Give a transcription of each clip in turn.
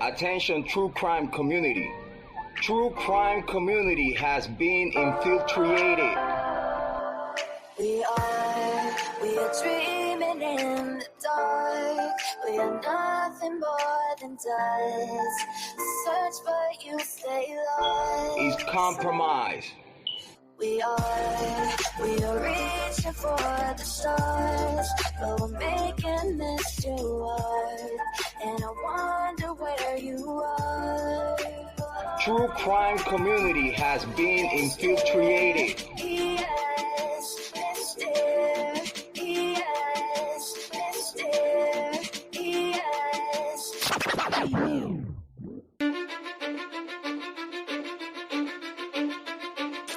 Attention, true crime community. True crime community has been infiltrated. We are dreaming in the dark. We are nothing more than dust. Search but you stay lost. Is compromised. We are reaching for the stars, but we're making this too hard. And I wonder where you are. True crime community has been infiltrated. Yes, Mr. Yes, Mr. Yes.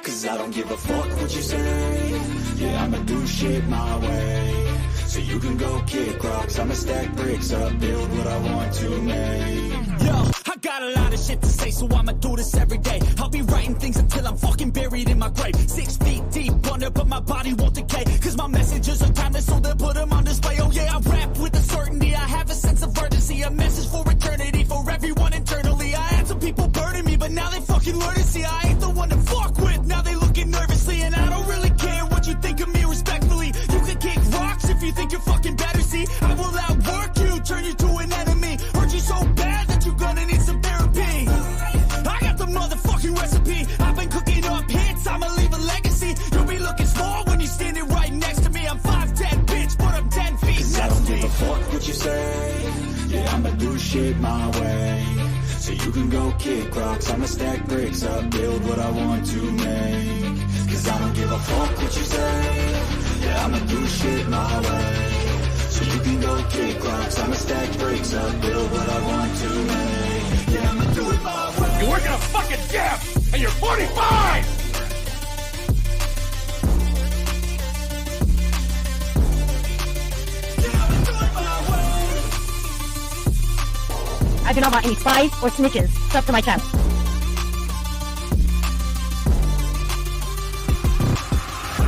Cause I don't give a fuck what you say. Yeah, I'ma do shit my way. So you can go kick rocks, I'ma stack bricks up, build what I want to make. Yo, I got a lot of shit to say, so I'ma do this every day. I'll be writing things until I'm fucking buried in my grave. 6 feet deep under, but my body won't decay. Cause my messages are timeless, so they'll put them on display. Oh yeah, I rap with a certainty, I have a sense of urgency. A message for eternity, for everyone internally. I had some people burning me, but now they fucking learn to see I ain't the one to fuck with. Now they looking nervously, and I don't really care what you think of me respectfully. You can kick rocks if you think you're fucking better, see. I will outwork you, turn you to an enemy. Hurt you so bad that you're gonna need some therapy. I got the motherfucking recipe. I've been cooking up hits, I'ma leave a legacy. You'll be looking small when you're standing right next to me. I'm 5'10", bitch, but I'm 10 feet next to me. I don't give a fuck what you say. Yeah, I'ma do shit my way. So you can go kick rocks, I'ma stack bricks up, build what I want to make. Cause I don't give a fuck what you say. Yeah, I'ma do shit my way. So you can go kick rocks, I'ma stack bricks up, build what I want to make. Yeah, I'ma do it my way. You work in a fucking gym, and you're 45! I do not want any spies or snitches stuck to my chest.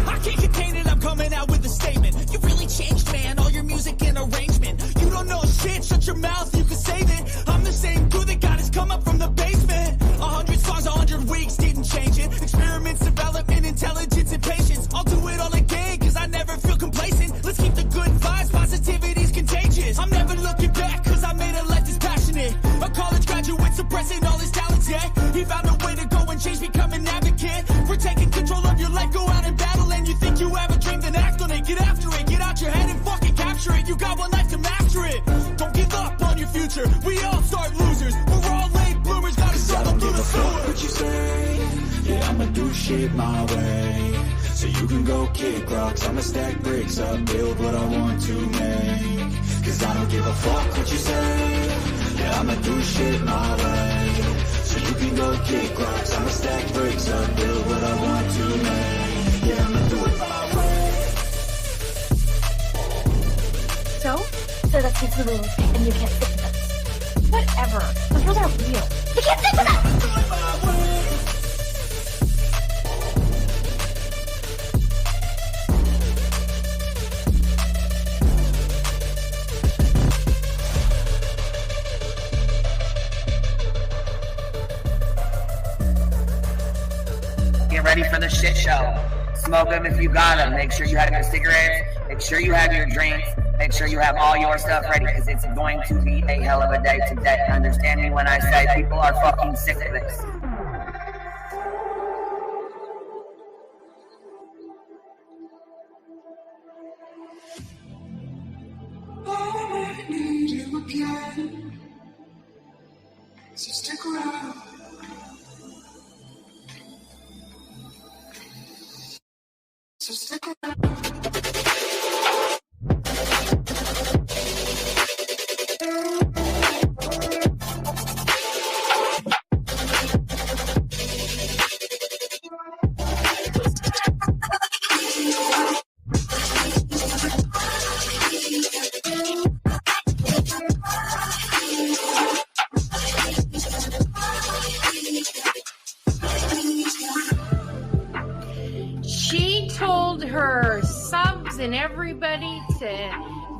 I can't contain it, I'm coming out with a statement. You really changed, man, all your music and arrangement. You don't know shit, shut your mouth, you can save it. I'm the same dude that got his come up from the basement. 100 songs, 100 weeks, didn't change it. Experiments, development, intelligence, and patience. I'll do it all again, cause I never feel complacent. Let's keep the good vibes, positivity's contagious. I'm never looking back, cause I made a life that's passionate. A college graduate suppressing all his talents, yeah. He found a way to go and change, become an advocate. For taking control of your life, go out and battle. And you think you have a dream, then act on it. Get after it, get out your head and fucking capture it. You got one life to master it. Don't give up on your future, we all start losers. We're all late bloomers, gotta struggle through the sewer. What you say? Yeah, I'ma do shit my way. So you can go kick rocks, I'ma stack bricks up, build what I want to make. Cause I don't give a fuck what you say. Yeah, I'ma do shit my way. So you can go kick rocks, I'ma stack bricks up, build what I want to make. Yeah, I'ma do it my way. So that speaks the rules, and you can't stick to them. Whatever. Those rules aren't real. You can't stick to them! Get ready for the shit show. Smoke them if you got them. Make sure you have your cigarettes. Make sure you have your drinks. Make sure you have all your stuff ready, because it's going to be a hell of a day today. Understand me when I say people are fucking sick of this. I need you again, so stick around. So stick around. She told her subs and everybody to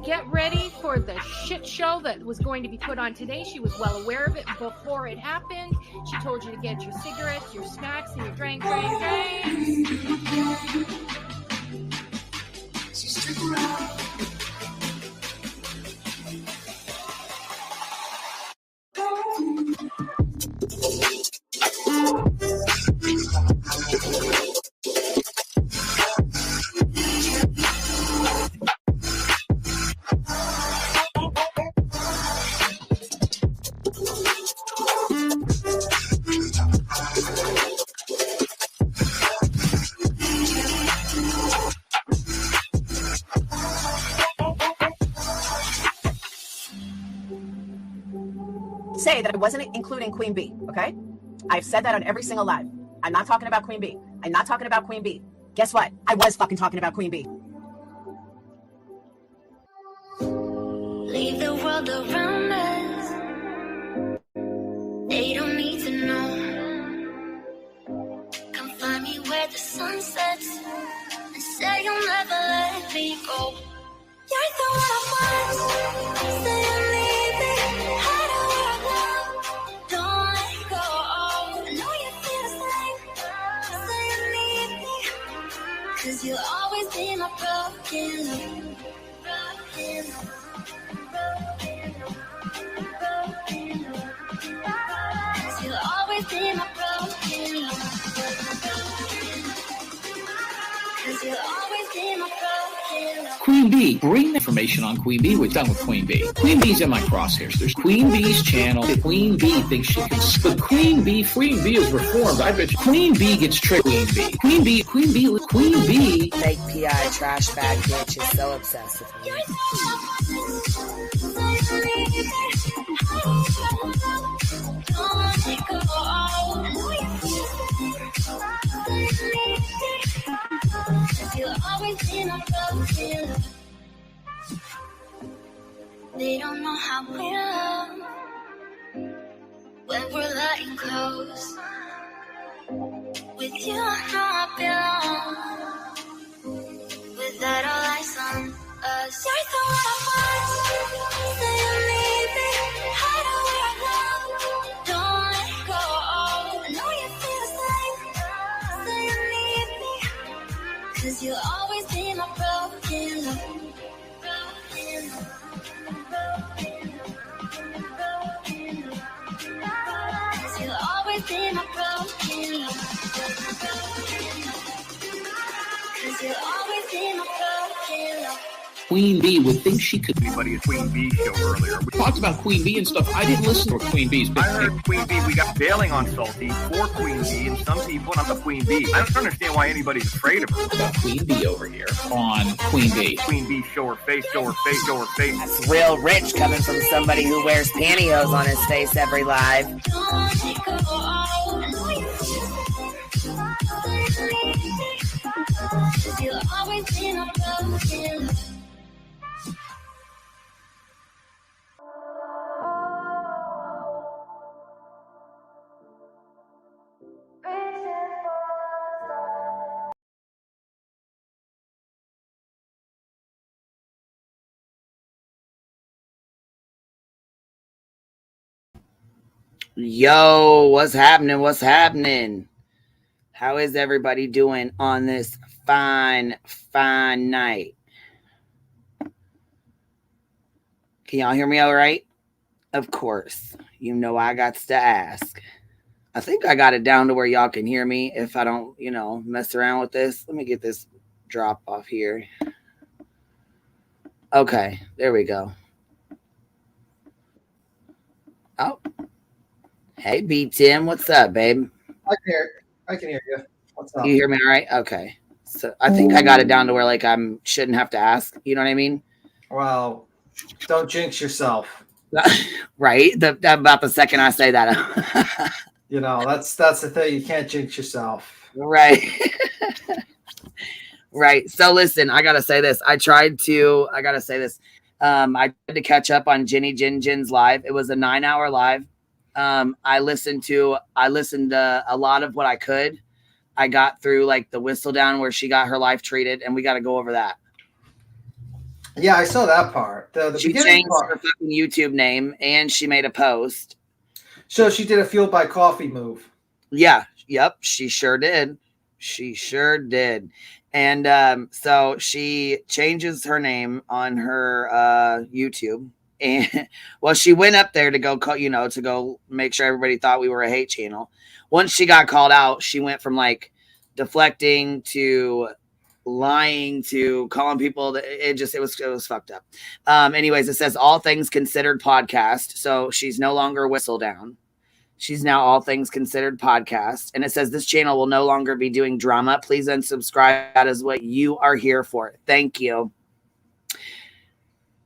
get ready for the shit show that was going to be put on today. She was well aware of it before it happened. She told you to get your cigarettes, your snacks, and your drinks. So stick around. Say that I wasn't including Queen B, okay? I've said that on every single live. I'm not talking about Queen B. I'm not talking about Queen B. Guess what? I was fucking talking about Queen B. Leave the world around us. They don't need to know. Come find me where the sun sets and say you'll never let me go. You're the one I want. Say you'll leave me. Hide away I love. Don't let go. I know you feel the same. Say you need me. 'Cause you'll always be my broken love. Broken love. You'll always be my broken love. 'Cause you'll always be my broken love. Queen B, bring information on Queen B. We're done with Queen B. Queen B's in my crosshairs. There's Queen B's channel. Queen B thinks she can. But Queen B is reformed. I bet you Queen B gets tricked. Queen B. Fake PI trash bag bitch is so obsessive. You'll always be my broken love. They don't know how we love when we're letting close. With you, I know I belong. Without all eyes on us, you're the one I want. Say you need me, hide away I love. Don't let go. I know you feel the same. Say you need me. 'Cause you'll always be my broken love. Broken love. Broken love. Broken love. 'Cause you'll always be my broken love. 'Cause you'll always be my broken love. Queen B would think she could. Anybody at Queen B show earlier. We talked about Queen B and stuff. I didn't listen to Queen B's. I heard Queen B. We got bailing on Salty for Queen B, and some people not the Queen B. I don't understand why anybody's afraid of her. About Queen B over here on Queen B. Queen B, show her face, show her face, show her face. That's real rich coming from somebody who wears pantyhose on his face every live. Don't let go. I know you feel the same. You'll always be my broken love. Yo, what's happening? What's happening? How is everybody doing on this fine night? Can y'all hear me all right? Of course. You know I got to ask. I think I got it down to where y'all can hear me if I don't, mess around with this. Let me get this drop off here. Okay, there we go. Oh. Hey, B Tim, what's up, babe? I can hear you. What's up? You hear me all right? Okay. So I think I got it down to where I shouldn't have to ask. You know what I mean? Well, don't jinx yourself. Right. About the second I say that. That's the thing. You can't jinx yourself. Right. Right. So listen, I gotta say this. I tried to catch up on Ginny Jin's live. It was a 9-hour live. I listened to a lot of what I could. I got through the whistle down where she got her life treated, and we got to go over that. Yeah, I saw that part. The She beginning changed part. her fucking YouTube name and she made a post. So she did a Fueled by Coffee move. Yeah. Yep. She sure did. She sure did. And so she changes her name on her YouTube. And well, she went up there to go, to go make sure everybody thought we were a hate channel. Once she got called out, she went from like deflecting to lying to calling people. It was fucked up. Anyways, it says all things considered podcast. So she's no longer Whistle Down. She's now All Things Considered podcast. And it says this channel will no longer be doing drama. Please unsubscribe. That is what you are here for. Thank you.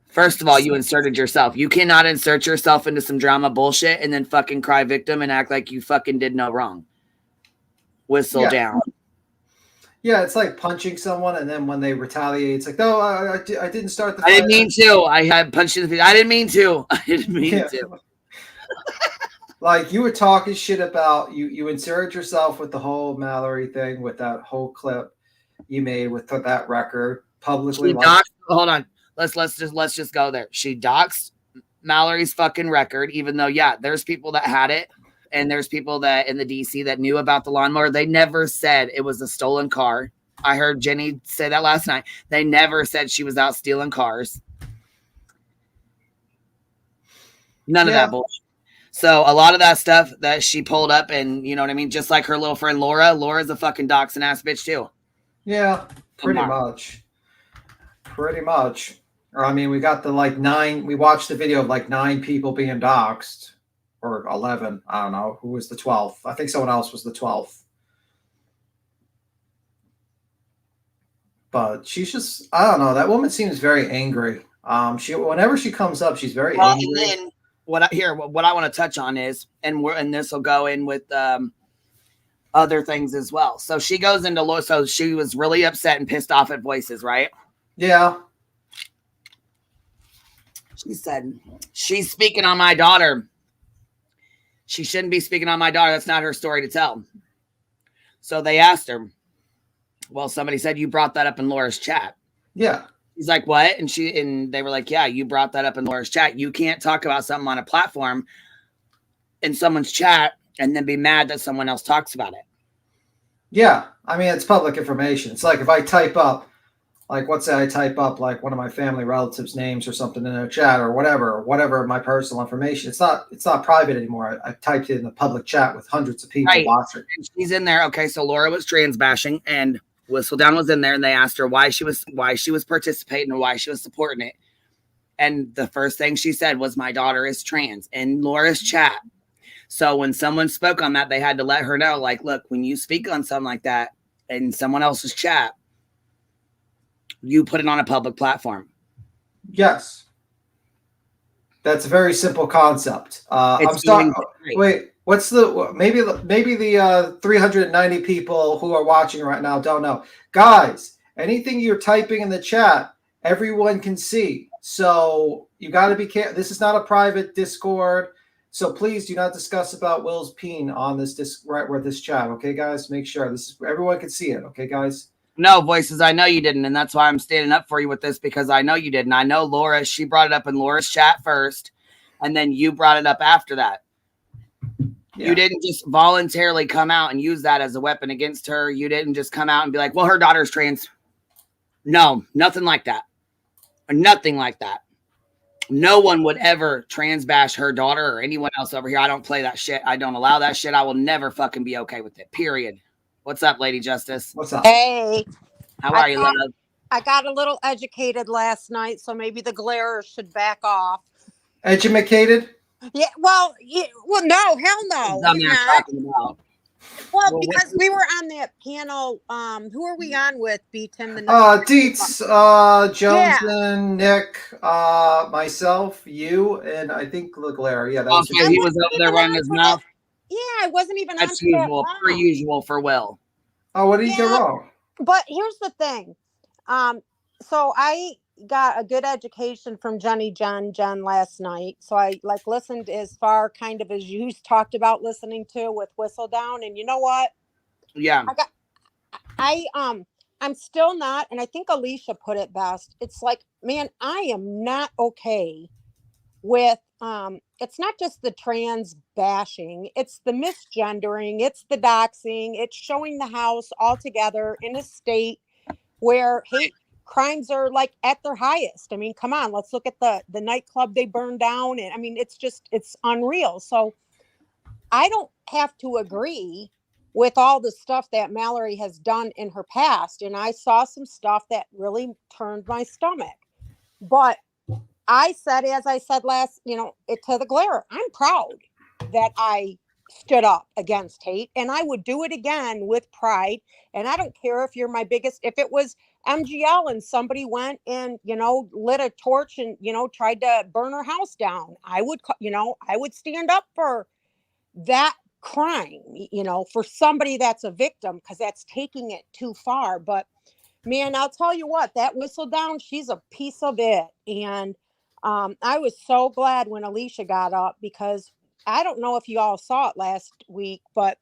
First of all, you inserted yourself. You cannot insert yourself into some drama bullshit and then fucking cry victim and act like you fucking did no wrong. Whistle down. Yeah, it's like punching someone, and then when they retaliate, it's like, no, I didn't start the fight. I didn't mean to. I had punched in the face. I didn't mean to. I didn't mean to. Like you were talking shit about you inserted yourself with the whole Mallory thing, with that whole clip you made with that record publicly. Hold on. Let's just go there. She doxed Mallory's fucking record, even though, yeah, there's people that had it, and there's people that in the DC that knew about the lawnmower. They never said it was a stolen car. I heard Jenny say that last night. They never said she was out stealing cars. None of that bullshit. So a lot of that stuff that she pulled up, and you know what I mean? Just like her little friend Laura. Laura's a fucking doxing ass bitch too. Yeah, pretty much. Pretty much. Or I mean, we got the we watched the video of 9 people being doxed. Or 11. I don't know. Who was the 12th? I think someone else was the 12th. But she's just, I don't know. That woman seems very angry. Whenever she comes up, she's very angry. And then what I want to touch on is, and this will go in with other things as well. So she goes into so she was really upset and pissed off at Voices, right? Yeah. She said, she's speaking on my daughter. She shouldn't be speaking on my daughter. That's not her story to tell. So they asked her, well, somebody said you brought that up in Laura's chat. Yeah. He's like, what? And they were like, yeah, you brought that up in Laura's chat. You can't talk about something on a platform in someone's chat and then be mad that someone else talks about it. Yeah. I mean, it's public information. It's like if I type up, let's say I type up one of my family relatives' names or something in a chat or whatever my personal information. It's not private anymore. I typed it in the public chat with hundreds of people watching. And she's in there. Okay, so Laura was trans bashing and Whistledown was in there, and they asked her why she was participating and why she was supporting it. And the first thing she said was, my daughter is trans, in Laura's chat. So when someone spoke on that, they had to let her know, look, when you speak on something like that in someone else's chat, you put it on a public platform. Yes. That's a very simple concept. I'm sorry. Wait, what's maybe the 390 people who are watching right now don't know. Guys, anything you're typing in the chat, everyone can see. So you got to be careful. This is not a private Discord. So please do not discuss about Will's peen on this chat. Okay, guys, make sure everyone can see it. Okay, guys. No, Voices, I know you didn't, and that's why I'm standing up for you with this, because I know you didn't. I know Laura, she brought it up in Laura's chat first, and then you brought it up after that. Yeah. You didn't just voluntarily come out and use that as a weapon against her. You didn't just come out and be like, well, her daughter's trans. No, nothing like that. Nothing like that. No one would ever trans bash her daughter or anyone else over here. I don't play that shit. I don't allow that shit. I will never fucking be okay with it, period. What's up, Lady Justice? What's up? Hey. How are you, love? I got a little educated last night, so maybe the glare should back off. Educated? Yeah, well, no, hell no. Well, because we were on that panel. Who are we on with, B-Tim? Dietz, Jones, Nick, myself, you, and I think LeGlaire. Yeah, that was he was over there running his mouth. Yeah, I wasn't even That's usual, per usual for Will. Oh, what did he get wrong? But here's the thing. So I got a good education from Jenny Jen last night. So I listened as far kind of as you talked about listening to with Whistledown. And you know what? Yeah. I'm still not, and I think Alicia put it best. It's like, man, I am not okay with it's not just the trans bashing, it's the misgendering, it's the doxing, it's showing the house all together in a state where hate crimes are like at their highest. I mean, come on, let's look at the nightclub they burned down, and I mean, it's unreal. So I don't have to agree with all the stuff that Mallory has done in her past, and I saw some stuff that really turned my stomach. But I said, as I said last, it to the glare, I'm proud that I stood up against hate, and I would do it again with pride. And I don't care if you're my biggest, if it was MGL and somebody went and, lit a torch and, tried to burn her house down. I would stand up for that crime, for somebody that's a victim, because that's taking it too far. But man, I'll tell you what, that whistle down, she's a piece of it. And I was so glad when Alicia got up, because I don't know if you all saw it last week, but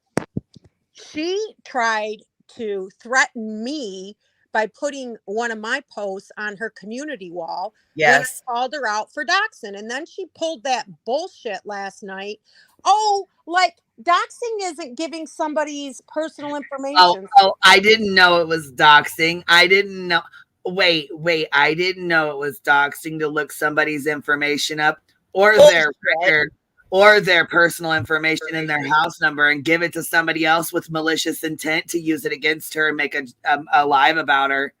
she tried to threaten me by putting one of my posts on her community wall. Yes. When I called her out for doxing. And then she pulled that bullshit last night. Oh, like doxing isn't giving somebody's personal information. Oh, I didn't know it was doxing. I didn't know. Wait, I didn't know it was doxing to look somebody's information up or their personal information and their house number and give it to somebody else with malicious intent to use it against her and make a live about her.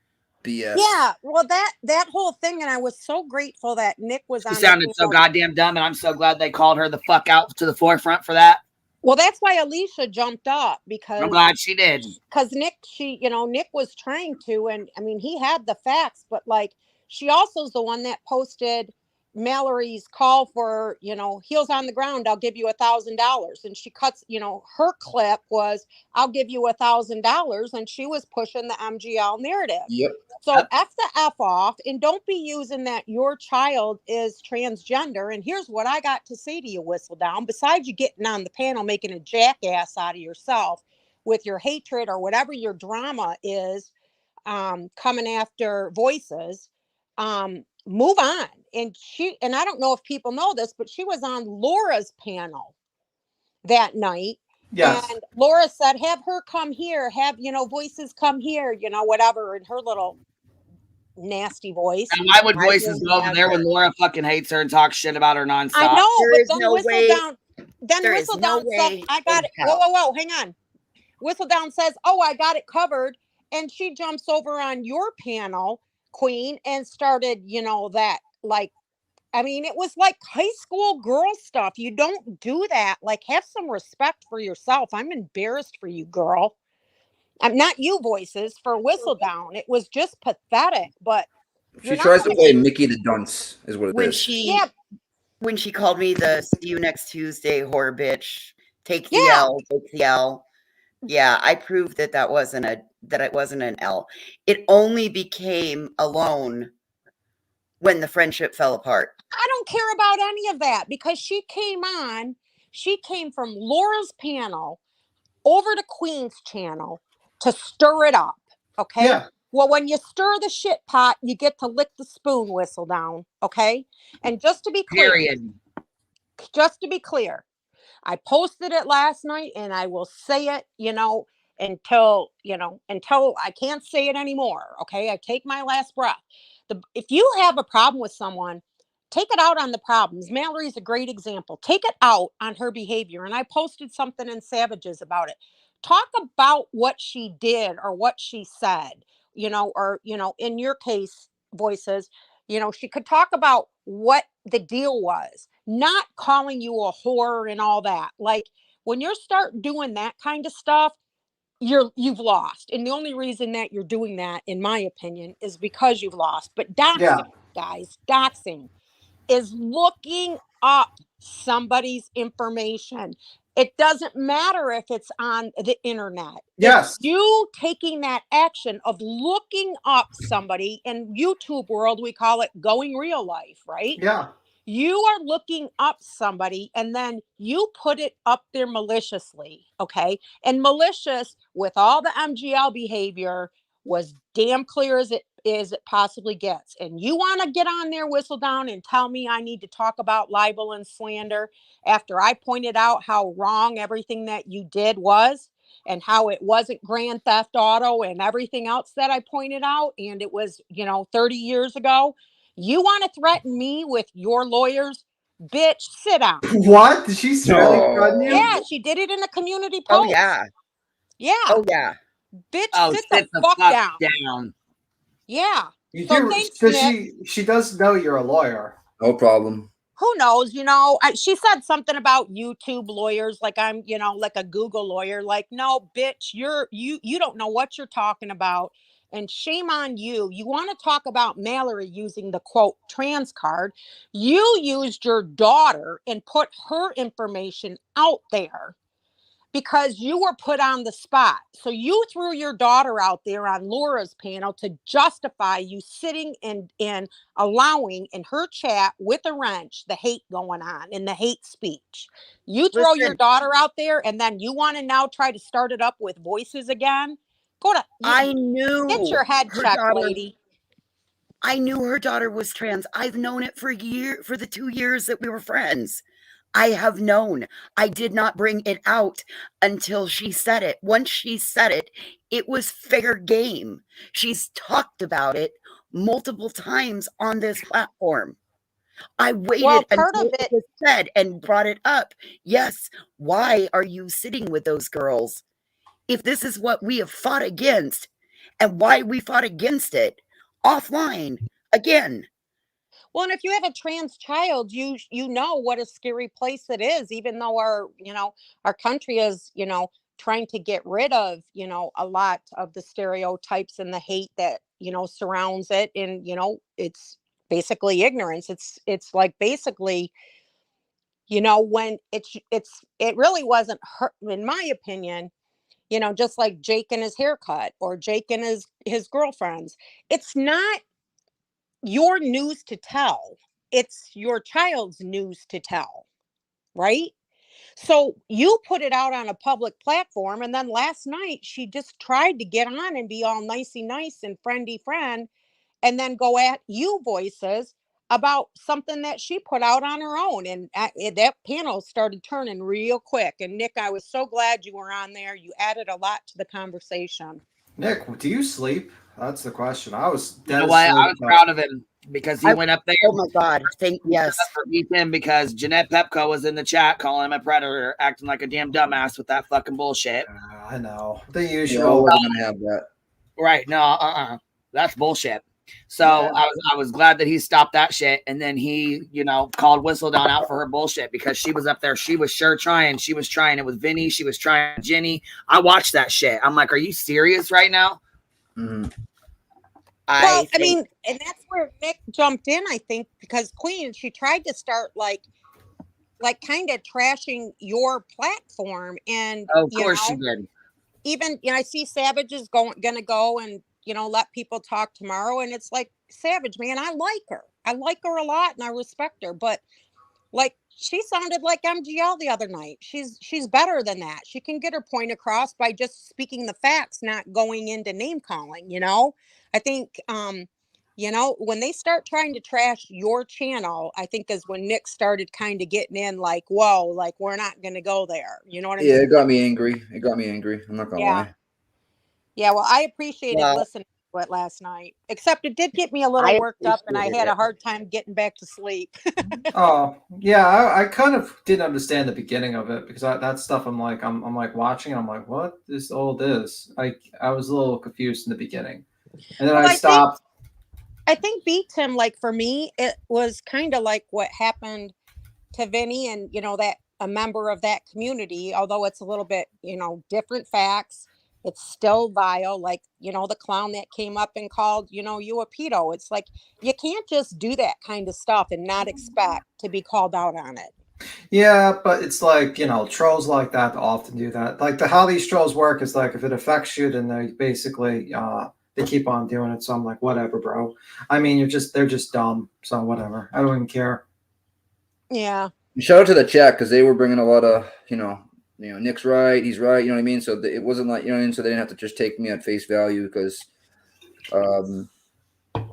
BS. Yeah, well, that whole thing, and I was so grateful that Nick was on. She sounded so goddamn dumb, and I'm so glad they called her the fuck out to the forefront for that. Well, that's why Alicia jumped up, because I'm glad she did. Because Nick was trying to, and I mean, he had the facts, but like, she also is the one that posted Mallory's call for, heels on the ground, I'll give you $1,000. And she cuts, her clip was, I'll give you $1,000. And she was pushing the MGL narrative. Yep. So F the F off, and don't be using that your child is transgender. And here's what I got to say to you, Whistledown. Besides you getting on the panel, making a jackass out of yourself with your hatred or whatever your drama is, coming after voices, move on. And I don't know if people know this, but she was on Laura's panel that night. Yes. And Laura said, have her come here, have, voices come here, whatever, in her little nasty voice. And why would voices go over there when Laura fucking hates her and talks shit about her nonstop? I know, There but is then no way. Whistledown, then There is no Whistledown said, way I got it. in hell. Whoa, hang on. Whistledown says, oh, I got it covered. And she jumps over on your panel, Queen, and started, that, like, I mean, it was like high school girl stuff. You don't do that. Like, have some respect for yourself. I'm embarrassed for you, girl. I'm not you, voices, for Whistledown. It was just pathetic. But she tries to play Mickey the dunce, is what it is. When she called me the see you next Tuesday whore bitch, take the L, take the L. Yeah, I proved that it wasn't an L. It only became alone when the friendship fell apart. I don't care about any of that, because she came from Laura's panel over to Queen's channel to stir it up. Okay. Yeah. Well, when you stir the shit pot, you get to lick the spoon, Whistledown. Okay. And just to be clear, I posted it last night, and I will say it, until I can't say it anymore. Okay. I take my last breath. If you have a problem with someone, take it out on the problems. Mallory's a great example. Take it out on her behavior. And I posted something in Savages about it. Talk about what she did or what she said, or, in your case, voices, she could talk about what the deal was, not calling you a whore and all that. Like, when you start doing that kind of stuff, you've lost. And the only reason that you're doing that, in my opinion, is because you've lost. But doxing, guys, doxing is looking up somebody's information. It doesn't matter if it's on the internet. Yes. It's you taking that action of looking up somebody. In YouTube world, we call it going real life, right? Yeah. You are looking up somebody, and then you put it up there maliciously, okay? And malicious with all the MGL behavior was damn clear as it possibly gets. And you want to get on there, whistle down, and tell me I need to talk about libel and slander after I pointed out how wrong everything that you did was, and how it wasn't grand theft auto and everything else that I pointed out, and it was, 30 years ago. You want to threaten me with your lawyers? Bitch, sit down. What? Did she really threaten you? Yeah, she did it in a community post. Oh yeah. Yeah. Oh yeah. Bitch, sit the fuck down. Yeah. You So do, thanks, because Nick. she does know you're a lawyer. No problem. Who knows? She said something about YouTube lawyers, like I'm, like a Google lawyer. Like, no, bitch, you don't know what you're talking about. And shame on you. You want to talk about Mallory using the quote trans card. You used your daughter and put her information out there because you were put on the spot. So you threw your daughter out there on Laura's panel to justify you sitting and allowing in her chat with a wrench the hate going on and the hate speech. You throw your daughter out there, and then you want to now try to start it up with voices again? I knew. Get your head checked, lady. I knew her daughter was trans. I've known it for the 2 years that we were friends. I have known. I did not bring it out until she said it. Once she said it, it was fair game. She's talked about it multiple times on this platform. I waited until it was said and brought it up. Yes, why are you sitting with those girls? If this is what we have fought against, and why we fought against it offline again. Well, and if you have a trans child, you know what a scary place it is, even though our country is, trying to get rid of, a lot of the stereotypes and the hate that, surrounds it. And, it's basically ignorance. It's like basically, when it really wasn't her, in my opinion, just like Jake and his haircut or Jake and his girlfriends. It's not your news to tell. It's your child's news to tell, right? So you put it out on a public platform, and then last night she just tried to get on and be all nicey nice and friendly friend, and then go at you voices about something that she put out on her own. And that panel started turning real quick. And Nick, I was so glad you were on there. You added a lot to the conversation. Nick, do you sleep? That's the question. I was dead I was proud of him because he went up there. Oh my God! Yes, for Ethan, because Jeanette Pepco was in the chat calling him a predator, acting like a damn dumbass with that fucking bullshit. I know the usual. We're gonna have that, right? No, that's bullshit. So I was glad that he stopped that shit, and then he, called Whistledown out for her bullshit because she was up there. She was sure trying. She was trying it with Vinny. She was trying Jenny. I watched that shit. I'm like, are you serious right now? Mm-hmm. I mean, and that's where Nick jumped in, I think, because Queen, she tried to start like kind of trashing your platform. And of course she did. Even, I see Savage is gonna go and, let people talk tomorrow. And it's like, Savage, man, I like her. I like her a lot and I respect her. But like, she sounded like MGL the other night. She's better than that. She can get her point across by just speaking the facts, not going into name calling, I think, when they start trying to trash your channel, I think is when Nick started kind of getting in like, whoa, like we're not going to go there. You know what I mean? Yeah, it got me angry. I'm not going to lie. Yeah, well, I appreciated listening to it last night, except it did get me a little worked up and I had a hard time getting back to sleep. Oh, yeah, I kind of didn't understand the beginning of it because that stuff I'm like watching and I'm like, what is all this? I was a little confused in the beginning. And then I stopped. I think beat him, like for me, it was kind of like what happened to Vinny and, that a member of that community, although it's a little bit, different facts. It's still vile. Like, the clown that came up and called, you a pedo. It's like, you can't just do that kind of stuff and not expect to be called out on it. Yeah, but it's like, trolls like that often do that. Like how these trolls work is like, if it affects you, then they basically, they keep on doing it. So I'm like, whatever, bro. I mean, they're just dumb. So whatever. I don't even care. Yeah. Shout out to the chat because they were bringing a lot of, Nick's right, he's right. You know what I mean? So it wasn't like, so they didn't have to just take me at face value because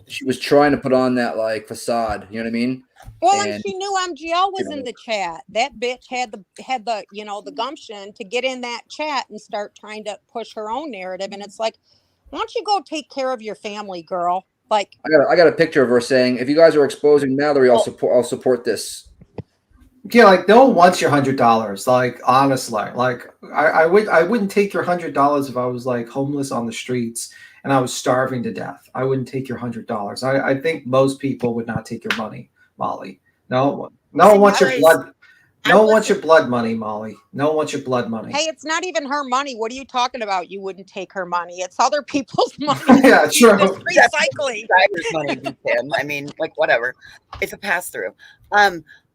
she was trying to put on that like facade. You know what I mean? Well, and she knew MGL was in the chat. That bitch had the you know, the gumption to get in that chat and start trying to push her own narrative. And it's like, why don't you go take care of your family, girl? Like, I got a picture of her saying, "If you guys are exposing Mallory, I'll support this." Yeah, like no one wants your $100. Like honestly, like I wouldn't take your $100 if I was like homeless on the streets and I was starving to death. I wouldn't take your $100. I think most people would not take your money, Molly. No one wants your blood. No one wants your blood money, Molly. No one wants your blood money. hey, it's not even her money. What are you talking about? You wouldn't take her money. It's other people's money. Yeah, true. Just recycling. Driver's money, Tim. I mean, like whatever. It's a pass through.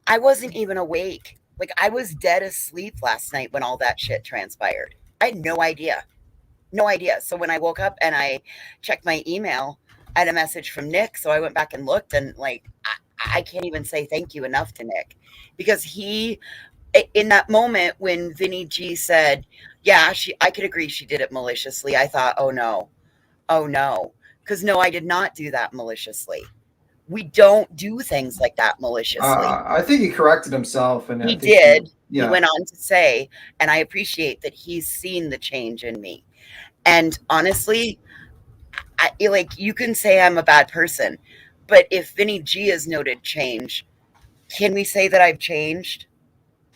I wasn't even awake. Like I was dead asleep last night when all that shit transpired. I had no idea. No idea. So when I woke up and I checked my email, I had a message from Nick. So I went back and looked, and like I can't even say thank you enough to Nick, because he, in that moment when Vinny G said, yeah, I could agree she did it maliciously. I thought, oh no. Because no, I did not do that maliciously. We don't do things like that maliciously. I think he corrected himself, and he did. He went on to say, and I appreciate that he's seen the change in me. And honestly, like you can say I'm a bad person, but if Vinny G has noted change, can we say that I've changed?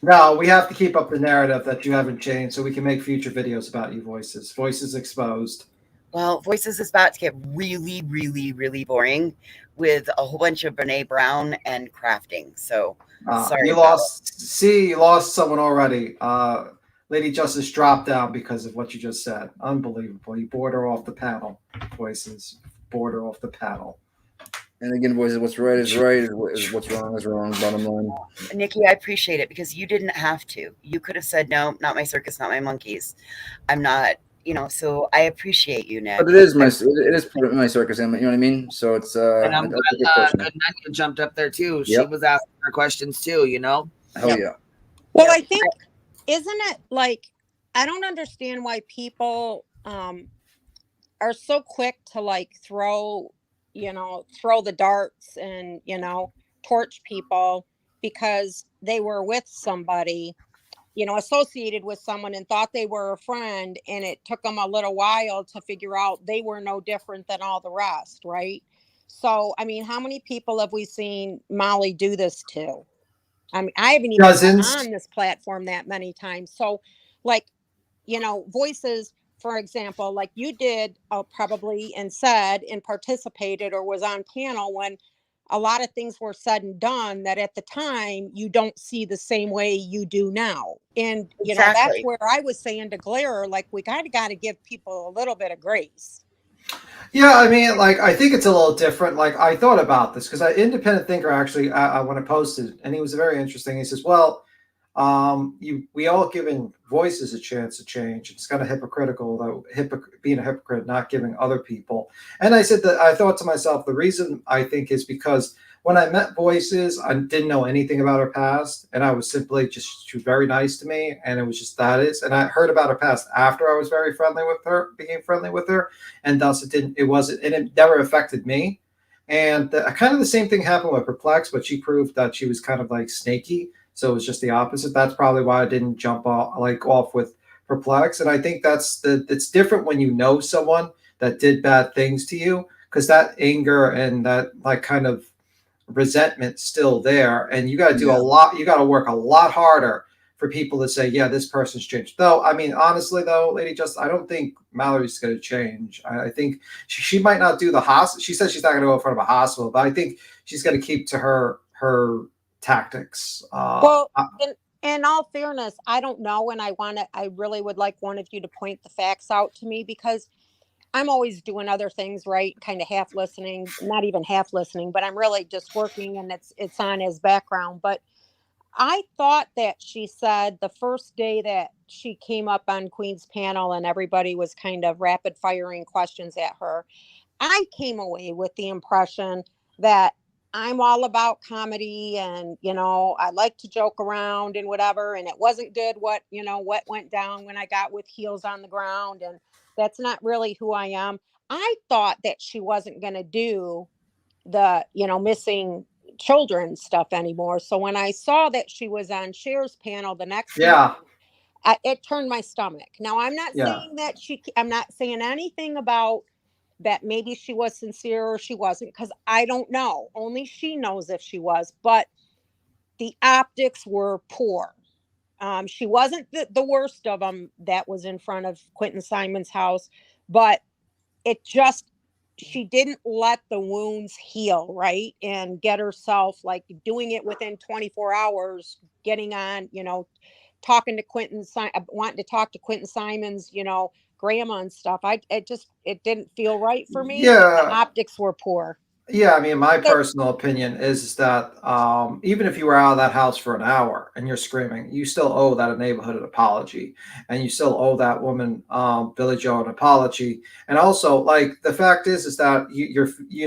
No, we have to keep up the narrative that you haven't changed, so we can make future videos about you, Voices. Voices Exposed. Well, Voices is about to get really, really, really boring with a whole bunch of Brene Brown and crafting. So sorry. You lost someone already. Lady Justice dropped down because of what you just said. Unbelievable. You bored her off the panel. Voices. Bored her off the panel. And again, Voices, what's right is right, what's wrong is wrong, bottom line. Nikki, I appreciate it, because you didn't have to. You could have said, no, not my circus, not my monkeys. I'm not, so I appreciate you, Nick. But it is my circus, you know what I mean? So it's and I'm glad Nadia jumped up there too. Yep. She was asking her questions too, Hell yeah. Well, I think, isn't it like, I don't understand why people are so quick to like throw the darts and, torch people because they were with somebody, associated with someone and thought they were a friend. And it took them a little while to figure out they were no different than all the rest. Right. So, I mean, how many people have we seen Molly do this to? I mean, I haven't even been on this platform that many times. So like, Voices, for example, like you did probably and said and participated or was on panel when a lot of things were said and done that at the time you don't see the same way you do now. And, that's where I was saying to Glare, like, we got to give people a little bit of grace. Yeah, I mean, like, I think it's a little different. Like, I thought about this because Independent Thinker actually, when I posted, and he was very interesting. He says, well, we all given Voices a chance to change. It's kind of hypocritical, though, being a hypocrite, not giving other people. And I said that I thought to myself, the reason I think is because when I met Voices, I didn't know anything about her past, and I was simply she was very nice to me, and it was just and I heard about her past after I was became friendly with her, and thus it never affected me. And kind of the same thing happened with Perplex, but she proved that she was kind of like snaky. So it was just the opposite. That's probably why I didn't jump off with Perplex. And I think it's different when you know someone that did bad things to you, because that anger and that like kind of resentment's still there. And you got to do a lot. You got to work a lot harder for people to say, yeah, this person's changed. Though, I mean, honestly, though, Lady Justice, I don't think Mallory's going to change. I think she might not do the hospital. She says she's not going to go in front of a hospital, but I think she's going to keep to her tactics. Well, in all fairness, I don't know, and I really would like one of you to point the facts out to me, because I'm always doing other things, right? Kind of half listening, not even half listening, but I'm really just working, and it's on as background. But I thought that she said the first day that she came up on Queen's panel and everybody was kind of rapid firing questions at her, I came away with the impression that I'm all about comedy and, I like to joke around and whatever. And it wasn't good what went down when I got with heels on the ground. And that's not really who I am. I thought that she wasn't going to do the, missing children stuff anymore. So when I saw that she was on Cher's panel the next morning, it turned my stomach. Now, I'm not saying that I'm not saying anything about that maybe she was sincere or she wasn't, because I don't know. Only she knows if she was, but the optics were poor. She wasn't the worst of them that was in front of Quentin Simon's house, but she didn't let the wounds heal, right? And get herself, like, doing it within 24 hours, getting on, talking to wanting to talk to Quentin Simon's, grandma and stuff. It didn't feel right for me. And the optics were poor. Yeah, I mean, my personal opinion is that even if you were out of that house for an hour and you're screaming, you still owe that neighborhood an apology, and you still owe that woman, Billy Joe, an apology. And also, like, the fact is that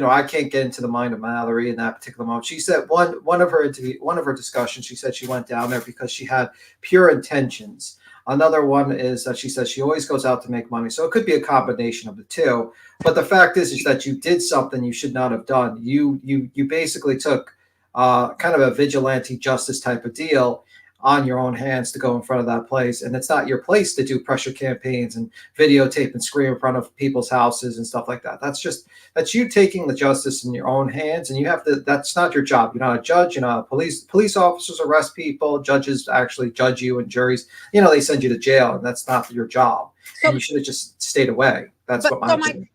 I can't get into the mind of Mallory in that particular moment. She said one of her discussions, she said she went down there because she had pure intentions. Another one is that she says she always goes out to make money. So it could be a combination of the two. But the fact is that you did something you should not have done. You basically took kind of a vigilante justice type of deal on your own hands to go in front of that place. And it's not your place to do pressure campaigns and videotape and scream in front of people's houses and stuff like that. That's you taking the justice in your own hands. And that's not your job. You're not a judge. You're not a police officers arrest people. Judges actually judge you, and juries, they send you to jail, and that's not your job. And you should have just stayed away. That's what my opinion.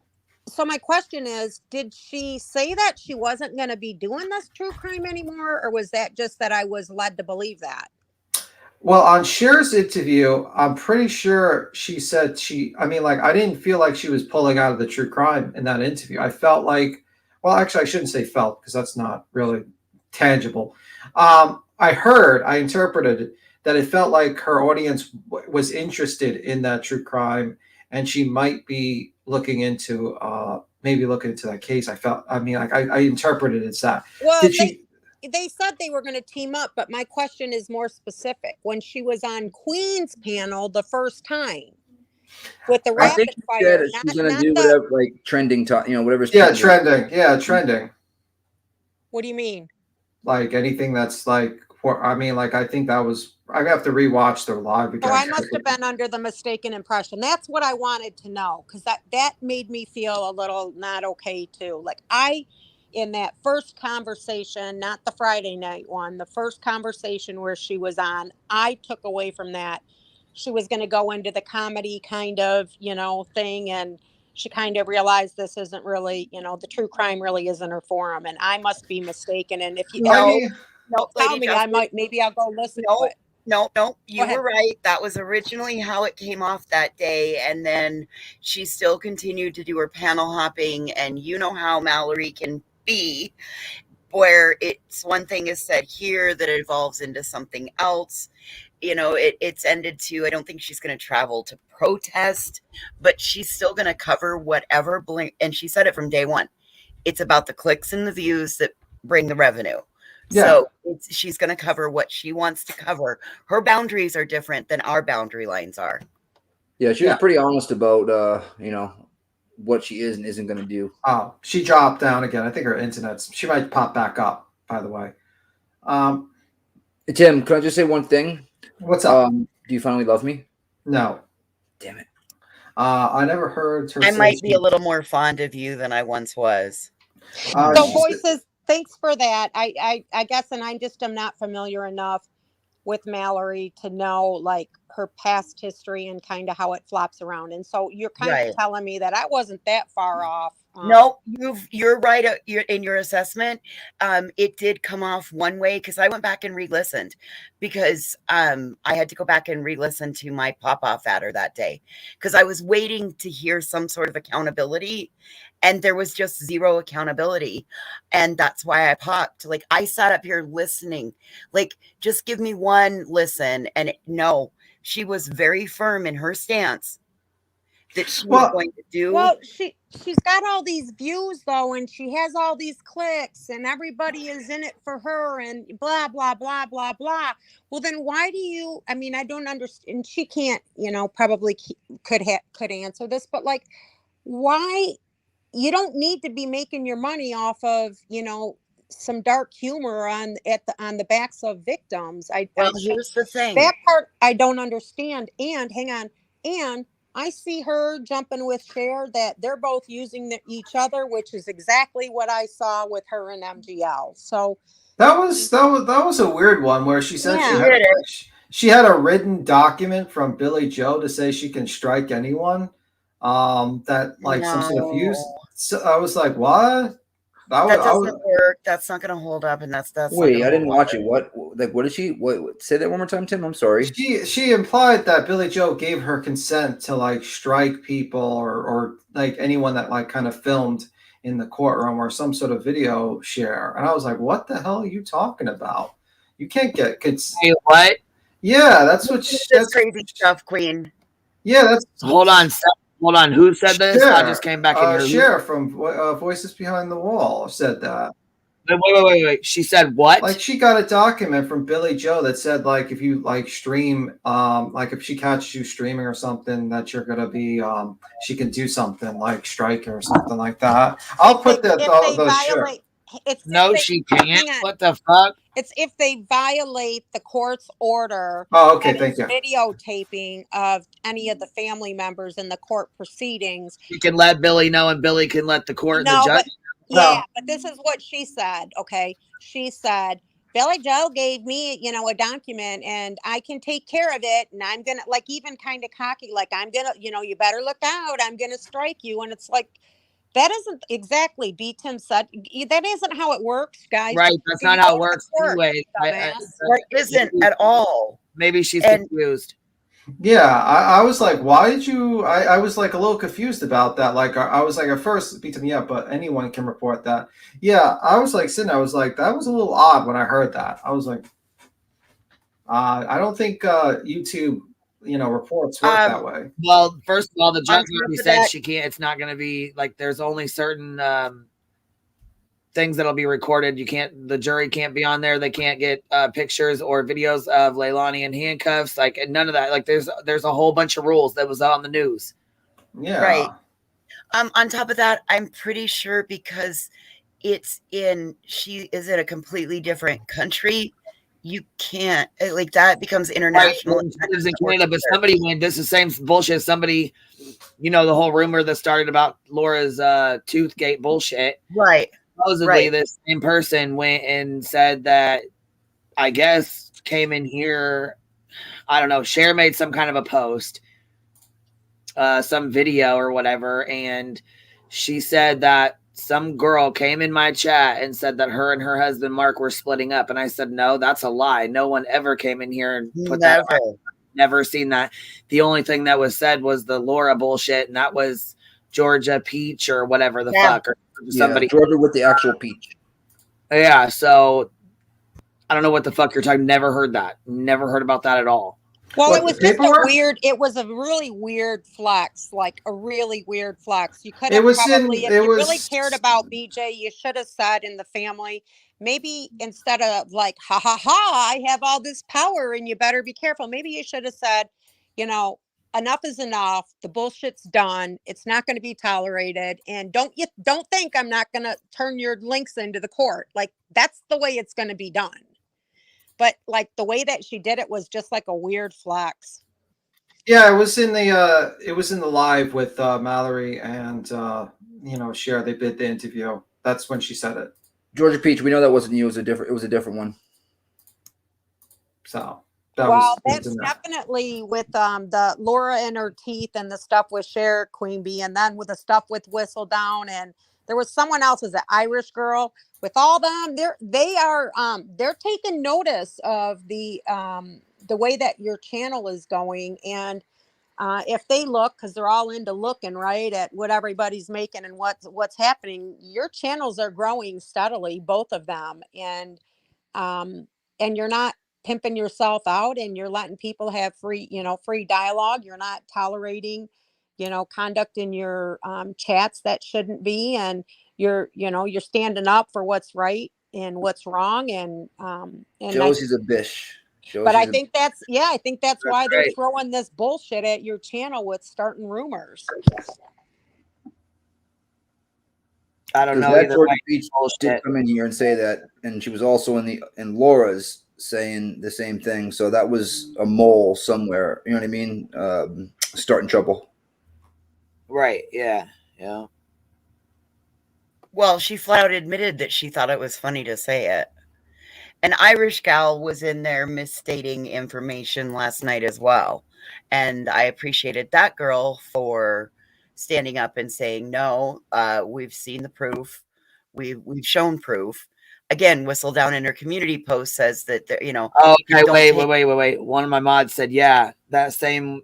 So my question is, did she say that she wasn't going to be doing this true crime anymore? Or was that just that I was led to believe that? Well, on Cher's interview, I'm pretty sure she said I didn't feel like she was pulling out of the true crime in that interview. I felt like, well, actually, I shouldn't say felt, because that's not really tangible. I interpreted that it felt like her audience was interested in that true crime, and she might be looking into that case. I interpreted it as that. Well, they said they were going to team up, but my question is more specific. When she was on Queen's panel the first time with the rapid fire, she's going to do whatever, like, trending talk, whatever's trending. Yeah, trending. What do you mean? Like anything that's like, I think that was. I have to rewatch the live again. Oh, I must have been under the mistaken impression. That's what I wanted to know, because that made me feel a little not okay too. Like, in that first conversation, not the Friday night one, the first conversation where she was on, I took away from that she was going to go into the comedy kind of, thing. And she kind of realized this isn't really, the true crime really isn't her forum. And I must be mistaken. And if you tell me, maybe I'll go listen to it. No, you were right. That was originally how it came off that day. And then she still continued to do her panel hopping. And you know how Mallory can be, where it's one thing is said here that it evolves into something else. It's ended to, I don't think she's going to travel to protest, but she's still going to cover whatever and she said it from day one. It's about the clicks and the views that bring the revenue. Yeah. So she's going to cover what she wants to cover. Her boundaries are different than our boundary lines are. Yeah, she was pretty honest about, what she is and isn't going to do. Oh, she dropped down again. I think her internet's. She might pop back up, by the way. Tim, can I just say one thing? What's up? Do you finally love me? No. Damn it. I never heard her. I might be a little more fond of you than I once was. So voices, thanks for that. I guess, and I just am not familiar enough with Mallory to know, like, her past history and kind of how it flops around. And so you're kind of telling me that I wasn't that far off. No, you're right in your assessment. It did come off one way, because I went back and re-listened, because I had to go back and re-listen to my pop-off at her that day, because I was waiting to hear some sort of accountability, and there was just zero accountability. And that's why I popped. Like, I sat up here listening, like, just give me one listen. And no, she was very firm in her stance that she was going to do. Well, she's got all these views though, and she has all these clicks, and everybody is in it for her, and blah blah blah blah blah. Well, then why do you? I mean, I don't understand. She can't, probably could answer this, but like, why you don't need to be making your money off of, you know, some dark humor on the backs of victims. Well, here's the thing. That part I don't understand. And hang on, and I see her jumping with Cher that they're both using each other, which is exactly what I saw with her and MGL. So that was a weird one where she said Yeah. she had a written document from Billy Joe to say she can strike anyone. That like some sort of use. So I was like, what? That doesn't work. That's not going to hold up, and that's Wait, I didn't watch it. What did she? What? Say that one more time, Tim. I'm sorry. She implied that Billy Joe gave her consent to like strike people or like anyone that like kind of filmed in the courtroom or some sort of video share. And I was like, what the hell are you talking about? You can't get Hey, what? Yeah, that's what that's crazy stuff, Queen. Yeah, that's Hold on. Who said this? I just came back in here. Cher from Voices Behind the Wall said that. Wait. She said what? Like she got a document from Billy Joe that said like if you like stream, like if she catches you streaming or something, that you're gonna be she can do something like strike or something like that. I'll put that. No, she can't. What the fuck? It's if they violate the court's order. Oh, okay, thank you. Videotaping of any of the family members in the court proceedings. You can let Billy know, and Billy can let the court and the judge. But this is what she said. Okay, she said Billy Joe gave me, you know, a document, and I can take care of it, and I'm gonna like even kind of cocky, like I'm gonna, you know, you better look out. I'm gonna strike you, and it's like. That isn't exactly Tim said. That isn't how it works, guys. Right, that's not how it works anyway. It isn't at all. Maybe she's confused. Yeah, I was like, why did you? I was like a little confused about that. Like, I was like, at first, beat me up, but anyone can report that. Yeah, I was like sitting. I was like, that was a little odd when I heard that. I was like, I don't think YouTube. You know, reports work that way. Well, first of all, the judge already said she can't. It's not going to be like there's only certain things that'll be recorded. You can't. The jury can't be on there. They can't get pictures or videos of Leilani in handcuffs. Like none of that. Like there's a whole bunch of rules that was on the news. Yeah. Right. On top of that, I'm pretty sure because she is in a completely different country. You can't like that becomes international. Right. Lives in Canada, but somebody went. This is the same bullshit. Somebody, you know, the whole rumor that started about Laura's Toothgate bullshit. Right. Supposedly, this same person went and said that I guess came in here. I don't know. Cher made some kind of a post, some video or whatever, and she said that. Some girl came in my chat and said that her and her husband Mark were splitting up, and I said no, that's a lie. No one ever came in here and put that. Never seen that. The only thing that was said was the Laura bullshit, and that was Georgia Peach or whatever the fuck, or somebody. Georgia with the actual peach. Yeah, so I don't know what the fuck you're talking. Never heard that. Never heard about that at all. Well, it was just it was a really weird flex, like a really weird flex. You could have probably, if you really cared about BJ, you should have said in the family, maybe instead of like, ha ha ha, I have all this power and you better be careful. Maybe you should have said, you know, enough is enough. The bullshit's done. It's not going to be tolerated. And don't think I'm not going to turn your links into the court. Like that's the way it's going to be done. But like the way that she did it was just like a weird flex. Yeah, it was in the live with Mallory and Cher. They did the interview. That's when she said it. Georgia Peach, we know that wasn't you. It was a different one. So that's definitely with the Laura and her teeth and the stuff with Cher, Queen Bee, and then with the stuff with Whistle Down, and there was someone else, is an Irish girl. With all them, they're taking notice of the way that your channel is going, and if they look, because they're all into looking right at what everybody's making and what's happening, your channels are growing steadily, both of them, and you're not pimping yourself out, and you're letting people have free dialogue. You're not tolerating, conduct in your chats that shouldn't be, and you're standing up for what's right and what's wrong, and Josie's a bitch. But I think that's why they're throwing this bullshit at your channel with starting rumors. I don't know that either Georgia way. Beach did Bullshit. come in here and say that, and she was also in Laura's saying the same thing. So that was a mole somewhere. You know what I mean? Starting trouble. Right. Yeah. Yeah. Well, she flat out admitted that she thought it was funny to say it. An Irish gal was in there misstating information last night as well. And I appreciated that girl for standing up and saying, no, we've seen the proof. We've shown proof. Again, Whistle Down in her community post says that, you know. Oh, okay, wait. One of my mods said, yeah, that same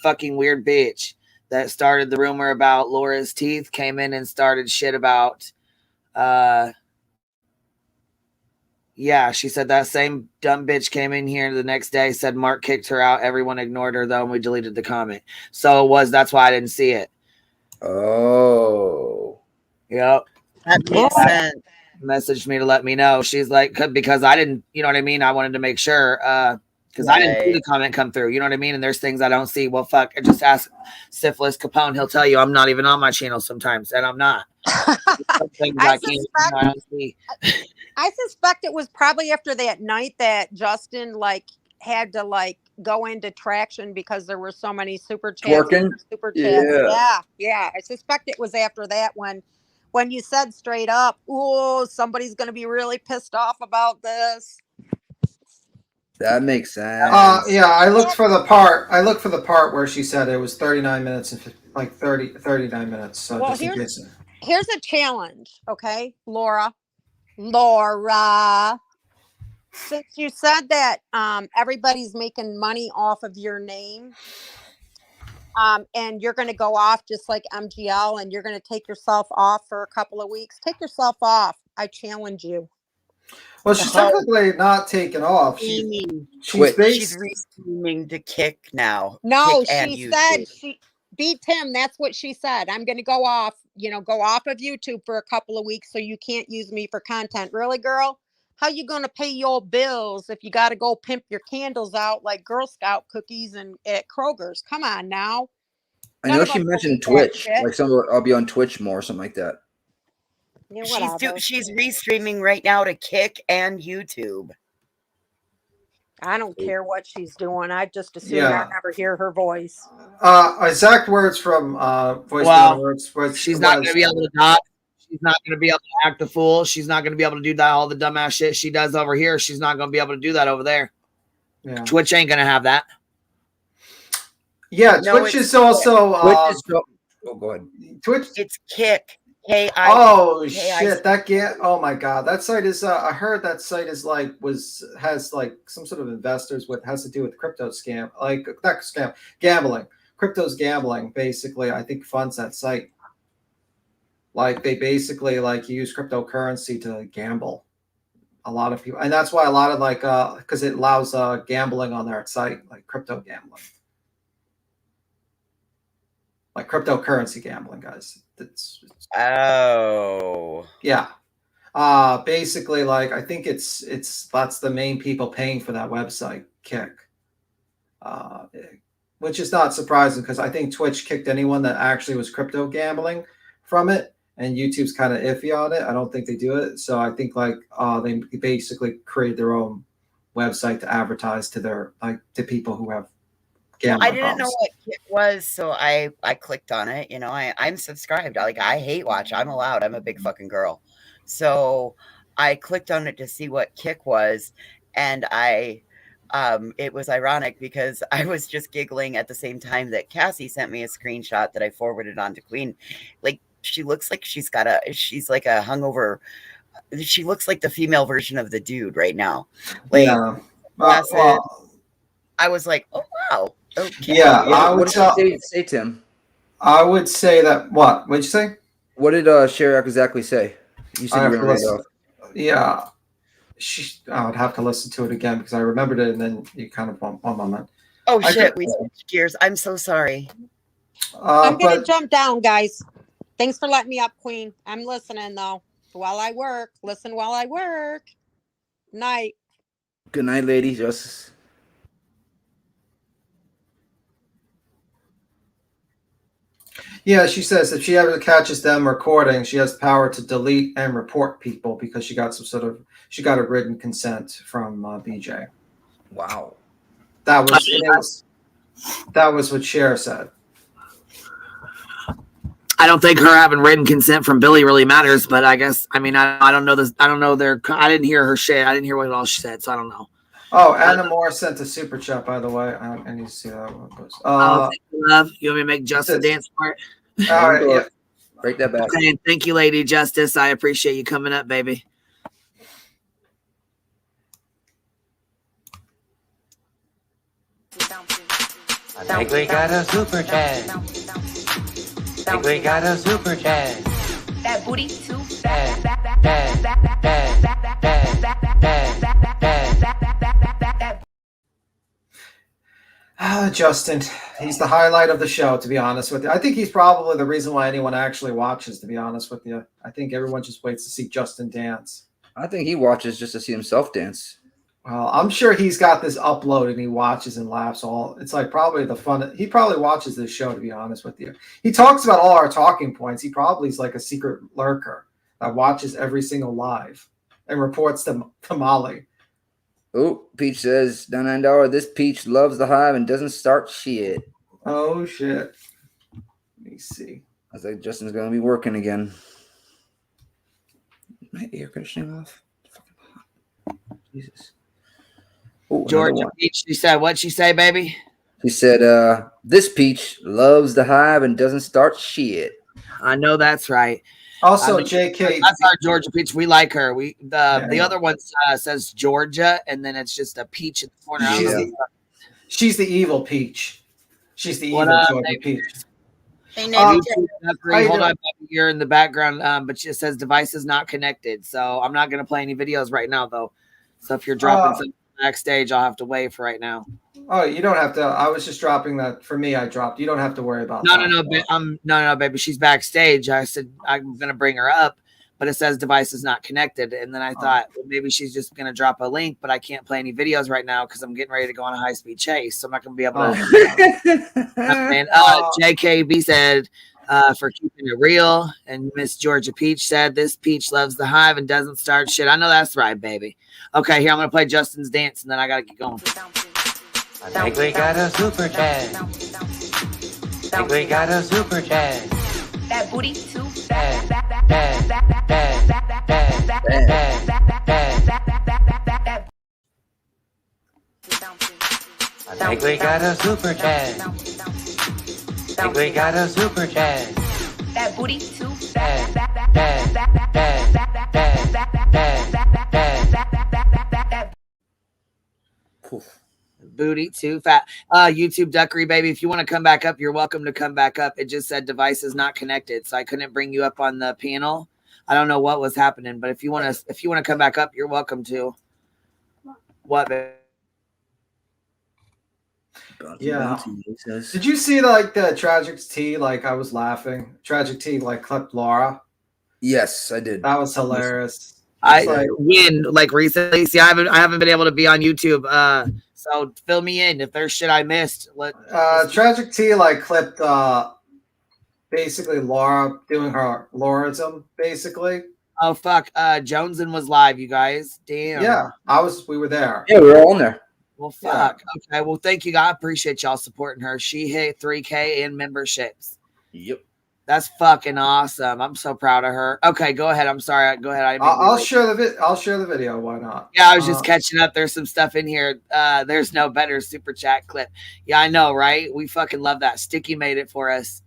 fucking weird bitch that started the rumor about Laura's teeth came in and started shit about, yeah, she said that same dumb bitch came in here the next day, said Mark kicked her out. Everyone ignored her, though, and we deleted the comment. So that's why I didn't see it. Oh. Yep. That makes sense. Messaged me to let me know. She's like, because I didn't, you know what I mean? I wanted to make sure, because I didn't see the comment come through. You know what I mean? And there's things I don't see. Well, fuck, just ask Syphilis Capone. He'll tell you I'm not even on my channel sometimes, and I'm not. Things I don't see. I suspect it was probably after that night that Justin had to go into traction because there were so many super chats. Yeah. I suspect it was after that when you said straight up, "Oh, somebody's going to be really pissed off about this." That makes sense. Yeah, I looked for the part where she said it was 39 minutes and 39 minutes. So well, just in case. Here's a challenge, okay, Laura. Since you said that everybody's making money off of your name, and you're going to go off just like MGL, and you're going to take yourself off for a couple of weeks, take yourself off. I challenge you. Well, she's technically not taken off. She's restreaming to Kick now. No, Kick she said she beat Tim. That's what she said. I'm going to go off of YouTube for a couple of weeks so you can't use me for content. Really, girl? How you going to pay your bills if you got to go pimp your candles out like Girl Scout cookies and at Kroger's? Come on now. I know she mentioned Twitch. Like I'll be on Twitch more or something like that. Yeah, she's restreaming right now to Kick and YouTube. I don't care what she's doing. I just assume I never hear her voice. Exact words from Voice Well, Words. She's not going to be able to dodge. She's not going to be able to act the fool. She's not going to be able to do that all the dumbass shit she does over here. She's not going to be able to do that over there. Yeah. Twitch ain't going to have that. Yeah, no, Twitch is also. Oh, go ahead. Twitch. It's Kick. Shit! Oh my god, that site is. I heard that site is has some sort of investors has to do with crypto scam, not scam, gambling. Crypto's gambling basically. I think funds that site. They basically use cryptocurrency to gamble. A lot of people, and that's why a lot of because it allows gambling on their site, like crypto gambling. Like cryptocurrency gambling, guys. Yeah. Basically, I think that's the main people paying for that website, Kick. Which is not surprising because I think Twitch kicked anyone that actually was crypto gambling from it, and YouTube's kind of iffy on it. I don't think they do it. So I think they basically create their own website to advertise to their to people who have. I didn't know what Kick was, so I clicked on it. I'm subscribed. I hate watch. I'm allowed. I'm a big fucking girl. So I clicked on it to see what Kick was, and it was ironic because I was just giggling at the same time that Cassie sent me a screenshot that I forwarded on to Queen. She looks like she's like a hungover. She looks like the female version of the dude right now. I was like, oh wow. Okay. Yeah, what did you say, Tim? I would say that what? What'd you say? What did Sherry exactly say? You said you were going to read off. Yeah, I would have to listen to it again because I remembered it, and then you kind of one moment. Oh shit, we switched gears. I'm so sorry. I'm gonna jump down, guys. Thanks for letting me up, Queen. I'm listening though while I work. Listen while I work. Night. Good night, lady. Justice. Yeah, she says if she ever catches them recording, she has power to delete and report people because she got a written consent from BJ. Wow. That was what Cher said. I don't think her having written consent from Billy really matters, but I guess I don't know this. I don't know I didn't hear her shit. I didn't hear what all she said, so I don't know. Oh, Anna Moore sent a super chat, by the way. I need to see that one. Thank you, love. You want me to make Justin dance for it? All right, yeah. Break that back. Okay, and thank you, Lady Justice. I appreciate you coming up, baby. I think we got a super chat. I think we got a super chat. That booty too Justin, he's the highlight of the show, to be honest with you. I think he's probably the reason why anyone actually watches, to be honest with you. I think everyone just waits to see Justin dance. I think he watches just to see himself dance. Well, I'm sure he's got this uploaded and he watches and laughs all. It's like probably the fun. He probably watches this show, to be honest with you. He talks about all our talking points. He probably is like a secret lurker that watches every single live and reports to Molly. Oh, Peach says, $99. This Peach loves the hive and doesn't start shit. Oh, shit. Let me see. I was like, Justin's going to be working again. My air conditioning off. Fucking hot. Jesus. Oh, Georgia Peach, she said, what'd she say, baby? She said, this Peach loves the hive and doesn't start shit. I know that's right. Also, JK. That's our Georgia Peach. We like her. The other one says Georgia, and then it's just a peach in the corner. She's the evil Peach. She's the evil Georgia Peach. Hold on, you're in the background, but it says devices not connected. So I'm not going to play any videos right now, though. So if you're dropping something backstage, I'll have to wait for right now. Oh, you don't have to. I was just dropping that. For me, I dropped. You don't have to worry about that. No, baby. She's backstage. I said I'm going to bring her up, but it says device is not connected. And then I thought maybe she's just going to drop a link, but I can't play any videos right now because I'm getting ready to go on a high-speed chase. So I'm not going to be able to. And JKB said, for keeping it real. And Miss Georgia Peach said, this Peach loves the hive and doesn't start shit. I know that's right, baby. Okay, here, I'm going to play Justin's dance, and then I got to get going. I think we got a super chat. I think we got a super chat. That booty too I think we got a super chat. I think we got a super chat. That booty too Booty too fat. YouTube Duckery, baby. If you want to come back up, you're welcome to come back up. It just said device is not connected, so I couldn't bring you up on the panel. I don't know what was happening, but if you want to come back up, you're welcome to. What, baby? Yeah. Did you see like the Tragic T? Like I was laughing. Tragic T like clipped Laura. Yes, I did. That was hilarious. Win like recently. See, I haven't been able to be on YouTube. So fill me in if there's shit I missed. Tragic T like clipped basically Laura doing her Laurism basically. Oh fuck. Joneson was live, you guys. Damn. Yeah, we were there. Yeah, we were all in there. Well, fuck. Yeah. Okay. Well, thank you. I appreciate y'all supporting her. She hit 3K in memberships. Yep. That's fucking awesome. I'm so proud of her. Okay, go ahead. I'm sorry. Go ahead. I'll share the video. Why not? Yeah, I was just catching up. There's some stuff in here. There's no better super chat clip. Yeah, I know, right? We fucking love that. Sticky made it for us.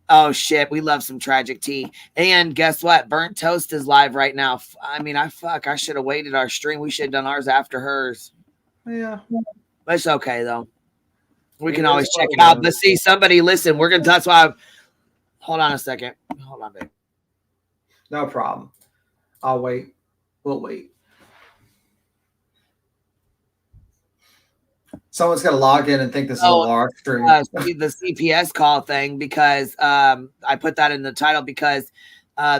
Oh shit, we love some Tragic Tea. And guess what? Burnt Toast is live right now. I mean, I should have waited our stream. We should have done ours after hers. Yeah. But it's okay though. We can always check it out. But see, somebody listen. That's why. Hold on a second. Hold on, babe. No problem. I'll wait. We'll wait. Someone's gonna log in and think this is a large stream. The CPS call thing because I put that in the title because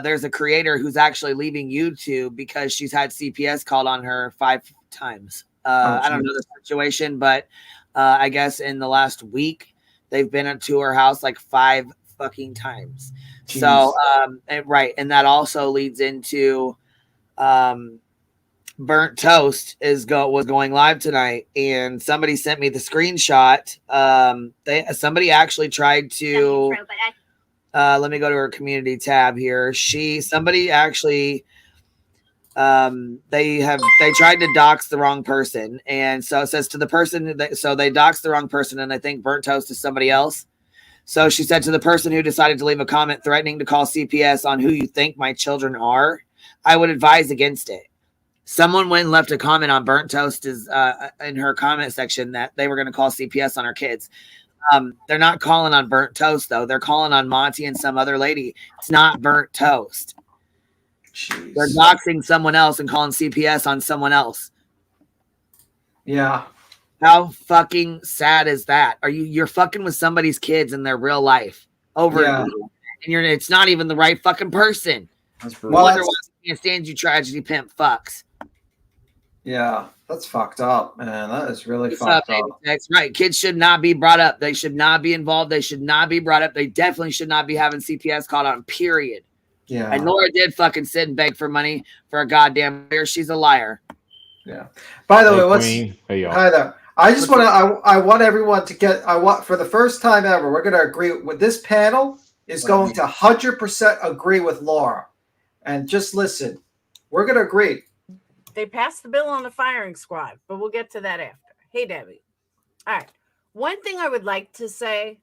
there's a creator who's actually leaving YouTube because she's had CPS called on her 5 times. I don't know the situation, but I guess in the last week They've been to her house like 5 fucking times. Jeez. So, right. And that also leads into, Burnt Toast was going live tonight, and somebody sent me the screenshot. Somebody actually tried to, let me go to her community tab here. Somebody actually, they tried to dox the wrong person. And so it says to the person so they doxed the wrong person, and I think Burnt Toast is somebody else. So she said, to the person who decided to leave a comment threatening to call CPS on who you think my children are, I would advise against it. Someone went and left a comment on Burnt Toast in her comment section that they were going to call CPS on her kids. They're not calling on Burnt Toast, though. They're calling on Monty and some other lady. It's not Burnt Toast. Jeez. They're doxing someone else and calling CPS on someone else. Yeah. How fucking sad is that? You're fucking with somebody's kids in their real life and it's not even the right fucking person. That's brutal. Wonder why I can't stand you, tragedy pimp fucks. Yeah, that's fucked up, man. That is really fucked up. That's right. Kids should not be brought up. They should not be involved. They should not be brought up. They definitely should not be having CPS called on, period. Yeah. And Laura did fucking sit and beg for money for a goddamn liar. She's a liar. Yeah. By the way, Hey, hi there. I just want to. I want everyone to get. For the first time ever, we're going to agree with this panel is going to 100% agree with Laura, and just listen. We're going to agree. They passed the bill on the firing squad, but we'll get to that after. Hey, Debbie. All right. One thing I would like to say,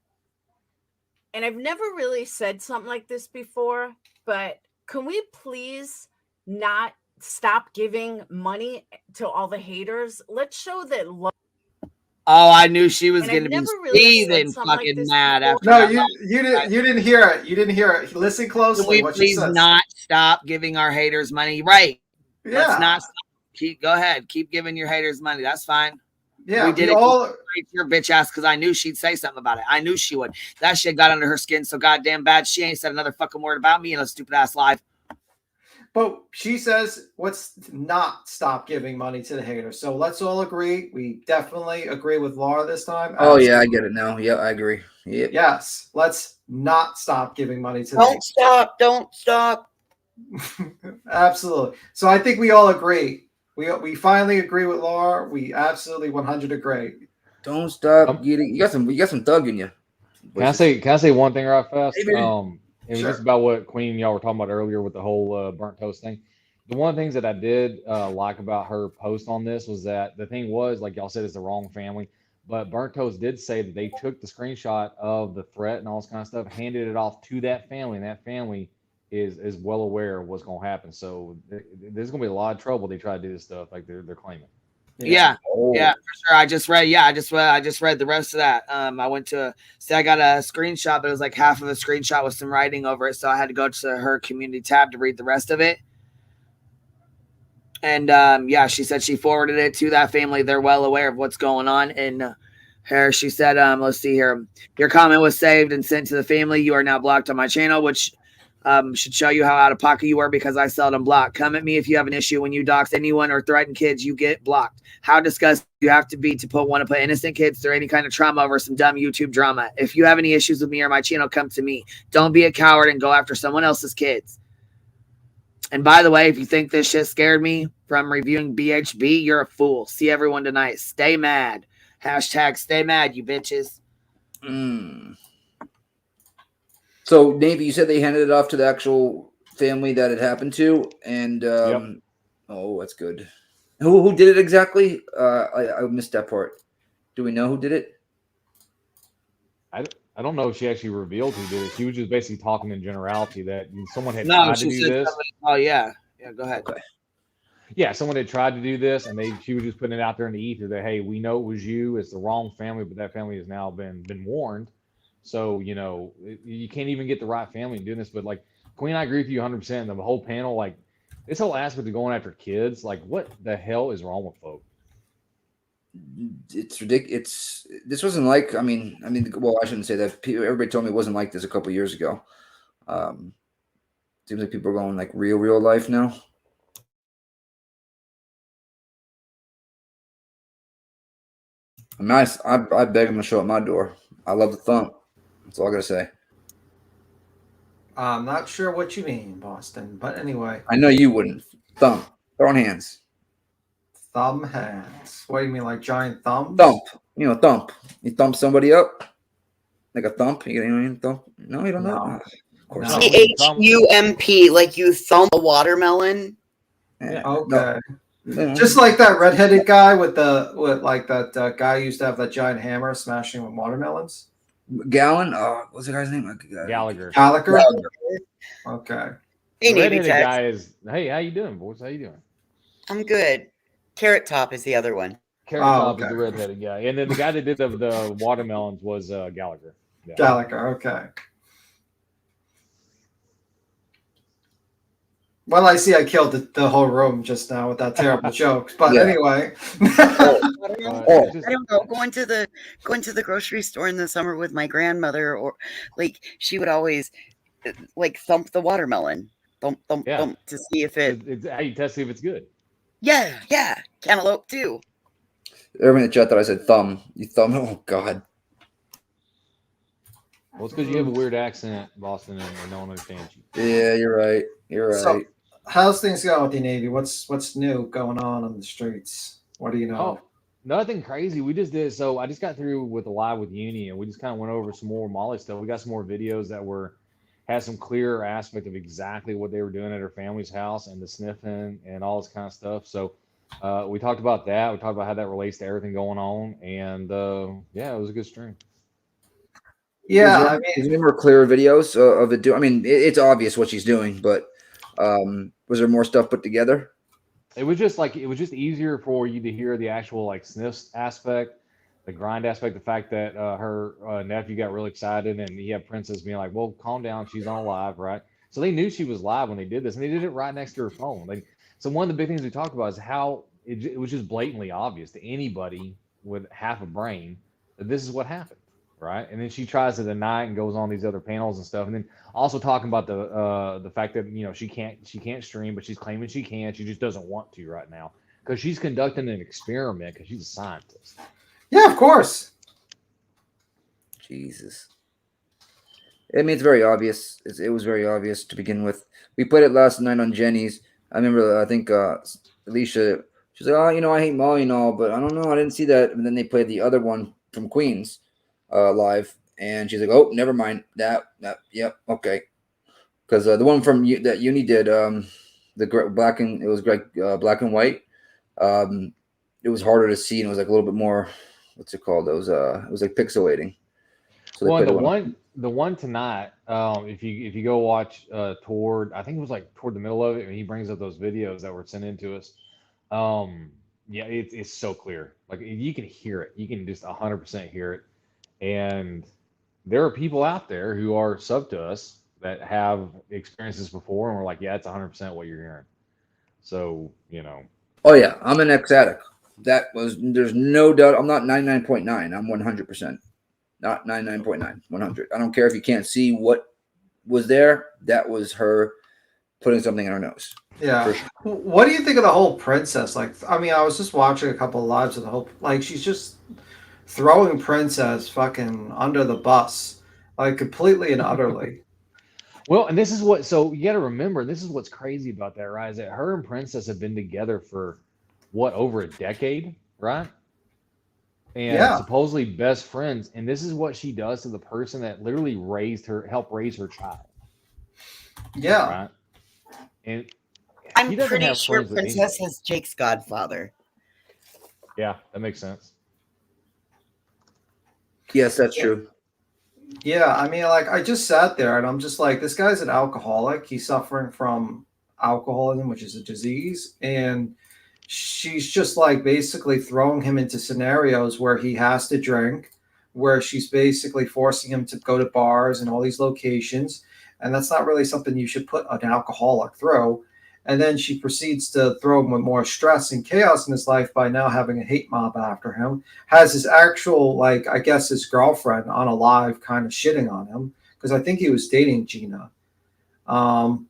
and I've never really said something like this before, but can we please not stop giving money to all the haters? Let's show that love. Oh, I knew she was going to be really seething fucking like mad after. No, you didn't hear it. You didn't hear it. Listen closely. Can we please not stop giving our haters money? Right. Yeah. Let's not stop. Go ahead. Keep giving your haters money. That's fine. Yeah. We did it to your bitch ass because I knew she'd say something about it. I knew she would. That shit got under her skin so goddamn bad. She ain't said another fucking word about me in a stupid ass live. But she says, let's not stop giving money to the haters. So let's all agree. We definitely agree with Laura this time. Oh, yeah, I get it now. Yeah, I agree. Yep. Yes. Let's not stop giving money to the haters. Don't stop. Absolutely. So I think we all agree. We finally agree with Laura. We absolutely 100 agree. Don't stop. You got some thug in you. Can I say one thing right fast? It was Sure. just about what Queen y'all were talking about earlier with the whole Burnt Toast thing. The one of the things that I did like about her post on this was that the thing was, like y'all said, it's the wrong family. But Burnt Toast did say that they took the screenshot of the threat and all this kind of stuff, handed it off to that family, and that family is well aware of what's going to happen. So there's going to be a lot of trouble. They try to do this stuff like they're claiming. Yeah, for sure. I just read the rest of that. I went to I got a screenshot, but it was like half of a screenshot with some writing over it, so I had to go to her community tab to read the rest of it. And she said she forwarded it to that family. They're well aware of what's going on. And her, she said, let's see here. Your comment was saved and sent to the family. You are now blocked on my channel, which should show you how out of pocket you are because I seldom block. Come at me if you have an issue when you dox anyone or threaten kids, you get blocked. How disgusting you have to be to want to put innocent kids through any kind of trauma over some dumb YouTube drama. If you have any issues with me or my channel, come to me. Don't be a coward and go after someone else's kids. And by the way, if you think this shit scared me from reviewing BHB, you're a fool. See everyone tonight. Stay mad. Hashtag stay mad, you bitches. So, Navy, you said they handed it off to the actual family that it happened to, and oh, that's good. Who did it exactly? I missed that part. Do we know who did it? I don't know if she actually revealed who did it. She was just basically talking in generality that someone had tried to do this. Oh yeah, go ahead. Okay. Yeah, someone had tried to do this, and she was just putting it out there in the ether that, hey, we know it was you. It's the wrong family, but that family has now been warned. So, you can't even get the right family doing this. But, like, Queen, I agree with you 100%. The whole panel, like, this whole aspect of going after kids, like, what the hell is wrong with folks? It's ridiculous. This wasn't like, I mean, well, I shouldn't say that. Everybody told me it wasn't like this a couple of years ago. Seems like people are going, like, real life now. I beg them to show up my door. I love the thump. That's all I gotta say. I'm not sure what you mean, Boston, but anyway. I know you wouldn't. Thump. Throwing hands. Thumb hands. What do you mean, like giant thumbs? Thump. You know, thump. You thump somebody up. Like a thump. You know what I mean? Thump. No, you don't know? No. Of course No. not. THUMP, like you thump a watermelon. Yeah. Okay. No. Just like that redheaded guy with that guy used to have that giant hammer smashing with watermelons. Gallon? What's the guy's name? Gallagher. Gallagher? Okay. Hey, The Navy redheaded Tech. guy is. Hey, how you doing, boys? How you doing? I'm good. Carrot Top is the other one. Carrot Top is the redheaded guy, and then the guy that did the watermelons was Gallagher. Yeah. Gallagher. Okay. Well, I see I killed the whole room just now with that terrible joke. But anyway. I don't know. Going to the grocery store in the summer with my grandmother, or like she would always like thump the watermelon, thump to see if it's how you test if it's good. Yeah, cantaloupe too. Everyone in the chat that I said thumb. You thumb. Oh God. Well, it's because you have a weird accent, Boston, and no one understands you. Yeah, you're right. You're right. So, how's things going with the Navy? What's new going on the streets? What do you know? Oh, nothing crazy. We just did. So I just got through with the live with Uni, and we just kind of went over some more Molly stuff. We got some more videos that had some clearer aspect of exactly what they were doing at her family's house and the sniffing and all this kind of stuff. So we talked about that. We talked about how that relates to everything going on, and yeah, it was a good stream. Yeah, is there more clear videos of it? I mean, it's obvious what she's doing, but was there more stuff put together? It was just easier for you to hear the actual like sniffs aspect, the grind aspect, the fact that her nephew got really excited, and he had Princess being like, "Well, calm down, she's on live, right?" So they knew she was live when they did this, and they did it right next to her phone. So one of the big things we talked about is how it was just blatantly obvious to anybody with half a brain that this is what happened. Right, and then she tries to deny it and goes on these other panels and stuff, and then also talking about the fact that she can't stream, but she's claiming she can. She just doesn't want to right now because she's conducting an experiment because she's a scientist. Yeah, of course. Jesus, I mean it's very obvious. It was very obvious to begin with. We played it last night on Jenny's. I remember. I think Alicia. She's like, "Oh, I hate Molly and all, but I don't know. I didn't see that." And then they played the other one from Queens. Live, and she's like, "Oh, never mind that. Yep, okay." Because the one from that Uni did, the black and it was black and white. It was harder to see, and it was like a little bit more. What's it called? It was like pixelating. So the one tonight, if you go watch toward, I think it was like toward the middle of it, and he brings up those videos that were sent in to us. Yeah, it's so clear. Like you can hear it. You can just 100% hear it. And there are people out there who are sub to us that have experiences before, and we're like, yeah, it's 100% what you're hearing. So, Oh yeah, I'm an ex-addict. There's no doubt. I'm not 99.9. I'm 100%. Not 99.9, 100. I don't care if you can't see what was there. That was her putting something in her nose. Yeah. Sure. What do you think of the whole Princess? Like, I mean, I was just watching a couple of lives of the whole, like, she's just throwing Princess fucking under the bus, like completely and utterly. Well, and this is what, so you got to remember, this is what's crazy about that, right? Is that her and Princess have been together for over a decade, right? And supposedly best friends. And this is what she does to the person that literally helped raise her child. Yeah. Right? And I'm pretty sure Princess is Jake's godfather. Yeah, that makes sense. Yes, that's true. Yeah, I mean, like, I just sat there and I'm just like, this guy's an alcoholic. He's suffering from alcoholism, which is a disease. And she's just like basically throwing him into scenarios where he has to drink, where she's basically forcing him to go to bars and all these locations. And that's not really something you should put an alcoholic through. And then she proceeds to throw him with more stress and chaos in his life by now having a hate mob after him. Has his actual, like, I guess his girlfriend on a live kind of shitting on him because I think he was dating Gina. And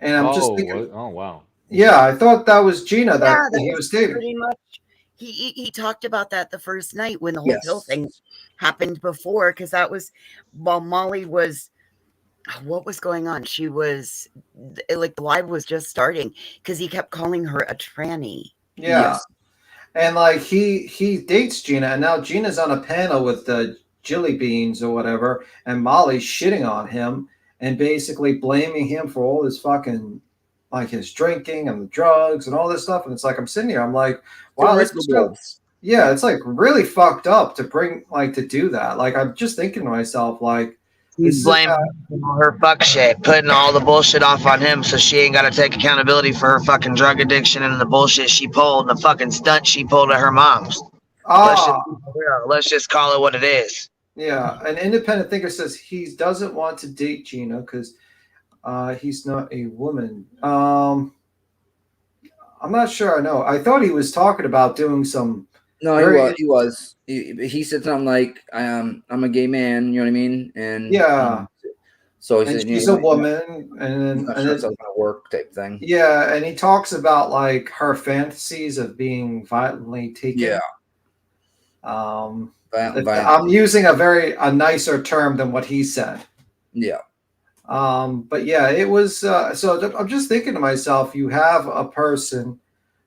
I'm just thinking, oh wow. Yeah, I thought that was Gina that he was dating. Pretty much, He talked about that the first night when the whole pill thing happened before, because that was while Molly was, what was going on? She was like, the live was just starting because he kept calling her a tranny. Yeah. And like he dates Gina, and now Gina's on a panel with the Jilly Beans or whatever, and Molly's shitting on him and basically blaming him for all his fucking, like, his drinking and the drugs and all this stuff. And it's like, I'm sitting here, I'm like, wow, this is really, yeah, it's like really fucked up to bring, like, to do that. Like, I'm just thinking to myself, like, She's blaming her fuck shit, putting all the bullshit off on him, so she ain't got to take accountability for her fucking drug addiction and the bullshit she pulled, and the fucking stunt she pulled at her mom's. Let's just call it what it is. Yeah, an independent thinker says he doesn't want to date Gina because he's not a woman. I'm not sure. I know. I thought he was talking about doing some. No, he was. He said something like, I'm a gay man, you know what I mean? And yeah. So he and said, she's a woman, and then it's gonna work type thing. Yeah, and he talks about like her fantasies of being violently taken. Yeah. I'm using a nicer term than what he said. Yeah. But yeah, it was. So I'm just thinking to myself, you have a person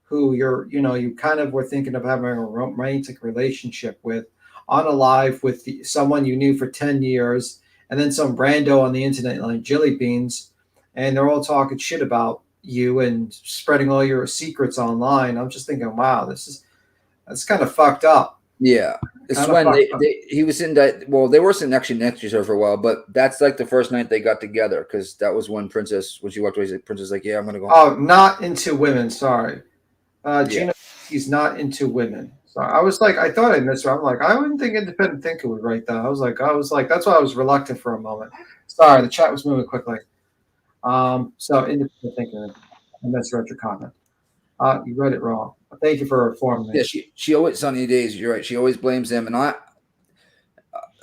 who you kind of were thinking of having a romantic relationship with on a live with someone you knew for 10 years, and then some rando on the internet like Jilly Beans, and they're all talking shit about you and spreading all your secrets online. I'm just thinking, wow, that's kind of fucked up. Yeah. It's when he was in that. Well, they were sitting actually next to each other for a while, but that's like the first night they got together, because that was when she walked away. Princess like, yeah, I'm gonna go. Oh, not into women. Sorry, Gina. He's not into women. So I was like, I thought I missed her. I'm like, I wouldn't think independent thinker would write that. I was like, that's why I was reluctant for a moment. Sorry, the chat was moving quickly. So independent thinker, I misread your comment. You read it wrong. Thank you for informing me. Yeah, she always, Sunny Days, you're right. She always blames him, and I'm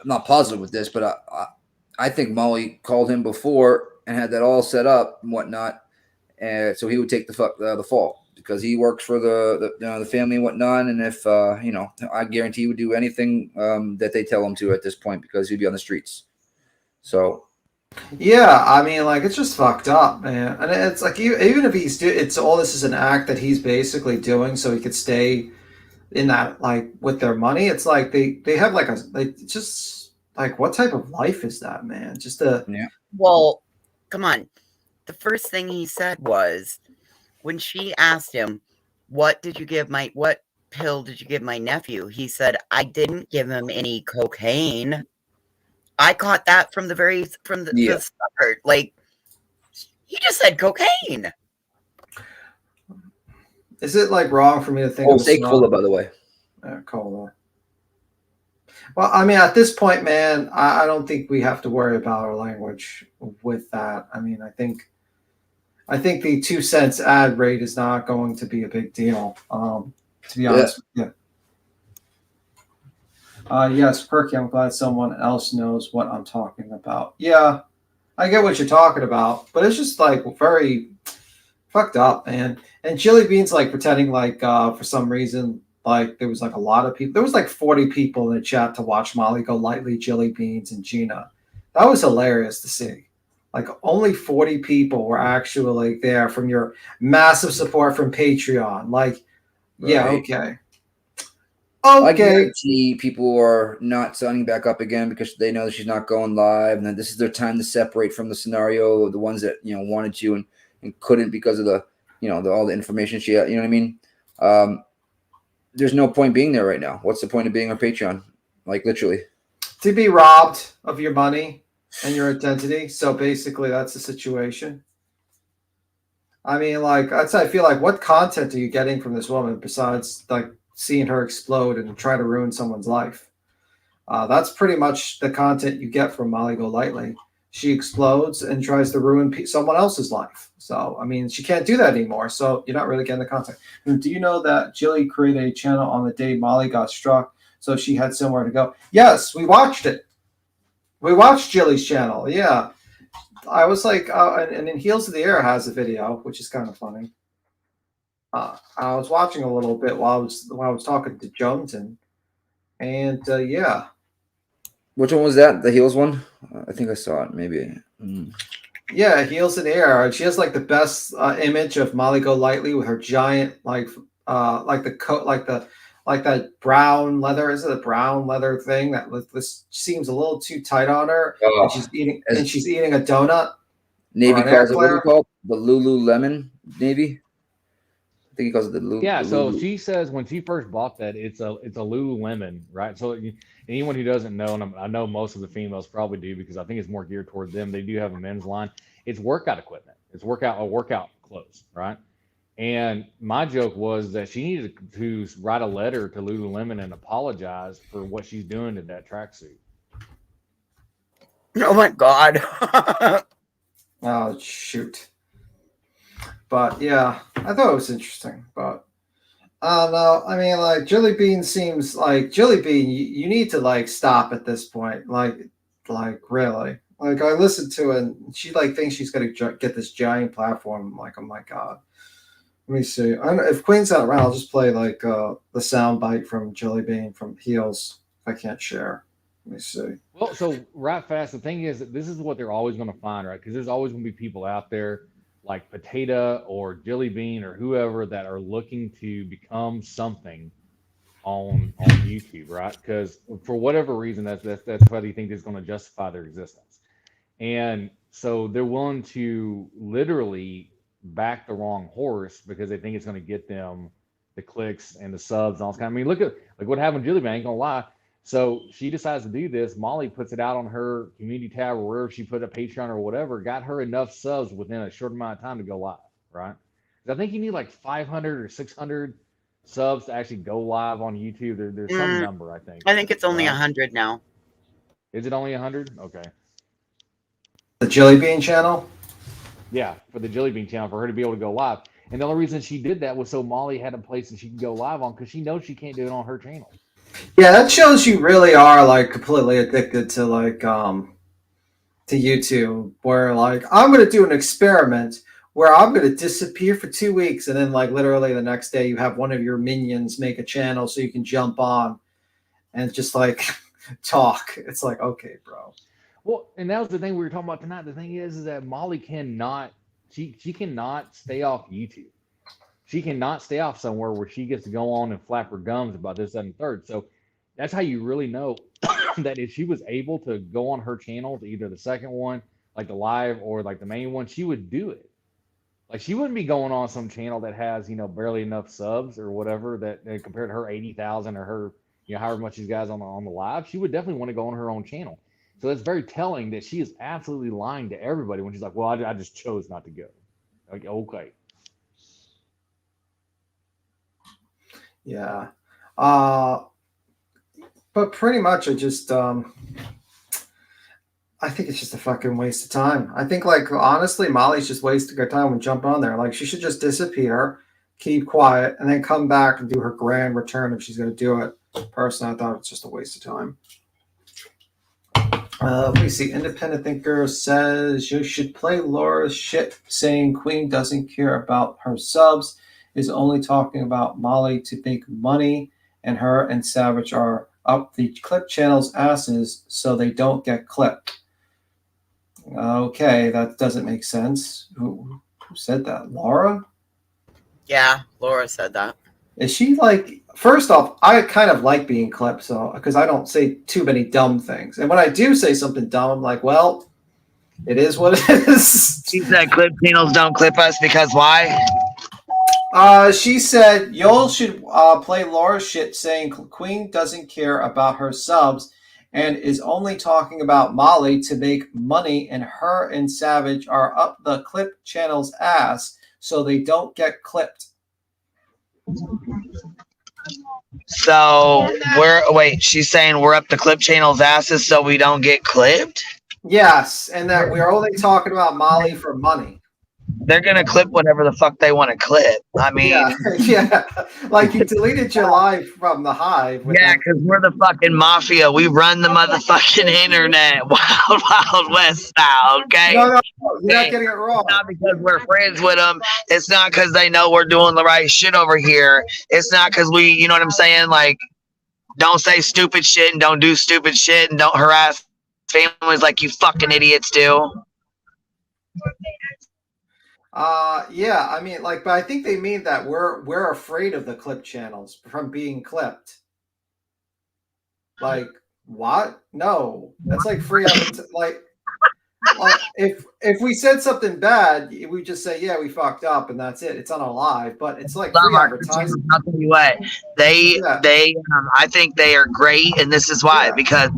not positive with this, but I think Molly called him before and had that all set up and whatnot, and so he would take the fault because he works for the family and whatnot. And if I guarantee he would do anything that they tell him to at this point, because he'd be on the streets. So. Yeah, I mean, like, it's just fucked up, man. And it's like, even if it's all this is an act that he's basically doing so he could stay in that, like, with their money. It's like they have just like, what type of life is that, man? Well, come on. The first thing he said was, when she asked him, what pill did you give my nephew? He said, I didn't give him any cocaine. I caught that from the start. Like, he just said cocaine. Is it like wrong for me to think? Oh, say cola, by the way. Cola. Well, I mean, at this point, man, I don't think we have to worry about our language with that. I mean, I think the 2 cents ad rate is not going to be a big deal. To be honest with you. Yes, Perky, I'm glad someone else knows what I'm talking about. Yeah, I get what you're talking about, but it's just like very fucked up, man. And Jilly Beans like pretending like for some reason like there was like a lot of people. There was like 40 people in the chat to watch Molly go lightly, Jilly Beans and Gina. That was hilarious to see. Like only 40 people were actually there from your massive support from Patreon. Like, yeah, okay. I guarantee people are not signing back up again because they know that she's not going live, and that this is their time to separate from the scenario of the ones that wanted to and couldn't because of the all the information she had. You know what I mean? There's no point being there right now. What's the point of being on Patreon? Like literally, to be robbed of your money and your identity. So basically, that's the situation. I mean, like I feel like, what content are you getting from this woman besides like seeing her explode and try to ruin someone's life? That's pretty much the content you get from Molly Golightly. She explodes and tries to ruin someone else's life. So, I mean, she can't do that anymore. So you're not really getting the content. And do you know that Jilly created a channel on the day Molly got struck, so she had somewhere to go? Yes, we watched it. We watched Jilly's channel. Yeah. I was like, and then Heels of the Air has a video, which is kind of funny. I was watching a little bit while I was talking to Joneson, and yeah. Which one was that? The heels one? I think I saw it. Maybe. Yeah, heels in the air. She has like the best image of Molly Golightly with her giant like the coat like that brown leather. Is it a brown leather thing that this seems a little too tight on her? Oh, and she's eating a donut. Navy calls it, what do you call it? The Lululemon Navy. I think he calls it the Lulu. Yeah, so she says when she first bought that, it's a Lululemon, right? So anyone who doesn't know, and I know most of the females probably do because I think it's more geared toward them. They do have a men's line. It's workout equipment. It's workout clothes, right? And my joke was that she needed to write a letter to Lululemon and apologize for what she's doing to that tracksuit. Oh my God. Oh shoot. But yeah, I thought it was interesting. But I don't know. I mean, like Jelly Bean seems like Jelly Bean. You need to like stop at this point. Like really. Like I listened to it, and she like thinks she's gonna get this giant platform. I'm like, oh my God. Let me see. If Queen's not around, I'll just play like the sound bite from Jelly Bean from Heels. If I can't share. Let me see. Well, so right fast. The thing is that this is what they're always going to find, right? Because there's always going to be people out there like Potato or Jelly Bean or whoever that are looking to become something on YouTube, right? Because for whatever reason, that's why they think it's going to justify their existence, and so they're willing to literally back the wrong horse because they think it's going to get them the clicks and the subs and all this kind of. I mean, look at like what happened to Jelly Bean. I ain't gonna lie. So she decides to do this. Molly puts it out on her community tab or wherever she put a Patreon or whatever, got her enough subs within a short amount of time to go live, right? I think you need like 500 or 600 subs to actually go live on YouTube. There's some number, I think. I think it's only 100 now. Is it only 100? Okay. The Jelly Bean channel? Yeah, for the Jelly Bean channel, for her to be able to go live. And the only reason she did that was so Molly had a place that she can go live on because she knows she can't do it on her channel. Yeah, that shows you really are like completely addicted to like to YouTube, where like I'm gonna do an experiment where I'm gonna disappear for 2 weeks and then like literally the next day you have one of your minions make a channel so you can jump on and just like talk. It's like, okay, bro. Well, and that was the thing we were talking about tonight. The thing is that Molly cannot she cannot stay off YouTube. She cannot stay off somewhere where she gets to go on and flap her gums about this, that, and third. So that's how you really know that if she was able to go on her channel, to either the second one, like the live, or like the main one, she would do it. Like she wouldn't be going on some channel that has, barely enough subs or whatever that compared to her 80,000 or her, however much she's guys on the live. She would definitely want to go on her own channel. So it's very telling that she is absolutely lying to everybody when she's like, well, I just chose not to go. Like, okay. Yeah. But pretty much I just I think it's just a fucking waste of time. I think like honestly Molly's just wasting her time when jumping on there. Like she should just disappear, keep quiet, and then come back and do her grand return if she's gonna do it. Personally, I thought it's just a waste of time. Let me see. Independent Thinker says you should play Laura's shit saying Queen doesn't care about her subs, is only talking about Molly to make money, and her and Savage are up the clip channel's asses so they don't get clipped. Okay, that doesn't make sense. Who said that? Laura? Yeah, Laura said that. Is she like, first off, I kind of like being clipped, so because I don't say too many dumb things. And when I do say something dumb, I'm like, well, it is what it is. She said clip channels don't clip us because why? She said, y'all should play Laura's shit saying Queen doesn't care about her subs and is only talking about Molly to make money, and her and Savage are up the clip channel's ass so they don't get clipped. So she's saying we're up the clip channel's asses so we don't get clipped? Yes, and that we're only talking about Molly for money. they're gonna clip whatever the fuck they want to clip. I mean, yeah, like you deleted your live from the Hive. Yeah, because we're the fucking mafia. We run the motherfucking internet, wild, wild west style. Okay. No, you're not getting it wrong. Not because we're friends with them. It's not because they know we're doing the right shit over here. It's not because we, you know what I'm saying? Like, don't say stupid shit and don't do stupid shit and don't harass families like you fucking idiots do. Yeah, I mean, like, but I think they mean that we're afraid of the clip channels from being clipped. Like, what? No, that's like free like if we said something bad, we just say, yeah, we fucked up, and that's it. It's on a live, but it's like free advertising. I'll tell you what, I think they are great, and this is why, because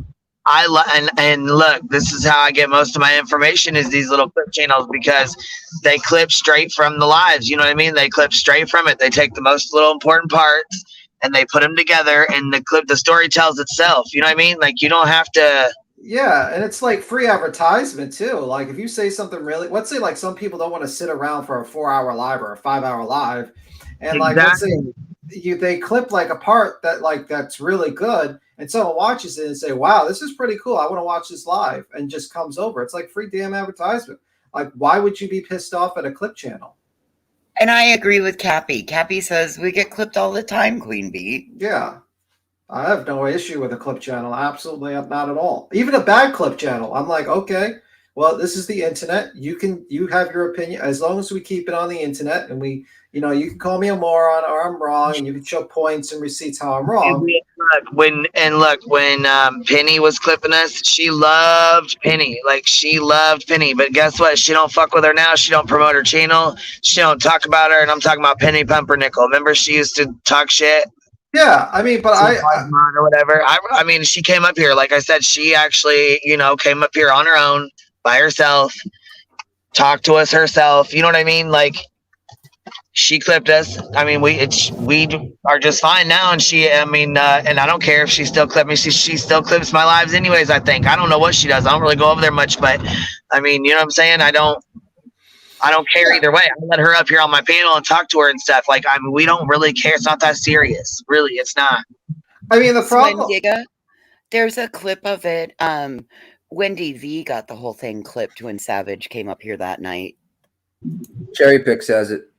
and look, this is how I get most of my information is these little clip channels, because they clip straight from the lives. You know what I mean? They clip straight from it. They take the most little important parts and they put them together, and the story tells itself. You know what I mean? Like, you don't have to. Yeah, and it's like free advertisement too. Like, if you say something really, let's say like some people don't want to sit around for a 4-hour live or a 5-hour live, and like let's say they clip like a part that's really good, and someone watches it and say, wow, this is pretty cool, I want to watch this live, and just comes over. It's like free damn advertisement. Like, why would you be pissed off at a clip channel? And I agree with Cappy. Cappy says we get clipped all the time, Queen Bee. Yeah. I have no issue with a clip channel. Absolutely not at all. Even a bad clip channel. I'm like, okay, well, this is the internet. You have your opinion. As long as we keep it on the internet, and you can call me a moron or I'm wrong, and you can show points and receipts how I'm wrong. When Penny was clipping us, she loved Penny. Like, she loved Penny. But guess what? She don't fuck with her now. She don't promote her channel. She don't talk about her. And I'm talking about Penny Pumpernickel. Remember, she used to talk shit? Yeah, I mean, but or whatever. I mean, she came up here. Like I said, she actually, came up here on her own, by herself, talked to us herself. You know what I mean? Like, she clipped us. I mean, we are just fine now. And and I don't care if she still clipped me. She still clips my lives anyways, I think. I don't know what she does. I don't really go over there much, but I mean, you know what I'm saying? I don't care either way. I let her up here on my panel and talk to her and stuff. Like, I mean, we don't really care. It's not that serious. Really, it's not. I mean, the problem. Giga, there's a clip of it. Wendy V got the whole thing clipped when Savage came up here that night. Cherry Pick says it.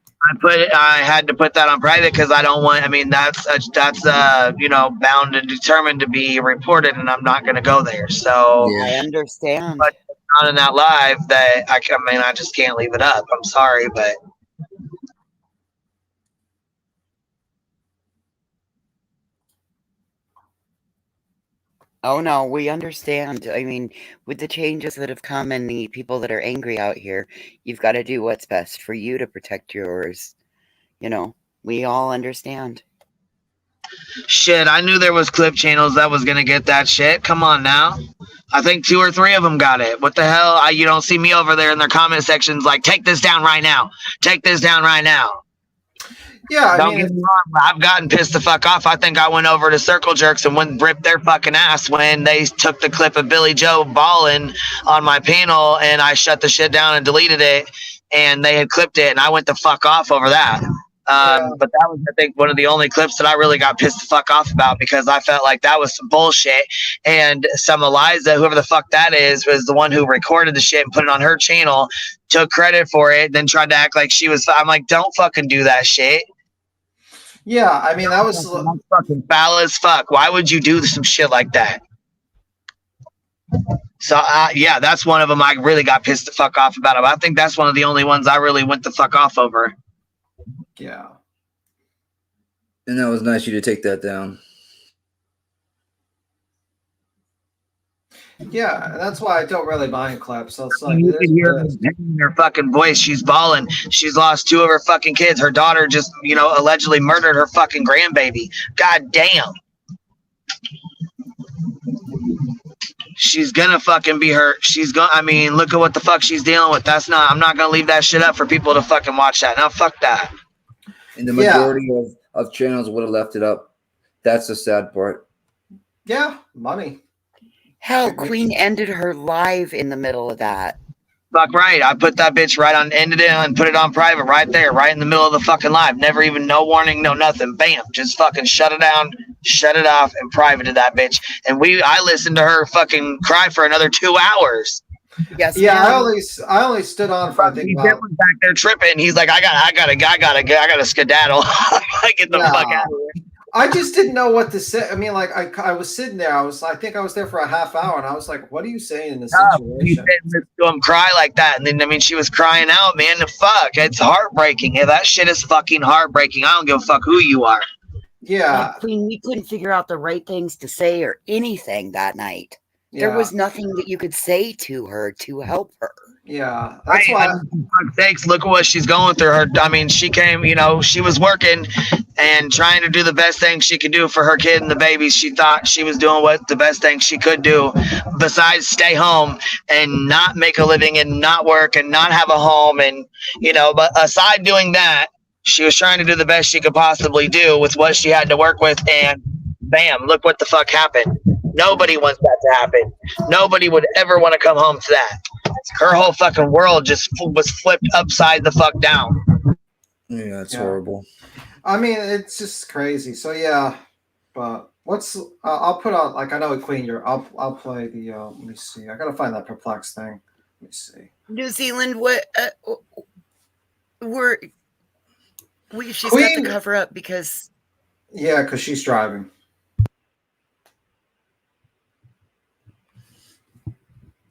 I had to put that on private because I don't want. I mean, that's bound and determined to be reported, and I'm not going to go there. So yeah, I understand. But not in that live that I just can't leave it up. I'm sorry, but oh no, we understand. I mean, with the changes that have come and the people that are angry out here, you've got to do what's best for you to protect yours. We all understand. Shit, I knew there was clip channels that was gonna get that shit. Come on now. I think 2 or 3 of them got it. What the hell? You don't see me over there in their comment sections like, take this down right now. Take this down right now. Yeah, don't get me wrong. I've gotten pissed the fuck off. I think I went over to Circle Jerks and ripped their fucking ass when they took the clip of Billy Joe balling on my panel, and I shut the shit down and deleted it, and they had clipped it, and I went the fuck off over that. But that was, I think, one of the only clips that I really got pissed the fuck off about, because I felt like that was some bullshit. And some Eliza, whoever the fuck that is, was the one who recorded the shit and put it on her channel, took credit for it, then tried to act like she was. I'm like, don't fucking do that shit. Yeah, I mean, that was fucking foul as fuck. Why would you do some shit like that? So, yeah, that's one of them I really got pissed the fuck off about. I think that's one of the only ones I really went the fuck off over. Yeah. And that was nice of you to take that down. Yeah, and that's why I don't really mind clips. So it's like, you can hear her fucking voice. She's bawling. She's lost 2 of her fucking kids. Her daughter just, allegedly murdered her fucking grandbaby. God damn. She's gonna fucking be hurt. Look at what the fuck she's dealing with. I'm not gonna leave that shit up for people to fucking watch that. Now, fuck that. And the majority of channels would have left it up. That's the sad part. Yeah, money. Hell, Queen ended her live in the middle of that. Fuck right. I put that bitch right on, ended it and put it on private right there, right in the middle of the fucking live. Never even, no warning, no nothing. Bam. Just fucking shut it down, shut it off, and privated that bitch. And I listened to her fucking cry for another 2 hours. Yes. Yeah, I only stood on for I think He was back there tripping. He's like, I gotta skedaddle. I get the fuck out of here. I just didn't know what to say. I mean, like I was sitting there. I think I was there for a half hour, and I was like, "What are you saying in this situation?" He didn't listen to him cry like that, and then I mean, she was crying out, man. Fuck, it's heartbreaking. Yeah, that shit is fucking heartbreaking. I don't give a fuck who you are. Yeah, Queen, we couldn't figure out the right things to say or anything that night. There was nothing that you could say to her to help her. Yeah, that's why. I mean, for fuck's sakes, look at what she's going through. I mean, she came, she was working and trying to do the best thing she could do for her kid and the babies. She thought she was doing the best thing she could do, besides stay home and not make a living and not work and not have a home. And, but aside doing that, she was trying to do the best she could possibly do with what she had to work with. And bam, look what the fuck happened. Nobody wants that to happen. Nobody would ever want to come home to that. Her whole fucking world just was flipped upside the fuck down. Yeah, it's horrible. I mean, it's just crazy. So yeah, but I'll put out, like, I know Queen, I'll play the let me see. I gotta find that perplex thing. Let me see. New Zealand, what she's Queen, got to cover up because because she's driving.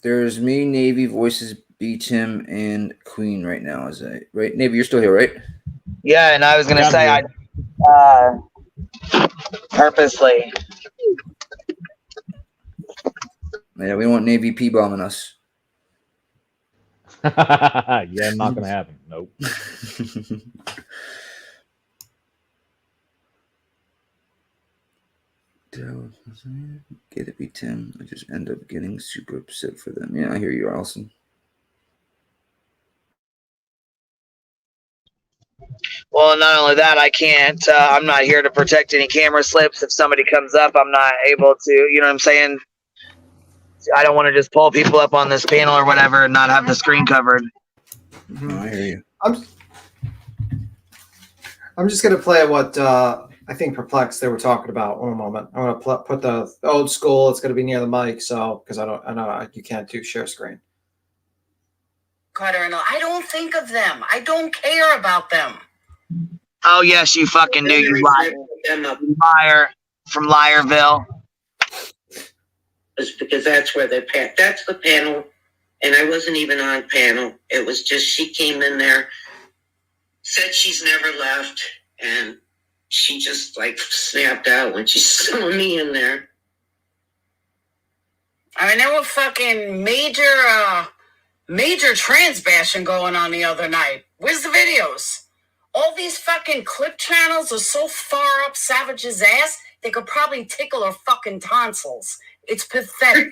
There's me, Navy, Voices, B Tim, and Queen right now. Right? Navy, you're still here, right? Yeah, and I was gonna say I purposely. Yeah, we want Navy P bombing us. Yeah, not gonna happen. Nope. Get it, be Tim. I just end up getting super upset for them. Yeah, I hear you, Allison. Well, not only that, I can't. I'm not here to protect any camera slips. If somebody comes up, I'm not able to. You know what I'm saying? I don't want to just pull people up on this panel or whatever and not have the screen covered. Oh, I hear you. I'm just gonna play what I think Perplex they were talking about. One moment. I'm gonna put the old school. It's gonna be near the mic, so because I know you can't do share screen. Carter and I don't think of them. I don't care about them. Oh yes, you fucking do. You liar from Liarville. It's because that's where that's the panel, and I wasn't even on panel. It was just she came in there, said she's never left, and she just like snapped out when she saw me in there. I mean, there were fucking major trans bashing going on the other night. Where's the videos? All these fucking clip channels are so far up Savage's ass, they could probably tickle her fucking tonsils. It's pathetic.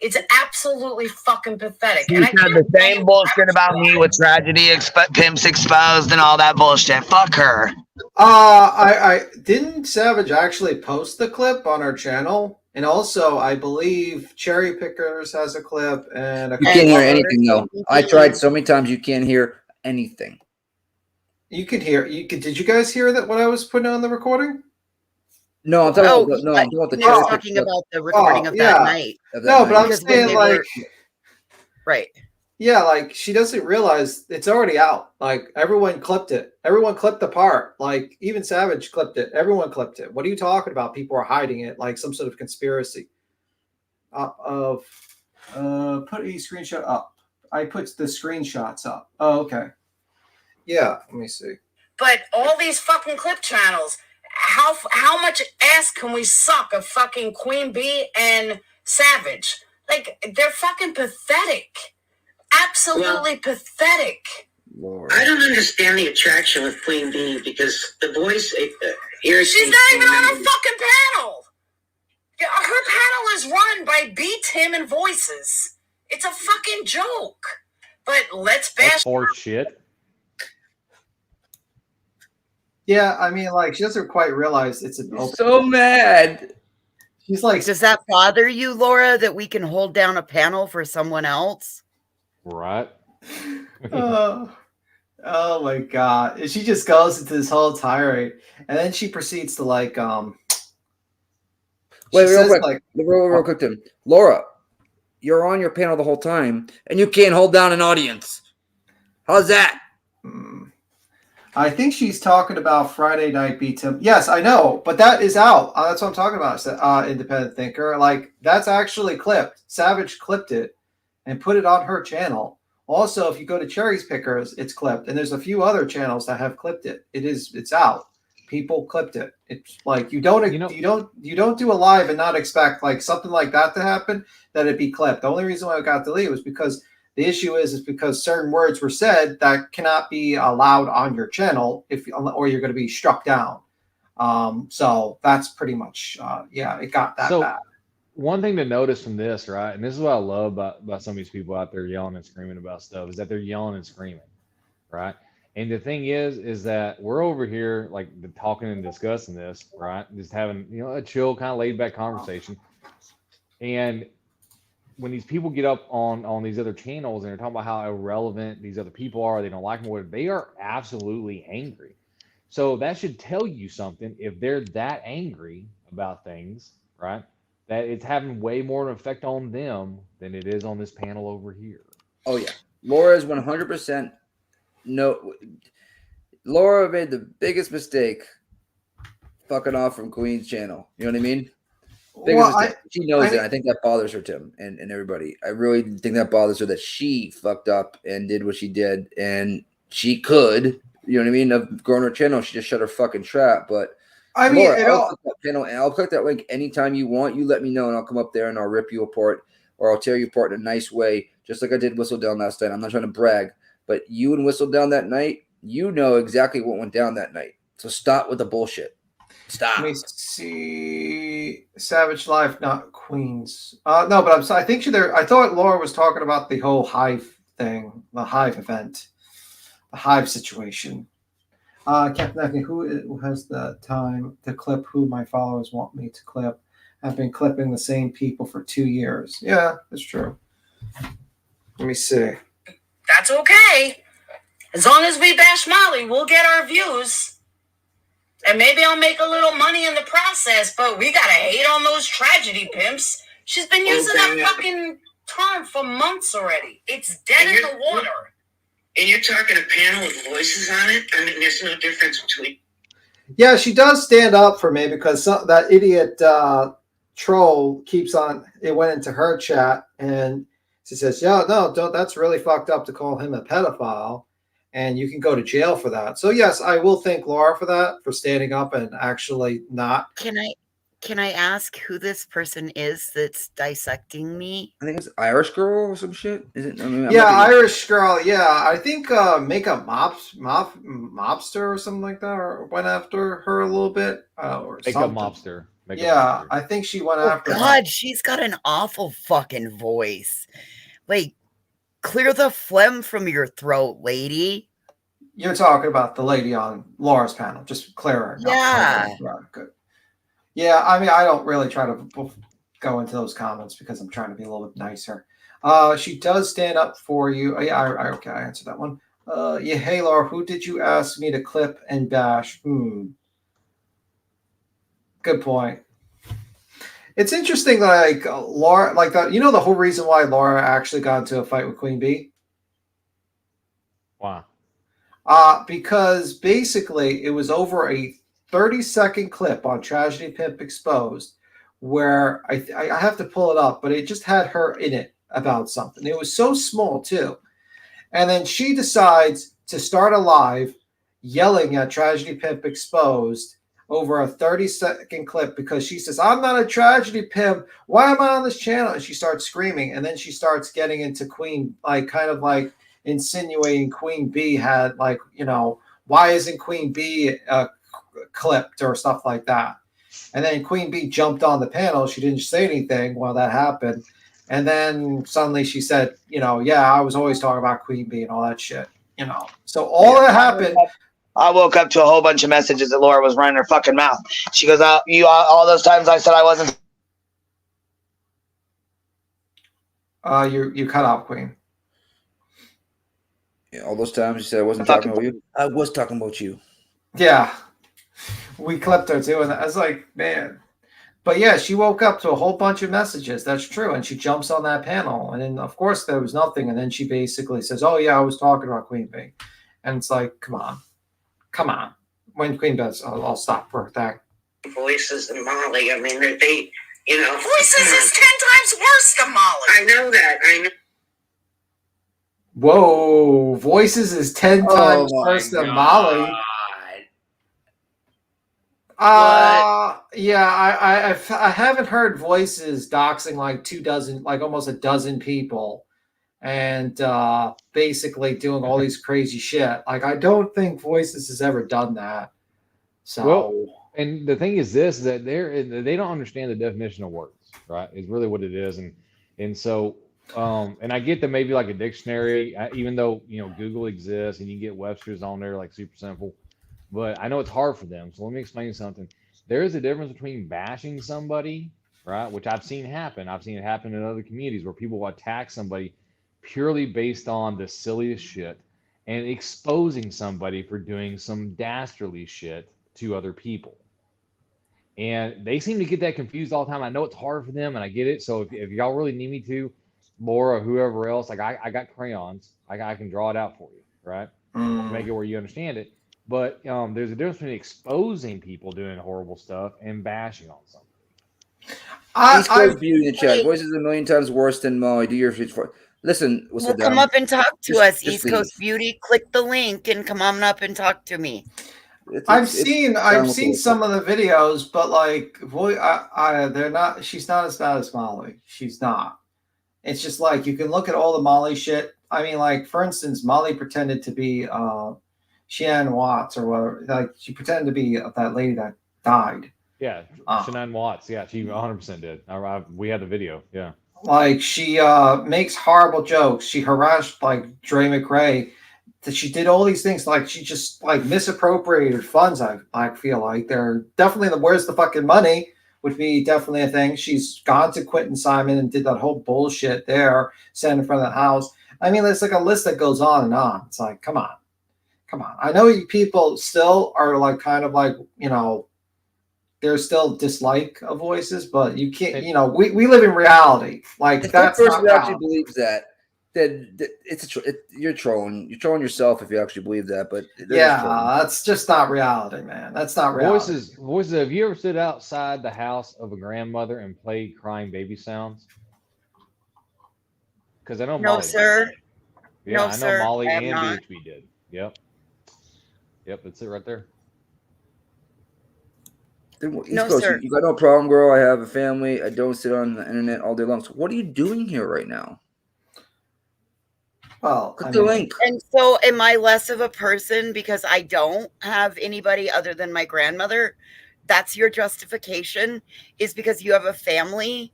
It's absolutely fucking pathetic. You said the same bullshit about me with Tragedy, Pimps Exposed, and all that bullshit. Fuck her. I didn't Savage actually post the clip on our channel, and also I believe Cherry Pickers has a clip, and you can't hear anything though. I tried so many times. You can't hear anything. You could hear. Did you guys hear that? What I was putting on the recording? No, I'm talking about the recording of that night. No, but I'm saying like, right. Yeah, like she doesn't realize it's already out. Like everyone clipped it. Everyone clipped the part. Like even Savage clipped it. Everyone clipped it. What are you talking about? People are hiding it like some sort of conspiracy. Put a screenshot up. I put the screenshots up. Oh, okay. Yeah, let me see. But all these fucking clip channels, how much ass can we suck of fucking Queen Bee and Savage? Like they're fucking pathetic. Absolutely pathetic. Lord. I don't understand the attraction with Queen Bee because the voice she's not even on her fucking panel. Her panel is run by B, Tim, and Voices. It's a fucking joke. But let's bash horse shit. Yeah, I mean, like she doesn't quite realize it's an open. So mad. She's like, does that bother you, Laura, that we can hold down a panel for someone else? Right. Oh my god. And she just goes into this whole tirade. And then she proceeds to like Wait, real quick, Tim. Laura, you're on your panel the whole time, and you can't hold down an audience. How's that? I think she's talking about Friday Night Beat Tim. Yes, I know, but that is out. That's what I'm talking about. Independent Thinker. Like, that's actually clipped. Savage clipped it and put it on her channel. Also, if you go to Cherry's Pickers, it's clipped, and there's a few other channels that have clipped it. It's out. People clipped it. It's like you don't do a live and not expect like something like that to happen, that it be clipped. The only reason why it got deleted was because the issue is because certain words were said that cannot be allowed on your channel or you're going to be struck down. So that's pretty much it got that bad. One thing to notice from this, right, and this is what I love about some of these people out there yelling and screaming about stuff, is that they're yelling and screaming, right? And the thing is that we're over here like talking and discussing this, right? Just having a chill, kind of laid back conversation. And when these people get up on these other channels and they're talking about how irrelevant these other people are, they don't like them, whatever, they are absolutely angry. So that should tell you something. If they're that angry about things, right, that it's having way more of an effect on them than it is on this panel over here. Oh yeah, Laura is 100%. No, Laura made the biggest mistake fucking off from Queen's channel. You know what I mean? She knows it. I think that bothers her, Tim, and everybody. I really think that bothers her that she fucked up and did what she did. And she could, you know what I mean, have grown her channel. She just shut her fucking trap. But I mean, Laura, I'll click that link anytime you want. You let me know, and I'll come up there and I'll rip you apart, or I'll tear you apart in a nice way, just like I did Whistle Down last night. I'm not trying to brag, but you and Whistle Down that night, you know exactly what went down that night. So stop with the bullshit. Stop. Let me see. Savage Life, not Queens. No, but I think I thought Laura was talking about the whole Hive thing, the Hive event, the Hive situation. Captain Acne, who has the time to clip who my followers want me to clip? I've been clipping the same people for 2 years. Yeah, that's true. Let me see. That's okay. As long as we bash Molly, we'll get our views. And maybe I'll make a little money in the process, but we gotta hate on those tragedy pimps. She's been using that fucking term for months already. It's dead in the water. And you're talking a panel with voices on it? I mean, there's no difference between... Yeah, she does stand up for me because that idiot troll keeps on... It went into her chat, and she says, that's really fucked up to call him a pedophile. And you can go to jail for that. So yes, I will thank Laura for that, for standing up and actually not. Can I ask who this person is that's dissecting me? I think it's Irish girl or some shit. Is it? Irish girl. Yeah, I think Makeup Mobster or something like that, or went after her a little bit. Or Makeup Mobster. I think she went after. God, she's got an awful fucking voice. Like, clear the phlegm from your throat, lady. You're talking about the lady on Laura's panel. Just clear her. Yeah. Good. Yeah, I mean, I don't really try to go into those comments because I'm trying to be a little bit nicer. She does stand up for you. I answered that one. Hey, Laura, who did you ask me to clip and bash? Good point. It's interesting, like Laura, like that. You know the whole reason why Laura actually got into a fight with Queen Bee? Wow. Because basically it was over a 30-second clip on Tragedy Pimp Exposed where I have to pull it up, but it just had her in it about something. It was so small too. And then she decides to start a live yelling at Tragedy Pimp Exposed over a 30-second clip because she says, I'm not a tragedy pimp. Why am I on this channel? And she starts screaming. And then she starts getting into Queen, like kind of like insinuating Queen Bee had like, why isn't Queen Bee clipped or stuff like that? And then Queen Bee jumped on the panel. She didn't say anything while that happened. And then suddenly she said, I was always talking about Queen Bee and all that shit, So all that happened. I woke up to a whole bunch of messages that Laura was running her fucking mouth. She goes, all those times I said I wasn't. You cut out, Queen. All those times you said I wasn't talking about you. I was talking about you. Yeah. We clipped her too, and I was like, man. But yeah, she woke up to a whole bunch of messages. That's true. And she jumps on that panel. And then, of course, there was nothing. And then she basically says, oh, yeah, I was talking about Queen Bee. And it's like, come on. Come on. When Queen does, I'll stop for that. Voices and Molly. I mean, they, you know. Voices is 10 times worse than Molly. I know that. I know. Whoa. Voices is 10 times worse than Molly. Yeah, I haven't heard Voices doxing like almost a dozen people, and basically doing all these crazy shit. Like, I don't think Voices has ever done that. So, well, and the thing is this, that they don't understand the definition of words, right? Is really what it is, and so and I get that maybe like a dictionary, even though Google exists and you can get Webster's on there like super simple. But I know it's hard for them. So let me explain something. There is a difference between bashing somebody, right? Which I've seen happen. I've seen it happen in other communities where people will attack somebody purely based on the silliest shit and exposing somebody for doing some dastardly shit to other people. And they seem to get that confused all the time. I know it's hard for them and I get it. So if y'all really need me to, Laura, whoever else, like I got crayons. I can draw it out for you, right? Make it where you understand it. But there's a difference between exposing people doing horrible stuff and bashing on something. East Coast Beauty in the chat. Voices a million times worse than Molly. Do your for. Listen, well, come up and talk to us, East Coast Beauty. Click the link and come on up and talk to me. I've seen some of the videos, but like, they're not. She's not as bad as Molly. She's not. It's just like you can look at all the Molly shit. I mean, like for instance, Molly pretended to be Shannon Watts or whatever. Like she pretended to be that lady that died. Yeah, Shannon Watts. Yeah, she 100% did. We had the video. Yeah. Like she makes horrible jokes. She harassed like Dre McRae. That she did all these things. Like she just like misappropriated funds. I feel like they're definitely the where's the fucking money would be definitely a thing. She's gone to Quentin Simon and did that whole bullshit there, sat in front of the house. I mean, there's like a list that goes on and on. It's like, come on. I know you people still are like kind of like, there's still dislike of Voices, but you can't, we live in reality. Like if that's that person not actually believes that, then you're trolling. You're trolling yourself if you actually believe that. But that's just not reality, man. That's not reality. Voices. Have you ever stood outside the house of a grandmother and played crying baby sounds? Because I know no, Molly sir. Did. Yeah, no, I know sir. Molly and not. BHB did. Yep, that's it right there. No, sir. You got no problem, girl. I have a family. I don't sit on the internet all day long. So what are you doing here right now? Well, click the link. And so am I less of a person because I don't have anybody other than my grandmother? That's your justification, is because you have a family?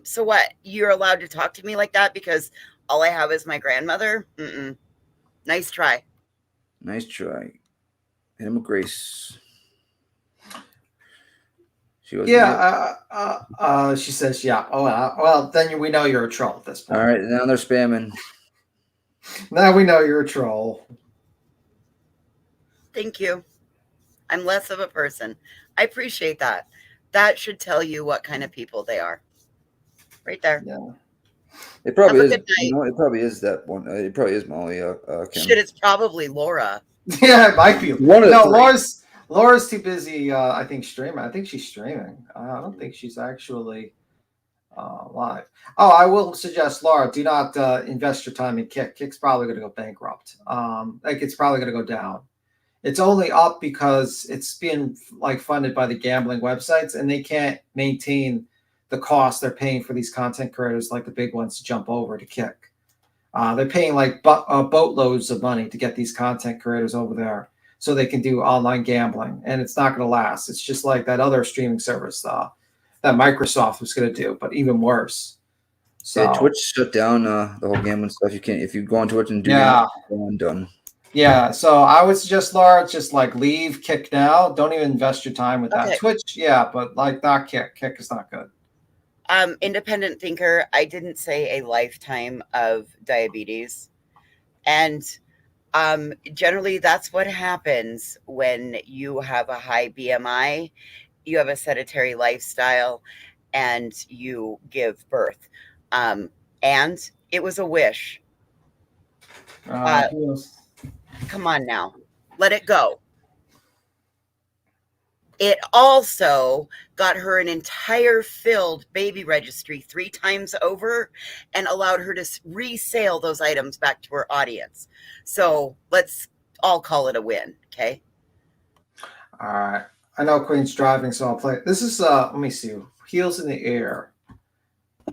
So what? You're allowed to talk to me like that because all I have is my grandmother? Mm-mm. Nice try. Nice try. Hit him with grace. She says, yeah. Oh, well, then we know you're a troll at this point. All right, now they're spamming. Now we know you're a troll. Thank you. I'm less of a person. I appreciate that. That should tell you what kind of people they are. Right there. Yeah. It probably is. It probably is that one. It probably is Molly. Shit, it's probably Laura. Yeah, it might be. Laura's too busy, I think, streaming. I think she's streaming. I don't think she's actually live. Oh, I will suggest, Laura, do not invest your time in Kick. Kick's probably going to go bankrupt. It's probably going to go down. It's only up because it's being funded by the gambling websites, and they can't maintain the cost they're paying for these content creators like the big ones to jump over to Kick. They're paying boatloads of money to get these content creators over there so they can do online gambling, and it's not going to last. It's just like that other streaming service that Microsoft was going to do, but even worse. So yeah, Twitch shut down the whole gambling stuff. You can't if you go on Twitch and do that, I'm done. Yeah, so I would suggest, Laura, just leave Kick now. Don't even invest your time with that. Twitch, yeah, but not Kick. Kick is not good. Independent thinker, I didn't say a lifetime of diabetes. And generally, that's what happens when you have a high BMI, you have a sedentary lifestyle, and you give birth. And it was a wish. Come on now. Let it go. It also got her an entire filled baby registry 3 times over and allowed her to resale those items back to her audience. So let's all call it a win, okay? All right. I know Queen's driving, so I'll play. This is, let me see. Heels in the air.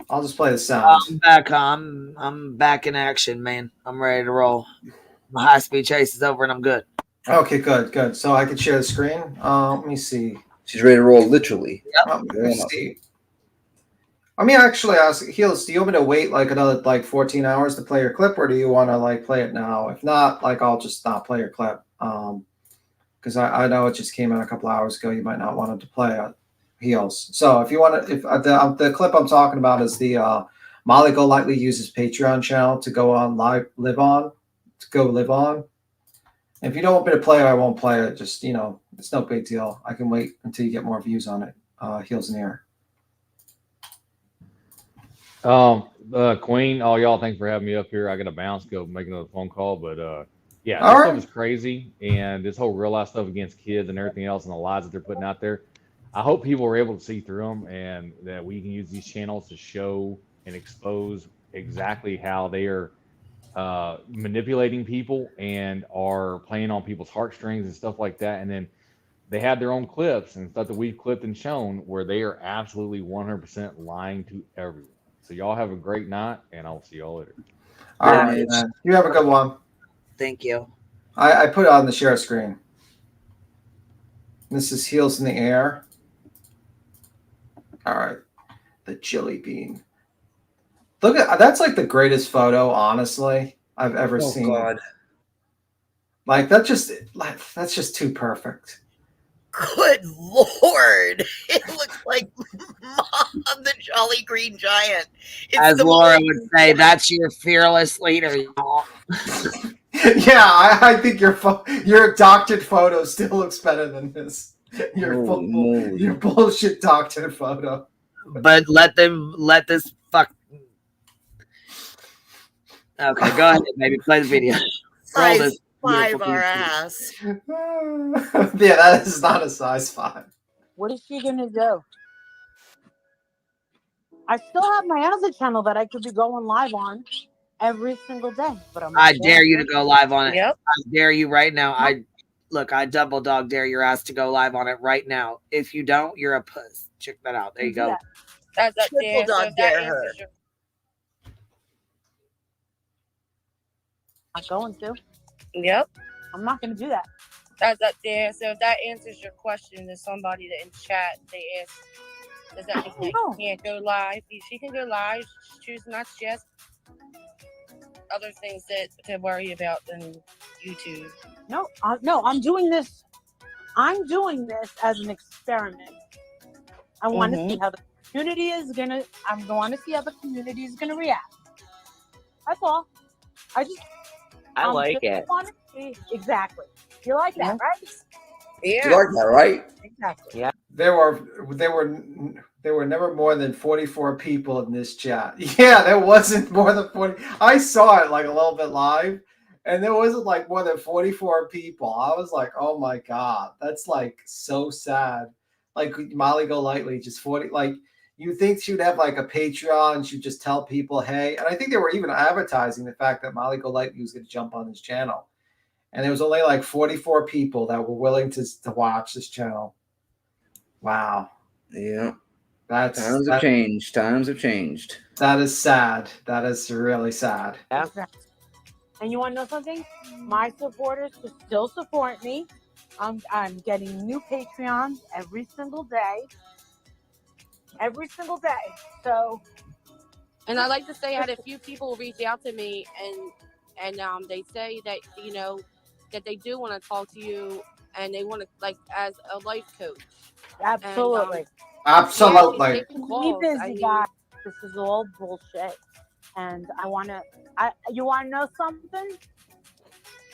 I'll just play the sound. I'm back. I'm back in action, man. I'm ready to roll. My high-speed chase is over and I'm good. Okay, good. So I can share the screen. Let me see. She's ready to roll, literally. Let me see. Let me actually ask, Heels, do you want me to wait like another 14 hours to play your clip, or do you want to play it now? If not, I'll just not play your clip. Because I know it just came out a couple hours ago. You might not want to play it, Heels. So if you want to, if the clip I'm talking about is the Molly Golightly uses Patreon channel to go on live on. If you don't want me to play it, I won't play it. Just, it's no big deal. I can wait until you get more views on it. Heels in the air. Queen, all y'all, thanks for having me up here. I got to bounce, go make another phone call, but yeah, All this right. stuff is crazy, and this whole real life stuff against kids and everything else, and the lies that they're putting out there. I hope people are able to see through them, and that we can use these channels to show and expose exactly how they are manipulating people and are playing on people's heartstrings and stuff like that. And then they have their own clips and stuff that we've clipped and shown where they are absolutely 100% lying to everyone. So y'all have a great night, and I'll see y'all later. All right, man. You have a good one. Thank you. I put it on the share screen. This is Heels in the Air. All right. The Jelly Bean. Look at that's like the greatest photo, honestly, I've ever seen. God. That's just too perfect. Good Lord. It looks like Mom, the Jolly Green Giant. As Laura would say, that's your fearless leader, y'all. Yeah, I think your doctored photo still looks better than this. Your bullshit doctored photo. But let this fuck. Okay, go ahead, baby. Play the video. Roll this. 5 our ass. Yeah, that is not a size 5. What is she gonna do? I still have my other channel that I could be going live on every single day, but I dare you to go live on it. Yep. I dare you right now. I double dog dare your ass to go live on it right now. If you don't, you're a puss. Check that out. There you go. That's a triple dog dare her. I'm going to. Yep. I'm not going to do that. That's up there. So if that answers your question, there's somebody that in chat they asked, does that mean that you can't go live? She can go live. She's choosing not to. She has other things to worry about than YouTube. No, I'm doing this. I'm doing this as an experiment. I want to see how the community is gonna. I'm going to see how the community is gonna react. That's all. I like it. Exactly. You like that, right? Yeah. You like that, right? Exactly. Yeah. There were never more than 44 people in this chat. Yeah, there wasn't more than 40. I saw it a little bit live, and there wasn't more than 44 people. I was like, oh my God, that's so sad. Molly Golightly, just 40. You think she'd have a Patreon, she'd just tell people, hey, and I think they were even advertising the fact that Molly Golightly was going to jump on his channel. And there was only 44 people that were willing to watch this channel. Wow. Yeah. Times have changed. Times have changed. That is sad. That is really sad. Yeah. And you want to know something? My supporters still support me. I'm getting new Patreons every single day. Every single day. So, and I like to say I had a few people reach out to me and they say that that they do want to talk to you and they want to as a life coach. Absolutely. Absolutely. Me busy guys. This is all bullshit. And I want to. You want to know something?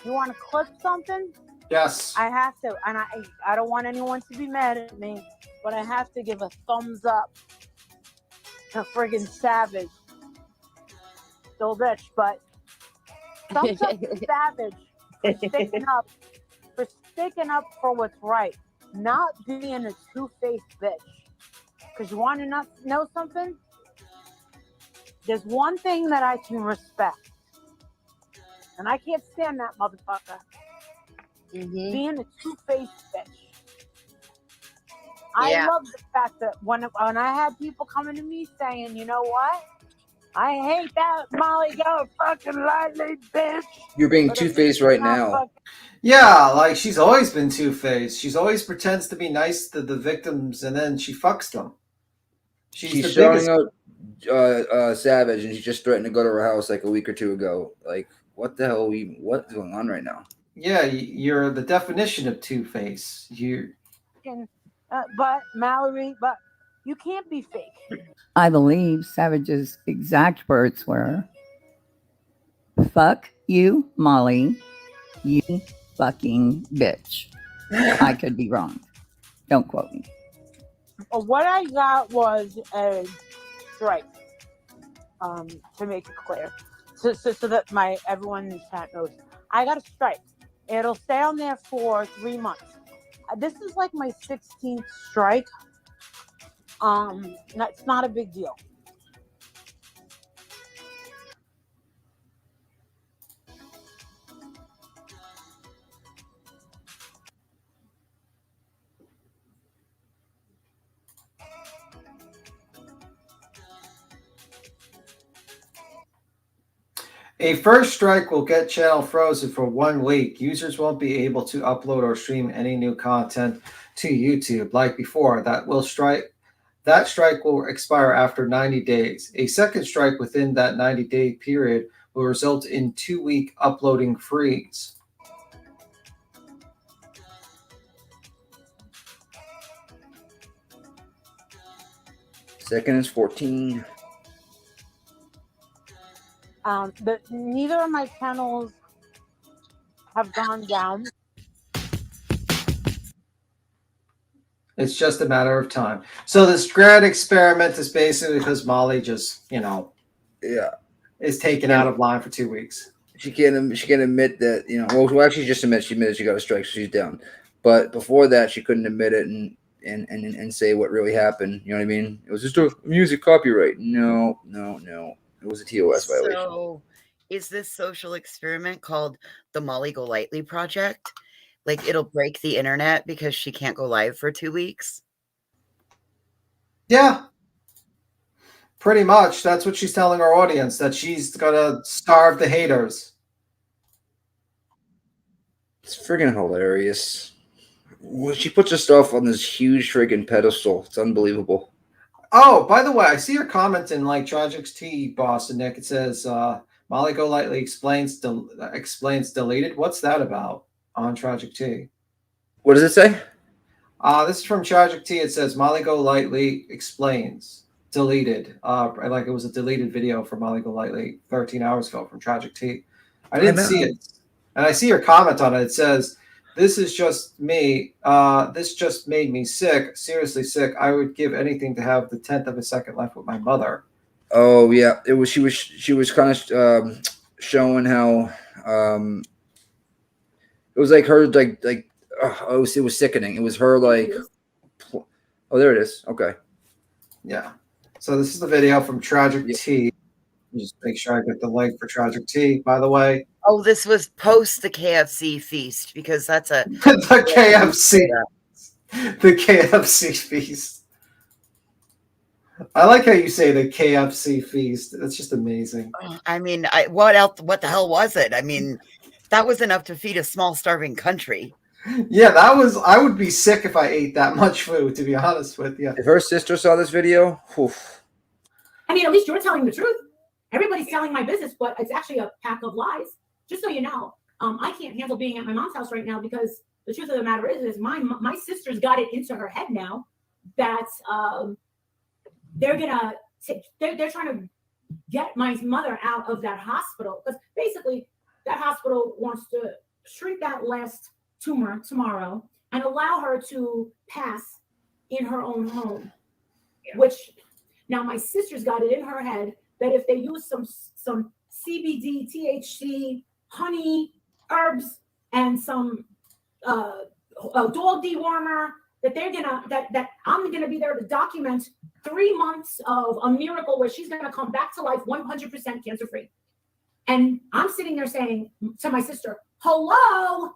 You want to clip something? Yes. I have to, and I don't want anyone to be mad at me, but I have to give a thumbs up to friggin' Savage. Still bitch, but thumbs up to Savage for sticking up for what's right, not being a two-faced bitch. Because you want to know something? There's one thing that I can respect, and I can't stand that motherfucker. Being a two-faced bitch. I love the fact that when I had people coming to me saying, you know what? I hate that Molly go fucking lightly, bitch. You're being two-faced right now. Yeah, like she's always been two-faced. She's always pretends to be nice to the victims and then she fucks them. She's shouting out Savage, and she just threatened to go to her house like a week or two ago. Like, what the hell? What's going on right now? Yeah, you're the definition of two-faced. But Mallory, but you can't be fake. I believe Savage's exact words were, "Fuck you, Molly, you fucking bitch." I could be wrong. Don't quote me. What I got was a strike, to make it clear, so that everyone in the chat knows. I got a strike. It'll stay on there for 3 months. This is like my 16th strike. It's not a big deal. A first strike will get channel frozen for 1 week. Users won't be able to upload or stream any new content to YouTube like before. That strike will expire after 90 days. A second strike within that 90-day period will result in 2-week uploading freeze. Second is 14. But neither of my channels have gone down. It's just a matter of time. So this grad experiment is basically because Molly just, is taken out of line for 2 weeks. She can't admit that, well, actually just she admitted she got a strike, so she's down. But before that, she couldn't admit it and say what really happened. You know what I mean? It was just a music copyright. No. It was a TOS violation. So is this social experiment called the Molly Golightly Project? Like it'll break the internet because she can't go live for 2 weeks? Yeah. Pretty much. That's what she's telling our audience, that she's going to starve the haters. It's friggin' hilarious. Well, she puts her stuff on this huge friggin' pedestal. It's unbelievable. Oh, by the way, I see your comment in like Tragic's T, Boston Nick. It says Molly Golightly explains deleted. What's that about on Tragic T? What does it say? This is from Tragic T. It says Molly Golightly explains deleted. Like it was a deleted video from Molly Golightly 13 hours ago from Tragic T. I didn't see it, and I see your comment on it. It says, "This is just me. This just made me sick. Seriously sick. I would give anything to have the 10th of a second left with my mother." Oh yeah, it was. She was kind of showing how it was like her it was sickening. It was her like. Oh, there it is. Okay. Yeah. So this is the video from Tragic T. Just make sure I get the link for Tragic T. By the way. Oh, this was post the KFC feast because that's a the KFC feast. I like how you say the KFC feast. That's just amazing. I mean, what else? What the hell was it? I mean, that was enough to feed a small, starving country. Yeah, that was. I would be sick if I ate that much food. To be honest with you. If her sister saw this video, oof. I mean, at least you're telling the truth. Everybody's telling my business, but it's actually a pack of lies. Just so you know, I can't handle being at my mom's house right now because the truth of the matter is my sister's got it into her head now that they're trying to get my mother out of that hospital because basically that hospital wants to shrink that last tumor tomorrow and allow her to pass in her own home. Which now my sister's got it in her head that if they use some CBD, THC, honey, herbs, and some dog dewormer, that I'm gonna be there to document 3 months of a miracle where she's gonna come back to life 100% cancer free. And I'm sitting there saying to my sister, "Hello,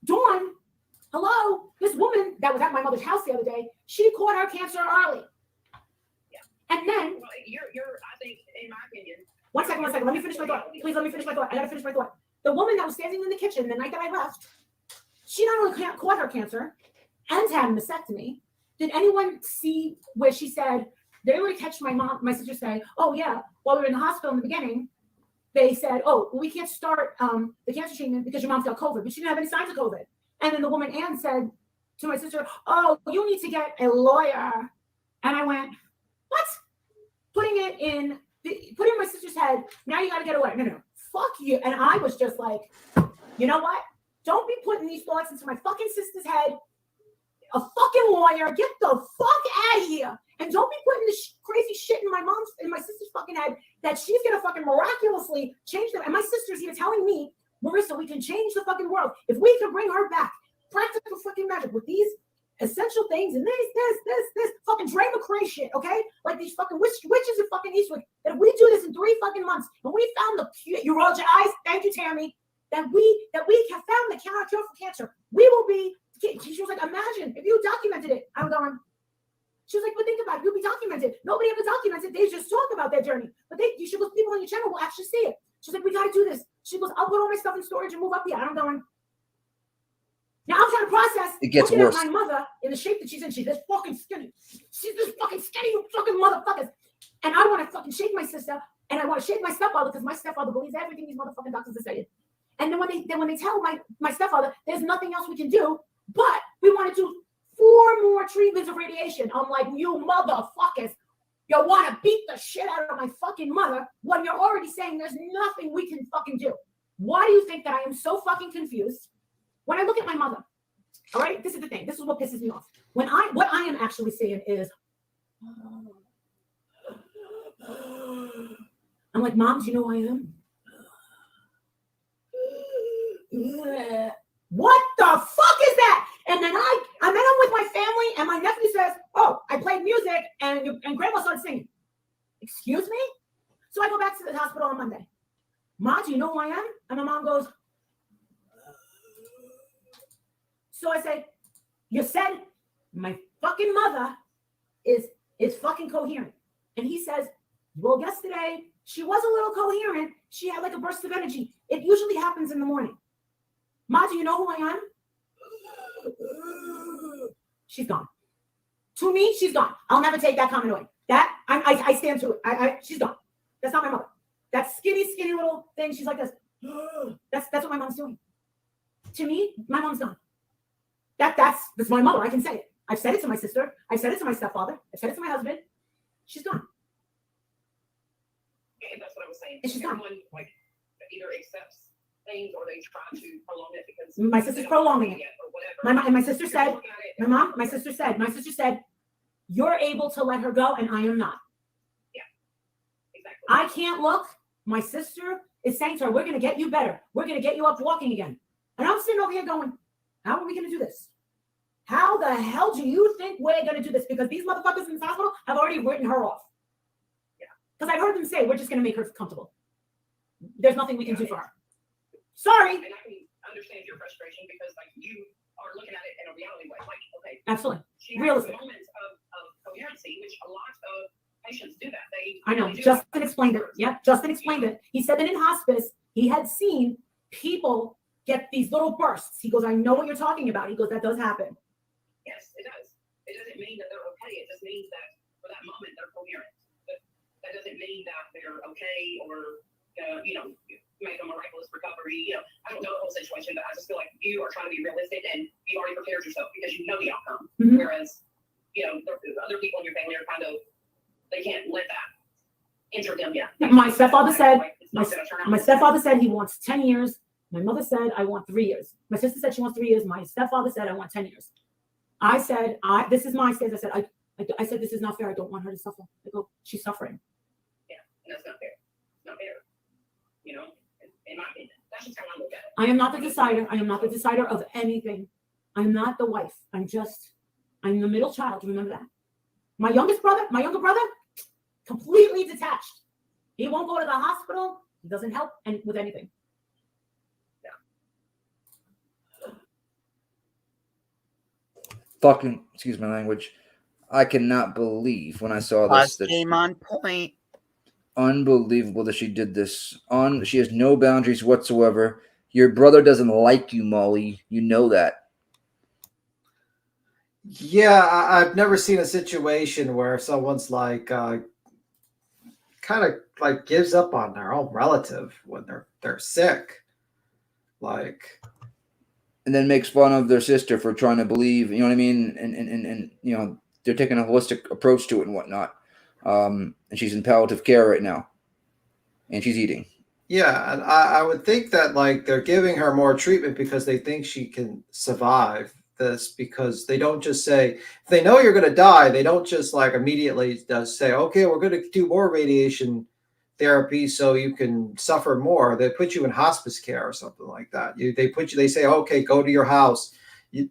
Dawn. Hello, this woman that was at my mother's house the other day, she caught her cancer early." Yeah. And then I think, in my opinion. One second. Let me finish my thought. Please let me finish my thought. I gotta finish my thought. The woman that was standing in the kitchen the night that I left, she not only caught her cancer and had a mastectomy. Did anyone see where she said, did anyone catch my sister say, "Oh yeah, while we were in the hospital in the beginning, they said, oh, we can't start the cancer treatment because your mom's got COVID," but she didn't have any signs of COVID. And then the woman, Ann, said to my sister, "Oh, you need to get a lawyer." And I went, what? Putting it in my sister's head, now you got to get a lawyer. No, fuck you. And I was just like, you know what? Don't be putting these thoughts into my fucking sister's head. A fucking lawyer, get the fuck out of here. And don't be putting this crazy shit in my sister's fucking head that she's going to fucking miraculously change them. And my sister's here telling me, "Marissa, we can change the fucking world. If we can bring her back, practical fucking magic with these essential things and this fucking Dre McCray shit, okay? Like these fucking witches in fucking Eastwick, that if we do this in 3 fucking months and we found the cure," you rolled your eyes, thank you, Tammy, that we have found the cure for cancer, we will be, she was like, "Imagine if you documented it." I'm going, she was like, "But think about it, you'll be documented. Nobody ever documents it. They just talk about their journey. But she goes, people on your channel will actually see it." She's like, "We got to do this." She goes, "I'll put all my stuff in storage and move up here." And I'm going, now I'm trying to process it gets looking worse. at my mother in the shape that she's in. She's this fucking skinny. She's this fucking skinny fucking motherfuckers. And I want to fucking shake my sister, and I want to shake my stepfather because my stepfather believes everything these motherfucking doctors are saying. And then when they tell my stepfather there's nothing else we can do, but we want to do 4 more treatments of radiation. I'm like, you motherfuckers, you want to beat the shit out of my fucking mother when you're already saying there's nothing we can fucking do. Why do you think that I am so fucking confused when I look at my mother? All right, this is the thing. This is what pisses me off. What I am actually saying is, I'm like, "Mom, do you know who I am?" What the fuck is that? And then I met him with my family, and my nephew says, "Oh, I played music, and Grandma started singing." Excuse me? So I go back to the hospital on Monday. "Mom, do you know who I am?" And my mom goes, so I say, "You said my fucking mother is fucking coherent." And he says, "Well, yesterday she was a little coherent. She had like a burst of energy. It usually happens in the morning." "Ma, do you know who I am?" She's gone. To me, she's gone. I'll never take that comment away. That I stand to it. She's gone. That's not my mother. That skinny little thing. She's like this. That's what my mom's doing. To me, my mom's gone. That's my mother. I can say it. I've said it to my sister. I've said it to my stepfather. I've said it to my husband. She's gone. And that's what I was saying. And she's gone. Everyone either accepts things or they try to prolong it because my sister's prolonging it. My sister said, my sister said, "You're able to let her go, and I am not." Yeah, exactly. I can't look. My sister is saying to her, "We're going to get you better. We're going to get you up walking again." And I'm sitting over here going, how are we going to do this? How the hell do you think we're going to do this? Because these motherfuckers in this hospital have already written her off. Yeah. Because I've heard them say, "We're just going to make her comfortable. There's nothing we can do for her." Sorry. And I can understand your frustration because you are looking at it in a reality way. Like, okay. Absolutely. She has Realistic. moments of coherency, which a lot of patients do that. I know. Justin explained it. Yep. Justin explained it. He said that in hospice, he had seen people get these little bursts. He goes, "I know what you're talking about." He goes, "That does happen." Yes, it does. It doesn't mean that they're okay. It just means that for that moment they're coherent. But that doesn't mean that they're okay or make a miraculous recovery. I don't know the whole situation, but I just feel like you are trying to be realistic and you already prepared yourself because you know the outcome. Mm-hmm. Whereas, other people in your family are they can't let that enter them yet. My stepfather said, my stepfather said he wants 10 years My mother said, I want 3 years. My sister said she wants 3 years. My stepfather said, I want 10 years. I said, this is my stance. I said, this is not fair. I don't want her to suffer. I go, she's suffering. Yeah, and that's not fair. It's not fair. You know, in my opinion, that's just how I look at it. I am not the decider. I am not the decider of anything. I'm not the wife. I'm the middle child. Remember that. My younger brother, completely detached. He won't go to the hospital. He doesn't help with anything. Fucking, excuse my language. I cannot believe when I saw this. That came on point. Unbelievable that she did this. She has no boundaries whatsoever. Your brother doesn't like you, Molly. You know that. Yeah, I've never seen a situation where someone's like kind of like gives up on their own relative when they're sick. Like, and then makes fun of their sister for trying to believe, you know what I mean? And you know, they're taking a holistic approach to it and whatnot. And she's in palliative care right now. And she's eating. Yeah, and I would think that like they're giving her more treatment because they think she can survive this, because they don't just say, if they know you're going to die, they don't just like immediately just say, okay, we're going to do more radiation therapy so you can suffer more. They put you in hospice care or something like that. They say, okay, go to your house,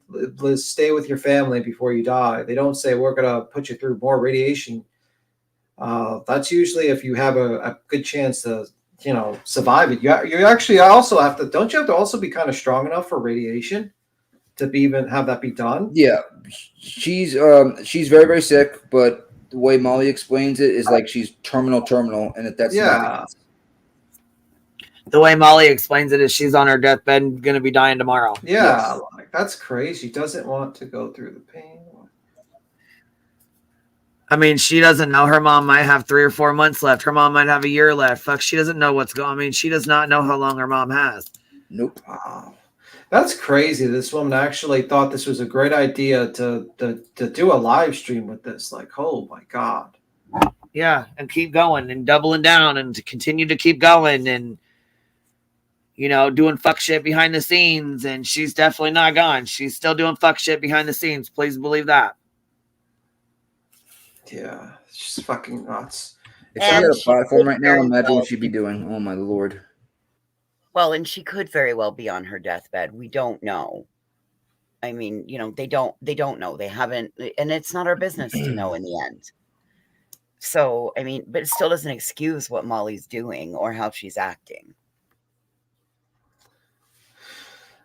let's stay with your family before you die. They don't say, we're going to put you through more radiation. That's usually if you have a good chance to, you know, survive it. You actually also have to, don't you have to also be kind of strong enough for radiation to even have that be done? Yeah, she's very, very sick, but the way Molly explains it is like she's terminal, and that's not the case. The way Molly explains it is she's on her deathbed and going to be dying tomorrow. Yeah, yes. Like, that's crazy. She doesn't want to go through the pain. I mean, she doesn't know. Her mom might have 3 or 4 months left. Her mom might have a year left. Fuck, she doesn't know what's going on. I mean, she does not know how long her mom has. Nope. Wow. That's crazy. This woman actually thought this was a great idea to do a live stream with this. Like, oh my God. Yeah, and keep going and doubling down and to continue to keep going and, you know, doing fuck shit behind the scenes. And she's definitely not gone. She's still doing fuck shit behind the scenes. Please believe that. Yeah, it's just fucking nuts. If she had a platform right now, imagine what she'd be doing. Oh my Lord. Well, and she could very well be on her deathbed. We don't know. I mean, you know, they don't know. They haven't, and it's not our business to know in the end. So, I mean, but it still doesn't excuse what Molly's doing or how she's acting.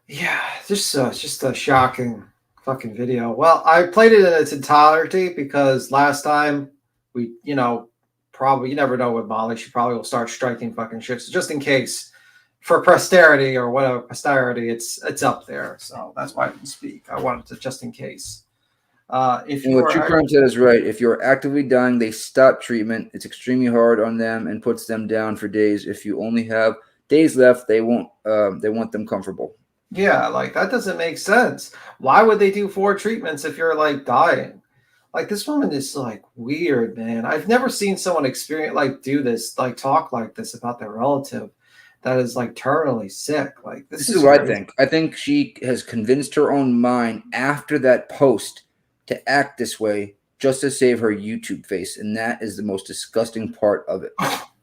Yeah, it's just a shocking fucking video. Well, I played it in its entirety because last time we, you know, probably, you never know with Molly, she probably will start striking fucking shit. So just in case, for posterity or whatever, posterity, it's up there. So that's why I didn't speak. I wanted to, just in case. If you what True Crime said is right. If you're actively dying, they stop treatment. It's extremely hard on them and puts them down for days. If you only have days left, they want them comfortable. Yeah, like that doesn't make sense. Why would they do 4 treatments if you're like dying? Like this woman is like weird, man. I've never seen someone do this, like talk like this about their relative that is like terminally sick. Like this is what crazy. I think. I think she has convinced her own mind after that post to act this way just to save her YouTube face, and that is the most disgusting part of it.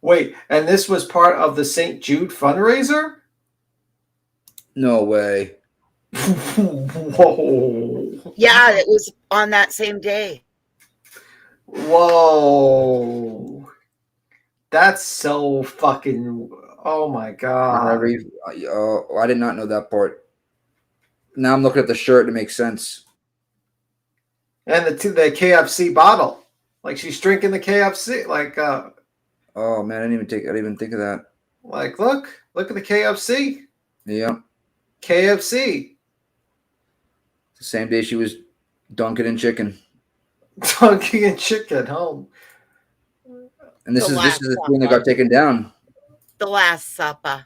Wait, and this was part of the St. Jude fundraiser? No way. Whoa. Yeah, it was on that same day. Whoa. That's so fucking... Oh my God. I did not know that part. Now I'm looking at the shirt to make sense. And the KFC bottle. Like she's drinking the KFC. Like oh man, I didn't even think of that. Like look at the KFC. Yeah. KFC. The same day she was dunking in chicken. Dunking in chicken home. And this is the screen that got taken down. The Last Supper.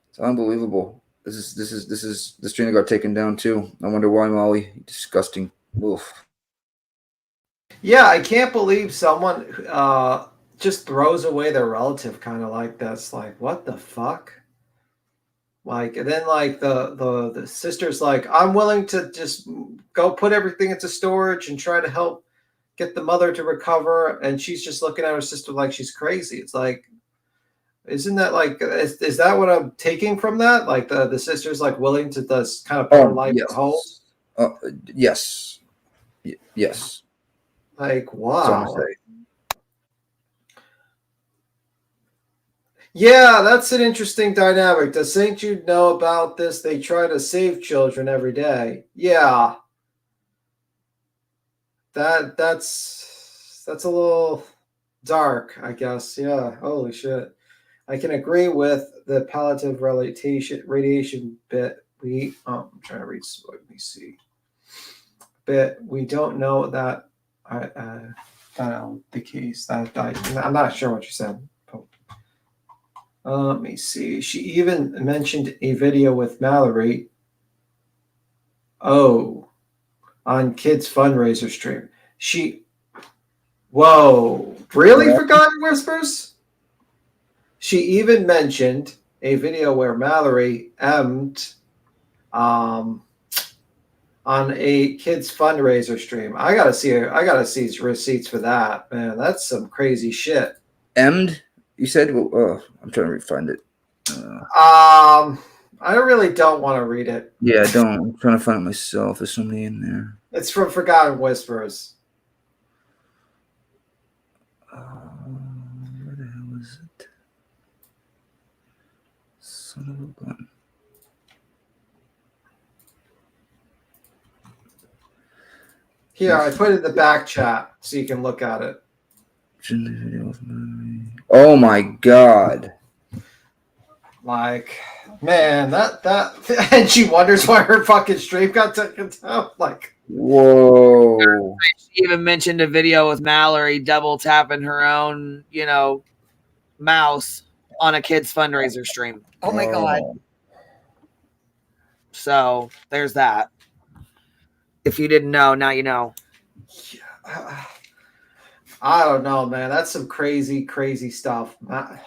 It's unbelievable. This is the screen that got taken down too. I wonder why, Molly. Disgusting. Oof. Yeah, I can't believe someone just throws away their relative kind of like this. Like, what the fuck? Like, and then like the sister's like, I'm willing to just go put everything into storage and try to help get the mother to recover. And she's just looking at her sister like she's crazy. It's like, isn't that like, is that what I'm taking from that? Like the sister's like willing to just kind of put her life yes. in hold? Yes. Yes. Like, That's all I'm wow. saying. Yeah, that's an interesting dynamic. Does St. Jude know about this? They try to save children every day. Yeah. That's a little dark, I guess. Yeah. Holy shit. I can agree with the palliative radiation bit. I'm trying to read. Let me see. Bit we don't know that. The case that I'm not sure what you said. Let me see. She even mentioned a video with Mallory. Oh, on kids fundraiser stream. Whoa, really? Forgotten Whispers? She even mentioned a video where Mallory emmed on a kids fundraiser stream. I gotta see receipts for that, man. That's some crazy shit. Emmed? You said? I'm trying to find it. I really don't want to read it. Yeah, I don't. I'm trying to find it myself. There's somebody in there. It's from Forgotten Whispers. Where the hell is it? Son of a gun. Here, I put it in the back chat so you can look at it. Oh my god. Like, man, that and she wonders why her fucking stream got taken down. Like, whoa. She even mentioned a video with Mallory double tapping her own, mouse on a kid's fundraiser stream. Oh my god. So there's that. If you didn't know, now you know. I don't know, man. That's some crazy, crazy stuff.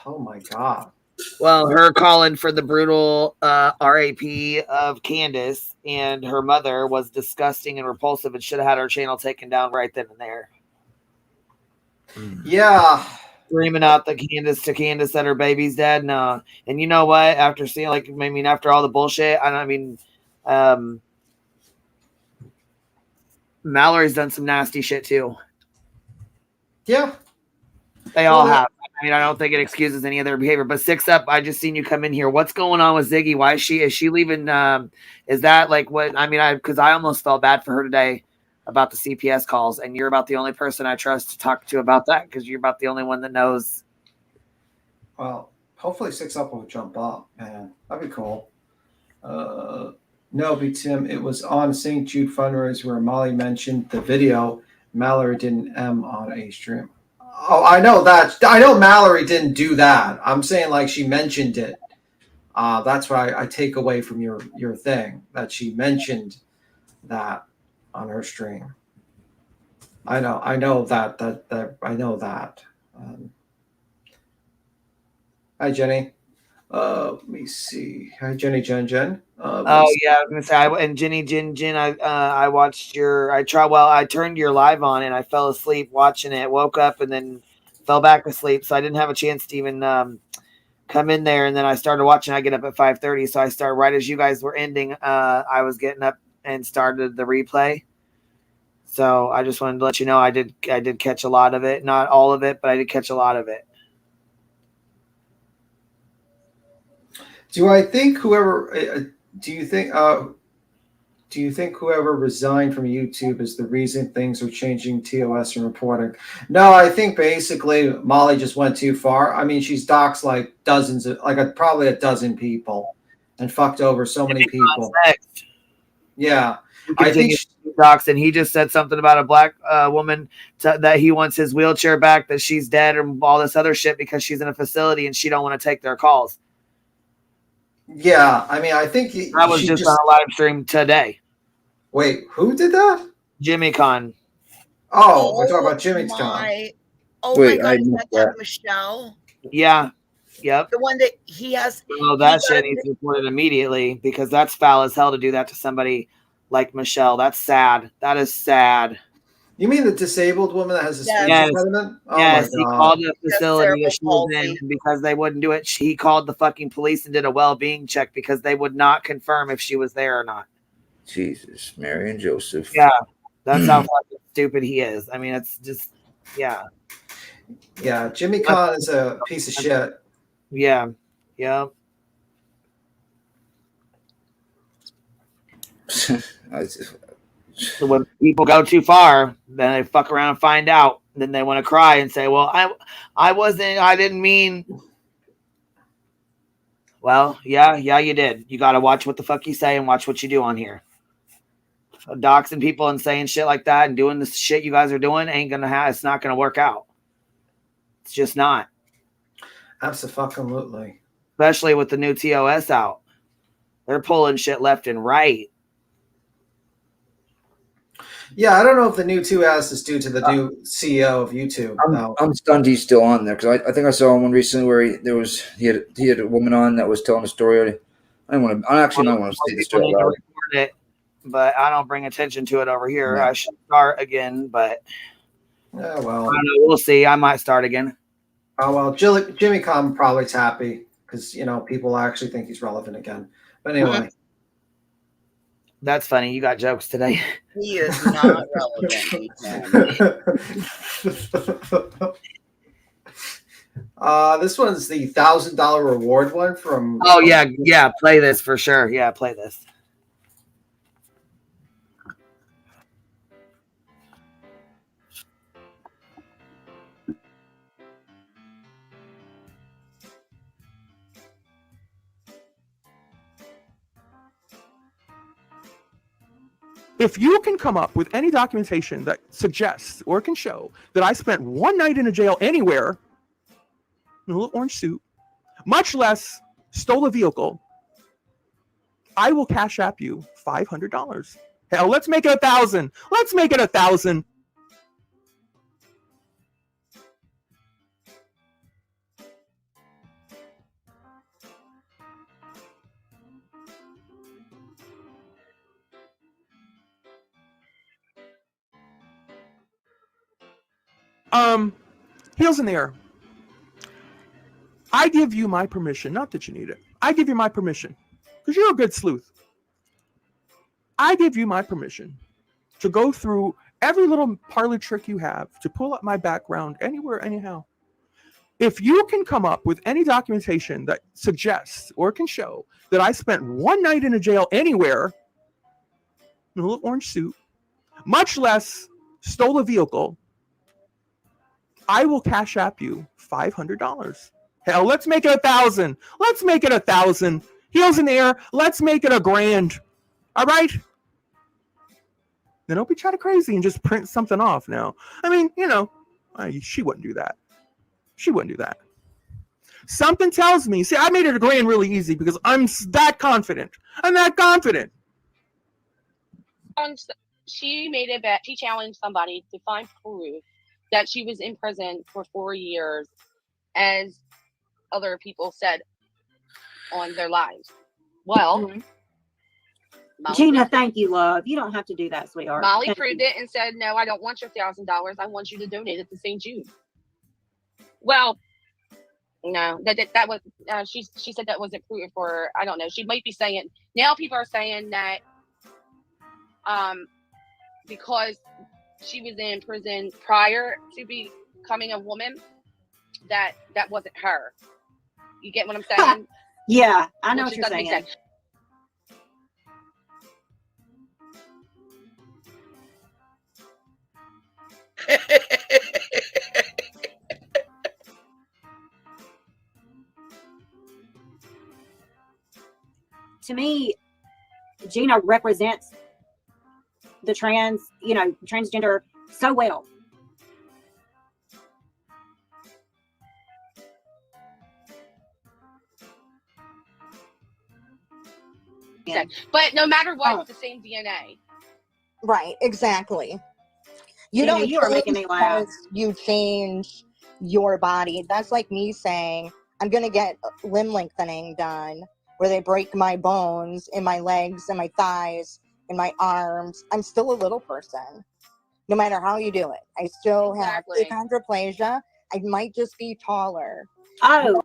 Oh my god. Well, her calling for the brutal RAP of Candace and her mother was disgusting and repulsive and should have had her channel taken down right then and there. Yeah. Screaming out the Candace that her baby's dead. No. And you know what? After seeing, after all the bullshit, Mallory's done some nasty shit too. Yeah. They all have. I don't think it excuses any of their behavior. But Six Up, I just seen you come in here. What's going on with Ziggy? Why is she leaving? Is that like what? Because I almost felt bad for her today about the CPS calls, and you're about the only person I trust to talk to about that because you're about the only one that knows. Well, hopefully 6 Up will jump up, man. That'd be cool. No, Tim, it was on St. Jude fundraiser where Molly mentioned the video. Mallory didn't on a stream. Oh, I know that. I know Mallory didn't do that. I'm saying like she mentioned it. That's what I take away from your thing, that she mentioned that on her stream. I know that. I know that. Hi, Jenny. Let me see. Hi, Jenny, Jen. Yeah, I was gonna say. And Jenny, Jen. I watched I turned your live on and I fell asleep watching it. Woke up and then fell back asleep, so I didn't have a chance to even come in there. And then I started watching. I get up at 5:30, so I started right as you guys were ending. I was getting up and started the replay. So I just wanted to let you know I did catch a lot of it, not all of it, but I did catch a lot of it. Do you think whoever resigned from YouTube is the reason things are changing TOS and reporting? No, I think basically Molly just went too far. I mean, she's doxed like probably a dozen people and fucked over so many people. Yeah. I think doxed, and he just said something about a black woman that he wants his wheelchair back, that she's dead, and all this other shit because she's in a facility and she don't want to take their calls. Yeah, I mean, I think I was just on a live stream today. Wait, who did that? Jimmy Con. Oh, we're talking about Jimmy Con. Oh my god, is that Michelle? Yeah. Yep. The one that he has. Oh, that shit needs to be reported immediately because that's foul as hell to do that to somebody like Michelle. That's sad. That is sad. You mean the disabled woman that has a speech Yes. impediment? Oh Yes, my he god. called the facility that she was in, and because they wouldn't do it, he called the fucking police and did a well-being check because they would not confirm if she was there or not. Jesus, Mary and Joseph. Yeah, that's how fucking stupid he is. I mean, it's just, yeah. Yeah, Jimmy Kahn is a piece of shit. Yeah, yeah. So when people go too far, then they fuck around and find out. Then they want to cry and say, "Well, I didn't mean." Well, yeah, you did. You got to watch what the fuck you say and watch what you do on here. Doxing people and saying shit like that and doing this shit you guys are doing it's not gonna work out. It's just not. Absolutely. Especially with the new TOS out. They're pulling shit left and right. Yeah, I don't know if the new 2S is due to the new CEO of YouTube. I'm stunned he's still on there because I think I saw one recently where he had a woman on that was telling a story. I might want to see the story out loud. It, but I don't bring attention to it over here. Yeah. I should start again, but yeah, well, I don't know, we'll see. I might start again. Oh well, Jimmy Kahn probably happy because people actually think he's relevant again. But anyway. That's funny. You got jokes today. He is not relevant. This one's the $1,000 reward one from. Oh yeah. Play this for sure. Yeah, play this. If you can come up with any documentation that suggests or can show that I spent one night in a jail anywhere in a little orange suit, much less stole a vehicle, I will cash app you $500. Hell, let's make it 1,000. Let's make it 1,000. Heels in the air. I give you my permission, not that you need it. I give you my permission, because you're a good sleuth. I give you my permission to go through every little parlor trick you have to pull up my background anywhere, anyhow. If you can come up with any documentation that suggests or can show that I spent one night in a jail anywhere in a little orange suit, much less stole a vehicle, I will cash app you $500. Hell, let's make it 1,000. Let's make it 1,000. Heels in the air. Let's make it $1,000. All right? Then don't be trying to crazy and just print something off now. I mean, she wouldn't do that. She wouldn't do that. Something tells me. See, I made it $1,000 really easy because I'm that confident. I'm that confident. She made it back. She challenged somebody to find proof that she was in prison for 4 years, as other people said on their lives. Well, Gina, thank you, love. You don't have to do that, sweetheart. Molly proved it and said, "No, I don't want your $1,000. I want you to donate it to St. Jude." Well, no, that was she said that wasn't proof for her. I don't know. She might be saying now. People are saying that because she was in prison prior to becoming a woman, that wasn't her. You get what I'm saying? Yeah, I know what you're saying. To me, Gina represents the transgender so well. Yeah. But no matter what, it's the same DNA. Right, exactly. You are making me laugh. You change your body. That's like me saying I'm going to get limb lengthening done where they break my bones in my legs and my thighs and my arms. I'm still a little person, no matter how you do it. I still have achondroplasia. I might just be taller. Oh.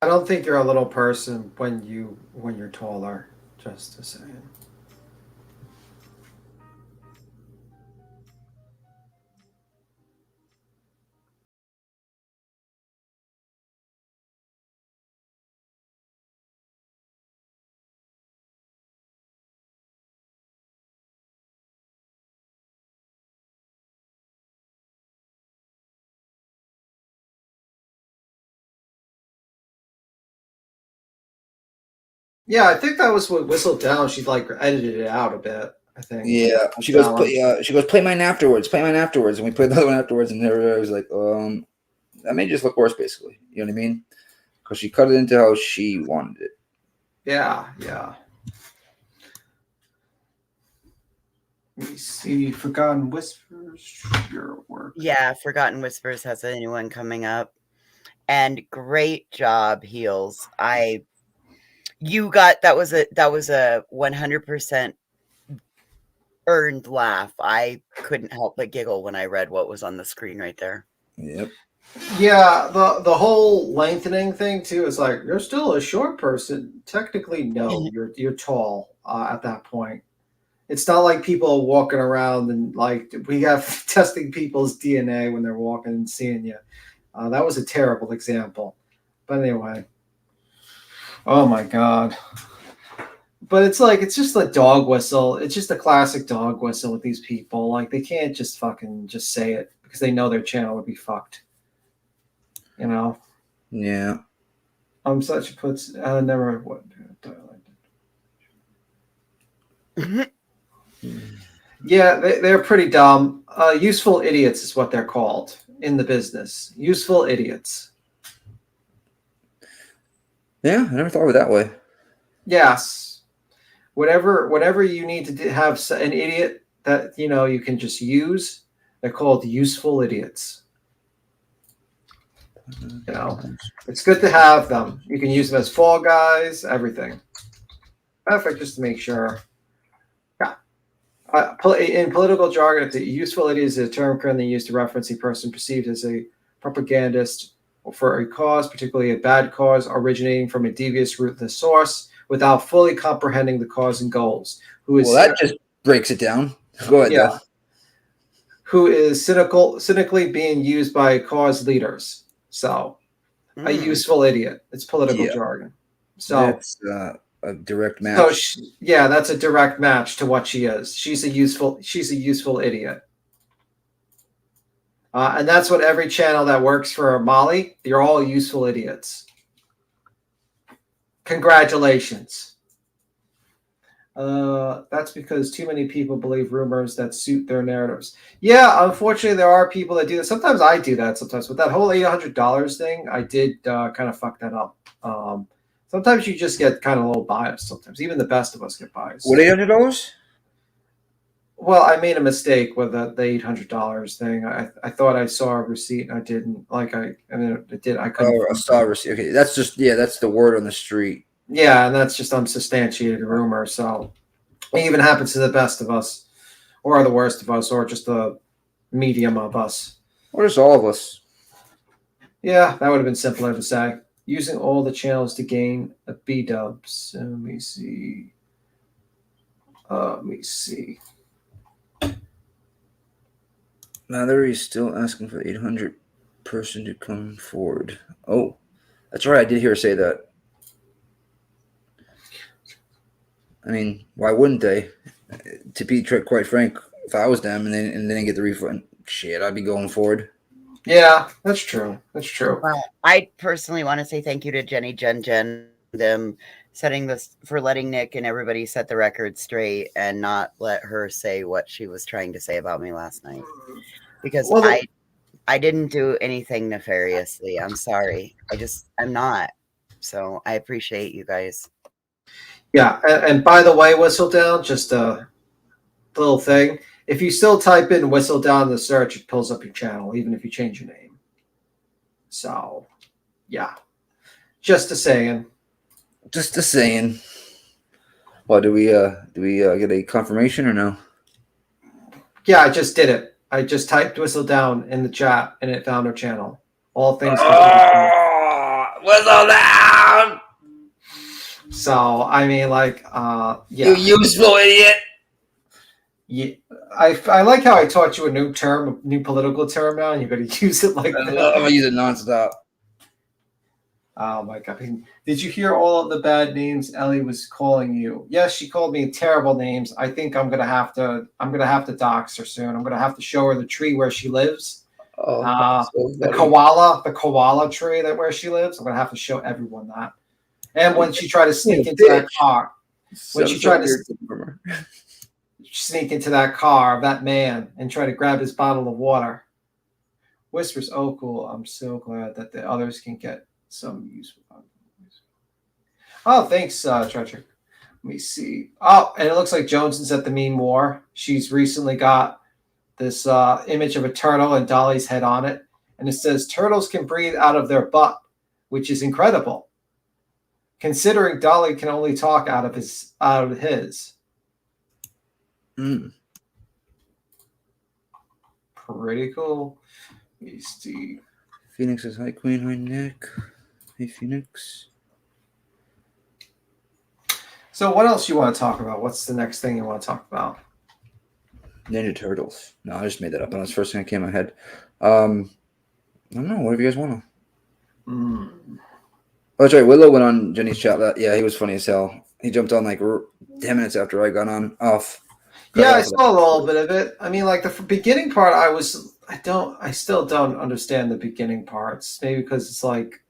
I don't think you're a little person when you're taller. Just to say. Yeah, I think that was what Whistled Down. She like edited it out a bit. I think. Yeah, she goes, play mine afterwards, and we played the other one afterwards, and everybody was like, that may just look worse, basically. You know what I mean? Because she cut it into how she wanted it. Yeah. Let me see. Forgotten Whispers, your work. Yeah, Forgotten Whispers has a new one coming up. And great job, Heels. You got that was a 100% earned laugh. I couldn't help but giggle when I read what was on the screen right there. Yep. Yeah, the whole lengthening thing too is like you're still a short person. Technically, no, you're tall at that point. It's not like people walking around and like we have testing people's DNA when they're walking and seeing you. That was a terrible example. But anyway. Oh my God. But it's like, it's just a dog whistle. It's just a classic dog whistle with these people. Like they can't just fucking just say it because they know their channel would be fucked. You know? Yeah. I'm such a puts. Never what. Yeah, they're pretty dumb. Useful idiots is what they're called in the business. Useful idiots. Yeah, I never thought of it that way. Yes. Whatever you need to have an idiot that you can just use, they're called useful idiots. It's good to have them. You can use them as fall guys, everything. Perfect, just to make sure. In political jargon, the useful idiot is a term currently used to reference a person perceived as a propagandist for a cause, particularly a bad cause, originating from a devious ruthless source, without fully comprehending the cause and goals. That just breaks it down. Go ahead, though. Who is cynically being used by cause leaders. So, a useful idiot. It's political jargon. So that's a direct match. So that's a direct match to what she is. She's a useful idiot. And that's what every channel that works for Molly, they're all useful idiots. Congratulations. That's because too many people believe rumors that suit their narratives. Yeah, unfortunately, there are people that do that. Sometimes I do that sometimes. With that whole $800 thing, I did kind of fuck that up. Sometimes you just get kind of a little biased sometimes. Even the best of us get biased. What, $800? Well, I made a mistake with the $800 thing. I thought I saw a receipt and I didn't. I did. I couldn't. Oh, I saw a receipt. Okay, that's just that's the word on the street. Yeah, and that's just unsubstantiated rumor. So it even happens to the best of us, or the worst of us, or just the medium of us. Or just all of us. Yeah, that would have been simpler to say. Using all the channels to gain a B-dubs. Let me see. Mallory is still asking for the 800 person to come forward. Oh, that's right. I did hear her say that. I mean, why wouldn't they? To be quite frank, if I was them and then get the refund, shit, I'd be going forward. Yeah, that's true. That's true. Well, I personally want to say thank you to Jenny, Jen, them setting this for letting Nick and everybody set the record straight and not let her say what she was trying to say about me last night. Because I didn't do anything nefariously. I'm sorry. I'm not. So I appreciate you guys. Yeah, and by the way, Whistledown, just a little thing. If you still type in Whistledown in the search, it pulls up your channel, even if you change your name. So, yeah, just a saying. Just a saying. Well, do we get a confirmation or no? Yeah, I just did it. I just typed Whistle Down in the chat, and it found her channel. All things. Whistle Down. So I mean, like, yeah. You useful idiot. Yeah, I like how I taught you a new term, a new political term now, and you're going to use it like that. I'm gonna use it nonstop. Oh my God! I mean, did you hear all of the bad names Ellie was calling you? Yes, she called me terrible names. I think I'm gonna have to dox her soon. I'm gonna have to show her the tree where she lives. The koala tree where she lives. I'm gonna have to show everyone that. And when she tried to sneak into that car, sneak into that car of that man and try to grab his bottle of water. Whispers, oh cool. I'm so glad that the others can get some useful. Oh, thanks, Treacher. Let me see. Oh, and it looks like Jones's at the Meme War. She's recently got this image of a turtle and Dolly's head on it. And it says, turtles can breathe out of their butt, which is incredible. Considering Dolly can only talk out of his. Pretty cool. Let me see. Phoenix says, hi, Queen. Hi, Nick. Hey, Phoenix. So what else you want to talk about? What's the next thing you want to talk about? Ninja Turtles. No, I just made that up. That was the first thing that came to my head. I don't know. Whatever you guys want to. Oh, that's right. Willow went on Jenny's chat. Yeah, he was funny as hell. He jumped on like 10 minutes after I got on off. Yeah, I saw a little bit of it. I mean, like the beginning part, I still don't understand the beginning parts. Maybe because it's like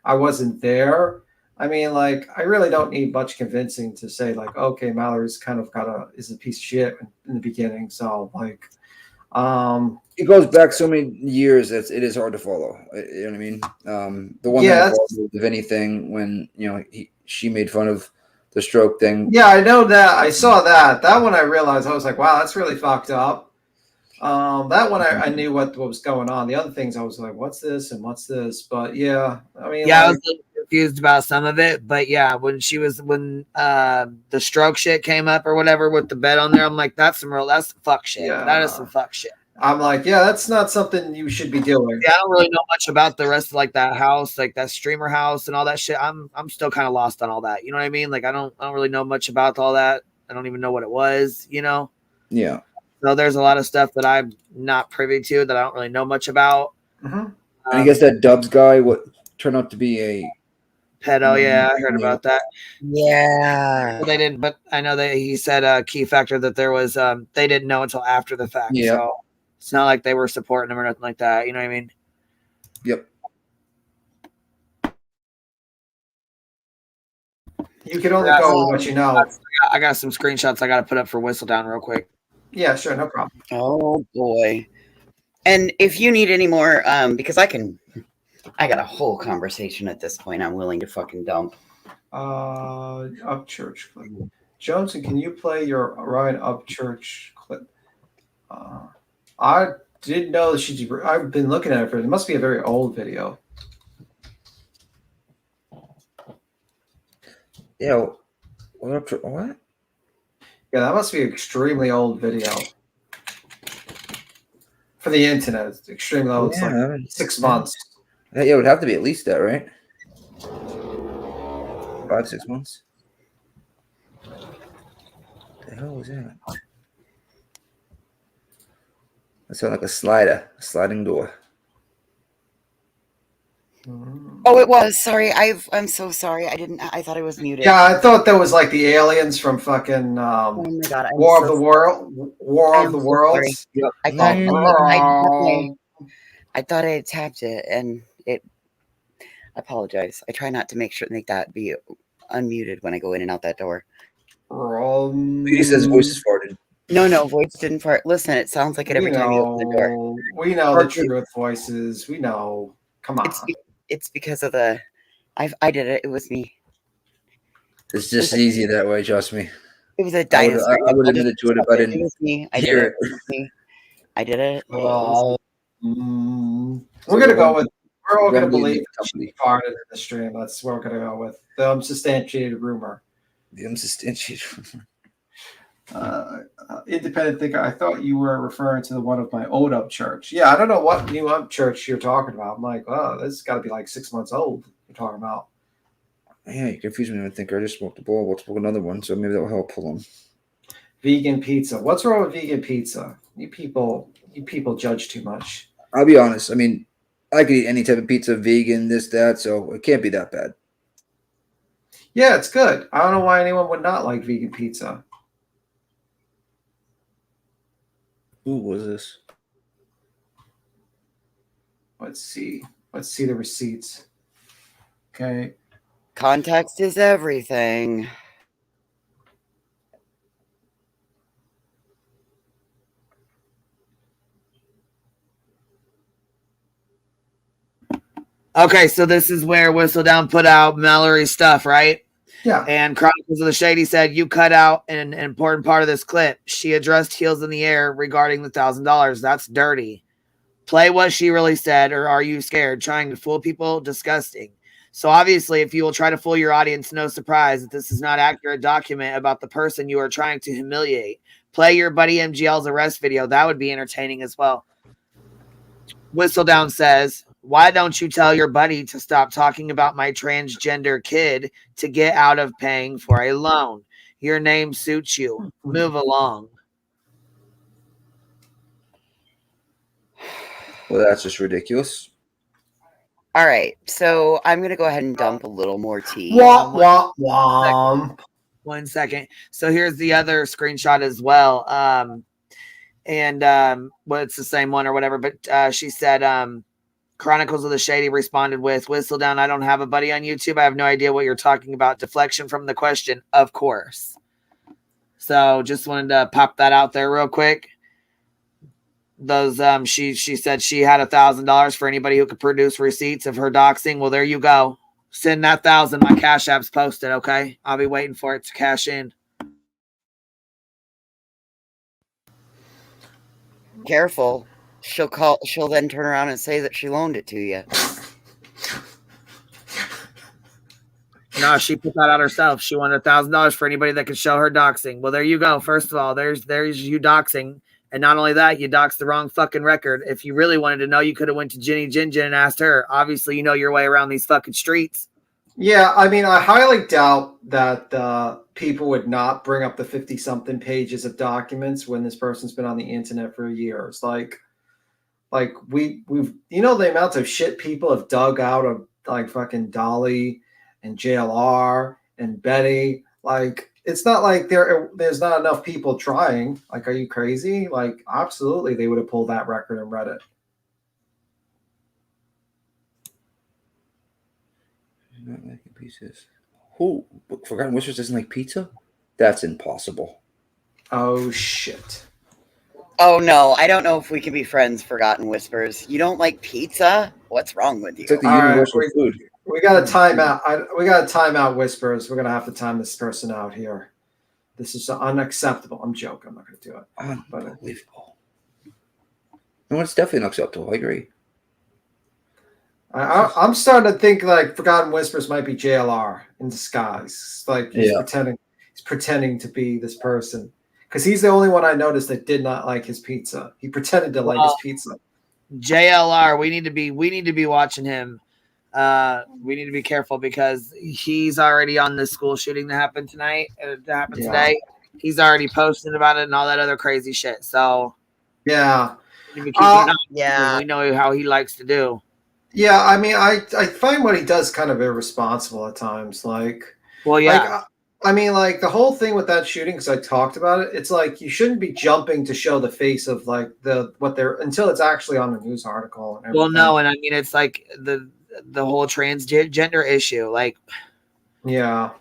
I wasn't there. I mean, like I really don't need much convincing to say like, okay, Mallory's kind of is a piece of shit in the beginning. So like, it goes back so many years that it is hard to follow. You know what I mean? The one that involved with anything when she made fun of the stroke thing. Yeah, I know that. I saw that. That one I realized I was like, wow, that's really fucked up. That one I knew what was going on. The other things I was like, what's this and what's this? But yeah, I mean, yeah, I was a little confused about some of it. But yeah, when the stroke shit came up or whatever with the bed on there, I'm like, that's some fuck shit. Yeah. That is some fuck shit. I'm like, yeah, that's not something you should be doing. Yeah, I don't really know much about the rest of like that house, like that streamer house and all that shit. I'm still kind of lost on all that. You know what I mean? Like I don't really know much about all that. I don't even know what it was, Yeah. So there's a lot of stuff that I'm not privy to that I don't really know much about. Mm-hmm. I guess that Dubs guy turned out to be a pedo. Yeah, I heard about that. Yeah. Well, they didn't, but I know that he said a key factor that there was they didn't know until after the fact. Yeah. So it's not like they were supporting him or nothing like that. You know what I mean? Yep. You can only go with what you know. I got some screenshots I got to put up for Whistle Down real quick. Yeah, sure, no problem. Oh boy! And if you need any more, because I got a whole conversation at this point. I'm willing to fucking dump. Upchurch clip. Johnson, can you play your Ryan Upchurch clip? I didn't know that I've been looking at it for. It must be a very old video. Yeah. What? Yeah, that must be an extremely old video. For the internet, it's extremely old. It's like 6 months. Yeah, it would have to be at least that, right? 5-6 months. What the hell was that? That sounded like a sliding door. Oh, it was. Sorry, I'm so sorry. I thought I was muted. Yeah, I thought that was like the aliens from fucking oh my God, War of the Worlds. Yep. I thought I had tapped it, and it. I apologize. I try not to make that be unmuted when I go in and out that door. He says voice is farted. No, voice didn't fart. Listen, it sounds like it every time you open the door. We know the truth voices. We know. Come on. It's because of the. I did it. It was me. It's just easy that way. Trust me. It was a dinosaur. I would admit to it if I didn't. It was me. I did it. I did it. We're gonna go We're all going to Grumbly believe makes that she company. farted in the stream. That's what we're going to go with. The unsubstantiated rumor. The unsubstantiated rumor. Independent thinker, I thought you were referring to the one of my old up church. Yeah, I don't know what new up church you're talking about. I'm like, oh, this has got to be like 6 months old. You're talking about. Yeah, you confused me. I think I just smoked a bowl. We'll smoke another one, so maybe that'll help pull them. Vegan pizza. What's wrong with vegan pizza? You people judge too much. I'll be honest. I mean, I could eat any type of pizza, vegan, this, that, so it can't be that bad. Yeah, it's good. I don't know why anyone would not like vegan pizza. Who was this? Let's see. Let's see the receipts. Okay. Context is everything. Okay, so this is where Whistledown put out Mallory's stuff, right? Yeah. And Chronicles of the Shady said, you cut out an important part of this clip. She addressed heels in the air regarding the $1,000. That's dirty. Play what she really said, or are you scared? Trying to fool people? Disgusting. So obviously, if you will try to fool your audience, no surprise that this is not accurate document about the person you are trying to humiliate. Play your buddy MGL's arrest video. That would be entertaining as well. Whistledown says, why don't you tell your buddy to stop talking about my transgender kid to get out of paying for a loan? Your name suits you. Move along. Well, that's just ridiculous. All right, so I'm going to go ahead and dump a little more tea. Wah, wah, wah. 1 second. So here's the other screenshot as well. Well, it's the same one or whatever, but she said, Chronicles of the Shady responded with, Whistledown, I don't have a buddy on YouTube. I have no idea what you're talking about. Deflection from the question, of course. So just wanted to pop that out there real quick. Those she said she had $1,000 for anybody who could produce receipts of her doxing. Well, there you go. Send that 1,000. My Cash App's posted, okay? I'll be waiting for it to cash in. Careful. She'll then turn around and say that she loaned it to you. No, she put that out herself. She wanted $1,000 for anybody that could show her doxing. Well, there you go. First of all, there's you doxing. And not only that, you doxed the wrong fucking record. If you really wanted to know, you could have went to Ginny Gin and asked her. Obviously, you know your way around these fucking streets. Yeah, I mean, I highly doubt that people would not bring up the 50-something pages of documents when this person's been on the internet for years. Like we've you know the amounts of shit people have dug out of like fucking Dolly and JLR and Betty. Like, it's not like there's not enough people trying. Like, are you crazy? Like, absolutely, they would have pulled that record and read it. Not liking pizzas. Who? Forgotten Whispers doesn't like pizza? That's impossible. Oh, shit. Oh, no. I don't know if we can be friends, Forgotten Whispers. You don't like pizza? What's wrong with you? It's like the universal food. We got to time out. We got to time out Whispers. We're going to have to time this person out here. This is unacceptable. I'm joking. I'm not going to do it. Unbelievable. No, it's definitely unacceptable. I agree. I'm starting to think like Forgotten Whispers might be JLR in disguise. Like he's pretending to be this person. Because he's the only one I noticed that did not like his pizza. He pretended to like his pizza. JLR, we need to be watching him. We need to be careful because he's already on this school shooting that happened tonight. Today. He's already posting about it and all that other crazy shit. So yeah, we know how he likes to do. Yeah, I mean, I find what he does kind of irresponsible at times. Like, well, yeah. Like, I mean, like the whole thing with that shooting, because I talked about it. It's like you shouldn't be jumping to show the face of like until it's actually on the news article. And well, no, and I mean it's like the whole transgender issue. Like, yeah,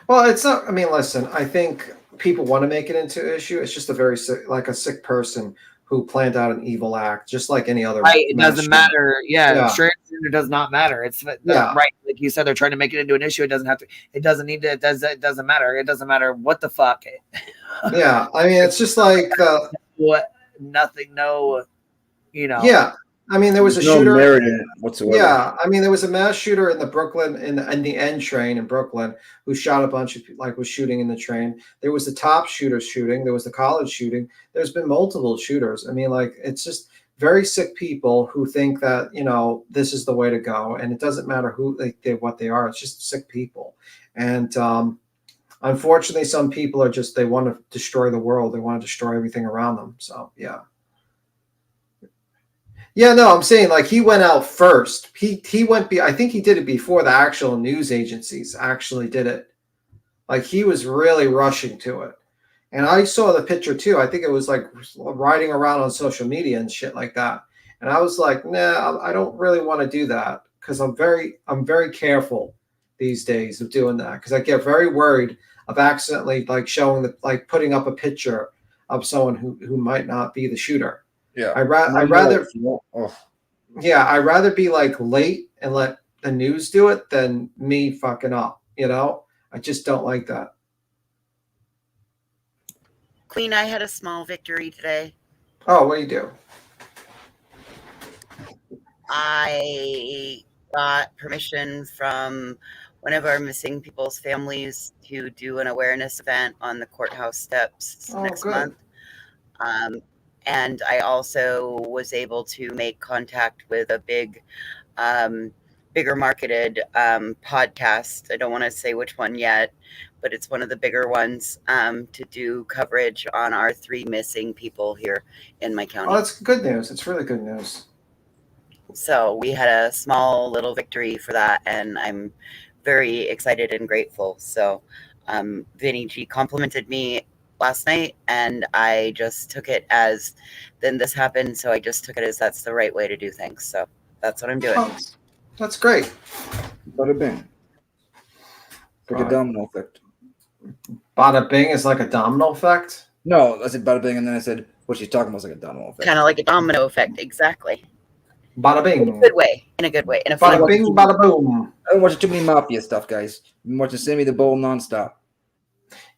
well, it's not. I mean, listen, I think people want to make it into an issue. It's just a very sick person who planned out an evil act, just like any other. Right, it doesn't matter. Yeah, transgender does not matter. It's right, like you said, they're trying to make it into an issue. It doesn't have to. It doesn't need to. It doesn't matter. It doesn't matter what the fuck. Yeah, I mean, it's just like what nothing. No, you know. Yeah, I mean, there was a There's no shooter. merit in it whatsoever. Yeah, I mean, there was a mass shooter in the Brooklyn in the N train in Brooklyn who shot a bunch of was shooting in the train. There was the top shooter shooting. There was the college shooting. There's been multiple shooters. I mean, like it's just very sick people who think that this is the way to go, and it doesn't matter who what they are. It's just sick people, and unfortunately, some people are just they want to destroy the world. They want to destroy everything around them. So yeah. Yeah, no, I'm saying like he went out first. He went. I think he did it before the actual news agencies actually did it. Like he was really rushing to it, and I saw the picture too. I think it was like riding around on social media and shit like that. And I was like, nah, I don't really want to do that because I'm very careful these days of doing that because I get very worried of accidentally like putting up a picture of someone who might not be the shooter. Yeah, I'd rather be like late and let the news do it than me fucking up. I just don't like that. Queen, I had a small victory today. Oh, what do you do? I got permission from one of our missing people's families to do an awareness event on the courthouse steps next month. And I also was able to make contact with a bigger marketed podcast. I don't want to say which one yet, but it's one of the bigger ones to do coverage on our 3 missing people here in my county. Oh, that's good news. It's really good news. So we had a small little victory for that, and I'm very excited and grateful. So Vinny G complimented me last night, and I just took it as then this happened, so I just took it as that's the right way to do things. So that's what I'm doing. Oh, that's great. Bada bing. Like a domino effect. Bada bing is like a domino effect? No, I said bada bing, and then I said what she's talking about is like a domino effect. Kind of like a domino effect, exactly. Bada bing. In a good way. In a good way. In a bada bing, bada boom. I've been watching too many mafia stuff, guys. I've been watching Sammy the Bull nonstop.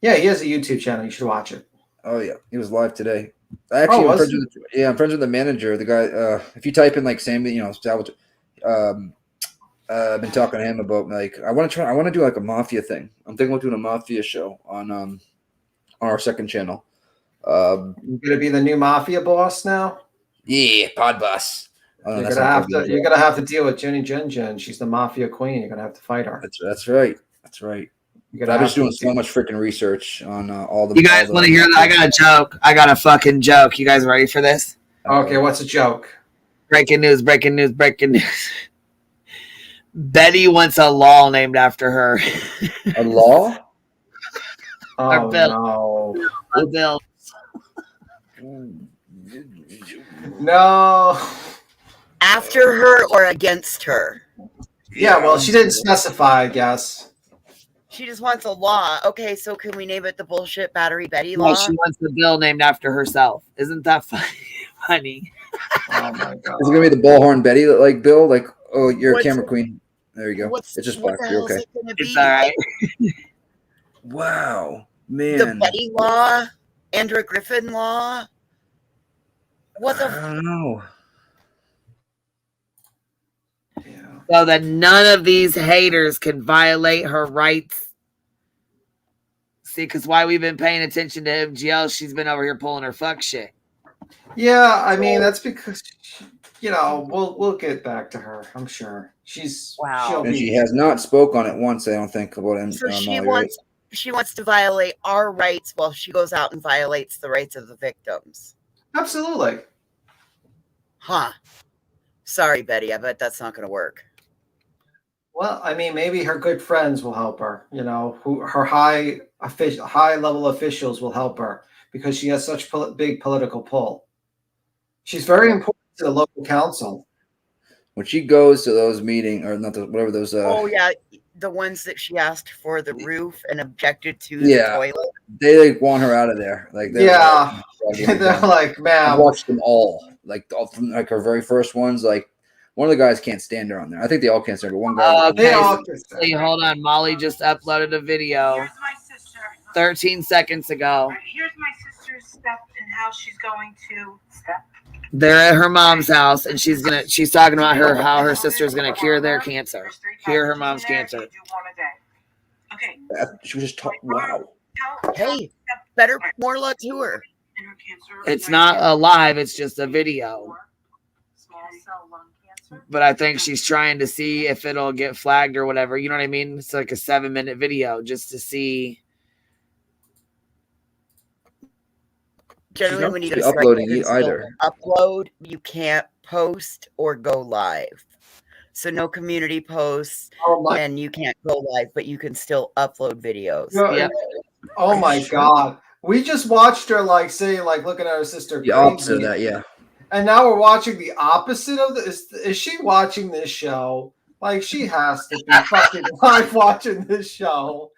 Yeah, he has a YouTube channel. You should watch it. Oh yeah, he was live today. I'm friends with the manager. The guy. If you type in like Sammy, salvage. I've been talking to him about like I want to do like a mafia thing. I'm thinking about doing a mafia show on our second channel. You're gonna be the new mafia boss now. Yeah, pod boss. You're gonna have to deal with Jenny Jen. She's the mafia queen. You're gonna have to fight her. That's right. I've been doing so much freaking research on all the. You guys want to hear that? I got a joke. I got a fucking joke. You guys ready for this? Okay, what's a joke? Breaking news. Betty wants a law named after her. A law? Oh, bill. no. A bill. No. After her or against her? Yeah, well, she didn't specify, I guess. She just wants a law. Okay, so can we name it the bullshit Battery Betty law? No, she wants the bill named after herself. Isn't that funny? Oh my god. Is it gonna be the bullhorn Betty like Bill? Like, oh, you're a camera queen. There you go. It's just black. You're okay. It's all right. Wow, man. The Betty law, Andrew Griffin law. What the? I don't know. So that none of these haters can violate her rights. See, because why we've been paying attention to MGL, she's been over here pulling her fuck shit. Yeah, I mean that's because we'll get back to her. I'm sure she's And she has not spoke on it once. I don't think about it. So she wants to violate our rights while she goes out and violates the rights of the victims. Absolutely. Huh. Sorry, Betty. I bet that's not going to work. Well, I mean, maybe her good friends will help her. Who her high level officials will help her because she has such big political pull. She's very important to the local council. When she goes to those meetings, or not whatever those. Oh yeah, the ones that she asked for the roof and objected to the toilet. They want her out of there. Like they're like, ma'am. I watched them all. Like all from like her very first ones. Like one of the guys can't stand her on there. I think they all can't stand her. But one guy. Okay, hold on. Molly just uploaded a video. Here's my sister. 13 seconds ago. Here's my sister's step and how she's going to step. They're at her mom's house, and she's talking about how her sister's gonna cure their cancer, cure her mom's cancer. Okay. She was just talking. Wow. Hey, better, more luck to her. It's not a live; it's just a video. But I think she's trying to see if it'll get flagged or whatever. You know what I mean? It's like a 7-minute video just to see. Generally, when you go uploading it either. Upload, you can't post or go live. So no community posts, and you can't go live, but you can still upload videos. Yeah. Oh my God. We just watched her looking at her sister. The opposite of that, yeah. And now we're watching the opposite of this. Is she watching this show? Like, she has to be fucking live watching this show.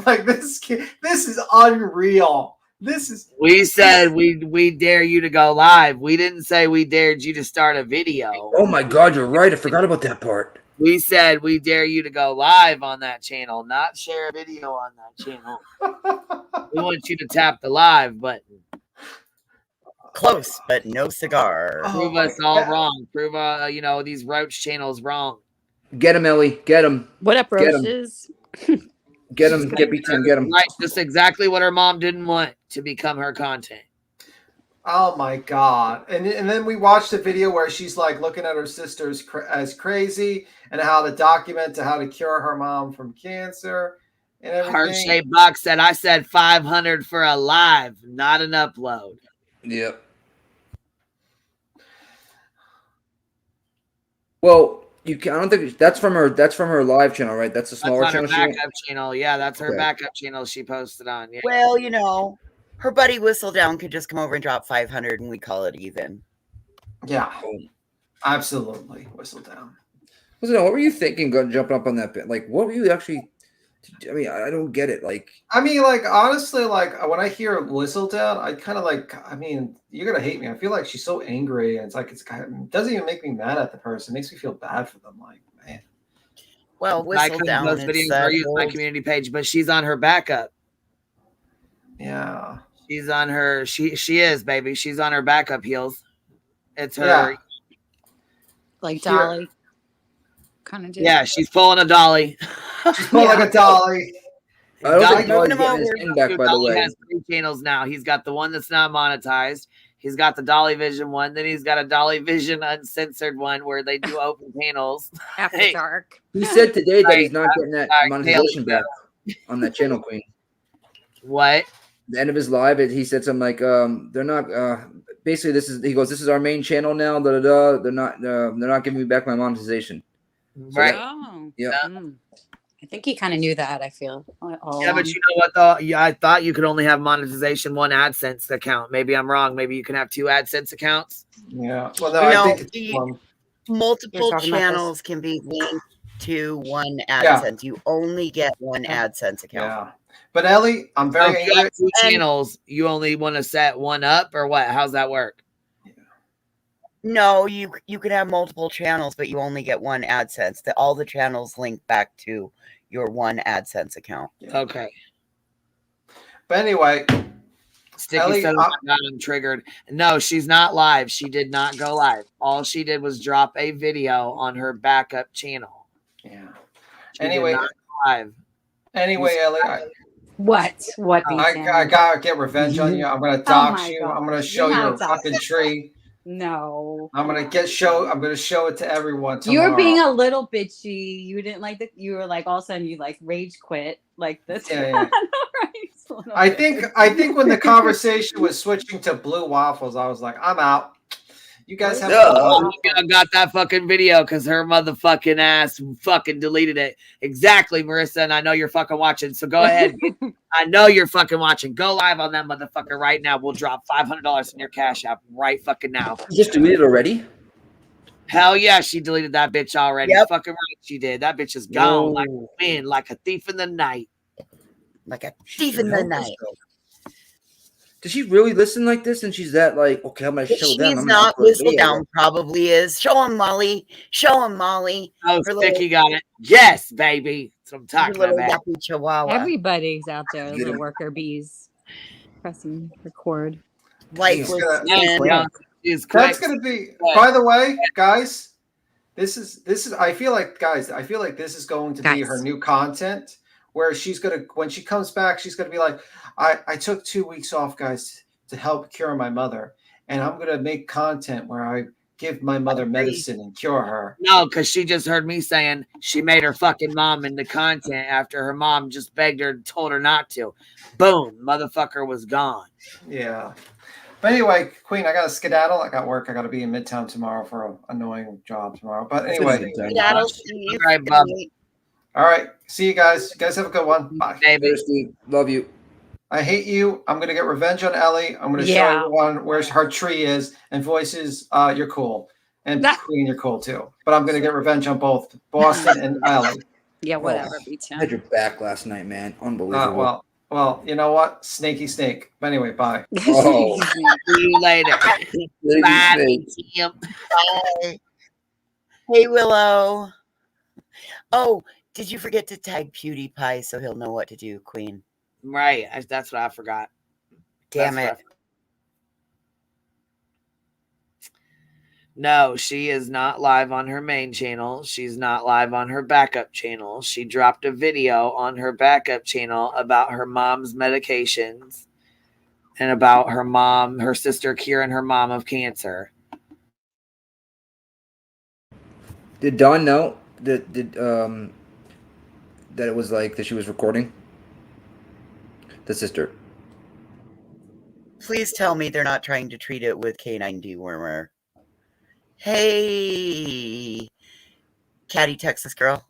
Like, this is unreal. We said we dare you to go live. We didn't say we dared you to start a video. Oh my God, you're right. I forgot about that part. We said we dare you to go live on that channel, not share a video on that channel. We want you to tap the live button. Close, but no cigar. Prove us all wrong. Prove these roach channels wrong. Get him, Ellie. Get him. What up, Get him. roaches? Get him. Get B10. Get him. Right, just exactly what her mom didn't want to become her content. Oh my God. And then we watched a video where she's like looking at her sisters as crazy and how to document how to cure her mom from cancer and everything. Heart-shaped box said, I said 500 for a live, not an upload. Yep. Well, I don't think that's from her. That's from her live channel, right? That's a smaller That's on channel. her backup channel. Yeah, that's her backup channel she posted on. Yeah. Well, her buddy Whistledown could just come over and drop 500, and we call it even. Yeah, absolutely. Whistledown. Listen, what were you thinking jumping up on that bit? Like, what were you actually? I mean, I don't get it. Like, honestly, when I hear Whistledown, I kind of you're gonna hate me. I feel like she's so angry, and it doesn't even make me mad at the person. It makes me feel bad for them. Like, man. Well, Whistledown. Those videos or use my community page, but she's on her backup. Yeah, she's on her. She is, baby. She's on her backup heels. It's her. Yeah. Like Dolly. Kind of. Yeah, she's pulling a Dolly. She's pulling like a Dolly. I don't think Dolly's getting his thing back, by the Dolly way. has 3 channels now. He's got the one that's not monetized. He's got the Dolly Vision one. Then he's got a Dolly Vision uncensored one where they do open panels. After dark. He said today that he's not getting that monetization back on that channel, Queen. What? The end of his live, he said something like, "They're not." Basically, this is our main channel now. Da, da, da. They're not giving me back my monetization. So Right. Yeah. I think he kind of knew that. I feel. Yeah, but you know what though? Yeah, I thought you could only have monetization one AdSense account. Maybe I'm wrong. Maybe you can have 2 AdSense accounts. Yeah. Well, I think multiple channels can be linked to one AdSense. You only get one AdSense account. Yeah. But Ellie, I'm very if you have 2 channels. You only want to set one up, or what? How's that work? No, you could have multiple channels, but you only get one AdSense. All the channels link back to your one AdSense account. Okay. But anyway, Sticky Ellie, said, "Oh my God, I'm triggered." No, she's not live. She did not go live. All she did was drop a video on her backup channel. Yeah. She Anyway, did not go live. Anyway, Ellie, What? I gotta get revenge on you. I'm gonna dox you. God. I'm gonna show You're you a not fucking doxing. tree. No. I'm gonna show it to everyone tomorrow. You're being a little bitchy. You didn't like that. You were like all of a sudden you like rage quit like this. Yeah. I think when the conversation was switching to blue waffles, I was like, I'm out. You guys have I got that fucking video because her motherfucking ass fucking deleted it. Exactly, Marissa, and I know you're fucking watching. So go ahead. I know you're fucking watching. Go live on that motherfucker right now. We'll drop $500 in your cash app right fucking now. You just deleted already? Hell yeah, she deleted that bitch already. Yep. Fucking right, she did. That bitch is gone Whoa. like a wind, like a thief in the night. Like a thief in the night. Does she really listen like this? And she's that like, okay, I'm gonna show them. She's I'm not gonna upload a video. Whistledown, probably is. Show him, Molly. Show him, Molly. Oh, Her Sticky got it. Yes, baby. That's what I'm talking little about. yuppie chihuahua. Everybody's out there, Get the him. worker bees. Pressing record. Life He's was gonna- in. She's That's quick. gonna be. By the way, guys, this is. I feel like, guys, I feel like this is going to be her new content, where she's gonna, when she comes back, she's gonna be like, I took 2 weeks off, guys, to help cure my mother, and I'm gonna make content where I give my mother medicine and cure her. No, because she just heard me saying she made her fucking mom into content after her mom just begged her and told her not to. Boom, motherfucker was gone. Yeah. But anyway, Queen, I got to skedaddle. I got work. I got to be in Midtown tomorrow for an annoying job tomorrow. But anyway. Skedaddle, Steve. All right, Bob. All right. See you guys. You guys have a good one. Bye. Steve. Love you. I hate you. I'm going to get revenge on Ellie. I'm going to show everyone where her tree is. And Voices, you're cool. And Queen, you're cool too. But I'm going to get revenge on both Boston and Ellie. Yeah, whatever. Beats I had your back last night, man. Unbelievable. Well, you know what? Snaky snake. But anyway, bye. Oh. See you later. Bye. Bye. Hey, Willow. Oh, did you forget to tag PewDiePie so he'll know what to do, Queen? Right. That's what I forgot. Damn it. No, she is not live on her main channel. She's not live on her backup channel. She dropped a video on her backup channel about her mom's medications and about her sister curing her mom of cancer. Did Dawn know that it was like that she was recording? The sister. Please tell me they're not trying to treat it with canine dewormer. Hey, catty Texas girl.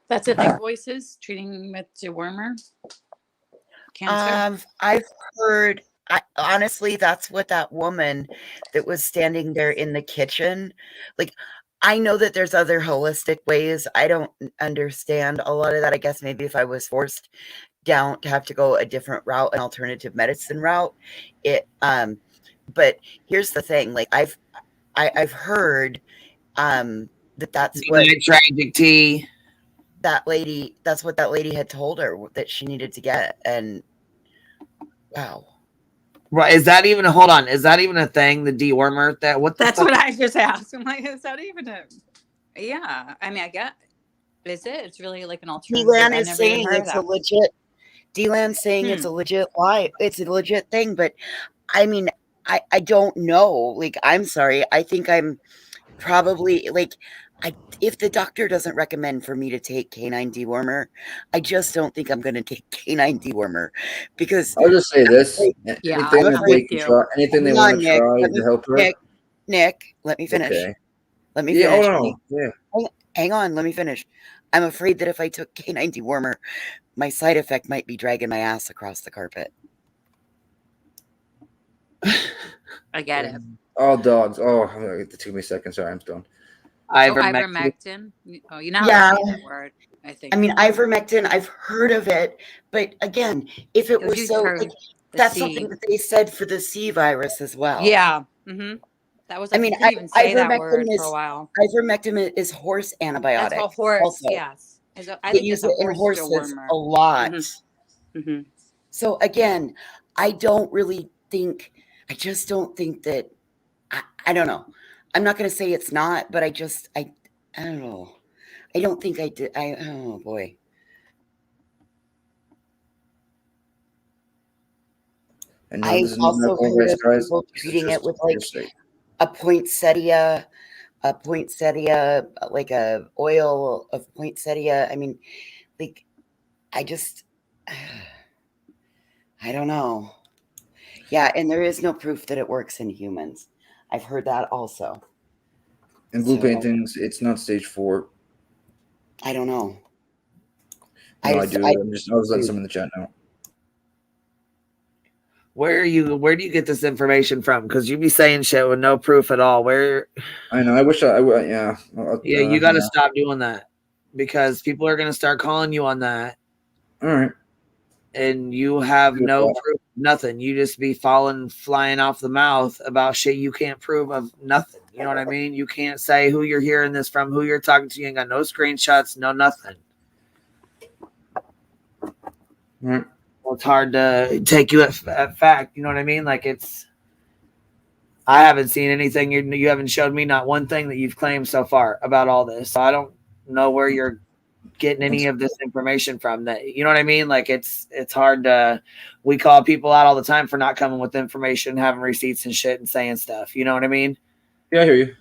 That's it. Like Voices treating with dewormer cancer. I've heard. Honestly, that's what that woman that was standing there in the kitchen. Like, I know that there's other holistic ways. I don't understand a lot of that. I guess maybe if I was forced down to have to go a different route, an alternative medicine route, but here's the thing, like I've heard that's what tragic tea that's what that lady had told her that she needed to get. And wow. Right. Is that even a thing? The dewormer? That's what I just asked. I'm like, is that even a? Yeah. I mean, I get. Is it? It's really like an alternative. D-Lan is saying it's a legit. D-Lan's saying it's a legit lie. It's a legit thing, but I mean, I don't know. Like, I'm sorry. I think I'm probably like, if the doctor doesn't recommend for me to take canine dewormer, I just don't think I'm going to take canine dewormer, because I'll just say this: yeah, anything they want to try to help her. Nick, let me finish. Okay. Let me finish. Yeah. Hang on, let me finish. I'm afraid that if I took canine dewormer, my side effect might be dragging my ass across the carpet. I get it. All dogs. Oh, it took me a second. Sorry, I'm stoned. Ivermectin. Oh, you know how Yeah. to say that word. I think. I mean, ivermectin, I've heard of it, but again, if it was so, like, that's something that they said for the C virus as well. Yeah. Mm-hmm. That was. I mean, you couldn't even say that word ivermectin for a while. Ivermectin is horse antibiotic. That's a horse. Also. Yes. I They think use it's it in horses a lot. Mm-hmm. So again, I just don't think that. I don't know. I'm not going to say it's not, but I don't know. I don't think I did. Oh boy. And I've also heard of people treating it with like a poinsettia, like a oil of poinsettia. I mean, like, I don't know. Yeah, and there is no proof that it works in humans. I've heard that also. And blue paintings, it's not stage 4. I don't know. No, I do. I was letting some in the chat now. Where do you get this information from? Because you be saying shit with no proof at all. Where? I know. I wish yeah. You got to stop doing that, because people are going to start calling you on that. All right. And you have no proof, nothing. You just be flying off the mouth about shit you can't prove of nothing. You know what I mean? You can't say who you're hearing this from, who you're talking to. You ain't got no screenshots, no nothing. Right. Well, it's hard to take you at fact. You know what I mean? Like I haven't seen anything. You haven't showed me not one thing that you've claimed so far about all this. So I don't know where you're getting any of this information from. That, you know what I mean? Like it's hard to. We call people out all the time for not coming with information, having receipts and shit, and saying stuff. You know what I mean? Yeah, I hear you.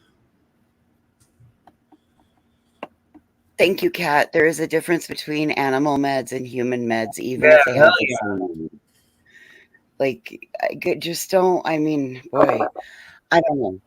Thank you, Kat. There is a difference between animal meds and human meds, even Yeah, if they have the hell same. Like, just don't. I mean, boy, I don't know.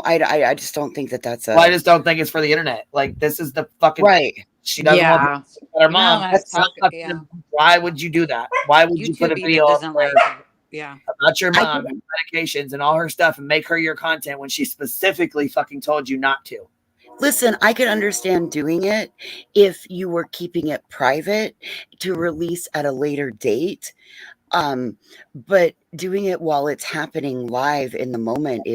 I just don't think that that's Well, I a just don't think it's for the internet. Like this is the fucking right. She doesn't want Yeah. to her No, mom. I was That's talking. not Yeah. Why would you do that? Why would you put a YouTube video even up doesn't there like it. Yeah. about your I mom and medications and all her stuff and make her your content when she specifically fucking told you not to? Listen, I could understand doing it if you were keeping it private to release at a later date. But doing it while it's happening live in the moment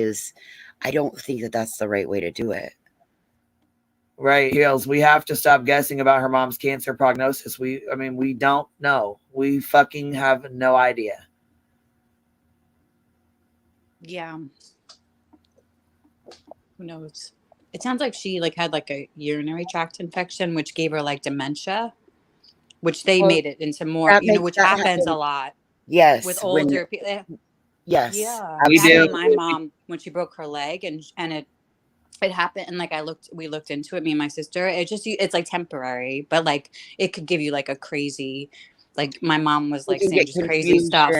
I don't think that that's the right way to do it. Right, Hills. We have to stop guessing about her mom's cancer prognosis. We don't know. We fucking have no idea. Yeah. Who knows? It sounds like she had a urinary tract infection, which gave her dementia, which they made it into more, which happens a lot. Yes, with older people. Yes, Yeah, we it happened do. to my mom when she broke her leg, and it happened, and we looked into it, me and my sister. It's temporary, but it could give you a crazy, my mom was You can saying get just crazy stuff.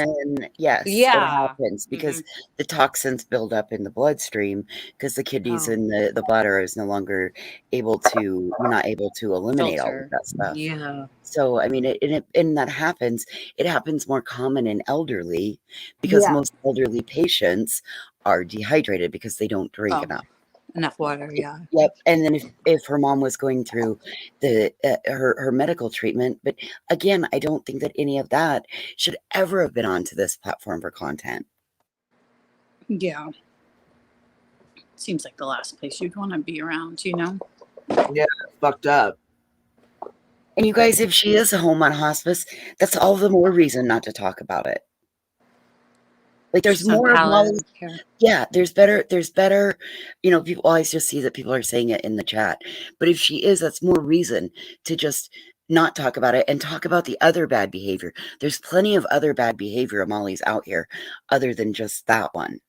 Yes, Yeah. it happens because the toxins build up in the bloodstream because the kidneys and the bladder is no longer able to, you're not able to eliminate all of that stuff. Yeah. So, I mean, and that happens. It happens more common in elderly because most elderly patients are dehydrated because they don't drink enough water. Yeah. Yep. And then if her mom was going through her medical treatment, but again, I don't think that any of that should ever have been onto this platform for content. Yeah. Seems like the last place you'd want to be around, Yeah, it's fucked up. And you guys, if she is home on hospice, that's all the more reason not to talk about it. There's more of Molly's. Yeah, there's better, people always just see that people are saying it in the chat. But if she is, that's more reason to just not talk about it and talk about the other bad behavior. There's plenty of other bad behavior of Molly's out here other than just that one.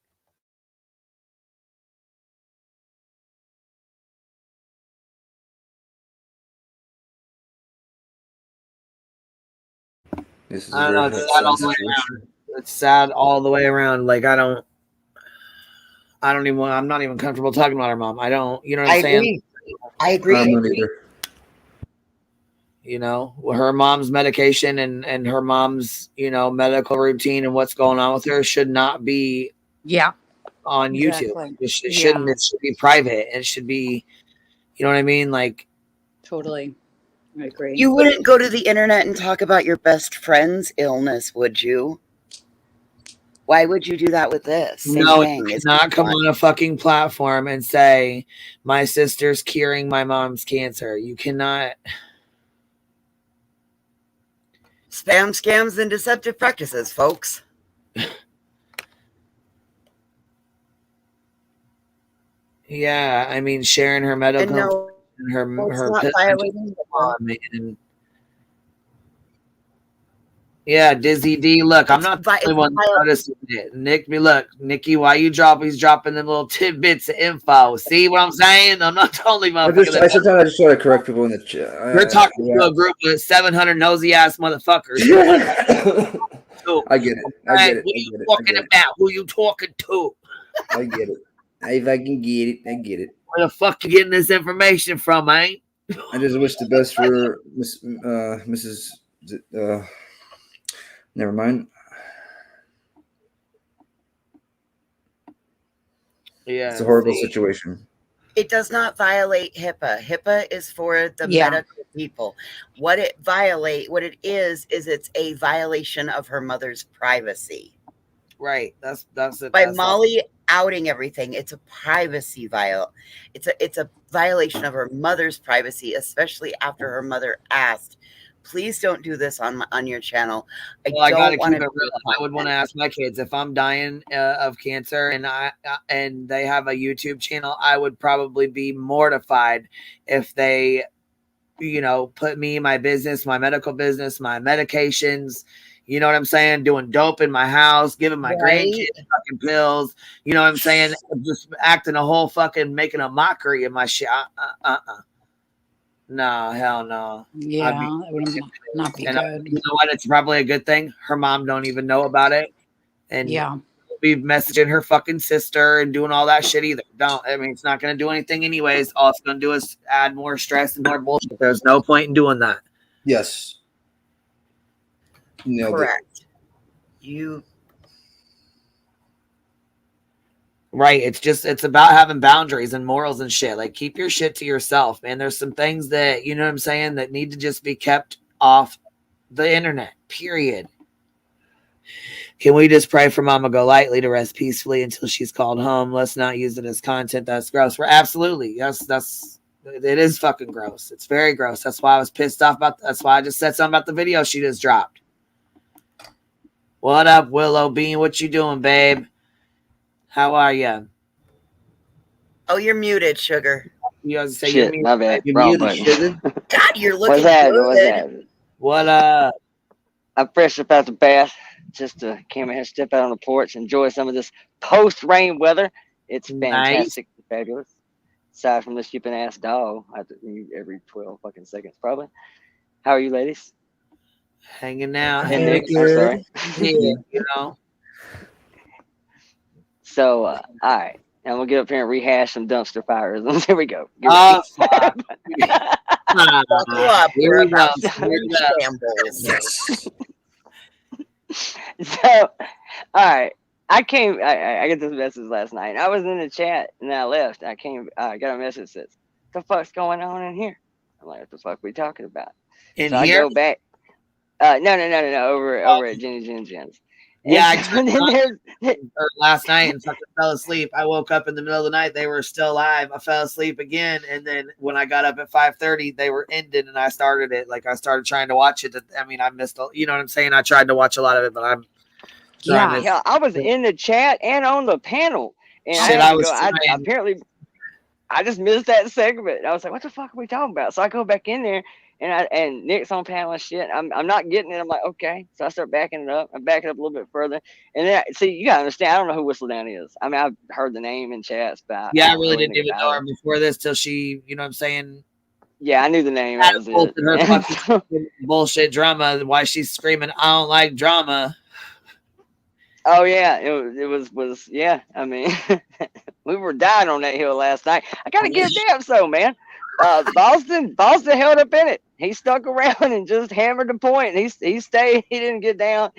This is I don't know. It's sad all the way around. It's sad all the way around. I'm not even comfortable talking about her mom. I don't, you know what I'm saying? I agree. Her mom's medication and her mom's, medical routine and what's going on with her should not be on YouTube. Exactly. It shouldn't. It should be private. It should be, you know what I mean? Totally. I agree. You wouldn't go to the internet and talk about your best friend's illness, would you? Why would you do that with this? No, you cannot come on a fucking platform and say, my sister's curing my mom's cancer. You cannot. Spam, scams, and deceptive practices, folks. Yeah, I mean, sharing her medical, her violating and yeah, Dizzy D. Look, I'm not the only one noticing it. Nikki, why he's dropping them little tidbits of info. See what I'm saying? I'm not the only one. Sometimes I just try to correct people in the chat. We're talking to a group of 700 nosy ass motherfuckers. I get it. Who you talking to? I get it. If I can get it, I get it. Where the fuck you getting this information from, man? I just wish the best for Mrs. Never mind. Yeah, it's a horrible situation. It does not violate HIPAA. HIPAA is for the medical people. What it is it's a violation of her mother's privacy. Right. That's it. By Molly outing everything, it's a privacy it's a violation of her mother's privacy, especially after her mother asked please don't do this on your channel. I Well, I gotta don't want keep to. it real. I would want to ask my kids if I'm dying of cancer and they have a YouTube channel. I would probably be mortified if they, put me, my business, my medical business, my medications. You know what I'm saying? Doing dope in my house, giving my grandkids fucking pills. You know what I'm saying? Just acting a whole fucking making a mockery of my shit. No, hell no. Yeah, that would not be And good. you know what? It's probably a good thing. Her mom don't even know about it. And Yeah. be messaging her fucking sister and doing all that shit either. It's not going to do anything anyways. All it's going to do is add more stress and more bullshit. There's no point in doing that. Yes. Correct. Right. It's about having boundaries and morals and shit. Like, keep your shit to yourself, man. There's some things that, you know what I'm saying, that need to just be kept off the internet, period. Can we just pray for Mama Golightly to rest peacefully until she's called home? Let's not use it as content. That's gross. We're absolutely. It is fucking gross. It's very gross. That's why I was pissed off that's why I just said something about the video she just dropped. What up, Willow Bean? What you doing, babe? How are you? Oh, you're muted, sugar. You guys say Shit, my bad. Wrong button. God, you're What's looking happening? good. What's happening? What up? I'm fresh up out the bath. Just came ahead, step out on the porch, enjoy some of this post-rain weather. It's fantastic, fabulous. Aside from the stupid ass dog, I have to mute every 12 fucking seconds, probably. How are you, ladies? Hanging out. And Nick, I'm sorry. Yeah, So, all right. Now we'll get up here and rehash some dumpster fires. Here we go. Oh, We're about So, all right. I got this message last night. I was in the chat and I left. I got a message that says, "The fuck's going on in here?" I'm like, "What the fuck are we talking about?" In so here? I go back. No. Over at Jenny Jen's. Yeah, last night and fucking fell asleep. I woke up in the middle of the night. They were still live. I fell asleep again. And then when I got up at 5:30, they were ended and I started it. Like, I started trying to watch it. I missed, you know what I'm saying? I tried to watch a lot of it, but I'm. Yeah, I was in the chat and on the panel. And apparently, I just missed that segment. I was like, what the fuck are we talking about? So I go back in there. And Nick's on panel and shit. I'm not getting it. I'm like, okay. So I start backing it up. I back it up a little bit further. And then, you gotta understand, I don't know who Whistledown is. I've heard the name in chats, but I really didn't even know her before this till she, you know what I'm saying? Yeah, I knew the name. That was it. Her fucking bullshit drama. Why she's screaming, "I don't like drama." Oh yeah, it was yeah. I mean, we were dying on that hill last night. I gotta give damn so, man. Boston held up in it. He stuck around and just hammered the point. He stayed. He didn't get down.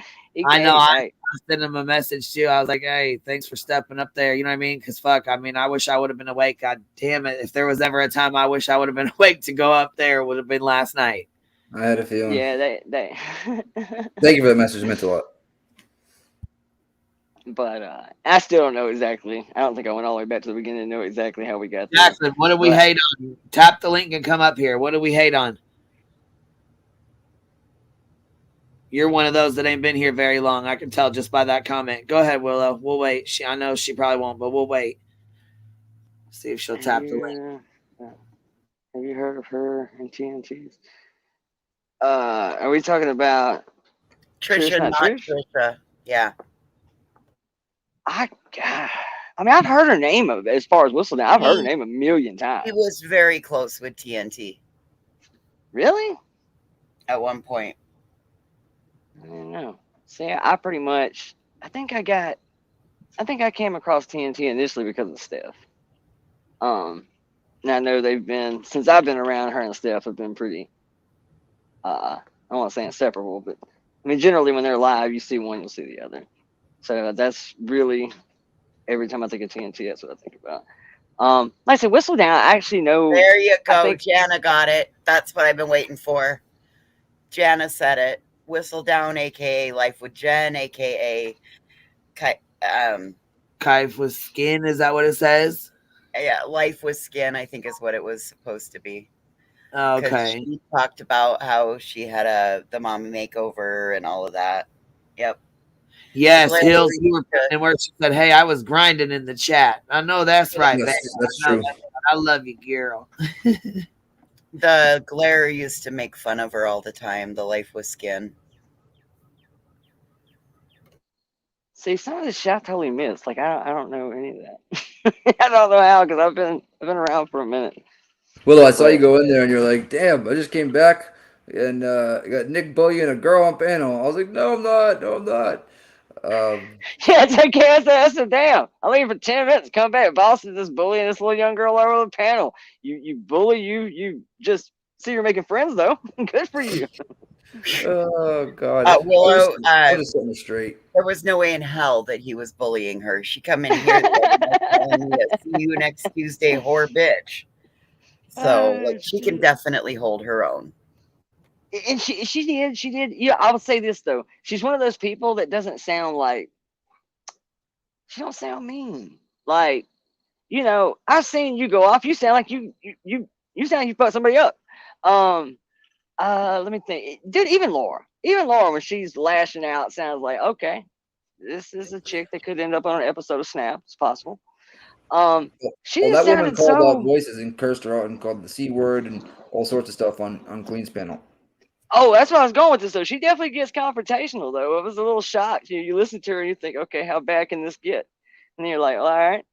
I know. I sent him a message too. I was like, "Hey, thanks for stepping up there." You know what I mean? Because fuck, I wish I would have been awake. God damn it! If there was ever a time I wish I would have been awake to go up there, it would have been last night. I had a feeling. Yeah, they. Thank you for the message. It meant a lot. But I still don't know exactly. I don't think I went all the way back to the beginning to know exactly how we got there. Jackson, what do we hate on? Tap the link and come up here. What do we hate on? You're one of those that ain't been here very long. I can tell just by that comment. Go ahead, Willow. We'll wait. I know she probably won't, but we'll wait. See if she'll tap the link. Have you heard of her and TNT's? Are we talking about Trisha, not Trisha? Yeah. I've heard her name as far as Whistledown. I've heard her name a million times. He was very close with TNT. Really? At one point. I don't know. See, I pretty much, I think I came across TNT initially because of Steph. And I know since I've been around, her and Steph have been pretty, I don't want to say inseparable, but I mean, generally when they're live, you see one, you'll see the other. So that's really, every time I think of TNT, that's what I think about. Like I said, Whistledown, I actually know. There you go. Jana got it. That's what I've been waiting for. Jana said it. Whistledown, aka Life with Jen, aka Kive with Skin. Is that what it says? Yeah, Life with Skin, I think is what it was supposed to be. Okay. She talked about how she had the mommy makeover and all of that. Yep. Yes, Hills, you were and where she said, "Hey, I was grinding in the chat." I know that's right, Yes, baby. that's I know true. that. I love you, girl. The Glare used to make fun of her all the time. The Life with Skin. See, some of this shit I totally missed. Like I don't know any of that. I don't know how because I've been around for a minute. Well, I saw you go in there and you're like, damn, I just came back and I got Nick Bully and a girl on panel. I was like, no, I'm not. No, I'm not. Yeah, take care of that. I said, damn, I leave for 10 minutes, come back. Boss is just bullying this little young girl over the panel. You bully, you just see you're making friends though. Good for you. Oh God. Willow, I'll just set me straight. there was no way in hell that he was bullying her. She come in here telling me to see you next Tuesday, whore bitch. So like she can definitely hold her own. And she did. Yeah, I will say this though. She's one of those people that doesn't sound like she don't sound mean. Like, you know, I've seen you go off. You sound like you sound like you fucked somebody up. Let me think. Dude, even Laura when she's lashing out sounds like, okay, this is a chick that could end up on an episode of Snap. It's possible. She Well, just that woman sounded called so out voices and cursed her out and called the C word and all sorts of stuff on Queen's panel. Oh, that's where I was going with this. So she definitely gets confrontational, though. It was a little shocked. You listen to her and you think, okay, how bad can this get? And you're like, all right.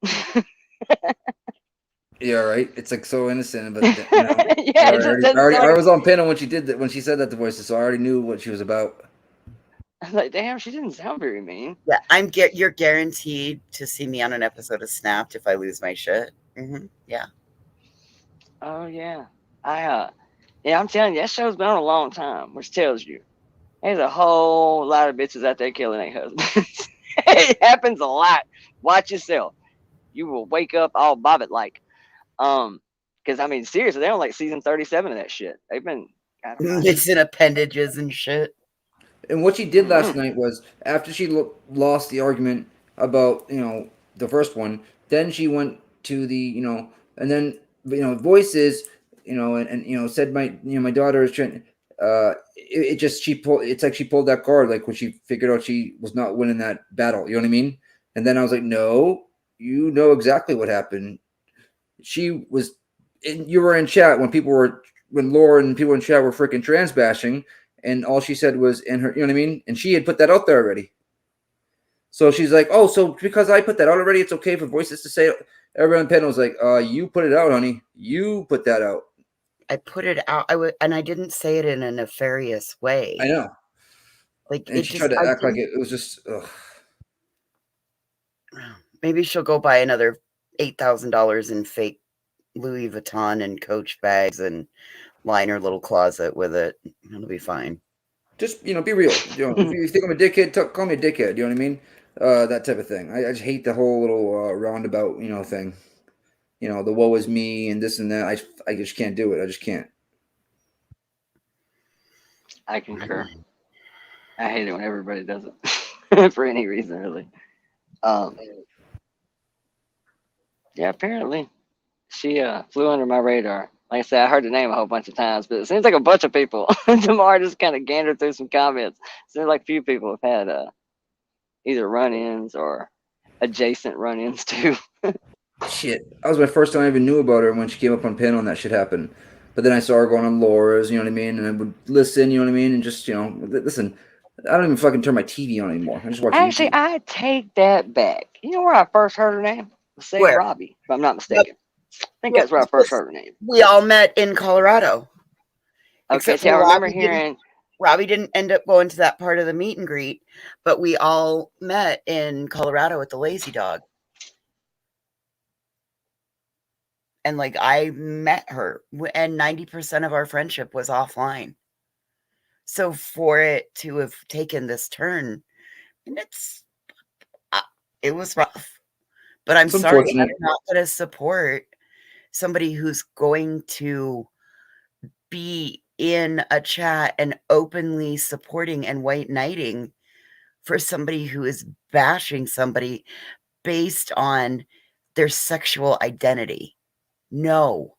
Yeah, right. It's like so innocent, but you know, Yeah, it just doesn't I sound. was on panel when she did that when she said that to voices, so I already knew what she was about. I was like, damn, she didn't sound very mean. Yeah, you're guaranteed to see me on an episode of Snapped if I lose my shit. Yeah. Oh yeah, yeah, I'm telling you, that show's been on a long time, which tells you there's a whole lot of bitches out there killing their husbands. It happens a lot. Watch yourself. You will wake up all bobbit like. Because I mean, seriously, they're on like season 37 of that shit. They've been mixing appendages and shit. And what she did last night was after she lost the argument about the first one, then she went to the and then voices and said my daughter is trying. It just it's like she pulled that card like when she figured out she was not winning that battle. You know what I mean? And then I was like, no, you know exactly what happened. She was, you were in chat when Laura and people in chat were freaking trans bashing. And all she said was in her, you know what I mean? And she had put that out there already. So she's like, oh, so because I put that out already, it's okay for voices to say it. Everyone on the panel was like, you put it out, honey. You put that out. I put it out. And I didn't say it in a nefarious way. I know. Like, and she tried to act like it was just, ugh. Maybe she'll go buy another $8,000 in fake Louis Vuitton and Coach bags and line her little closet with it. It'll be fine. Just, be real. If you think I'm a dickhead, call me a dickhead. You know what I mean? That type of thing. I just hate the whole little roundabout, thing. The woe is me and this and that. I just can't do it. I just can't. I concur. I hate it when everybody does it for any reason, really. Yeah, apparently she flew under my radar. Like I said, I heard the name a whole bunch of times, but it seems like a bunch of people. Tomorrow just kind of gandered through some comments. Seems like a few people have had either run-ins or adjacent run-ins too. Shit, that was my first time I even knew about her when she came up on panel and that shit happened. But then I saw her going on Laura's, you know what I mean? And I would listen, you know what I mean? And just, listen, I don't even fucking turn my TV on anymore. I just watch Actually, YouTube. I take that back. You know where I first heard her name? Say Where? Robbie, if I'm not mistaken. I think that's where I first heard her name. We all met in Colorado. Okay, see, I remember hearing... Robbie didn't end up going to that part of the meet and greet, but we all met in Colorado at the Lazy Dog. And like I met her, and 90% of our friendship was offline. So for it to have taken this turn, and it was rough. But I'm sorry, I'm not going to support somebody who's going to be in a chat and openly supporting and white knighting for somebody who is bashing somebody based on their sexual identity. No.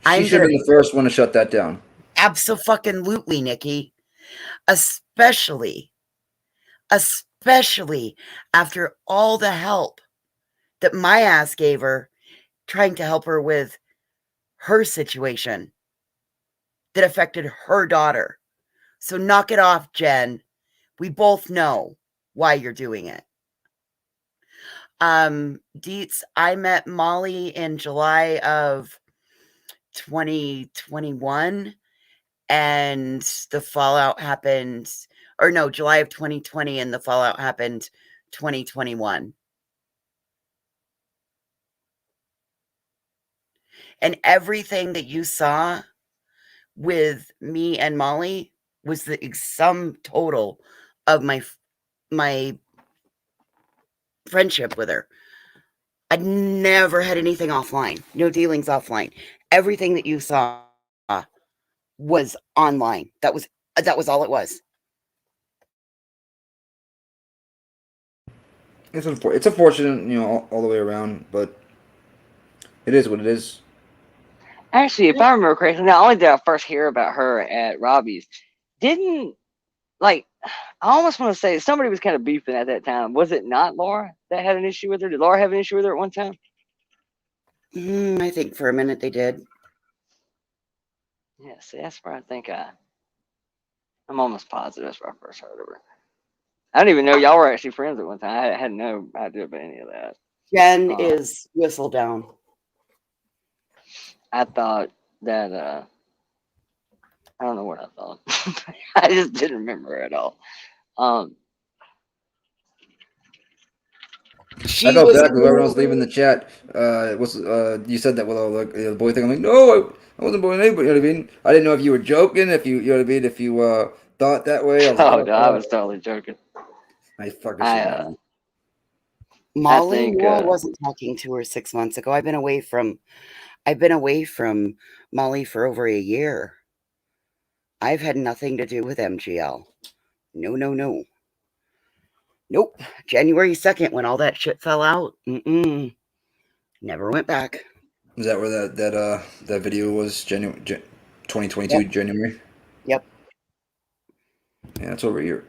She should have been the first one to shut that down. Abso-fucking-lutely, Nikki. Especially after all the help that my ass gave her, trying to help her with her situation that affected her daughter. So knock it off, Jen. We both know why you're doing it. Deets, I met Molly in July of 2021, and the fallout happened, or no, July of 2020, and the fallout happened 2021. And everything that you saw with me and Molly was the sum total of my friendship with her. I never had anything offline, no dealings offline. Everything that you saw was online. That was all it was. It's unfortunate, you know, all the way around, but it is what it is. Actually, if I remember correctly, not only did I first hear about her at Robbie's, didn't like I almost want to say somebody was kind of beefing at that time. Was it not Laura that had an issue with her? Did Laura have an issue with her at one time? I think for a minute they did. Yeah, see, that's where I think I'm almost positive that's where I first heard of her. I didn't even know y'all were actually friends at one time. I had no idea about any of that. Jen is whistle down. I thought that I don't know what I thought. I just didn't remember at all. I felt bad because everyone else leaving the chat. You said that with all the boy thing. I'm like, no, I wasn't bullying anybody. You know what I mean? I didn't know if you were joking. If you know what I mean? If you thought that way. I was like, no, I was totally joking. I fucking shit. Molly Moore wasn't talking to her 6 months ago. I've been away from Molly for over a year. I've had nothing to do with MGL. No. Nope. January 2nd, when all that shit fell out, never went back. Is that where that video was? 2022 January. Yep. Yeah, it's over a year.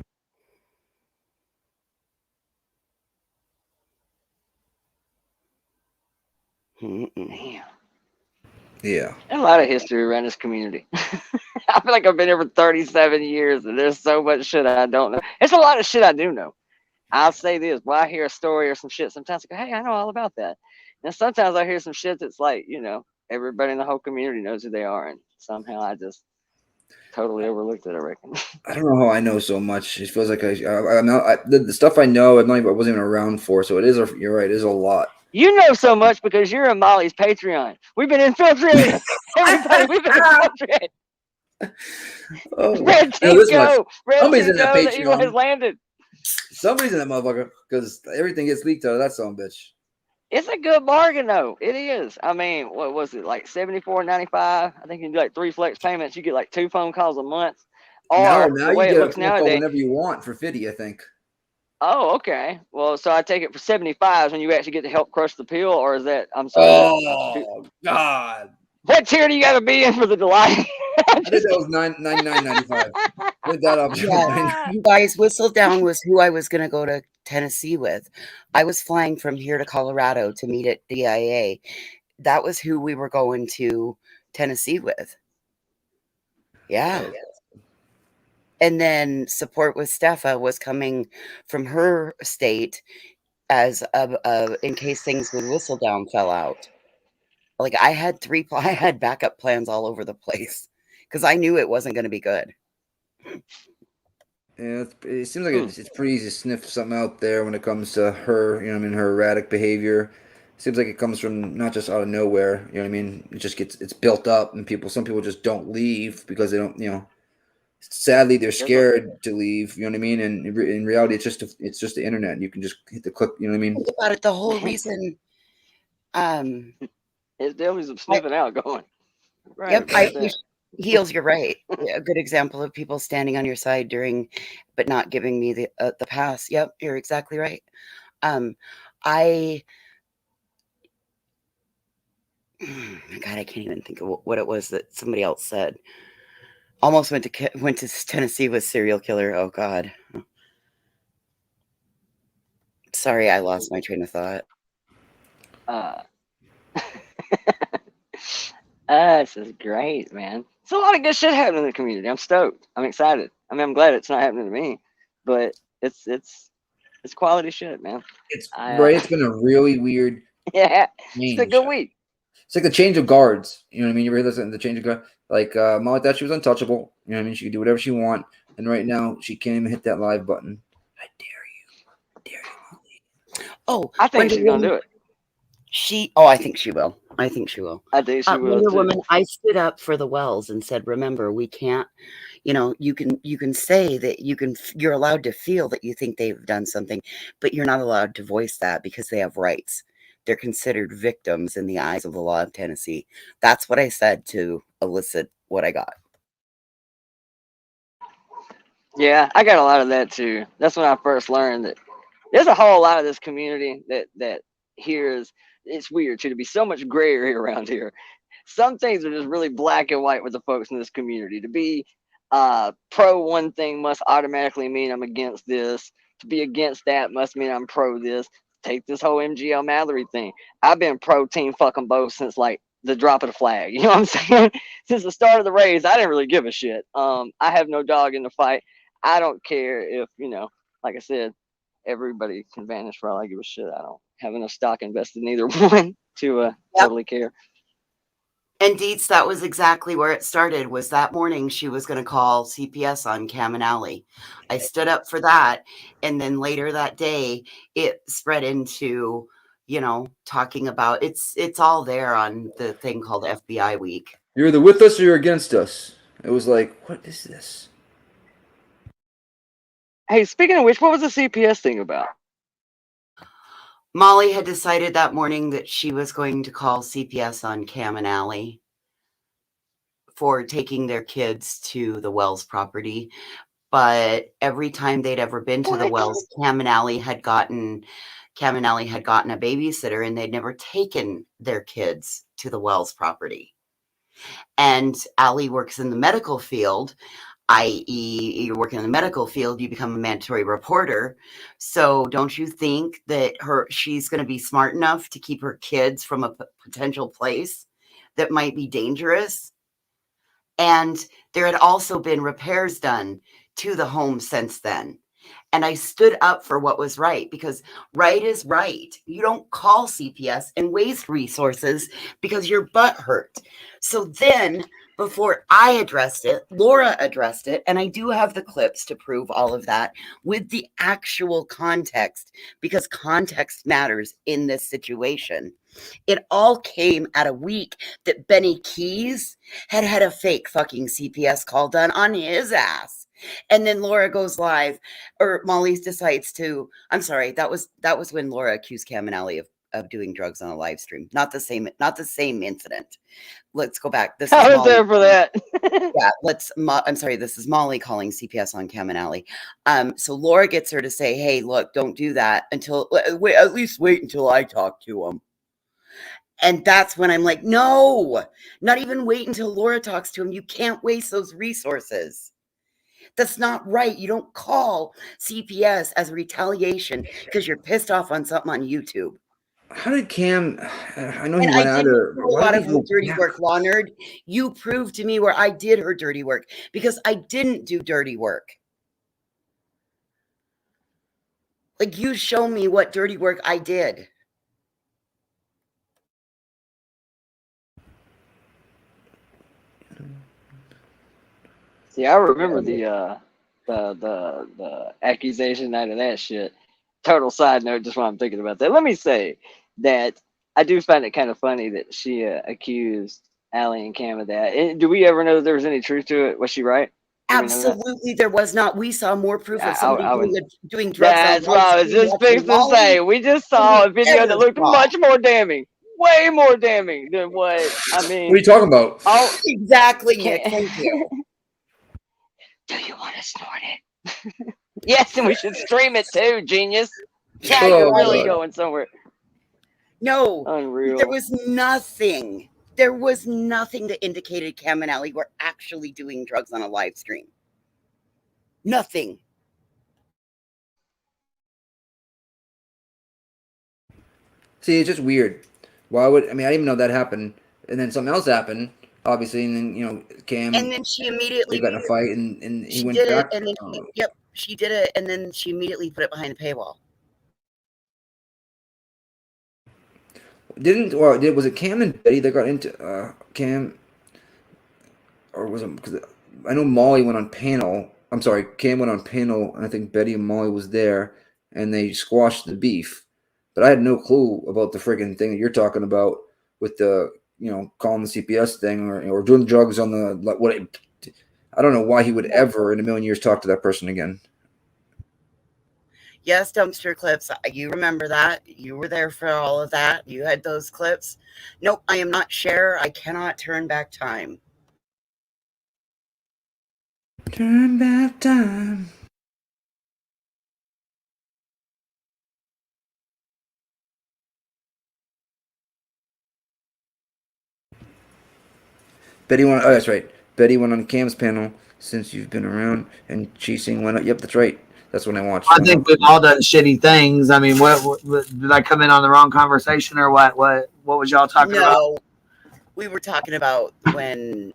Damn. Yeah. There's a lot of history around this community. I feel like I've been here for 37 years, and there's so much shit I don't know. It's a lot of shit I do know. I'll say this: when I hear a story or some shit, sometimes I go, "Hey, I know all about that." And sometimes I hear some shit that's like, you know, everybody in the whole community knows who they are, and somehow I just totally overlooked it. I reckon. I don't know how I know so much. It feels like the stuff I know, I wasn't even around for. So it is. You're right. It is a lot. You know so much because you're in Molly's Patreon. We've been infiltrated. Everybody, we've been infiltrated. Oh, Red team go. Red Somebody's team in that go. The evil has Patreon. landed. Somebody's in that motherfucker because everything gets leaked out of that son of a bitch. It's a good bargain though. It is. I mean, what was it, like $74.95? I think you can do like 3 flex payments. You get like 2 phone calls a month. Or Now the way you it get a looks phone call nowadays. whenever you want for 50, I think. Oh, okay. Well, so I take it for 75 when you actually get to help crush the pill, or is that? I'm sorry. Oh God! What tier do you got to be in for the delight? I think that was $99.95. Put that up. Yeah, you guys, Whistle Down was who I was going to go to Tennessee with. I was flying from here to Colorado to meet at DIA. That was who we were going to Tennessee with. Yeah. And then Support with Steffa was coming from her state as in case things with Whistle Down fell out. Like I had backup plans all over the place because I knew it wasn't going to be good. Yeah, it seems like it's pretty easy to sniff something out there when it comes to her. You know what I mean? Her erratic behavior. Seems like it comes from not just out of nowhere. You know what I mean? It's built up, and some people just don't leave because they don't. You know, sadly they're scared to leave. You know what I mean? And in reality, it's just the internet. You can just hit the click. You know what I mean? Think about it. The whole reason. It's definitely some sniffing out going. Right. Yep. Heels, you're right. A good example of people standing on your side but not giving me the pass. Yep, you're exactly right. God, I can't even think of what it was that somebody else said. Almost went to Tennessee with serial killer. Oh God. Sorry, I lost my train of thought. This is great, man. It's a lot of good shit happening in the community. I'm stoked. I'm excited. I mean, I'm glad it's not happening to me, but it's quality shit, man. It's right. It's been a really weird. Yeah, change. it's a good week. It's like the change of guards. You know what I mean? You realize the change of guard. Like Molly thought she was untouchable. You know what I mean? She could do whatever she want, and right now she can't even hit that live button. I dare you, Molly. Oh, I think she's gonna do it. I think she will. I think she will. I think she will Wonder too. Woman, I stood up for the Wells and said, remember, we can't, you can say that you're allowed to feel that you think they've done something, but you're not allowed to voice that because they have rights. They're considered victims in the eyes of the law of Tennessee. That's what I said to elicit what I got. Yeah, I got a lot of that too. That's when I first learned that there's a whole lot of this community that here is. It's weird too to be so much gray area around here. Some things are just really black and white with the folks in this community. To be pro one thing must automatically mean I'm against this. To be against that must mean I'm pro this. Take this whole MGL Mallory thing. I've been pro team fucking both since like the drop of the flag. You know what I'm saying? Since the start of the race, I didn't really give a shit. I have no dog in the fight. I don't care if, like I said, everybody can vanish for all I give a shit. I don't have enough stock invested in either one to totally care. And Dietz, that was exactly where it started, was that morning she was going to call CPS on Cam and Allie. I stood up for that. And then later that day, it spread into, talking about, it's all there on the thing called FBI Week. You're either with us or you're against us. It was like, what is this? Hey, speaking of which, what was the CPS thing about? Molly had decided that morning that she was going to call CPS on Cam and Allie for taking their kids to the Wells property. But every time they'd ever been to the Wells, Cam and Allie had gotten a babysitter, and they'd never taken their kids to the Wells property. And Allie works in the medical field, i.e., you're working in the medical field, you become a mandatory reporter. So don't you think that she's going to be smart enough to keep her kids from a potential place that might be dangerous? And there had also been repairs done to the home since then. And I stood up for what was right, because right is right. You don't call CPS and waste resources because your butt hurt. So then, before I addressed it, Laura addressed it, and I do have the clips to prove all of that with the actual context, because context matters in this situation. It all came at a week that Benny Keys had a fake fucking CPS call done on his ass. And then Laura goes live, or Molly decides to, I'm sorry, that was when Laura accused Cam and Allie of doing drugs on a live stream. Not the same incident. Let's go back. I was there for that. Yeah, I'm sorry, this is Molly calling CPS on Cam and Allie. So Laura gets her to say, hey, look, don't do that at least wait until I talk to him. And that's when I'm like, no, not even wait until Laura talks to him. You can't waste those resources. That's not right. You don't call CPS as a retaliation because you're pissed off on something on YouTube. How did Cam? I know he went out of a lot of her dirty work, Law Nerd. You proved to me where I did her dirty work, because I didn't do dirty work. Like, you show me what dirty work I did. See, I remember the accusation night of that shit. Total side note, just while I'm thinking about that. Let me say that I do find it kind of funny that she accused Allie and Cam of that. And do we ever know that there was any truth to it? Was she right? Absolutely, there was not. We saw more proof of somebody doing drugs. That's what I was just fixing to say. We just saw a video that looked much more damning. Way more damning than what, I mean. What are you talking about? Oh, exactly, Nick. Thank you. Do you want to snort it? Yes, and we should stream it too, genius. Yeah, Oh, you're really God. going somewhere. No, Unreal. there was nothing There was nothing that indicated Cam and Allie were actually doing drugs on a live stream. Nothing. See, it's just weird. Why would I didn't even know that happened, and then something else happened, obviously, and then Cam. And then she immediately they got in a fight, and he she went did back. it, and then she did it, and then she immediately put it behind the paywall. Was it Cam and Betty that got into Cam, or was it because I know Molly went on panel. I'm sorry, Cam went on panel, and I think Betty and Molly was there, and they squashed the beef. But I had no clue about the freaking thing that you're talking about with the calling the CPS thing or doing drugs on the I don't know why he would ever in a million years talk to that person again. Yes, dumpster clips. You remember that. You were there for all of that. You had those clips. Nope, I am not Cher. I cannot turn back time. Turn back time. Betty went. Oh, that's right. Betty went on Cam's panel since you've been around, and Cheesing went. Yep, that's right. That's when I watched. I think we've all done shitty things. I mean, what did I come in on the wrong conversation or what? What was y'all talking about? No, we were talking about when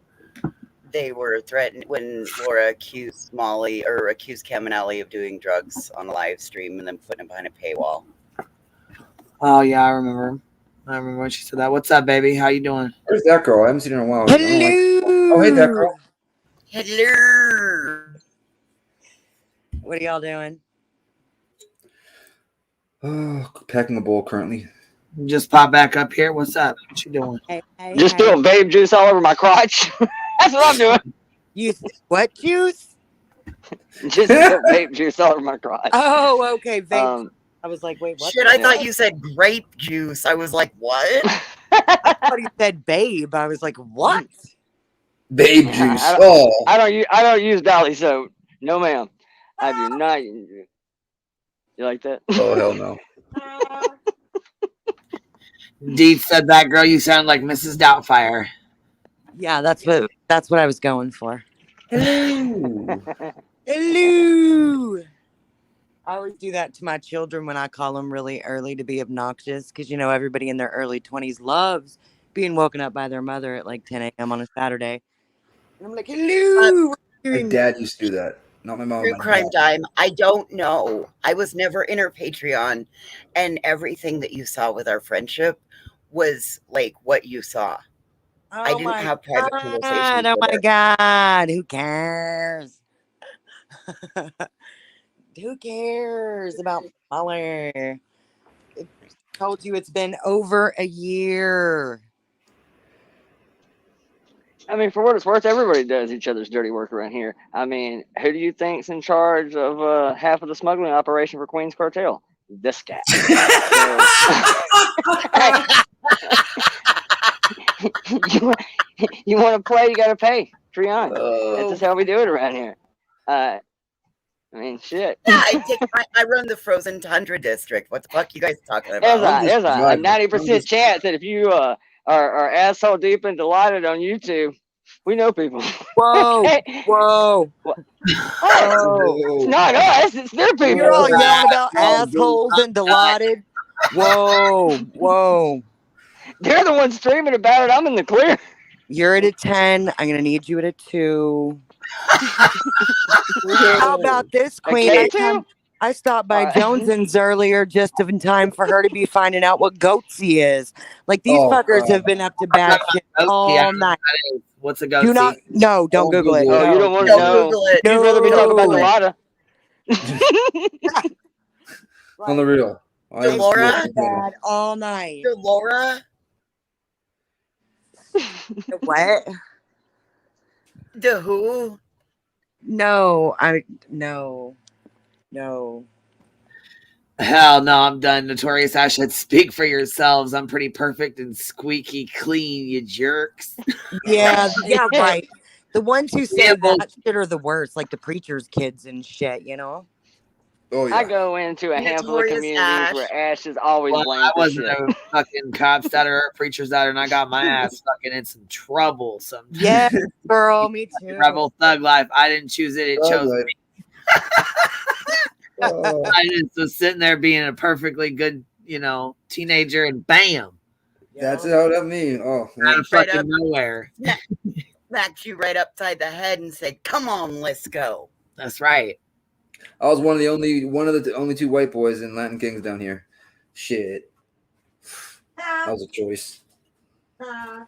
they were threatened, when Laura accused Molly or accused Cam and Allie of doing drugs on a live stream and then putting it behind a paywall. Oh yeah, I remember. I remember when she said that. What's up, baby? How you doing? Where's that girl? I haven't seen her in a while. Hello. Oh, hey, that girl. Hello. What are y'all doing? Oh, packing a bowl currently. Just pop back up here. What's up? What you doing? Hey, Just spilled babe juice all over my crotch. That's what I'm doing. You what juice? Just spilled babe juice all over my crotch. Oh, okay. Vape. I was like, wait, what? Shit, I thought you said grape juice. I was like, what? I thought you said babe. I was like, what? Babe juice. I don't use Dolly soap. No, ma'am. I do not. You like that? Oh hell no. Deep said that girl. You sound like Mrs. Doubtfire. Yeah, that's what I was going for. Hello. Hello. I always do that to my children when I call them really early to be obnoxious because, everybody in their early 20s loves being woken up by their mother at like 10 a.m. on a Saturday. And I'm like, hello. My dad used to do that. Not my mom. True crime time. I don't know. I was never in her Patreon, and everything that you saw with our friendship was like what you saw. I didn't have private conversations. Oh my God. Who cares? Who cares about Mallory? I told you it's been over a year. I mean, for what it's worth, everybody does each other's dirty work around here. I mean, who do you think's in charge of half of the smuggling operation for Queen's Cartel? This guy. You want to play, you got to pay. Trion. That's just how we do it around here. I mean, shit. Yeah, I run the Frozen Tundra District. What the fuck you guys talking about? There's a 90% chance that if you are asshole deep and delighted on YouTube, we know people. Whoa, Okay? whoa. It's not us, it's their people. You're all yelling about assholes and delighted. Whoa. They're the ones streaming about it. I'm in the clear. You're at a 10. I'm going to need you at a 2. How about this, Queen? I stopped by Jones's earlier just in time for her to be finding out what goatsy is. Like, these fuckers have been up to bad shit all night. What's a goatsy? Don't Google it. Oh, you don't want to know. Google it. You'd rather be talking about the Lada. On the real. Delora? Bad all night. Delora? What? The who? No. Hell no, I'm done. Notorious Ashhead, speak for yourselves. I'm pretty perfect and squeaky clean, you jerks. Yeah, right. The ones who say that shit are the worst, like the preacher's kids and shit, Oh I go into a handful of Notorious communities Ash. where Ash is always Well, blamed I for wasn't shit. a fucking cop starter or a preacher starter, and I got my ass fucking in some trouble sometimes. Yeah, girl, me too. Rebel thug life. I didn't choose it; it chose me. I just was sitting there being a perfectly good, teenager, and bam, That's how that means. Oh, man. out of Right fucking up. nowhere. Smacked you right upside the head and said, "Come on, let's go." That's right. I was one of the only two white boys in Latin Kings down here. Shit, that was a choice. I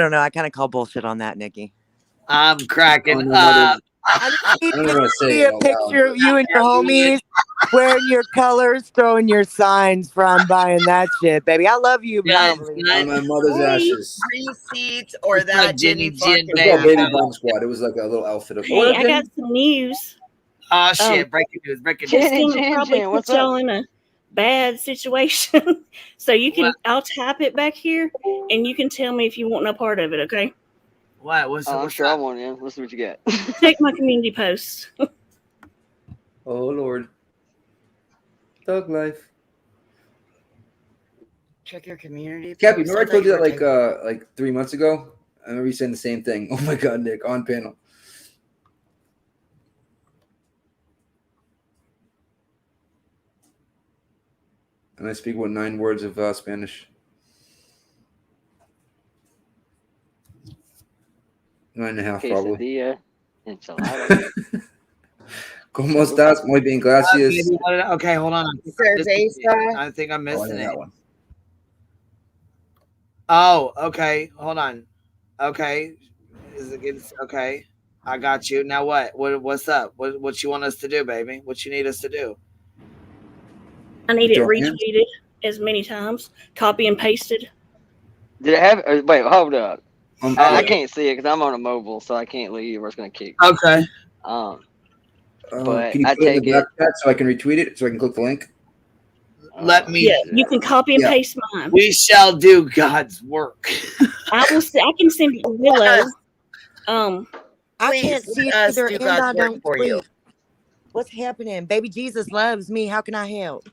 don't know. I kind of call bullshit on that, Nikki. I'm cracking Oh, no, up. I need I'm not gonna to say see it a out picture loud. of you and your homies wearing your colors, throwing your signs from buying that shit, baby. I love you, but I don't believe On my mother's ashes. Receipts or What's that up, Jenny didn't Jen, fucking It was called Baby happen. Bomb Squad. It was like a little outfit of. Hey, I got some news. Oh shit! Breaking news! Breaking news! This thing will probably put y'all in a bad situation. So you can, I'll tap it back here, and you can tell me if you want no part of it. Okay? What? What's I'm sure I want in. Let's see what you got. Check my community post. Oh Lord. Thug life. Check your community. Cappy, post. remember I thought told you were that typing. like 3 months ago? I remember you saying the same thing. Oh my God, Nick, on panel. And I speak 9 words of Spanish. 9.5 probably. Quesadilla, enchilada. ¿Cómo estás? Muy bien, gracias. Okay, hold on. Cerveza. I think I'm missing yeah, it. that one. Oh, okay. Hold on. Okay. Is it good? Okay. I got you. Now what? What's up? What you want us to do, baby? What you need us to do? I need it Your hands? retweeted as many times, copy and pasted. Did it have? Wait, hold up. Oh, I can't see it because I'm on a mobile, so I can't leave. Or it's gonna kick. Okay. But Can you I put it in take the back it. chat so I can retweet it so I can click the link? Let me. Yeah, you can copy and Yeah. paste mine. We shall do God's work. I can send you Willow. I Please, can't see it let us either, do and God's I work don't for you. tweet. What's happening? Baby Jesus loves me. How can I help?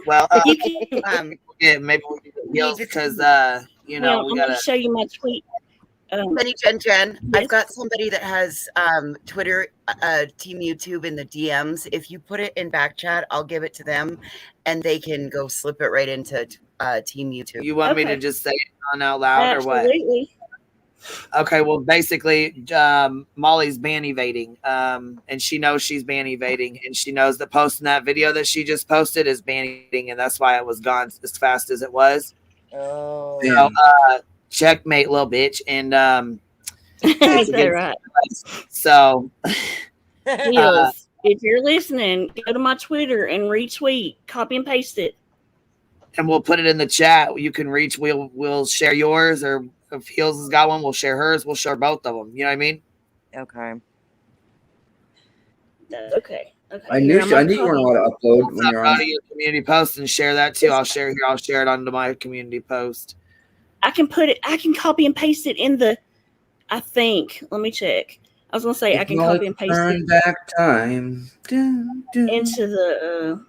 Well, You can. yeah, maybe we need to heal because we I'm gotta. going to show you my tweet. Penny Jen, I've got somebody that has Twitter, Team YouTube in the DMs. If you put it in back chat, I'll give it to them, and they can go slip it right into Team YouTube. You want me to just say it on out loud or what? Absolutely. Okay, well, basically, Molly's ban evading, and she knows she's ban evading, and she knows that posting that video that she just posted is ban evading, and that's why it was gone as fast as it was. Oh, So, checkmate, little bitch, and Ain't that right? So, Heels, if you're listening, go to my Twitter and retweet, copy and paste it. and we'll put it in the chat. You can reach. We'll share yours, or if Heels has got one, we'll share hers. We'll share both of them. You know what I mean? Okay. Okay. I knew you weren't allowed to upload when you're Go on. to your community post and share that too. I'll share here. I'll share it onto my community post. I can copy and paste it in the. I think. Let me check. I was gonna say I can copy and paste Turn it back time. into the.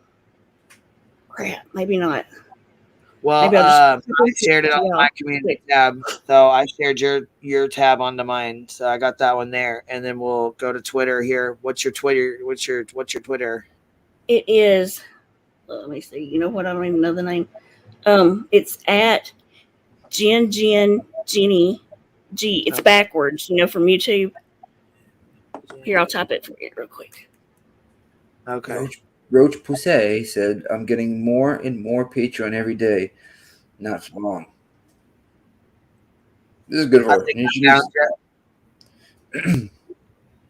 Crap. Maybe not. Well, Maybe I'll just I shared it on my community tab, so I shared your tab onto mine. So I got that one there, and then we'll go to Twitter here. What's your Twitter? What's your Twitter? It is. Let me see. You know what? I don't even know the name. It's at Jenny G. It's backwards. You know, from YouTube. Here, I'll type it for you real quick. Okay. Roach Pousse said, "I'm getting more and more Patreon every day. Not for long." This is good for her.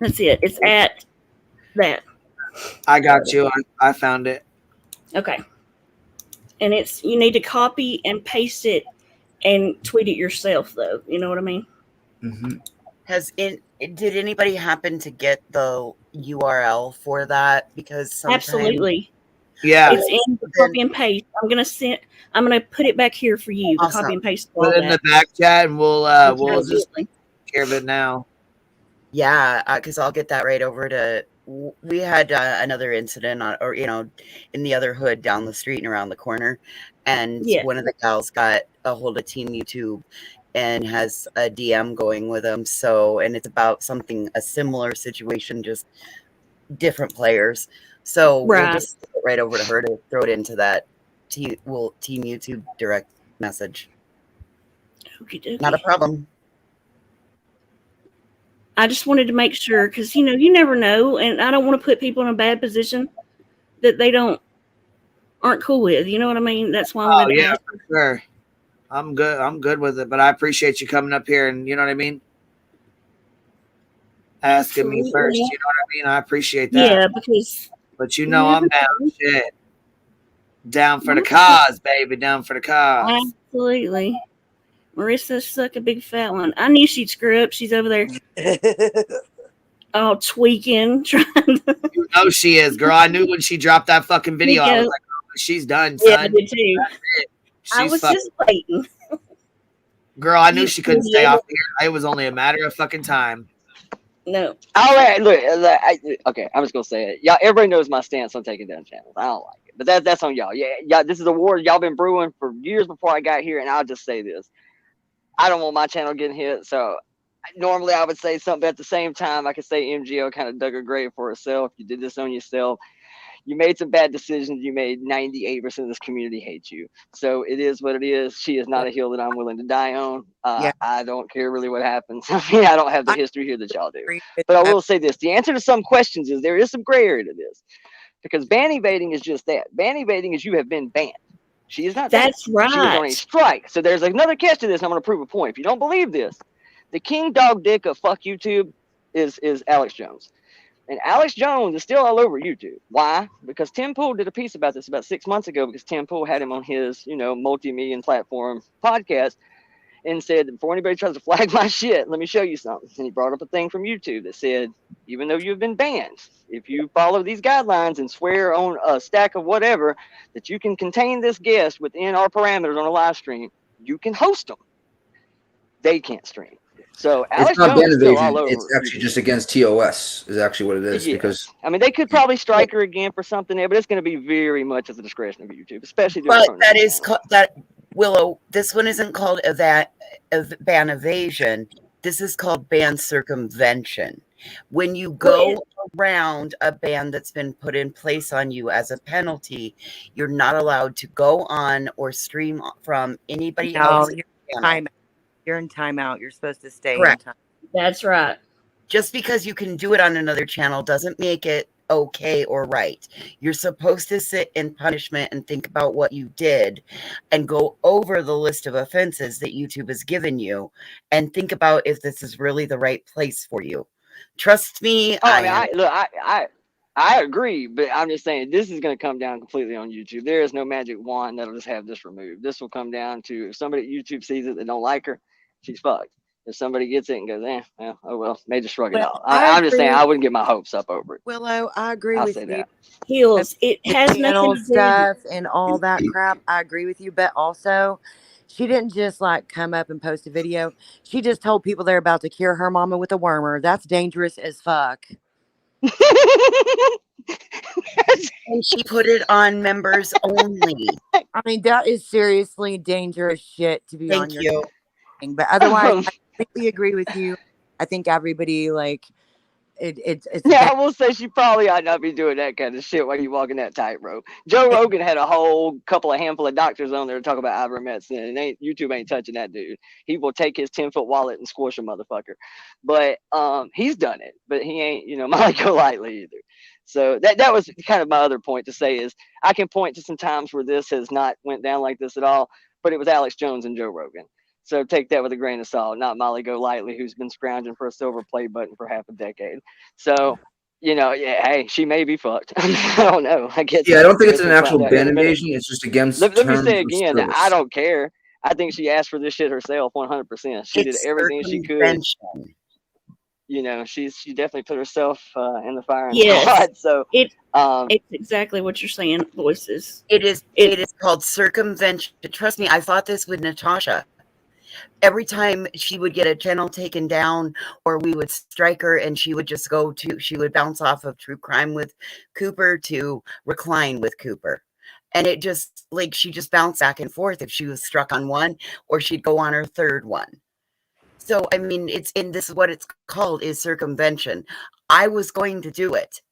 That's it. It's at that. I got you. I found it. Okay. And it's you need to copy and paste it and tweet it yourself, though. You know what I mean? Mm-hmm. Did anybody happen to get the URL for that? Because sometimes, Absolutely. Yeah. It's in the copy and paste. I'm gonna put it back here for you. The Awesome. copy and paste. Put it in the back chat, and we'll just Absolutely. take care of it now. Yeah, because I'll get that right over to. We had another incident, or in the other hood down the street and around the corner, and Yeah. one of the gals got a hold of Team YouTube and has a DM going with them. So, and it's about a similar situation, just different players. So we'll Right. just get right over to her to throw it into that Team YouTube direct message. Okey-dokey. Not a problem. I just wanted to make sure, because you never know, and I don't want to put people in a bad position that they aren't cool with. You know what I mean? That's why I Oh wanted to yeah, ask. for sure. I'm good with it, but I appreciate you coming up here and you know what I mean? Asking me first, Absolutely. you know what I mean? I appreciate that. Yeah, because But you you know I'm never down. know. Shit. Down for the cause, baby. Down for the cause. Absolutely. Marissa suck a big fat one. I knew she'd screw up. She's over there all tweaking, trying to. You know she is, girl. I knew when she dropped that fucking video, I was like, oh, she's done, son. Yeah, I did too. That's it. I She's was fucking. just waiting. Girl, I knew she couldn't stay Yeah. off here. It was only a matter of fucking time. No. All right, look, okay, I'm just gonna say it. Y'all, everybody knows my stance on taking down channels. I don't like it, but that's on y'all. Yeah, this is a war y'all been brewing for years before I got here, and I'll just say this: I don't want my channel getting hit. So normally I would say something, but at the same time, I could say MGO kind of dug a grave for herself. You did this on yourself. You made some bad decisions. You made 98% of this community hate you. So it is what it is. She is not a hill that I'm willing to die on. I don't care really what happens. I mean, I don't have the history here that y'all do. But I will say this. The answer to some questions is there is some gray area to this. Because ban evading is just that. Ban evading is you have been banned. She is not banned. That's right. She is on a strike. So there's another catch to this. I'm going to prove a point. If you don't believe this, the king dog dick of fuck YouTube is Alex Jones. And Alex Jones is still all over YouTube. Why? Because Tim Pool did a piece about this about 6 months ago because Tim Pool had him on his, multi-million platform podcast and said, before anybody tries to flag my shit, let me show you something. And he brought up a thing from YouTube that said, even though you've been banned, if you follow these guidelines and swear on a stack of whatever that you can contain this guest within our parameters on a live stream, you can host them. They can't stream. So Alex It's not Jones ban is still all evasion. over. It's actually just against TOS is actually what it is. Yes. Because I mean, they could probably strike her again for something there, but it's going to be very much at the discretion of YouTube, especially doing But that is that Willow. This one isn't called ban evasion. This is called ban circumvention. When you go around a ban that's been put in place on you as a penalty, you're not allowed to go on or stream from anybody No, else's you're channel. in timeout. You're in timeout. You're supposed to stay Correct. in time. That's right. Just because you can do it on another channel doesn't make it okay or right. You're supposed to sit in punishment and think about what you did and go over the list of offenses that YouTube has given you and think about if this is really the right place for you. Trust me. I agree, but I'm just saying this is going to come down completely on YouTube. There is no magic wand that'll just have this removed. This will come down to if somebody at YouTube sees it that don't like her, she's fucked. If somebody gets it and goes, oh well, may just shrug it off. I'm just saying I wouldn't get my hopes up over it. Willow, I agree I'll with say you. that. Heels. It The has channel nothing to do. stuff and all that crap. I agree with you, but also she didn't just like come up and post a video. She just told people they're about to cure her mama with a wormer. That's dangerous as fuck. And she put it on members only. I mean, that is seriously dangerous shit to be on Thank your you. thing. But otherwise, I completely agree with you. I think everybody it's Yeah, I will say she probably ought not be doing that kind of shit while you walking that tightrope. Joe Rogan had a whole handful of doctors on there to talk about ivermectin, and YouTube ain't touching that dude. He will take his 10-foot wallet and squish a motherfucker. But he's done it, but he ain't, might go lightly either. So that was kind of my other point to say is I can point to some times where this has not went down like this at all, but it was Alex Jones and Joe Rogan. So take that with a grain of salt, not Molly Golightly, who's been scrounging for a silver play button for half a decade. So, hey, she may be fucked. I don't know. I guess. Yeah, I don't think it's an actual ban evasion. It's just against Let me terms say of again, service. I don't care. I think she asked for this shit herself, 100%. She did everything she could. She definitely put herself in the fire and Yes. So it's exactly what you're saying, voices. It is called circumvention. Trust me, I thought this with Natasha. Every time she would get a channel taken down, or we would strike her, and she would just she would bounce off of True Crime with Cooper to Recline with Cooper. And it just, like, she just bounced back and forth if she was struck on one, or she'd go on her third one. So, I mean, this is what it's called, is circumvention. I was going to do it.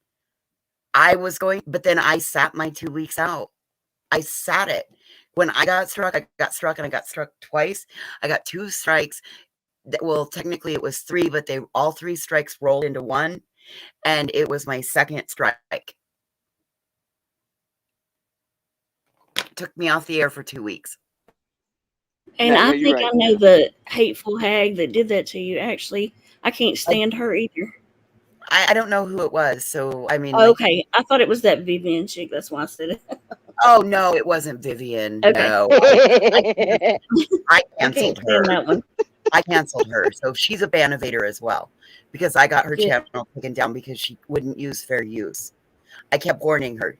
But then I sat my 2 weeks out. I sat it. When I got struck, and I got struck twice. I got 2 strikes. Well, technically it was 3, but all 3 strikes rolled into one, and it was my second strike. Took me off the air for 2 weeks. And I think I know the hateful hag that did that to you. Actually, I can't stand her either. I don't know who it was, so I mean. Okay, I thought it was that Vivian chick. That's why I said it. Oh no, it wasn't Vivian. Okay. No, I canceled her. That one. I canceled her, so she's a Banovator as well, because I got her Good. channel taken down because she wouldn't use fair use. I kept warning her,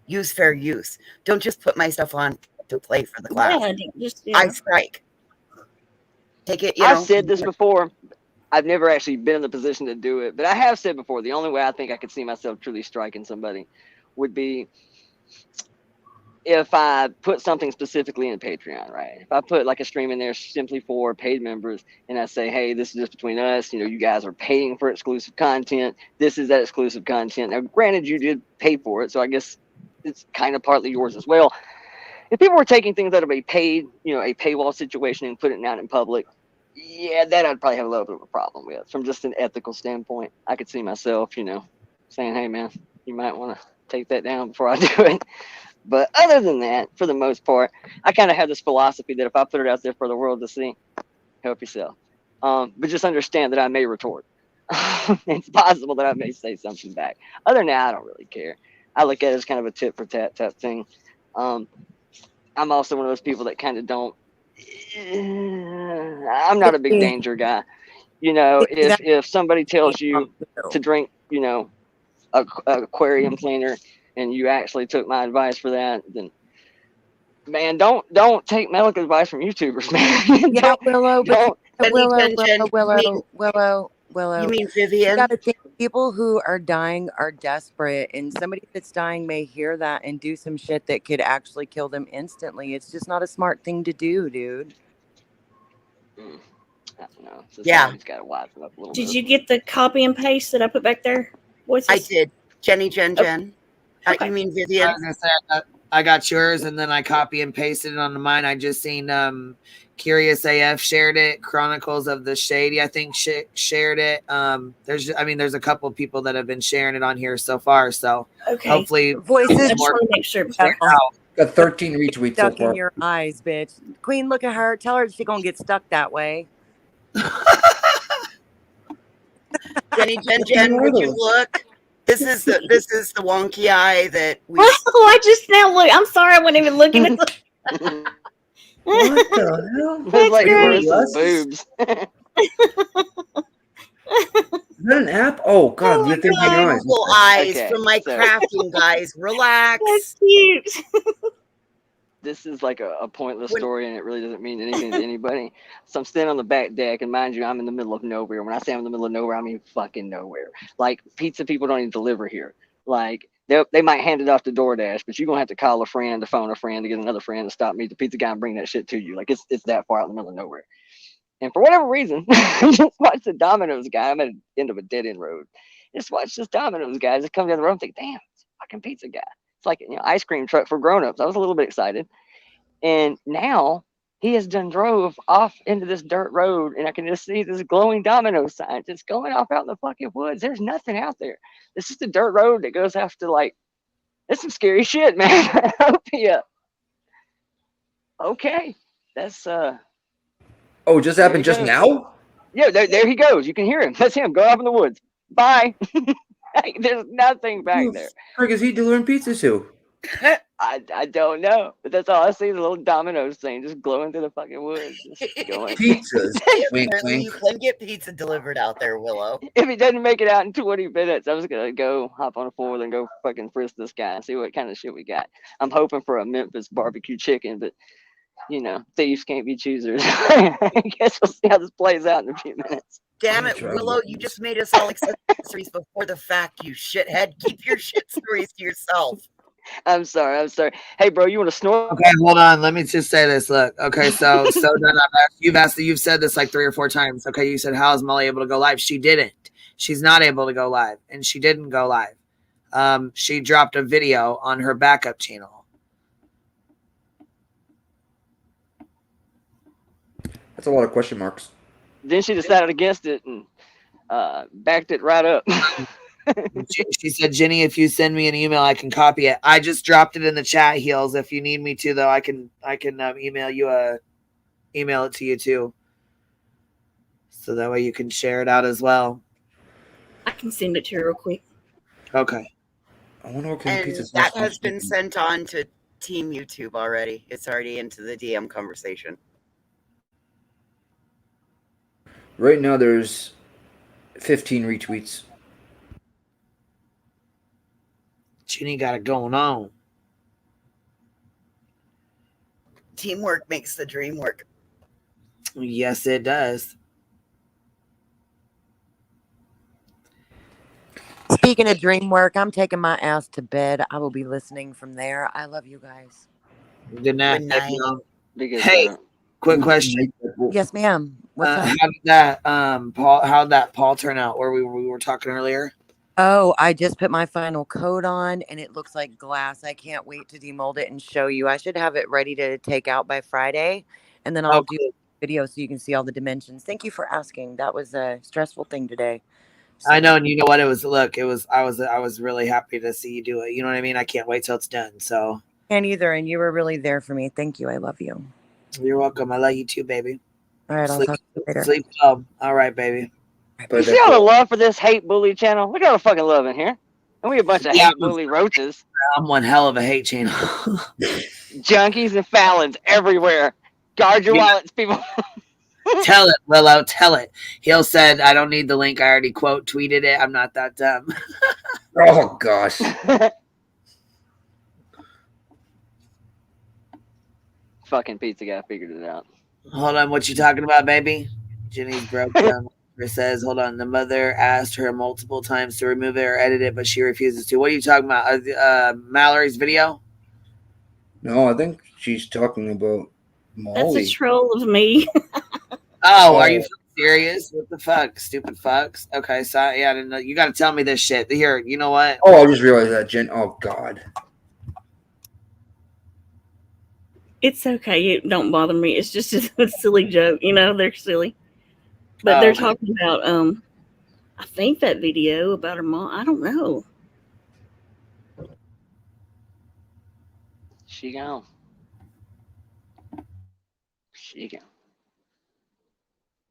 use fair use. Don't just put my stuff on to play for the class. I strike. Take it. I've said this before. I've never actually been in the position to do it, but I have said before, the only way I think I could see myself truly striking somebody would be if I put something specifically in Patreon, right? If I put like a stream in there simply for paid members, and I say, hey, this is just between us, you guys are paying for exclusive content. This is that exclusive content. Now, granted, you did pay for it, so I guess it's kind of partly yours as well. If people were taking things out of a paid, a paywall situation and putting it out in public, yeah, that I'd probably have a little bit of a problem with. From just an ethical standpoint, I could see myself, saying, hey, man, you might want to take that down before I do it. But other than that, for the most part, I kind of have this philosophy that if I put it out there for the world to see, help yourself. But just understand that I may retort. It's possible that I may say something back. Other than that, I don't really care. I look at it as kind of a tit for tat type thing. I'm also one of those people that kind of don't. I'm not a big danger guy. If somebody tells you to drink, a aquarium cleaner, and you actually took my advice for that, then man, don't take medical advice from YouTubers, man. Yeah, Willow, You mean Vivian? You gotta think people who are dying are desperate, and somebody that's dying may hear that and do some shit that could actually kill them instantly. It's just not a smart thing to do, dude. I don't know. Yeah. Gotta wise up a little Did bit. you get the copy and paste that I put back there? I did. Jenny Jen. Okay. You mean Vivian? I was gonna say, I got yours, and then I copy and pasted it onto mine. I just seen Curious AF shared it. Chronicles of the Shady, I think, shared it. There's a couple of people that have been sharing it on here so far. So hopefully, Voices. I just want to make sure it's there. Got 13 retweets so Stuck far. in your eyes, bitch. Queen, look at her. Tell her she's gonna get stuck that way. Jenny Jen, would you look? This is the wonky eye that we. Oh, I just now look. I'm sorry, I wasn't even looking at the. What the hell? It's like great. Marissa's boobs. Is that an app? Oh God, you're thinking your eyes. Beautiful eyes Okay, from my so- crafting guys. Relax. That's cute. This is like a pointless story, and it really doesn't mean anything to anybody. So I'm standing on the back deck, and mind you, I'm in the middle of nowhere. When I say I'm in the middle of nowhere, I mean fucking nowhere. Like, pizza people don't even deliver here. Like, they might hand it off to DoorDash, but you're gonna have to call a friend, to phone a friend, to get another friend to stop me, the pizza guy, and bring that shit to you. Like, it's that far out in the middle of nowhere. And for whatever reason, I just watched the Domino's guy. I'm at the end of a dead end road. Just watch this Domino's guy just come down the road and think, damn, it's a fucking pizza guy. It's like, ice cream truck for grown-ups. I was a little bit excited. And now he has done drove off into this dirt road, and I can just see this glowing Domino's sign just going off out in the fucking woods. There's nothing out there. This is the dirt road that goes after, like, it's some scary shit, man. Yeah. Okay. That's Oh, it just happened just now? Yeah, there he goes. You can hear him. That's him. Go off in the woods. Bye. There's nothing back there. Frick, is he delivering pizza to? I don't know, but that's all I see. The little Domino's thing just glowing through the fucking woods. Just going. Pizzas. Wink, Apparently wink. you can get pizza delivered out there, Willow. If he doesn't make it out in 20 minutes, I'm just gonna go hop on a four-wheeler and go fucking frisk this guy and see what kind of shit we got. I'm hoping for a Memphis barbecue chicken, but you know, thieves can't be choosers. I guess we'll see how this plays out in a few minutes. Damn it, Willow, you just made us all accessories before the fact, you shithead. Keep your shit stories to yourself. I'm sorry. Hey, bro, you want to snort? Okay, hold on. Let me just say this. Look, okay, so then you've said this like 3 or 4 times. Okay, you said, how is Molly able to go live? She didn't. She's not able to go live, and she didn't go live. She dropped a video on her backup channel. That's a lot of question marks. Then she decided against it and backed it right up. She said, Jenny, if you send me an email, I can copy it. I just dropped it in the chat, Heels. If you need me to, though, I can email it to you too, so that way you can share it out as well. I can send it to you real quick. Okay. I wonder what kind of And pizza that has been sent on to Team YouTube already. It's already into the DM conversation. Right now, there's 15 retweets. Jenny got it going on. Teamwork makes the dream work. Yes, it does. Speaking of dream work, I'm taking my ass to bed. I will be listening from there. I love you guys. Good night. Good night. Hey, quick question. Yes, ma'am. What's up? How did that Paul turn out where we were talking earlier? Oh, I just put my final coat on and it looks like glass. I can't wait to demold it and show you. I should have it ready to take out by Friday, and then I'll do a video so you can see all the dimensions. Thank you for asking. That was a stressful thing today. I know, and you know what it was. Look, I was really happy to see you do it. You know what I mean? I can't wait till it's done. So can't either, and you were really there for me. Thank you. I love you. You're welcome. I love you too, baby. All right, sleep, I'll talk to you later. Sleep well. All right, baby. You see all the love for this hate bully channel? Look at all the fucking love in here. And we a bunch of hate bully roaches. I'm one hell of a hate channel. Junkies and Fallons everywhere. Guard your wallets, people. Tell it, Willow. Tell it. He'll said, I don't need the link. I already quote tweeted it. I'm not that dumb. Oh, gosh. Fucking pizza guy figured it out. Hold on. What you talking about, baby? Jenny's broke down. It says, hold on. The mother asked her multiple times to remove it or edit it, but she refuses to. What are you talking about? Mallory's video? No, I think she's talking about Molly. That's a troll of me. Oh, are you serious? What the fuck? Stupid fucks. Okay, so yeah, I didn't know. You got to tell me this shit. Here, you know what? Oh, I just realized that, Jen. Oh, God. It's okay. It don't bother me. It's just a silly joke. You know, they're silly. But they're talking about, I think that video about her mom. I don't know. She gone. She gone.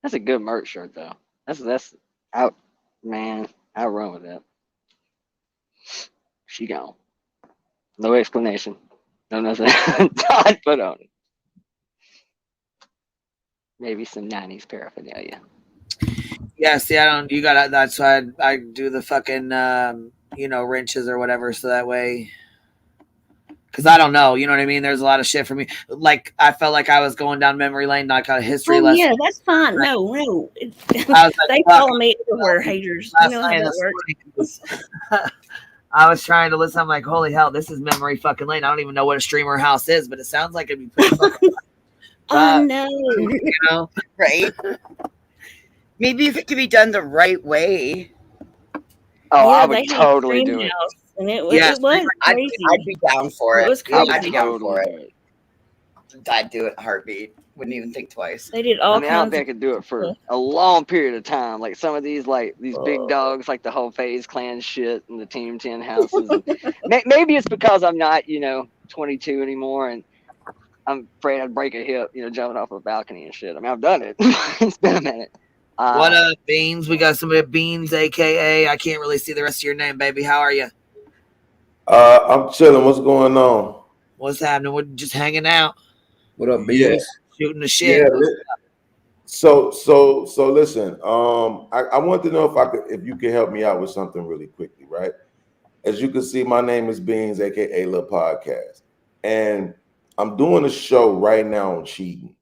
That's a good merch shirt, though. That's out, man. I'll run with that. She gone. No explanation. No nothing. Todd put on it. Maybe some 90s paraphernalia. Yeah, see, I don't. You got. That's why I do the fucking wrenches or whatever, so that way. Because I don't know, you know what I mean? There's a lot of shit for me. Like, I felt like I was going down memory lane, not got a history lesson. Yeah, that's fine. No. I was like, they follow me everywhere, haters. You know how that works. I was trying to listen. I'm like, holy hell, this is memory fucking lane. I don't even know what a streamer house is, but it sounds like it'd be pretty fucking I know. You know? Right? Maybe if it could be done the right way. Oh, I would totally do it. And it was crazy. I'd be down for it. It was crazy. I'd be down for it. I'd do it in a heartbeat. Wouldn't even think twice. They did all I don't think I could do it for a long period of time. Like some of these, like these big dogs, like the whole FaZe Clan shit and the Team 10 houses. Maybe it's because I'm not, 22 anymore, and I'm afraid I'd break a hip, jumping off a balcony and shit. I mean, I've done it. It's been a minute. What up, Beans? We got somebody at Beans, aka I can't really see the rest of your name, baby. How are you? I'm chilling. What's going on? What's happening? We're just hanging out. What up, Beans? Yeah. Shooting the shit. Yeah. So listen. I want to know if you could help me out with something really quickly, right? As you can see, my name is Beans, aka Lil Podcast, and I'm doing a show right now on cheating,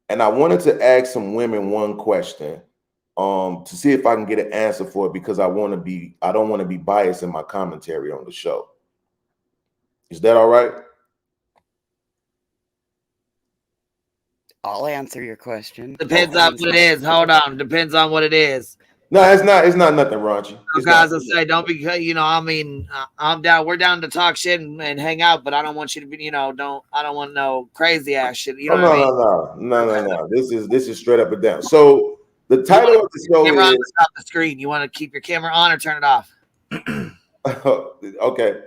and I wanted to ask some women one question, to see if I can get an answer for it, because I don't want to be biased in my commentary on the show. Is that all right? I'll answer your question. Depends on what it is. Hold on. Depends on what it is. No, it's not. It's not nothing raunchy. It's Guys, not. I say don't be. I mean, I'm down. We're down to talk shit and hang out, but I don't want you to be. I don't want no crazy ass shit. You know what I mean? No. This is straight up and down. So the title of the show is. Stop the screen. You want to keep your camera on or turn it off? Okay.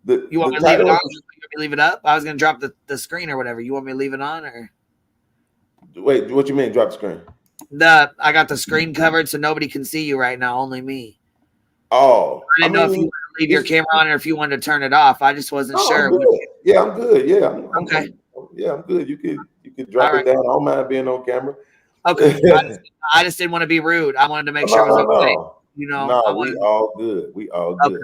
You want me to leave it on? You want me to leave it up? I was gonna drop the screen or whatever. You want me to leave it on or? Wait, what you mean? Drop the screen? I got the screen covered so nobody can see you right now. Only me. Oh, I didn't know if you wanted to leave your camera on or if you wanted to turn it off. I just wasn't sure. I'm good. Yeah, I'm good. Yeah, okay. I'm good. You could drop it down. I don't mind being on camera. Okay. I just didn't want to be rude. I wanted to make sure it was okay. You know. No, we all good. We all good.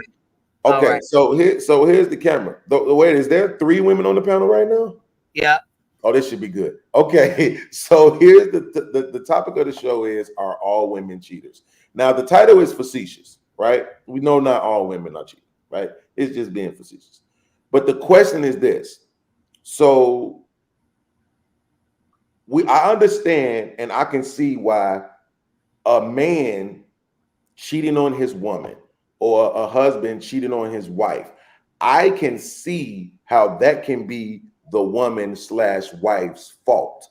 Okay. Right. So here's the camera. Wait, is there 3 women on the panel right now? Yeah. Oh, this should be good. Okay, so here's the topic of the show is, are all women cheaters? Now, the title is facetious, right? We know not all women are cheating, right? It's just being facetious. But the question is this. So I understand and I can see why a man cheating on his woman or a husband cheating on his wife, I can see how that can be the woman/wife's fault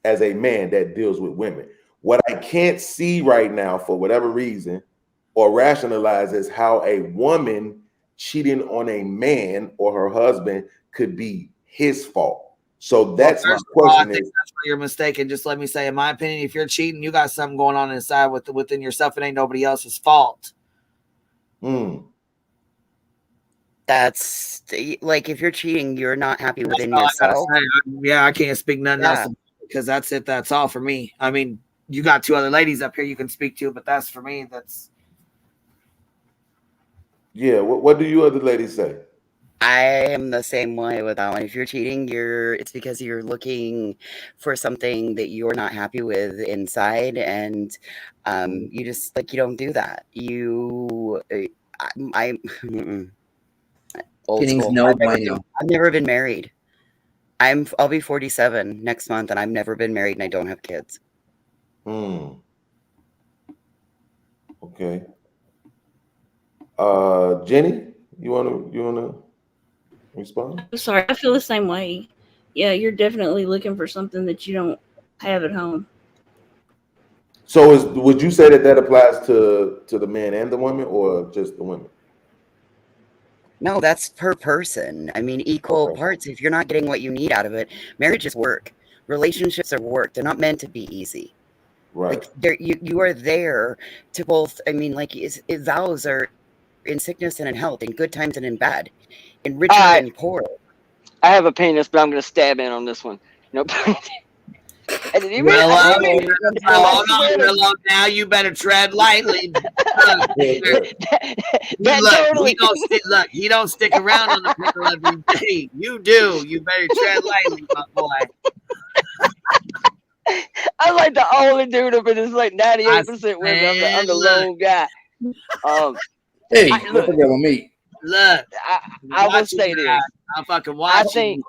as a man that deals with women. What I can't see right now, for whatever reason, or rationalize, is how a woman cheating on a man or her husband could be his fault. So that's my question. I think that's where you're mistaken. Just let me say, in my opinion, if you're cheating, you got something going on inside within yourself. It ain't nobody else's fault. That's like, if you're cheating, you're not happy within yourself. Yeah, I can't speak nothing else because that's it. That's all for me. I mean, you got 2 other ladies up here you can speak to, but that's for me. That's what do you other ladies say? I am the same way with that one. If you're cheating, it's because you're looking for something that you're not happy with inside, and you just you don't do that. Old school. I've never been married. I'll be 47 next month, and I've never been married, and I don't have kids. Okay. Jenny, you wanna respond? I'm sorry, I feel the same way. Yeah, you're definitely looking for something that you don't have at home. So would you say that applies to the man and the woman, or just the women? No, that's per person. I mean, equal parts. If you're not getting what you need out of it, marriage is work. Relationships are work. They're not meant to be easy. Right. You are there to both. I mean, vows are in sickness and in health, in good times and in bad, in richer and poor. I have a penis, but I'm going to stab in on this one. Nope. Now you better tread lightly. He don't stick around on the pickle every day. You do. You better tread lightly, my boy. I'm like the only dude up in this 98% women. I'm the lone guy. Hey, don't forget about me. Look, I will say this. I'm fucking watching.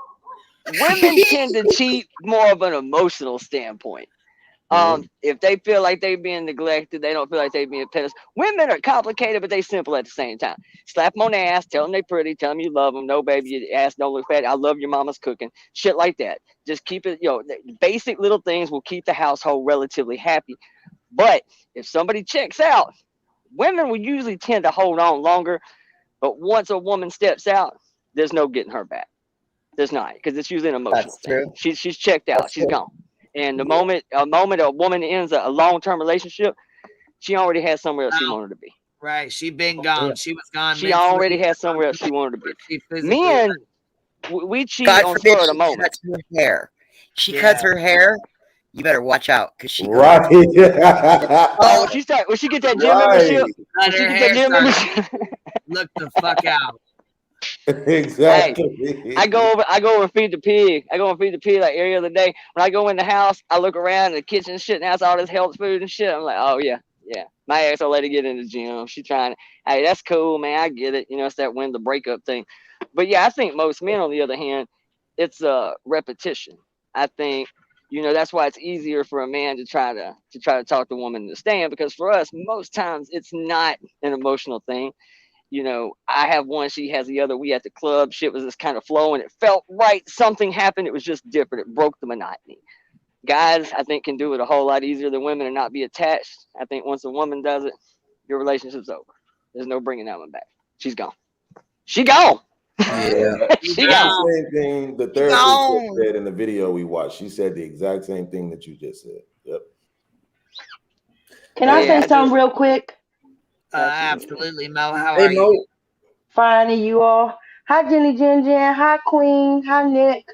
I think women tend to cheat more of an emotional standpoint. If they feel like they're being neglected, they don't feel like they're being penis. Women are complicated, but they simple at the same time. Slap them on the ass, tell them they're pretty, tell them you love them. No, baby, your ass don't look fat. I love your mama's cooking. Shit like that. Just keep it, basic little things will keep the household relatively happy. But if somebody checks out, women will usually tend to hold on longer. But once a woman steps out, there's no getting her back. There's not, because it's usually an emotional thing. She's checked out. She's gone. And the moment a woman ends a long-term relationship, she already has somewhere else she wanted to be. Right. She been gone. She was gone. She already has somewhere else she wanted to be. Men, we cheat on spur of the moment. Cuts her hair. She cuts her hair. You better watch out, because she right. Oh, when she get that gym membership, Look the fuck out. Exactly. Hey, I go over and feed the pig. I go and feed the pig like every other day. When I go in the house, I look around in the kitchen and shit, and that's all this health food and shit. I'm like, oh yeah. My ex, I'll let her get in the gym. She trying to, hey, that's cool, man. I get it. It's that win the breakup thing. But yeah, I think most men, on the other hand, it's a repetition. I think, that's why it's easier for a man to try to talk the woman to stand, because for us, most times it's not an emotional thing. I have one, she has the other. We at the club, shit was just kind of flowing. It felt right. Something happened. It was just different. It broke the monotony. Guys, I think, can do it a whole lot easier than women and not be attached. I think once a woman does it, your relationship's over. There's no bringing that one back. She's gone. She gone. Yeah. She That's gone. the same thing the therapist said in the video we watched. She said the exact same thing that you just said. Yep. Can I say something real quick? Absolutely, Mo. How Hey, are Mo. you? Fine, and you all. Hi, Jenny Jen Jen. Hi, Queen. Hi, Nick.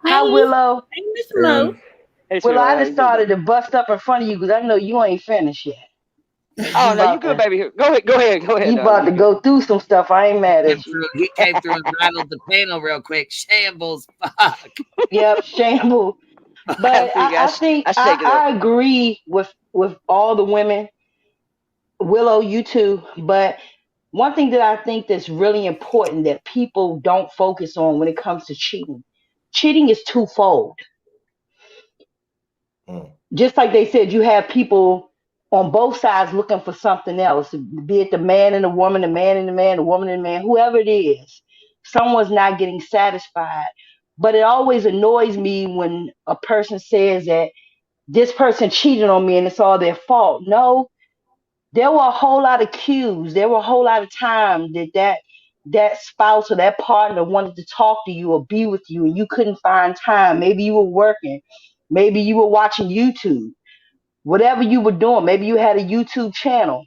Hi, Willow. Hey, Miss Mo. Hey, Willow, I sweetheart, how just you doing, started to bust up in front of you because I know you ain't finished yet. Oh no, you good, baby. Go ahead. You about to go through some stuff. I ain't mad at you. He came through and rattled the panel real quick. Shambles. Fuck. Yep, shambles. But I think I agree with all the women. Willow, you too. But one thing that I think that's really important that people don't focus on when it comes to cheating is twofold. Just like they said, you have people on both sides looking for something else, be it the man and the woman, the man and the man, the woman and the man, whoever it is. Someone's not getting satisfied. But it always annoys me when a person says that this person cheated on me and it's all their fault. No, there were a whole lot of cues. There were a whole lot of time that spouse or that partner wanted to talk to you or be with you and you couldn't find time. Maybe you were working. Maybe you were watching YouTube. Whatever you were doing, maybe you had a YouTube channel,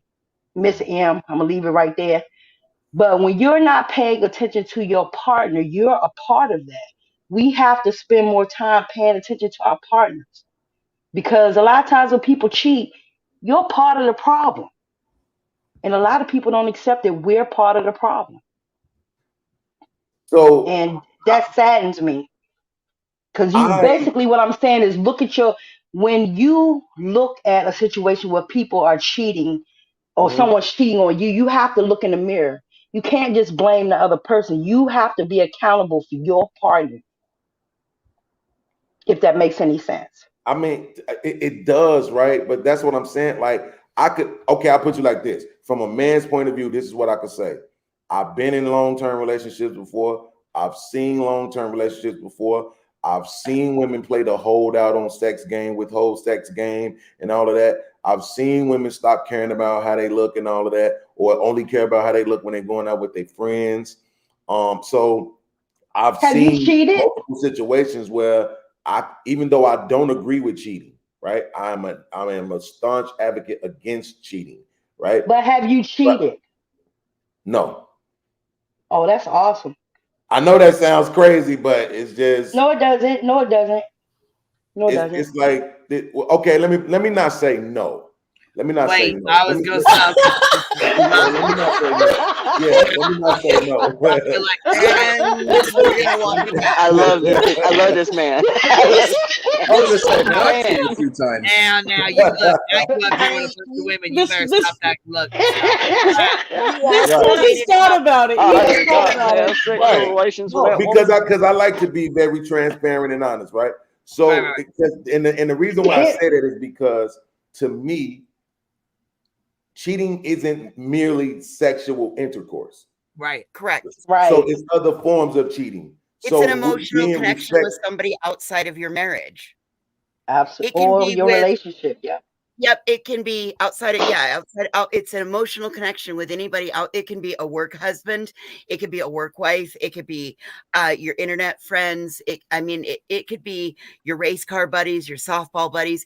Miss M. I'm going to leave it right there. But when you're not paying attention to your partner, you're a part of that. We have to spend more time paying attention to our partners because a lot of times when people cheat, you're part of the problem. And a lot of people don't accept that we're part of the problem. And that saddens me. Because basically what I'm saying is when you look at a situation where people are cheating or someone's cheating on you, you have to look in the mirror. You can't just blame the other person. You have to be accountable for your partner. If that makes any sense. I mean, it does, right? But that's what I'm saying. Like, I'll put you like this. From a man's point of view, this is what I could say. I've been in long-term relationships before. I've seen long-term relationships before. I've seen women play the hold out on sex game, withhold sex game, and all of that. I've seen women stop caring about how they look and all of that, or only care about how they look when they're going out with their friends. So I've seen multiple situations where even though I don't agree with cheating, right? I am a staunch advocate against cheating, right? But have you cheated? No. Oh, that's awesome. I know that sounds crazy, but it's just No, it doesn't. No, it doesn't. No, it doesn't. It's like, okay, let me not say no. Let me not say no. I was gonna say. Let me not say no. Yeah, let me not say no. I love this man. I was gonna say, man, I've seen it a few times. Now you look. Now you up here with a bunch of women. You better stop that look. He just thought about it. He just thought about it. Right. Because I like to be very transparent and honest, right? So, and the reason why I say that is because to me, cheating isn't merely sexual intercourse. Right. Correct. Right. So it's other forms of cheating. It's an emotional connection with somebody outside of your marriage. Absolutely. Or your relationship, yeah. Yep, it can be outside of it's an emotional connection with anybody out. It can be a work husband, it could be a work wife, it could be your internet friends. It could be your race car buddies, your softball buddies.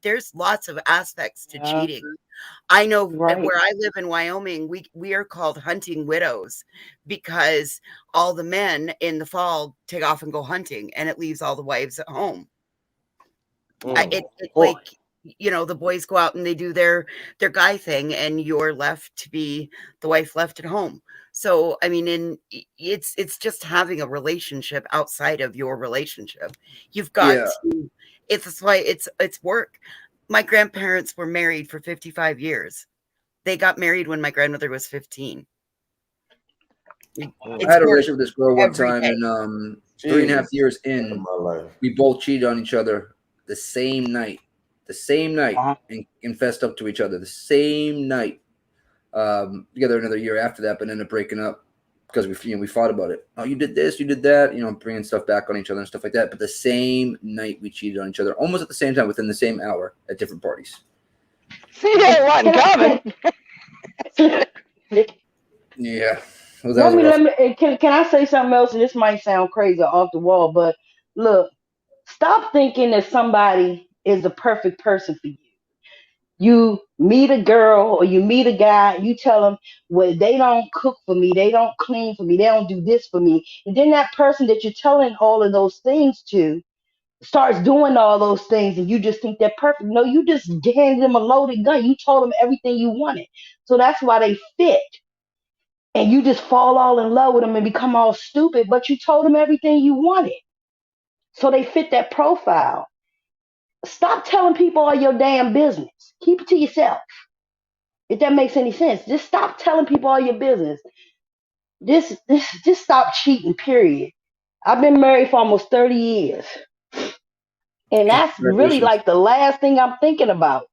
There's lots of aspects to cheating. I know where I live in Wyoming, we are called hunting widows because all the men in the fall take off and go hunting, and it leaves all the wives at home. The boys go out and they do their guy thing, and you're left to be the wife left at home. So, I mean, it's just having a relationship outside of your relationship. You've got to, it's why it's work. My grandparents were married for 55 years. They got married when my grandmother was 15. I had a relationship with this girl one time, and 3.5 years in, we both cheated on each other the same night, and fessed up to each other the same night. Together another year after that, but ended up breaking up because we fought about it. Oh, you did this, you did that, bringing stuff back on each other and stuff like that. But the same night we cheated on each other, almost at the same time, within the same hour, at different parties. See, that wasn't coming. Yeah. Well, let me, can I say something else? And this might sound crazy or off the wall, but look, stop thinking that somebody is the perfect person for you. You meet a girl or you meet a guy, you tell them, well, they don't cook for me, they don't clean for me, they don't do this for me. And then that person that you're telling all of those things to starts doing all those things, and you just think they're perfect. No, you just handed them a loaded gun. You told them everything you wanted. So that's why they fit. And you just fall all in love with them and become all stupid, but you told them everything you wanted. So they fit that profile. Stop telling people all your damn business. Keep it to yourself. If that makes any sense. Just stop telling people all your business. Just stop cheating, period. I've been married for almost 30 years. And that's really like the last thing I'm thinking about.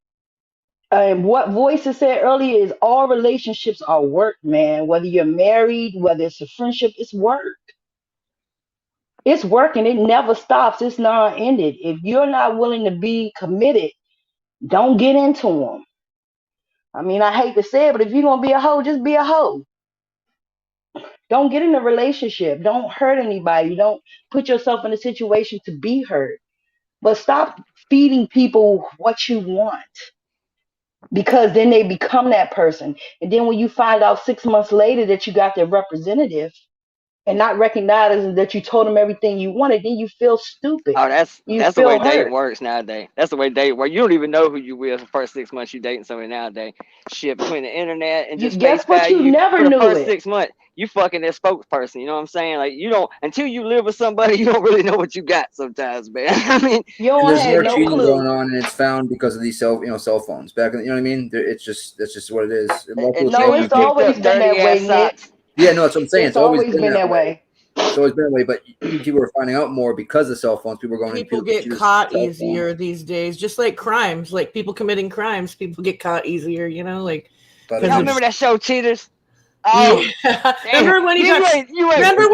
And what Voices said earlier is all relationships are work, man. Whether you're married, whether it's a friendship, it's work. It's work and it never stops. It's not ended. If you're not willing to be committed, don't get into them. I mean, I hate to say it, but if you're going to be a hoe, just be a hoe. Don't get in a relationship. Don't hurt anybody. Don't put yourself in a situation to be hurt. But stop feeding people what you want, because then they become that person. And then when you find out 6 months later that you got their representative and not recognizing that you told them everything you wanted, then you feel stupid. Oh, that's You the way feel dating hurt. works nowadays. That's the way dating works. You don't even know who you with the first 6 months you dating somebody nowadays. Shit, between the internet and just face Guess what? You value, never for the knew first it. 6 months, you fucking their spokesperson. You know what I'm saying? Like, you don't, until you live with somebody, you don't really know what you got sometimes, man. I mean, you and there's more cheating going on, and it's found because of these cell phones. Back in, you know what I mean? It's just that's just what it is. No, it's always been that way, Nick. Yeah, no, that's what I'm saying. It's always been that way. It's always been that way, but people are finding out more because of cell phones. People are going. People get caught easier these days, just like crimes. Like people committing crimes, people get caught easier. Like. Y'all remember that show, Cheaters? Oh, yeah. Remember when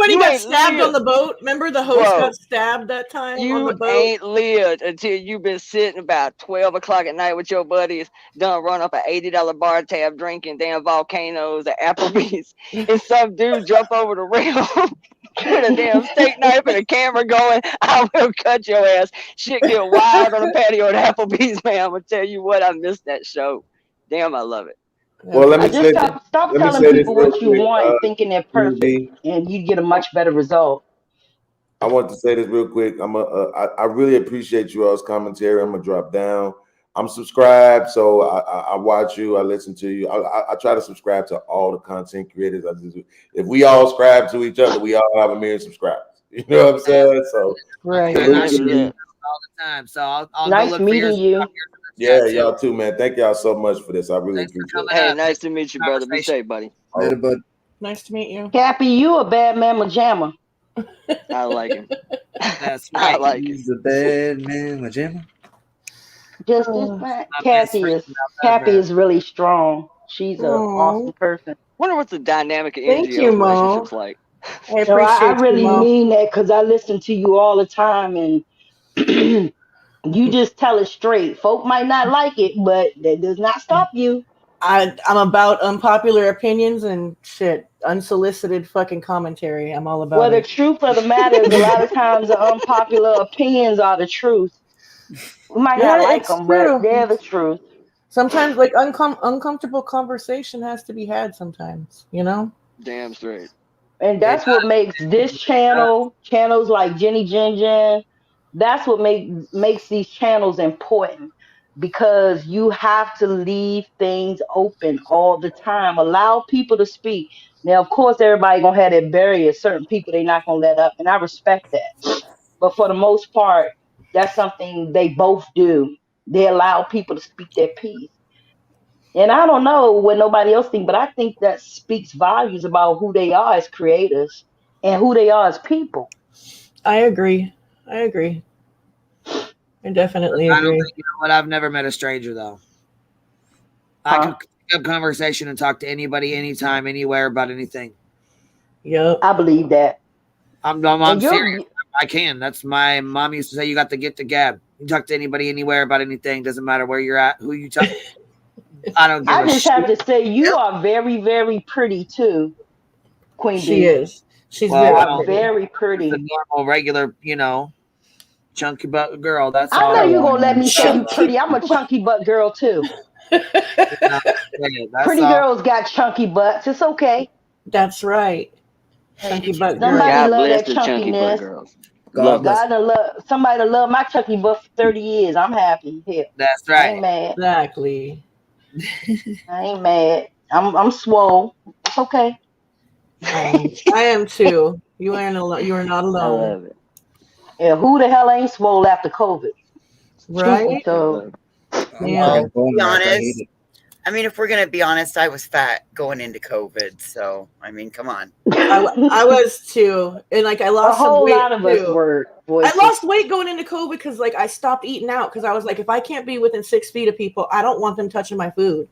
he got stabbed on the boat? Remember the host got stabbed that time on the boat? You ain't lived until you've been sitting about 12 o'clock at night with your buddies, done run up an $80 bar tab, drinking damn volcanoes at Applebee's, and some dude jump over the rail with a damn steak knife and a camera going, I will cut your ass. Shit get wild on the patio at Applebee's, man. I'm gonna tell you what, I missed that show. Damn, I love it. Well, let me say stop let me telling say people this real what you quick, want and thinking they're perfect, QB. and you get a much better result. I want to say this real quick. I really appreciate you all's commentary. I'm gonna drop down. I'm subscribed, so I watch you. I listen to you. I try to subscribe to all the content creators. If we all subscribe to each other, we all have 1 million subscribers. You know what I'm saying? So right. I see you all the time. So I'll nice go look meeting for yours. you. Yeah, y'all too, man. Thank y'all so much for this. I really appreciate it. Hey, nice to meet you, brother. Be safe, buddy. Later, bud. Nice to meet you. Cappy, you a bad mamma jamma. I like him. That's right. I like it. He's a bad man, my jamma. Just Cappy is really strong. She's an awesome person. Wonder what's the dynamic of Thank energy you, of Mo. relationships like. I appreciate I really you, Mo. mean that, because I listen to you all the time, and you just tell it straight. Folk might not like it, but that does not stop you. I'm about unpopular opinions and shit, unsolicited fucking commentary. I'm all about Well, it. the truth of the matter is, a lot of times the unpopular opinions are the truth. We might not like them, but they're the truth. Sometimes, like, uncomfortable conversation has to be had sometimes, Damn straight. And that's what makes this channels like Jenny Jen, that's what makes these channels important, because you have to leave things open all the time. Allow people to speak. Now, of course, everybody gonna have their barriers. Certain people they not gonna let up, and I respect that. But for the most part, that's something they both do. They allow people to speak their piece. And I don't know what nobody else thinks, but I think that speaks volumes about who they are as creators and who they are as people. I agree. I definitely I don't agree. think, you know what? I've never met a stranger though. I could pick up conversation and talk to anybody, anytime, anywhere about anything. Yep. I believe that. I'm serious. I can. That's my mom used to say. You got to get the gab. You talk to anybody, anywhere about anything. Doesn't matter where you're at, who you talk. I don't give I a just shit. have to say you are very, very pretty too, Queen She Bee. is. She's You very are pretty. very pretty. The normal, regular, chunky butt girl. That's I all. know you're gonna let me say you Chunky pretty. I'm a chunky butt girl too. That's Pretty all. girls got chunky butts. It's okay. That's right. Chunky butt girl. Somebody God love bless that the chunky butt chunkiness. girls. God bless. God to love somebody to love my chunky butt for 30 years. I'm happy. Hell, That's I right. ain't mad. Exactly. I ain't mad. I'm swole. It's okay. I am too. You are not I alone. love it. Yeah, who the hell ain't swole after COVID? Truth be Right? told. Well, to be I hate honest, it. I mean, if we're gonna be honest, I was fat going into COVID. So I mean, come on. I was too, and like I A lost some whole weight lot of us too. were. I Voices. lost weight going into COVID because like I stopped eating out because I was like, if I can't be within 6 feet of people, I don't want them touching my food.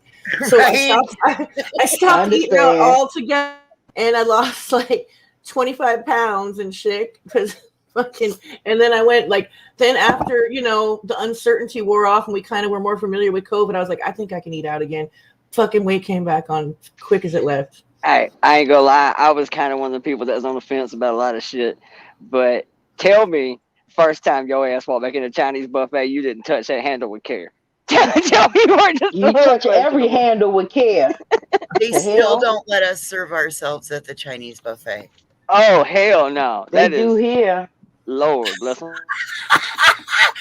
So Right? I stopped eating out understand. altogether, and I lost like 25 pounds and shit because fucking. And then I went like then after the uncertainty wore off and we kind of were more familiar with COVID, I was like, I think I can eat out again. Fucking weight came back on quick as it left. I ain't gonna lie. I was kind of one of the people that was on the fence about a lot of shit. But tell me, first time your ass walked back in a Chinese buffet, you didn't touch that handle with care. Tell me you weren't just You touch every handle with care. They The still hell? don't let us serve ourselves at the Chinese buffet. Oh hell no! They That do is here. Lord bless them.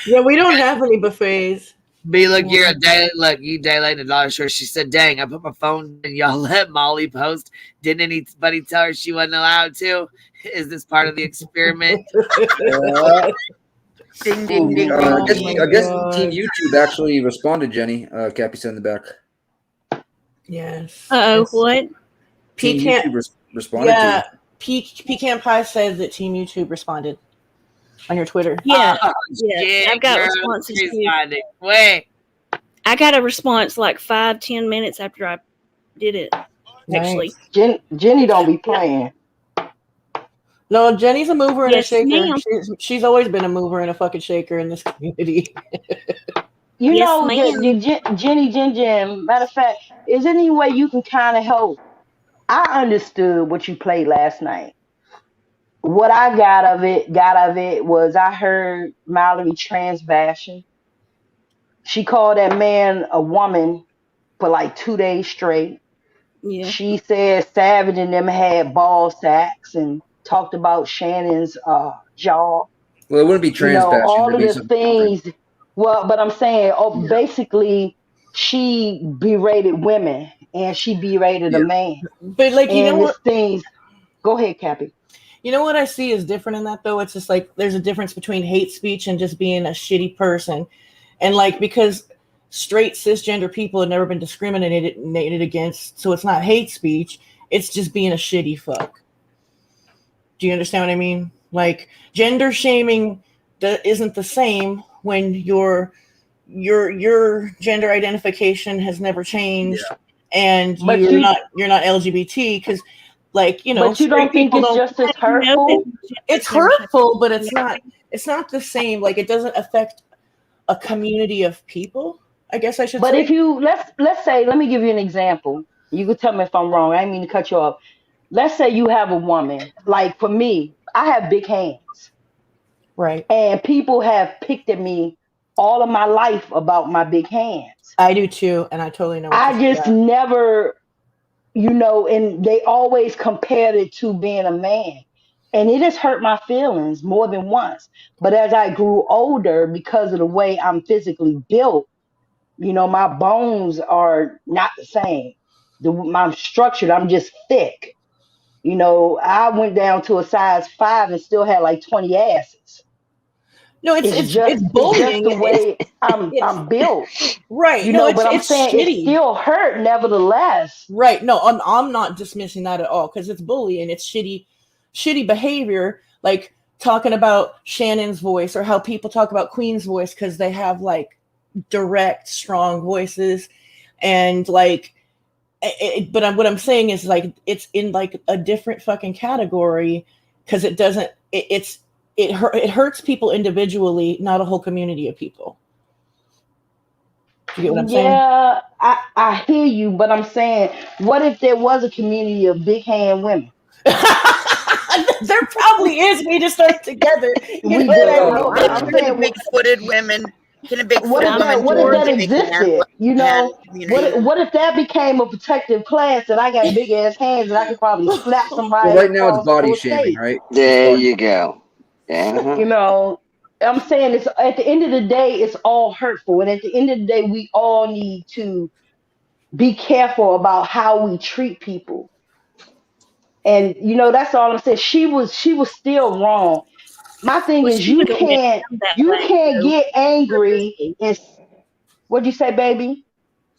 Yeah, we don't have any buffets. Be look, you're a day. Look, you day late in the dollar store. She said, "Dang, I put my phone and y'all let Molly post. Didn't anybody tell her she wasn't allowed to? Is this part of the experiment?" Ding ding ding I ding. guess Team YouTube actually responded, Jenny. Cappy said in the back. Yes. What? Team Pecan. YouTube responded to you. Pecan Pie said that Team YouTube responded on your Twitter. Yeah. Oh, Yeah. shit, I've got girl, responses too. responding. Wait. I got a response like 5-10 minutes after I did it. Actually. Jenny don't be playing. No, Jenny's a mover and Yes, a shaker. ma'am. She's always been a mover and a fucking shaker in this community. You Yes, know, ma'am. Jenny Jim. Matter of fact, is there any way you can kind of help? I understood what you played last night. What I got of it was I heard Mallory trans bashing. She called that man a woman for like 2 days straight. Yeah. She said Savage and them had ball sacks and talked about Shannon's jaw. Well, it wouldn't be trans bashing. All It'd of be the something different. things. Well, but I'm saying, basically, she berated women and she berated a man. But like, you know And what? this things. Go ahead, Cappy. You know what I see is different in that though? It's just like there's a difference between hate speech and just being a shitty person. And like because straight cisgender people have never been discriminated against, so it's not hate speech, it's just being a shitty fuck. Do you understand what I mean? Like gender shaming isn't the same when your gender identification has never changed and But you're not LGBT because like But you don't think it's just as hurtful? it's hurtful, but it's not the same. Like it doesn't affect a community of people, I guess I should But say. if you let's say, let me give you an example. You can tell me if I'm wrong. I didn't mean to cut you off. Let's say you have a woman. Like for me, I have big hands. Right. And people have picked at me all of my life about my big hands. I do too, and I totally know what I just never, and they always compared it to being a man. And it has hurt my feelings more than once. But as I grew older, because of the way I'm physically built, my bones are not the same. I'm structured. I'm just thick. You know, I went down to a size 5 and still had like 20 asses. No, it's It's just bullying. the way I'm built. Right. You No, know, but I'm it's saying it shitty. still hurt nevertheless. Right. No, I'm not dismissing that at all because it's bullying. It's shitty behavior. Like talking about Shannon's voice or how people talk about Queen's voice because they have like direct, strong voices, and like. But what I'm saying is like it's in like a different fucking category because it doesn't. It hurts people individually, not a whole community of people. Do you get what I'm saying? Yeah, I hear you, but I'm saying, what if there was a community of big hand women? There probably is. We just aren't together. You We know what just I don't mean? know. But I'm saying, Big-footed women? Can a big what if woman that join a big existed? You know, community? what if that became a protective class and I got big ass hands and I could probably slap Well, somebody right now it's across body the shaming, state? right? There you go. You know, I'm saying it's at the end of the day, it's all hurtful, and at the end of the day, we all need to be careful about how we treat people. And you know, that's all I'm saying. She was still wrong. My thing Well, is, she was going at him that you way, can't though, get angry. purposely. And what'd you say, baby?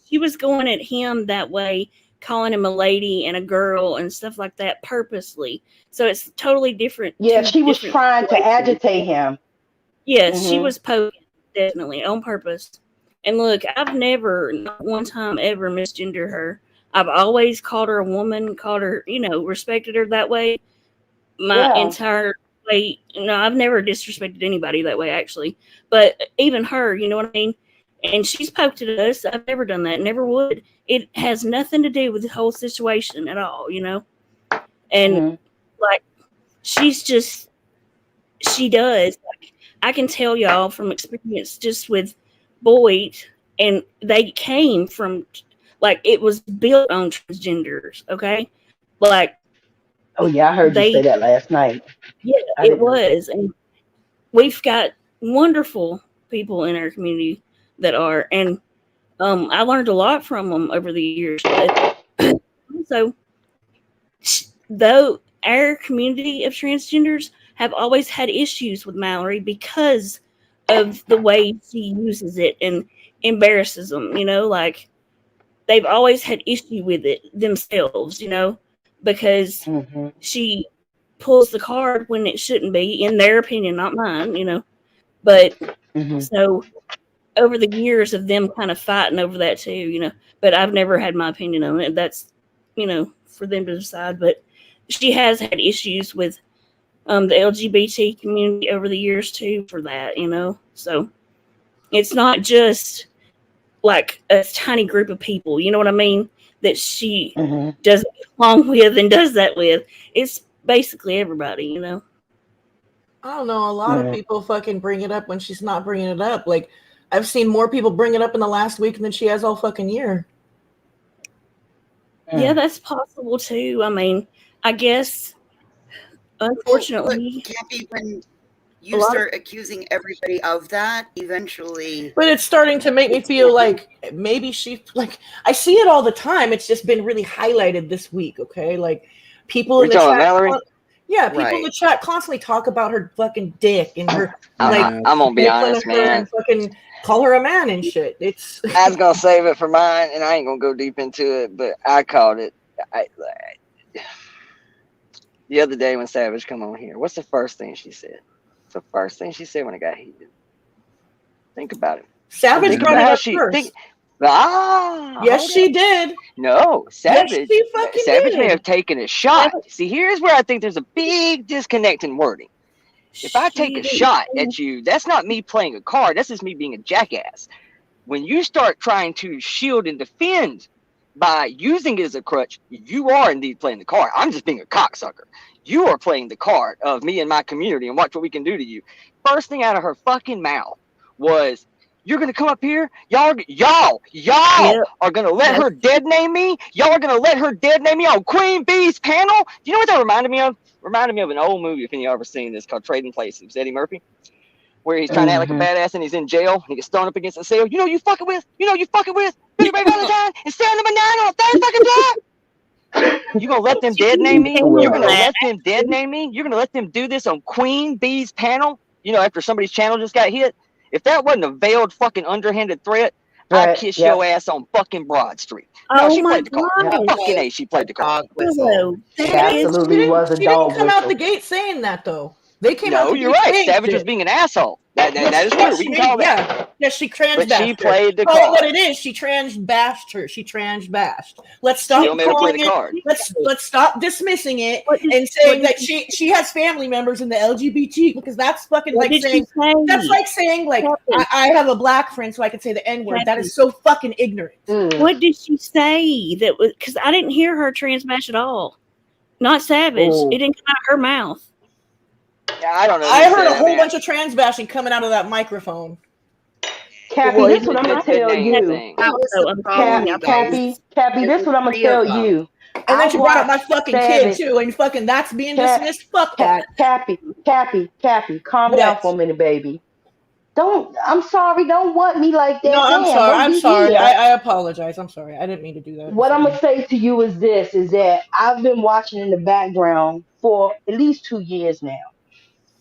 She was going at him that way, calling him a lady and a girl and stuff like that purposely. So it's totally different. Yeah, Two she was different trying to situations. agitate him. Yes, she Hmm. was poking, definitely on purpose. And look, I've never, not one time ever, misgendered her. I've always called her a woman, called her, respected her that way. My Yeah. entire way. No, I've never disrespected anybody that way, actually. But even her, you know what I mean? And she's poked at us. I've never done that, never would. It has nothing to do with the whole situation at all, And like, she's just, she does. Like, I can tell y'all from experience just with Boyd, and they came from, like, it was built on transgenders, okay? Like, Oh yeah, I heard you say that last night. yeah, I it didn't know that. was. And we've got wonderful people in our community that are, and I learned a lot from them over the years. But also, though our community of transgenders have always had issues with Mallory because of the way she uses it and embarrasses them, like they've always had issue with it themselves, because she pulls the card when it shouldn't be, in their opinion, not mine, but so over the years of them kind of fighting over that too, but I've never had my opinion on it. That's, for them to decide. But she has had issues with the LGBT community over the years too for that, so it's not just like a tiny group of people, you know what I mean, that she doesn't get along with and does that with. It's basically everybody, I don't know. A lot of people fucking bring it up when she's not bringing it up. Like, I've seen more people bring it up in the last week than she has all fucking year. Yeah, that's possible too. I mean, I guess, unfortunately, Cappy, when you start accusing everybody of that, eventually. But it's starting to make me feel like maybe she, like, I see it all the time. It's just been really highlighted this week. Okay, like people in the chat. Mallory? Yeah, people in the chat constantly talk about her fucking dick and her I'm gonna be honest, man. And fucking call her a man and shit. It's. I was gonna save it for mine, and I ain't gonna go deep into it, but I called it. The other day when Savage come on here, what's the first thing she said? The first thing she said when it got heated. Think about it. Savage brought it up first. Yes, she did. No, Savage. Yes, she Savage did. may have taken a shot. See, here's where I think there's a big disconnect in wording. If I take a shot at you, that's not me playing a card. That's just me being a jackass. When you start trying to shield and defend by using it as a crutch, you are indeed playing the card. I'm just being a cocksucker. You are playing the card of me and my community and watch what we can do to you. First thing out of her fucking mouth was, you're going to come up here? Y'all are going to let her dead name me? Y'all are going to let her dead name me on Queen Bee's panel? Do you know what that reminded me of? Reminded me of an old movie, if any of you ever seen this, called Trading Places. It was Eddie Murphy, where he's trying to act like a badass and he's in jail and he gets thrown up against a cell. You know you fucking with? Billy Ray Valentine and Sarah number 9 on a third fucking block? You gonna let them She dead didn't name me? handle You're gonna that. let them dead name me? You're gonna let them do this on Queen Bee's panel? You know, after somebody's channel just got hit? If that wasn't a veiled fucking underhanded threat, I'd Right. kiss Yep. your ass on fucking Broad Street. No, Oh she my played the card. God. Fucking A, she played the card. Dog whistle. That is Absolutely was a She didn't dog come out the whistle. gate saying that though. They came out No, the you're gate right. saying Savage was shit. being an asshole. That is Yes, true. We she can did. call that. Yeah. Yes, she trans But she bashed her. played the Call it what card. it is. She trans bashed her. She trans bashed. Let's stop Still made her play calling the it. card. Let's stop dismissing it What did- and saying what that did she has family members in the LGBT because that's fucking What like did she saying say? that's like saying like Captain. I have a black friend so I can say the N-word. That Captain. is so fucking ignorant. What did she say that was? Because I didn't hear her trans bash at all. Not Savage. Oh. It didn't come out of her mouth. Yeah, I don't know. I who heard said a that, whole man. bunch of trans bashing coming out of that microphone. Cappy, Well, this what I'm gonna Good tell name you. thing. That was So the I'm problem, telling you you, guys. Cappy, There this were what I'm gonna 3 tell of them. you. And then I she brought up my watched fucking Savage. kid too, and fucking that's being Cap, dismissed. Fuck that. Cappy, calm What? down for a minute, baby. I'm sorry, don't want me like No, that. I'm Damn, sorry. don't I'm beat sorry. me up. I apologize. I'm sorry. I didn't mean to do that. I'm What I'm sorry. gonna say to you is this: is that I've been watching in the background for at least 2 years now,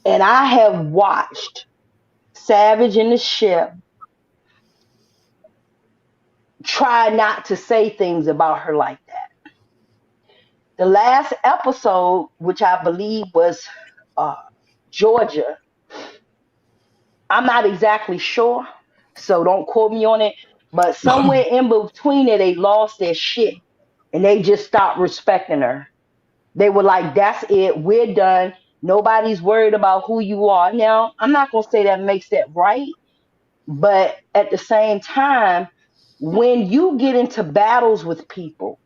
and I have watched Savage and the Ship try not to say things about her like that. The last episode, which I believe was Georgia, I'm not exactly sure, so don't quote me on it. But somewhere in between it, they lost their shit and they just stopped respecting her. They were like, "That's it, we're done. Nobody's worried about who you are." Now, I'm not gonna say that makes that right, but at the same time, when you get into battles with people,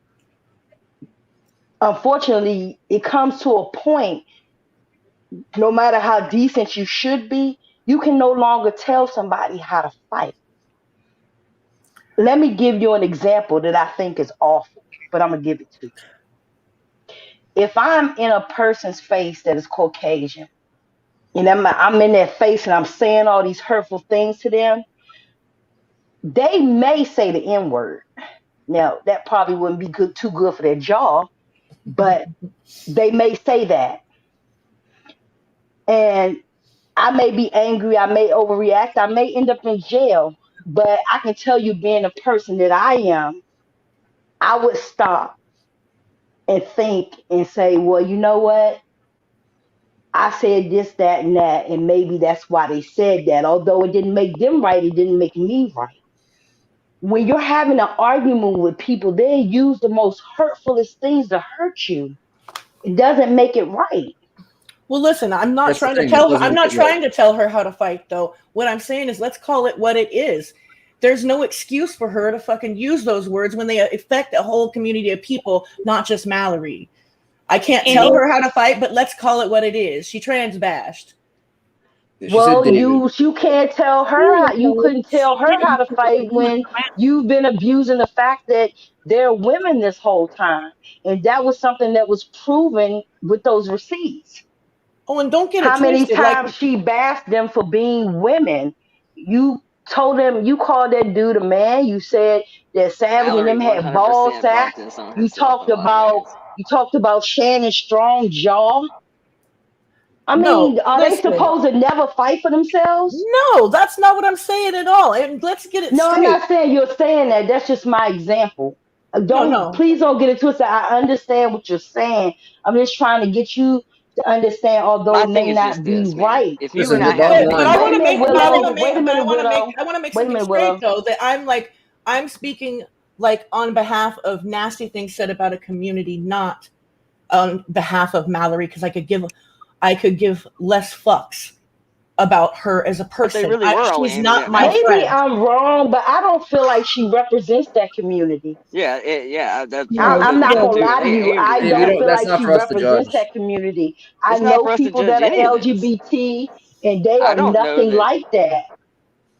unfortunately, it comes to a point, no matter how decent you should be, you can no longer tell somebody how to fight. Let me give you an example that I think is awful, but I'm going to give it to you. If I'm in a person's face that is Caucasian, and I'm in their face and I'm saying all these hurtful things to them, they may say the N word. Now, that probably wouldn't be too good for their jaw, but they may say that. And I may be angry, I may overreact, I may end up in jail, but I can tell you, being a person that I am, I would stop and think and say, well, you know what? I said this, that, and that, and maybe that's why they said that. Although it didn't make them right, it didn't make me right. When you're having an argument with people, they use the most hurtfulest things to hurt you. It doesn't make it right. Well, listen, I'm not That's the trying to thing, it tell her. doesn't I'm make not it right. trying to tell her how to fight, though. What I'm saying is, let's call it what it is. There's no excuse for her to fucking use those words when they affect a whole community of people, not just Mallory. I can't tell her how to fight, but let's call it what it is. She trans bashed. Well, you can't tell her you couldn't tell her how to fight when you've been abusing the fact that they're women this whole time, and that was something that was proven with those receipts. Oh, and don't get how it many twisted. times she bashed them for being women. You told them, you called that dude a man. You said that Savage and Mallory them had ball 100% brought sacks. this on You herself talked in a lot of ways. about Shannon's strong jaw. I No, mean, are they listen. supposed to never fight for themselves? No, that's not what I'm saying at all. And let's get it No, straight. I'm not saying you're saying that. That's just my example. No. Please don't get it twisted. I understand what you're saying. I'm just trying to get you to understand, although My it thing may is just not be this, man. right. If you and I have But I want to make. Willow. I want to make. Wait a But I minute, want to make. Willow. I want to make Wait a something minute, straight Willow. though. That I'm speaking like on behalf of nasty things said about a community, not on behalf of Mallory, because I could give less fucks about her as a person. But they really were only She's aiming not at my Mallory. Maybe friend. I'm wrong, but I don't feel like she represents that community. Yeah, that's I'm not too. gonna lie to They you. aimed I at don't that. feel that's like not she for us to represents judge. that community. I It's not know for us to people judge that are any of this. LGBT, and they I are don't know nothing that. like that.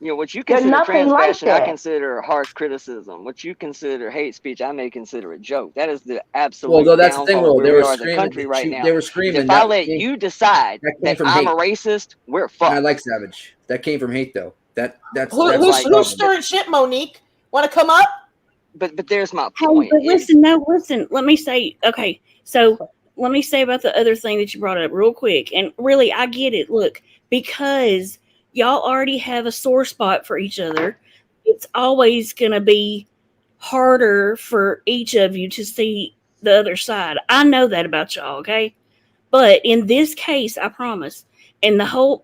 What you They're consider nothing trans like bashing, I that. consider harsh criticism. What you consider hate speech, I may consider a joke. That is the Well, absolute though, that's the thing, downfall of though. where They we were are as a screaming. country right now. They were Is screaming. if I let you decide that came that from I'm hate. a racist, we're And fucked. I like Savage. That came from hate, though. That's Who's the problem. stirring shit, Monique? Want to come up? but there's my Hey, point. but listen, listen. Let me say, okay. So let me say about the other thing that you brought up real quick. And really, I get it. Look, because y'all already have a sore spot for each other, it's always going to be harder for each of you to see the other side. I know that about y'all, okay? But in this case, I promise. And the whole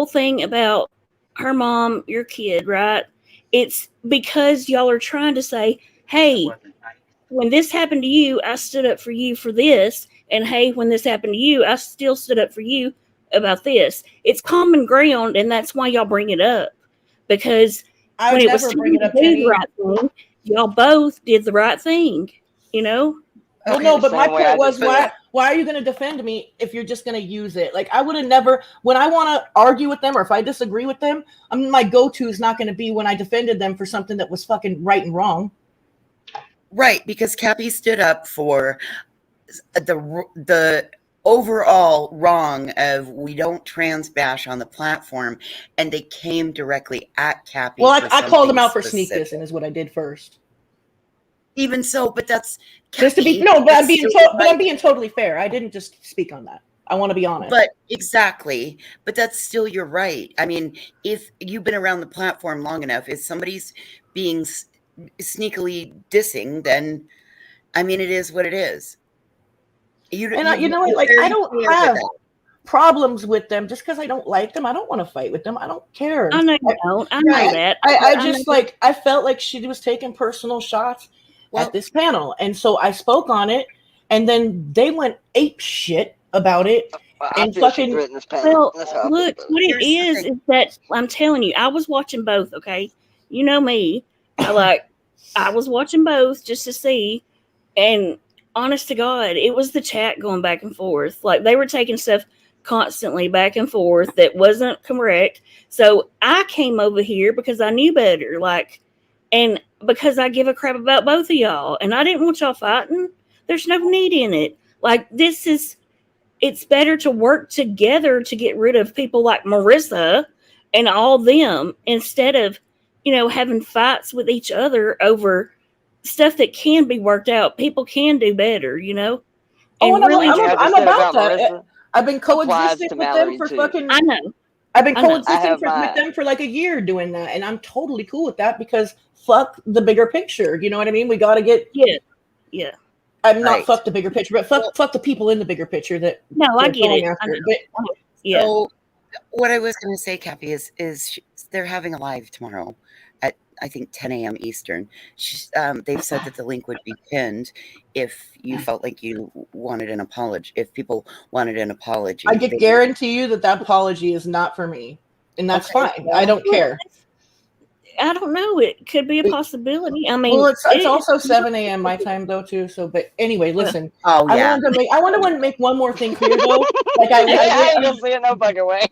thing about her mom, your kid, right? It's because y'all are trying to say, hey, when this happened to you, I stood up for you for this. And hey, when this happened to you, I still stood up for you about this. It's common ground, and that's why y'all bring it up. Because I when would it was never time bring it to up, do the Jenny. right thing, y'all both did the right thing, you know? Well, no, but my point was, why are you going to defend me if you're just going to use it? Like, I would have never, when I want to argue with them or if I disagree with them, my go-to is not going to be when I defended them for something that was fucking right and wrong. Right, because Cappy stood up for the overall wrong of we don't trans bash on the platform, and they came directly at Cappy. Well, for I called them something out for sneak specific. dissing is what I did first. Even so, but that's Just to be Cappy, no, but that's still right. I'm being totally fair. I didn't just speak on that. I want to be honest. But exactly, but that's still your right. I mean, if you've been around the platform long enough, if somebody's being sneakily dissing, then I mean, it is what it is. You know what? Like, I don't have problems with them just because I don't like them. I don't want to fight with them. I don't care. I know you don't. I know that. I just like, I felt like she was taking personal shots at this panel. And so I spoke on it, and then they went ape shit about it. And fucking, well, look, what it is that I'm telling you, I was watching both, okay? You know me. I was watching both just to see, and honest to God, it was the chat going back and forth. Like, they were taking stuff constantly back and forth that wasn't correct. So I came over here because I knew better, and because I give a crap about both of y'all, and I didn't want y'all fighting. There's no need in it. Like, it's better to work together to get rid of people like Marissa and all them instead of, having fights with each other over stuff that can be worked out. People can do better, And I'm about that. I've been coexisting with them for fucking. I know. I've been coexisting with them for like a year doing that, and I'm totally cool with that because fuck the bigger picture. You know what I mean? We got to get. Yeah. I'm not fuck the bigger picture, but fuck the people in the bigger picture that. No, I get it. So, what I was going to say, Cappy, is they're having a live tomorrow at I think 10 a.m. Eastern. They've said that the link would be pinned if you felt like you wanted an apology. If people wanted an apology, I can guarantee you that apology is not for me, and that's fine. I don't care. I don't know. It could be a possibility. I mean, well, it's also 7 a.m. my time though too. So, but anyway, listen. Oh yeah. I wanted to make one more thing clear though. Like I ain't gonna see it no fucking way.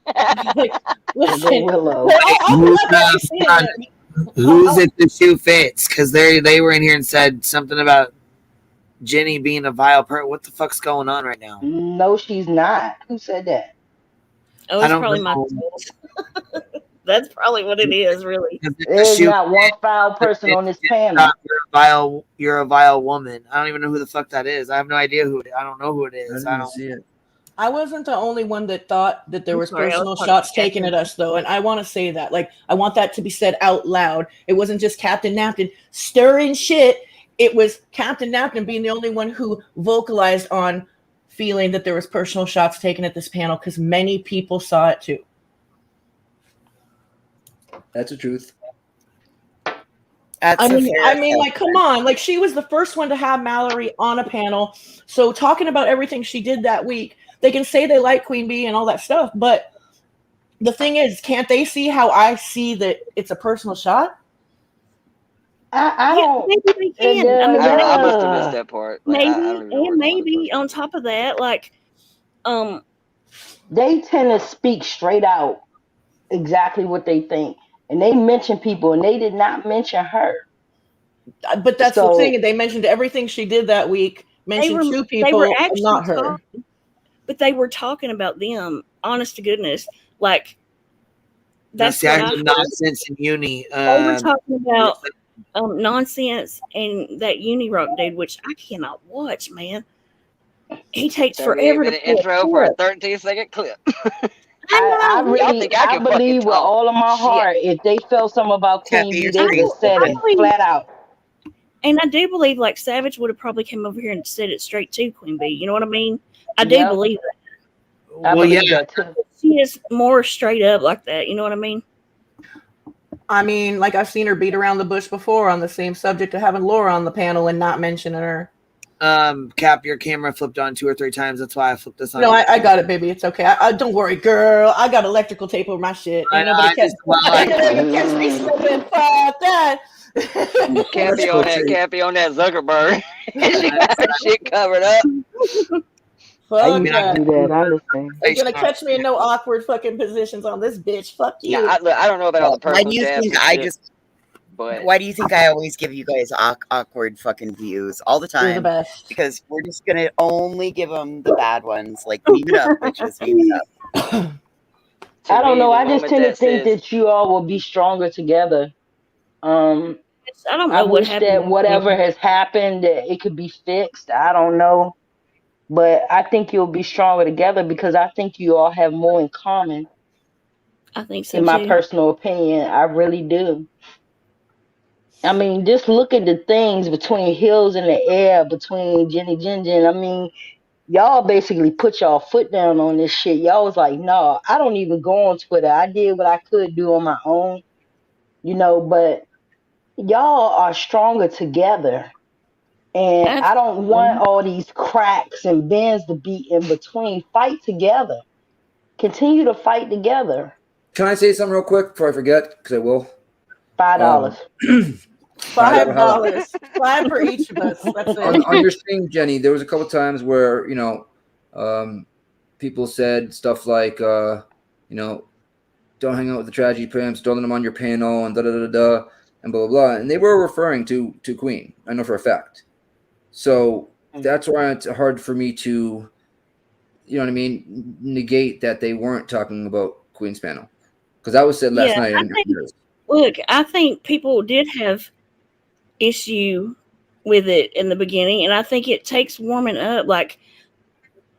Listen, who's it the shoe fits? Because they were in here and said something about Jenny being a vile person. What the fuck's going on right now? No, she's not. Who said that? Oh, it's probably my fault. That's probably what it is, really. There's not one foul person on this panel. You're a vile woman. I don't even know who the fuck that is. I have no idea who. I don't know who it is. I don't see it. I wasn't the only one that thought that there was personal shots taken at us, though, and I want to say that. Like, I want that to be said out loud. It wasn't just Captain Napton stirring shit. It was Captain Napton being the only one who vocalized on feeling that there was personal shots taken at this panel because many people saw it too. That's the truth. I mean, like, come on. Like, she was the first one to have Mallory on a panel. So talking about everything she did that week, they can say they like Queen Bee and all that stuff. But the thing is, can't they see how I see that it's a personal shot? I don't. Maybe they can. I must have missed that part. Like, maybe on top of that, like, they tend to speak straight out exactly what they think. And they mention people, and they did not mention her. But that's the thing. They mentioned everything she did that week, mentioned two people, and not her. But they were talking about them, honest to goodness. Like, that's the actual nonsense in uni. They were talking about nonsense, and that Unirock dude, which I cannot watch, man. He takes 38 forever to minute play a intro for a clip. 13-second clip. I know. Y'all think I I can fucking believe with talk? all of my Shit. heart, if they felt something about Kathy, Queen Bee, your they would have screen's said it flipping. flat out. And I do believe like Savage would have probably come over here and said it straight to Queen Bee. You know what I mean? I do Yep, believe that. I Well, yeah. believe that too. She is more straight up like that. You know what I mean? I mean, like I've seen her beat around the bush before on the same subject of having Laura on the panel and not mentioning her. Cap, your camera flipped on 2 or 3 times. That's why I flipped this on. No, I got it, baby. It's okay. I don't worry, girl. I got electrical tape over my shit. Ain't nobody catch me slipping. Fuck that. Cappy on that Zuckerberg. She got her shit covered up. I Fuck used to that. do that. I understand. Ain't gonna catch me in no awkward fucking positions on this bitch. Fuck you. Yeah, I don't know about all the Why personal do you jabs think and I shit, just? but Why do you think I always give you guys awkward fucking views all the You're the time? best. Because we're just gonna only give them the bad ones. Like, meme it up, bitches, meme it up. I don't me, know. the I just moment tend to that think says, that you all will be stronger together. I don't I know what wish that happened. whatever has happened, that it could be fixed. I don't know. But I think you'll be stronger together because I think you all have more in common, I think so in my too. personal opinion. I really do. I mean, just look at the things between Hills in the Air, between Jenny Jinjin. I mean, y'all basically put y'all foot down on this shit. Y'all was like, no, I don't even go on Twitter. I did what I could do on my own, but y'all are stronger together. And I don't want Absolutely. all these cracks and bends to be in between. Fight together. Continue to fight together. Can I say something real quick before I forget? Because I will. $5. $5. 5 for each of us. That's on it. your stream, Jenny, there was a couple times where people said stuff like don't hang out with the tragedy pimps, don't let them on your panel, and da da da da, and blah blah blah. And they were referring to Queen. I know for a fact. So that's why it's hard for me to, negate that they weren't talking about Queen's panel, because that was said last night. I think people did have issue with it in the beginning, and I think it takes warming up,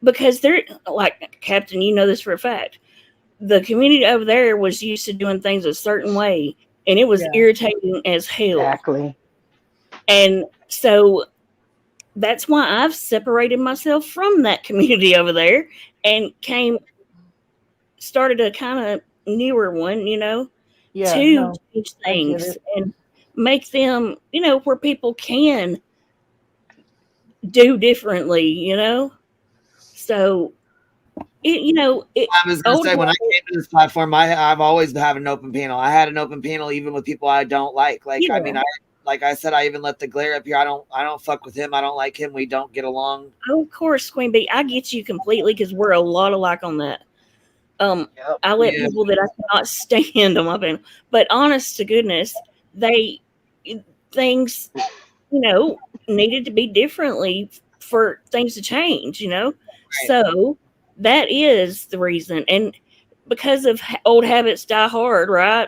because they're like, Captain, you know this for a fact. The community over there was used to doing things a certain way, and it was irritating as hell. Exactly. And so that's why I've separated myself from that community over there and started a kind of newer one, to change things and make them, where people can do differently, So, I was gonna say, when I came to this platform, I've always had an open panel. I had an open panel even with people I don't like. I mean, like I said, I even let the glare up here. I don't fuck with him. I don't like him. We don't get along. Oh, of course, Queen Bee, I get you completely, because we're a lot alike on that. I let people that I cannot stand on my panel, but honest to goodness, things, needed to be differently for things to change, Right. So that is the reason. And because of old habits die hard, right?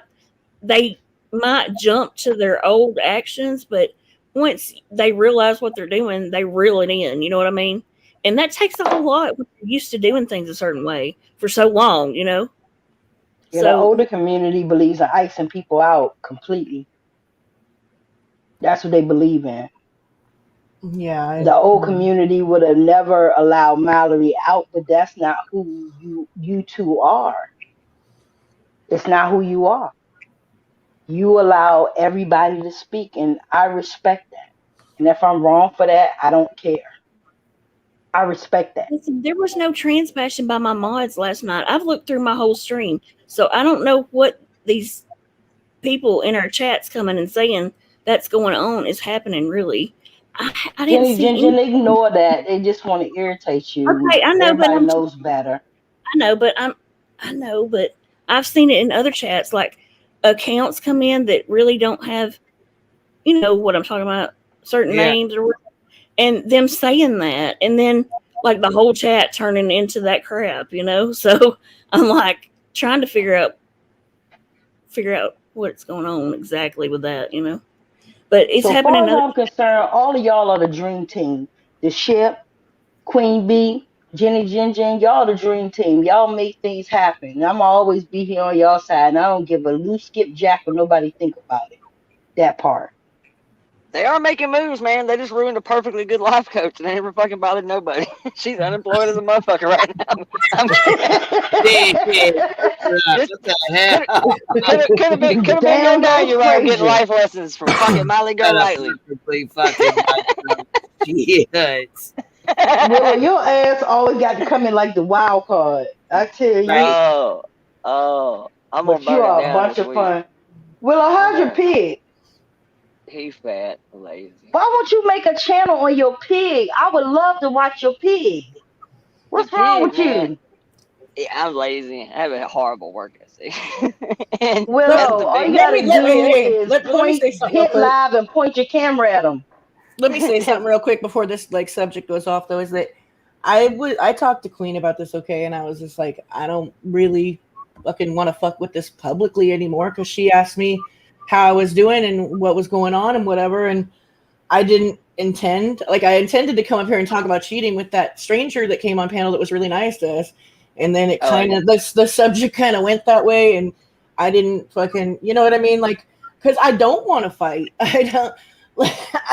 They might jump to their old actions, but once they realize what they're doing, they reel it in. You know what I mean? And that takes a whole lot when you're used to doing things a certain way for so long, Yeah, the So older community believes in icing people out completely. That's what they believe in. Yeah. The old community would have never allowed Mallory out, but that's not who you two are. It's not who you are. You allow everybody to speak, and I respect that. And if I'm wrong for that, I don't care. I respect that. Listen, there was no trans bashing by my mods last night. I've looked through my whole stream, so I don't know what these people in our chats coming and saying that's going on is happening. Really, I didn't see Jenny, anything. ignore that. They just want to irritate you. Okay, I know, Everybody but knows better. I know, but I've seen it in other chats, like accounts come in that really don't have, what I'm talking about, certain names or whatever, and them saying that, and then like the whole chat turning into that crap, So I'm like trying to figure out what's going on exactly with that, But But it's So happened far in as other. I'm concerned, all of y'all are the dream team. The ship, Queen Bee, Jenny Jin Jin, y'all the dream team. Y'all make things happen. I'm always be here on y'all side, and I don't give a loose skip jack what nobody think about it. That part. They are making moves, man. They just ruined a perfectly good life coach, and they never fucking bothered nobody. She's unemployed as a motherfucker right now. I'm What the hell? could have been your Damn dad those you around getting Frazier. life lessons from fucking Miley Golightly. Perfectly fucking shit. Willow, your ass always got to come in like the wild card. I tell you. I'm gonna But you burn it are a down bunch this of week. fun. Willow, how's your pig? He's fat, lazy. Why won't you make a channel on your pig? I would love to watch your pig. The What's wrong pig, with man. you? Yeah, I'm lazy. I have a horrible work ethic. And that's Willow, the all big you let gotta me let me do hey, is let me say something real hit quick. live and point your camera at them. Let me say something real quick before this like subject goes off though, is that I talked to Queen about this, okay, and I was just like, I don't really fucking want to fuck with this publicly anymore, because she asked me how I was doing and what was going on and whatever, and I didn't intend, like, I intended to come up here and talk about cheating with that stranger that came on panel that was really nice to us, and then it kind of the subject kind of went that way, and I didn't fucking, you know what I mean, like, because I don't want to fight. I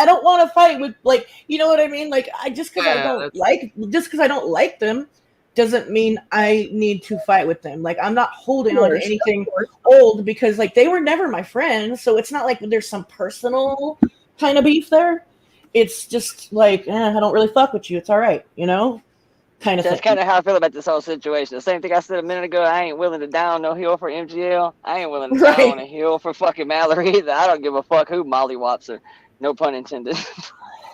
don't want to fight with, like, you know what I mean? Like, just because I don't like them doesn't mean I need to fight with them. Like, I'm not holding on to anything old, because like they were never my friends, so it's not like there's some personal kind of beef there. It's just like, I don't really fuck with you. It's all right, you know, kind of. That's kind of how I feel about this whole situation. The same thing I said a minute ago. I ain't willing to die on no hill for MGL. I ain't willing to die on a hill for fucking Mallory either. I don't give a fuck who mollywops her. No pun intended.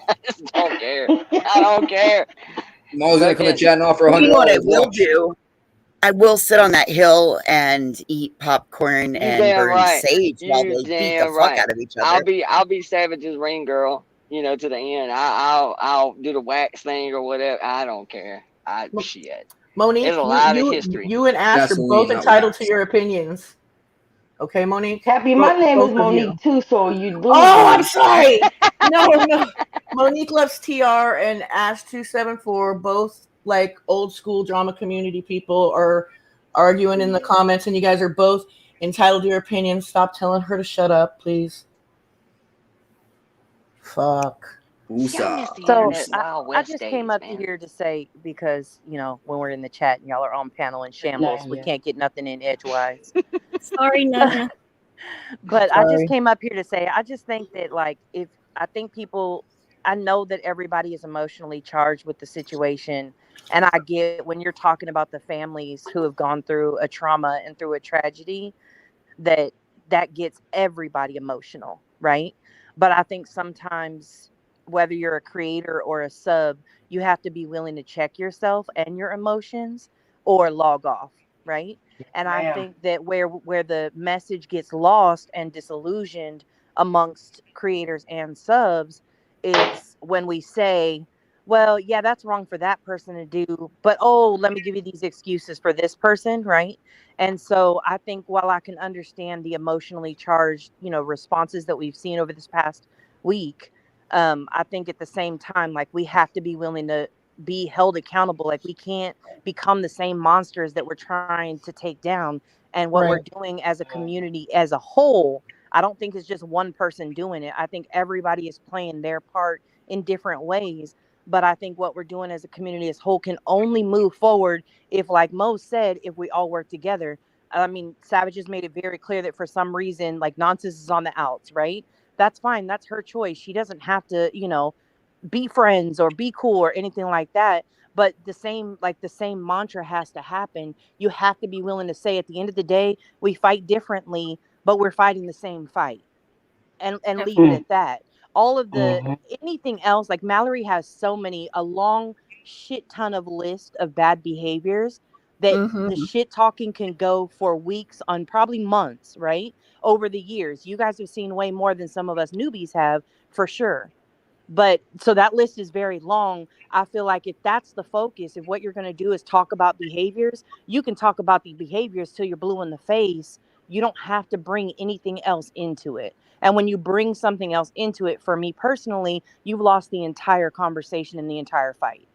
I just don't care. I don't care. Molly's gonna come to chat and offer You know what I $100. will do? I will sit on that hill and eat popcorn and damn burn right. sage while You they beat the damn fuck right. out of each other. I'll be Savage's ring girl, you know, to the end. I'll do the wax thing or whatever. I don't care. Shit. Monique, There's a lot of history. you and Ash are both entitled to your opinions. Okay, Monique. Happy, my name is Both of you. Monique too, so you losing. Oh, I'm sorry. No. Monique loves TR and Ash 274, both like old school drama community people, are arguing in the comments, and you guys are both entitled to your opinions. Stop telling her to shut up, please. Fuck. So I just came up here to say, because you know, when we're in the chat and y'all are on panel in shambles, we can't get nothing in edgewise. Sorry, Nana. But I just Sorry. came up here to say, I just think that, like, I know that everybody is emotionally charged with the situation, and I get when you're talking about the families who have gone through a trauma and through a tragedy, that gets everybody emotional, right? But I think sometimes, whether you're a creator or a sub, you have to be willing to check yourself and your emotions or log off, right? And I think that where the message gets lost and disillusioned amongst creators and subs is when we say, well, yeah, that's wrong for that person to do, but let me give you these excuses for this person, right? And so I think, while I can understand the emotionally charged, responses that we've seen over this past week, I think at the same time, like, we have to be willing to be held accountable. Like, we can't become the same monsters that we're trying to take down. And what we're doing as a community as a whole, I don't think it's just one person doing it. I think everybody is playing their part in different ways. But I think what we're doing as a community as a whole can only move forward if, like Mo said, if we all work together. I mean, Savage has made it very clear that for some reason, like, Nonsense is on the outs, right? That's fine. That's her choice. She doesn't have to, be friends or be cool or anything like that. But the same mantra has to happen. You have to be willing to say, at the end of the day, we fight differently, but we're fighting the same fight. And leave it at that. All of anything else, like, Mallory has a long shit ton of list of bad behaviors that the shit talking can go for weeks, on probably months, right? Over the years, you guys have seen way more than some of us newbies have, for sure. But so that list is very long. I feel like if that's the focus, if what you're going to do is talk about behaviors, you can talk about the behaviors till you're blue in the face. You don't have to bring anything else into it. And when you bring something else into it, for me personally, you've lost the entire conversation and the entire fight.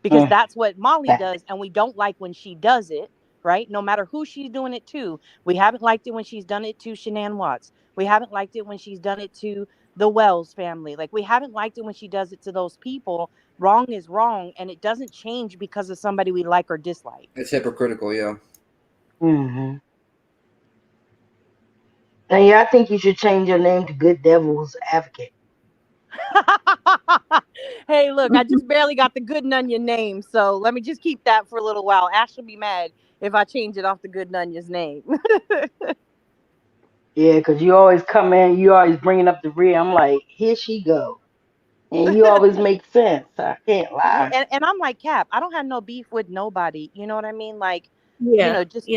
Because that's what Molly does, and we don't like when she does it, right? No matter who she's doing it to. We haven't liked it when she's done it to Shanann Watts. We haven't liked it when she's done it to the Wells family. Like, we haven't liked it when she does it to those people. Wrong is wrong, and it doesn't change because of somebody we like or dislike. It's hypocritical, yeah. Mm-hmm. And yeah, I think you should change your name to Good Devil's Advocate. Hey, look, I just barely got the Good Nunya name, so let me just keep that for a little while. Ash will be mad if I change it off the Good Nunya's name. Yeah, because you always come in, you always bringing up the rear. I'm like, here she go. And you always make sense. I can't Yeah, lie. and I'm like, Cap, I don't have no beef with nobody. You know what I mean? Like, Yeah, just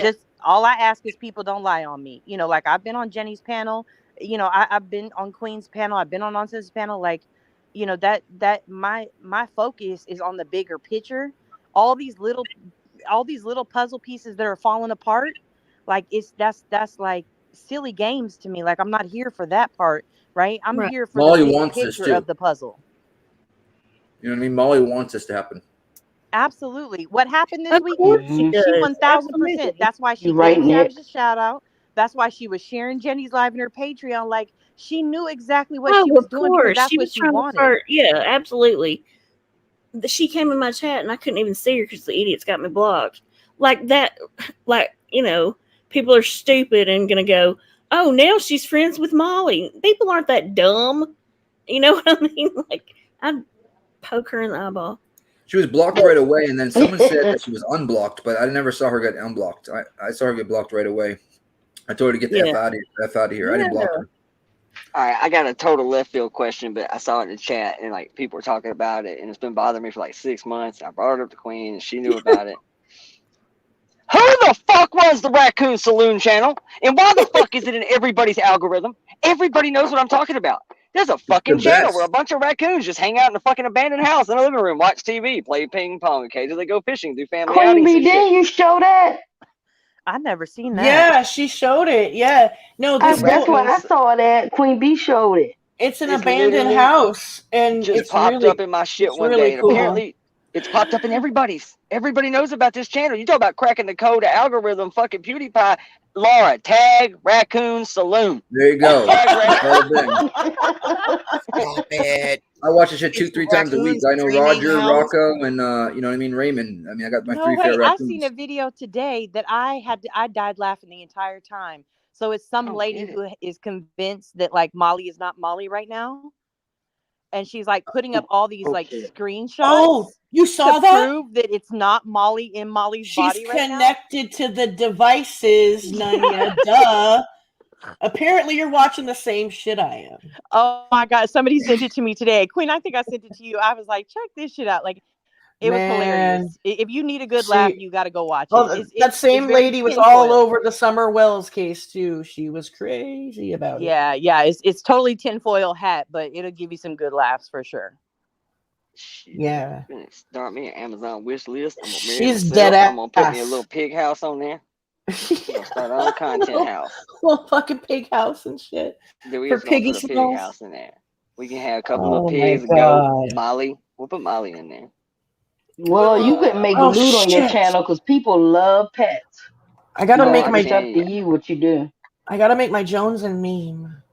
all I ask is people don't lie on me. Like, I've been on Jenny's panel. I've been on Queen's panel. I've been on Nonsense panel. Like, that my focus is on the bigger picture. All these little puzzle pieces that are falling apart, like, that's like silly games to me. Like, I'm not here for that part, right? I'm Right. here for Molly the big wants this picture too. of the puzzle. You know what I mean? Molly wants this to happen. Absolutely. What happened this Of week? course she She does. 1000%. Absolutely. That's why she You're right, gave Nick. Savage a shout out. That's why she was sharing Jenny's live in her Patreon. Like, she knew exactly what she Oh, was of doing because course. that's She what was she trying to wanted. start. Yeah, absolutely. She came in my chat and I couldn't even see her because the idiots got me blocked. Like that, people are stupid and going to go, oh, now she's friends with Molly. People aren't that dumb. You know what I mean? Like, I'd poke her in the eyeball. She was blocked right away, and then someone said that she was unblocked, but I never saw her get unblocked. I saw her get blocked right away. I told her to get the F out of here. I didn't block her. All right, I got a total left field question, but I saw it in the chat and like people were talking about it, and it's been bothering me for like 6 months. I brought it up to Queen, and she knew about it. Who the fuck runs the Raccoon Saloon channel? And why the fuck is it in everybody's algorithm? Everybody knows what I'm talking about. There's a fucking channel where a bunch of raccoons just hang out in a fucking abandoned house in a living room, watch TV, play ping pong. Occasionally go fishing, do family Queen outings B, and shit. didn't you show that? I've never seen that. Yeah, she showed it. Yeah. No, this That's why I raccoons- saw that. Queen B showed it. It's an It's abandoned literally house, and just it's popped really up in my shit it's one really day, and cool. apparently it's popped up in everybody's. Everybody knows about this channel. You talk about cracking the code of algorithm, fucking PewDiePie. Laura, tag Raccoon Saloon. There you go. Stop it. I watch this shit It's 2-3 times a week. raccoons I know dreaming Roger, house. Rocco, and you know what I mean, Raymond. I mean, I got my No three way. favorite I raccoons. seen a video today that I died laughing the entire time. So it's some lady who is convinced that like Molly is not Molly right now. And she's like putting up all these like screenshots. Oh, you saw to that? prove that it's not Molly in Molly's She's body right now. connected to the devices, Nunya. Duh. Apparently, you're watching the same shit I am. Oh my God. Somebody sent it to me today. Queen, I think I sent it to you. I was like, check this shit out. Like, it was hilarious. If you need a good laugh, you got to go watch it. Oh, that same lady was all over the Summer Wells case too. She was crazy about it. Yeah. It's totally tinfoil hat, but it'll give you some good laughs for sure. Yeah. I'm gonna start me an Amazon wish list. I'm gonna marry She's myself. dead I'm gonna put me a ass. little pig house on there. I'm gonna start our own content house. Little fucking pig house and shit. Then we For just gonna piggy put a pig smalls. house in there. We can have a couple Oh of my pigs, a goat, God. Molly. We'll put Molly in there. Well, you could make Oh, loot on your shit. channel because people love pets. I gotta make my. It's up to you what you do. I gotta make my Jones and meme.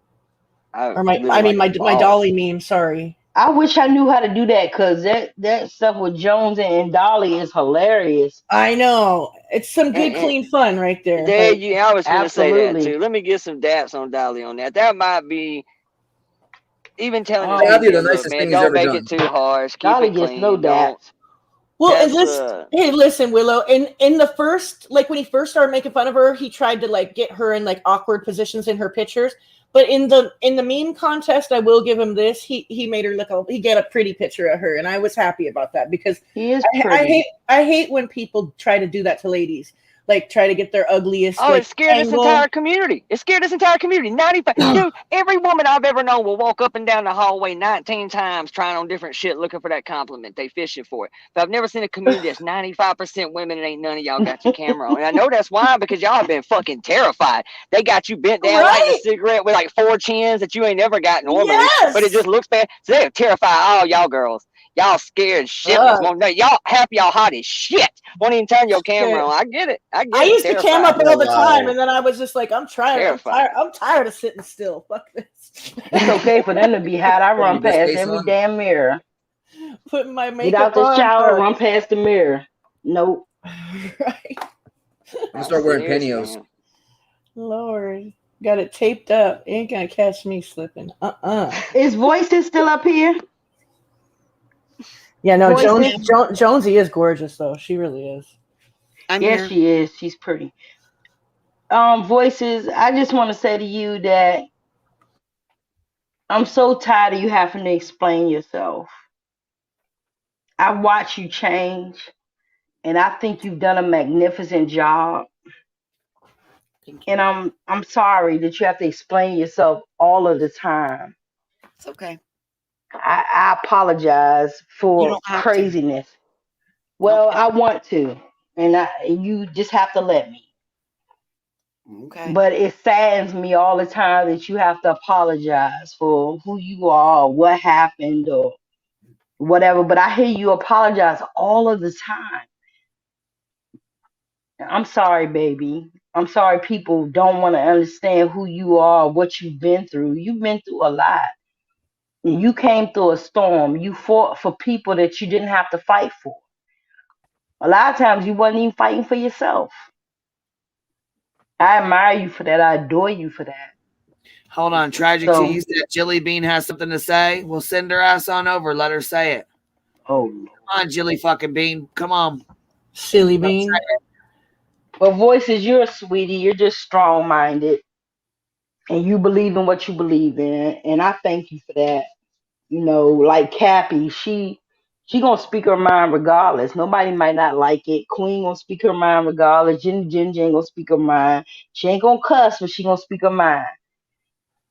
I Or my Dolly meme. Sorry. I wish I knew how to do that because that stuff with Jones and Dolly is hilarious. I know it's some good, clean fun right there. There but- you. I was gonna say that Absolutely. too. Let me get some daps on Dolly on that. That might be. Even telling Oh, the that'd be people, the look, nicest man, thing he's don't ever make done. it too harsh. Keep Dolly it gets clean. no Don't. daps. Well, and That's, hey, listen, Willow. In the first, like when he first started making fun of her, he tried to like get her in like awkward positions in her pictures. But in the meme contest, I will give him this. He made her look. He got a pretty picture of her, and I was happy about that because he is I pretty. hate when people try to do that to ladies. like try to get their ugliest. Oh, like, it scared this angle. entire community. It scared this entire community. 95. Dude, every woman I've ever known will walk up and down the hallway 19 times trying on different shit looking for that compliment. They fishing for it. But I've never seen a community that's 95% women and ain't none of y'all got your camera on. And I know that's why, because y'all have been fucking terrified. They got you bent down lighting a cigarette with like 4 chins that you ain't never got normally. But it just looks bad. So they're terrified all y'all girls. Y'all scared shitless. Y'all half y'all hot as shit. Won't even turn your camera on. I get it. I used to cam up all the time, and and then I was just like, I'm tired of sitting still. Fuck this. It's okay for them to be hot. I run past every damn mirror. Putting my Get makeup out the on. shower, run past the mirror. Nope. I'm gonna start wearing pantyhose. Lord, got it taped up. Ain't gonna catch me slipping. Is Voices still up here? Yeah, no, Voices? Jonesy is gorgeous though. She really is. Yes, she is. She's pretty. Voices, I just want to say to you that I'm so tired of you having to explain yourself. I watch you change, and I think you've done a magnificent job. And I'm sorry that you have to explain yourself all of the time. It's okay. I apologize for don't have to. craziness. Well, I want to, and you just have to let me. Okay. But it saddens me all the time that you have to apologize for who you are, or what happened, or whatever. But I hear you apologize all of the time. I'm sorry, baby. I'm sorry people don't want to understand who you are, what you've been through. You've been through a lot. And you came through a storm. You fought for people that you didn't have to fight for. A lot of times you wasn't even fighting for yourself. I admire you for that. I adore you for that. Hold on, Tragic So- T, you said Jilly Bean has something to say? We'll send her ass on over. Let her say it. Oh, come on, Jilly fucking Bean. Come on. Silly Bean. But Voices, you're a sweetie. You're just strong-minded. And you believe in what you believe in. And I thank you for that. You know, like Cappy, she gonna speak her mind regardless. Nobody might not like it. Queen gonna speak her mind regardless. Ginger ain't gonna speak her mind. She ain't gonna cuss, but she gonna speak her mind.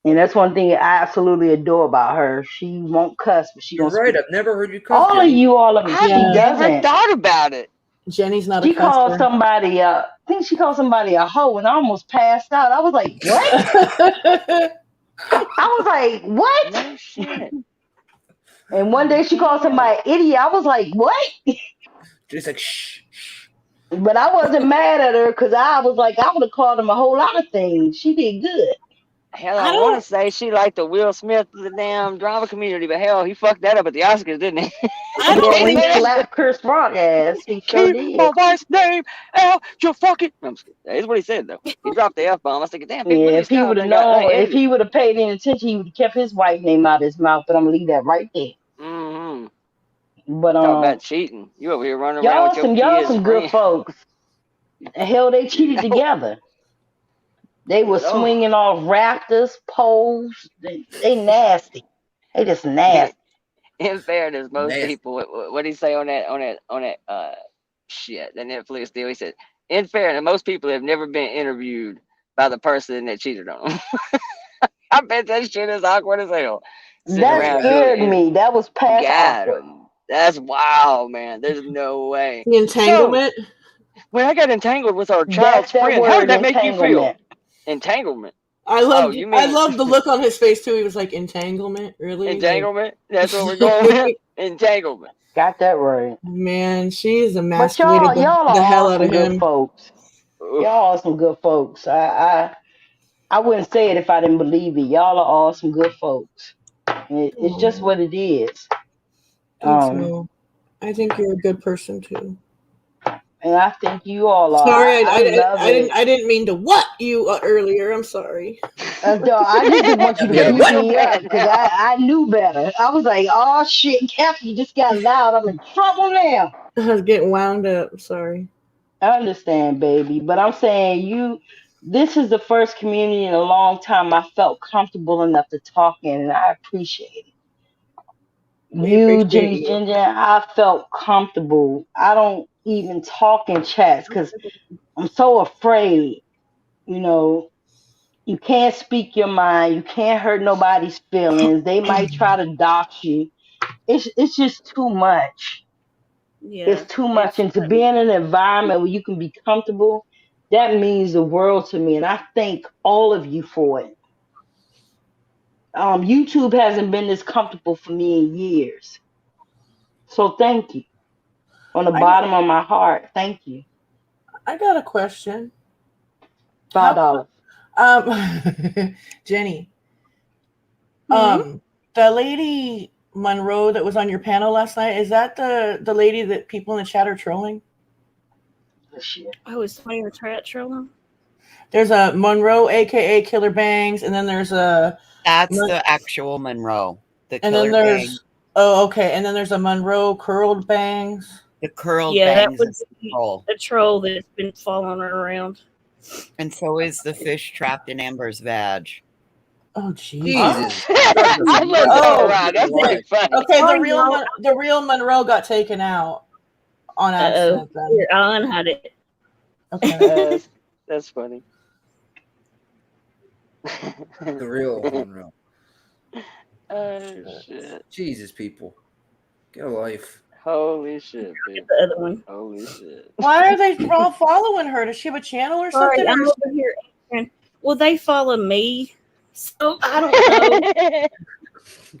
And that's one thing I absolutely adore about her. She won't cuss, but she You're gonna right. speak. I've never heard you cuss. All of Jenny. you, all of it. I've She never doesn't. thought about it. Jenny's not She a called cusser. somebody I think she called somebody a hoe, and I almost passed out. I was like, what? I was like, what? No shit. And one day she called somebody an idiot. I was like, what? Just like shh. But I wasn't mad at her because I was like, I would have called him a whole lot of things. She did good. Hell, I want to say she liked the Will Smith of the damn drama community, but hell, he fucked that up at the Oscars, didn't he? Yeah, when he slapped Chris Rock ass, he sure Keep did. my wife's name out your fucking. I'm just kidding. That's what he said though. He dropped the F bomb. I was thinking, damn, Big Yeah, Willie if he Scott would have done got known, if unedited. he would have paid any attention, he would have kept his wife name out of his mouth. But I'm gonna leave that right there. Mm-hmm. But Talk about cheating. You over here running around y'all with your y'all kids' some good friends. folks. The hell, they cheated together. They were Lord. swinging off rafters, poles. They nasty. They just nasty. In fairness, most people, what did he say on that shit, the Netflix deal? He said, in fairness, most people have never been interviewed by the person that cheated on them. I bet that shit is awkward as hell. Sitting That around scared me. That was past God, awkward. that's wild, man. There's no way. The entanglement. So, when I got entangled with our That's child's that friend, how word, did that make you feel? entanglement. Entanglement. I loved you I mean loved the look on his face too. He was like, entanglement? Really? entanglement? That's what we're going with? Entanglement. Got that right. Man, she's But emasculated y'all the are hell all out some of good him. folks. Y'all are some good folks. I wouldn't say it if I didn't believe it. Y'all are all some good folks. It's just what it is. Thanks, Mo. I think you're a good person too. And I think you all are. Sorry, I love it. I didn't mean to what you earlier. I'm sorry. I just didn't want you to beat me up because I knew better. I was like, oh shit, Kathy just got loud. I'm in trouble now. I was getting wound up. Sorry. I understand, baby. But I'm saying this is the first community in a long time I felt comfortable enough to talk in, and I appreciate it. We appreciate Jenny you. Ginger, I felt comfortable. I don't even talk in chats because I'm so afraid, you know. You can't speak your mind. You can't hurt nobody's feelings. They might try to dox you. It's just too much. Yeah, It's too much. And to be in an environment where you can be comfortable, that means the world to me. And I thank all of you for it. YouTube hasn't been this comfortable for me in years. So thank you. On the bottom of my heart, thank you. I got a question. $5. Jenny. Mm-hmm. The lady Monroe that was on your panel last night, is that the lady that people in the chat are trolling? Oh, is somebody in the chat trolling? There's a Monroe, aka Killer Bangs, and then there's a That's the actual Monroe. The and Killer then there's Bangs. oh, okay, and then there's a Monroe Curled Bangs. The Curled Yeah, that Bangs would is be the troll. a troll that's been following her around. And so is the fish trapped in Amber's vag. Oh Jesus! Jesus. That's pretty funny. Okay, Oh, the real Monroe got taken out on accident. Then. Here, I'll unhide it. Okay. That's funny. The real Monroe. Oh shit! Jesus, people, get a life. Holy shit, dude. The other one. Holy shit. Why are they all following her? Does she have a channel or Sorry, something? I'm over here answering. Well, they follow me, so I don't know.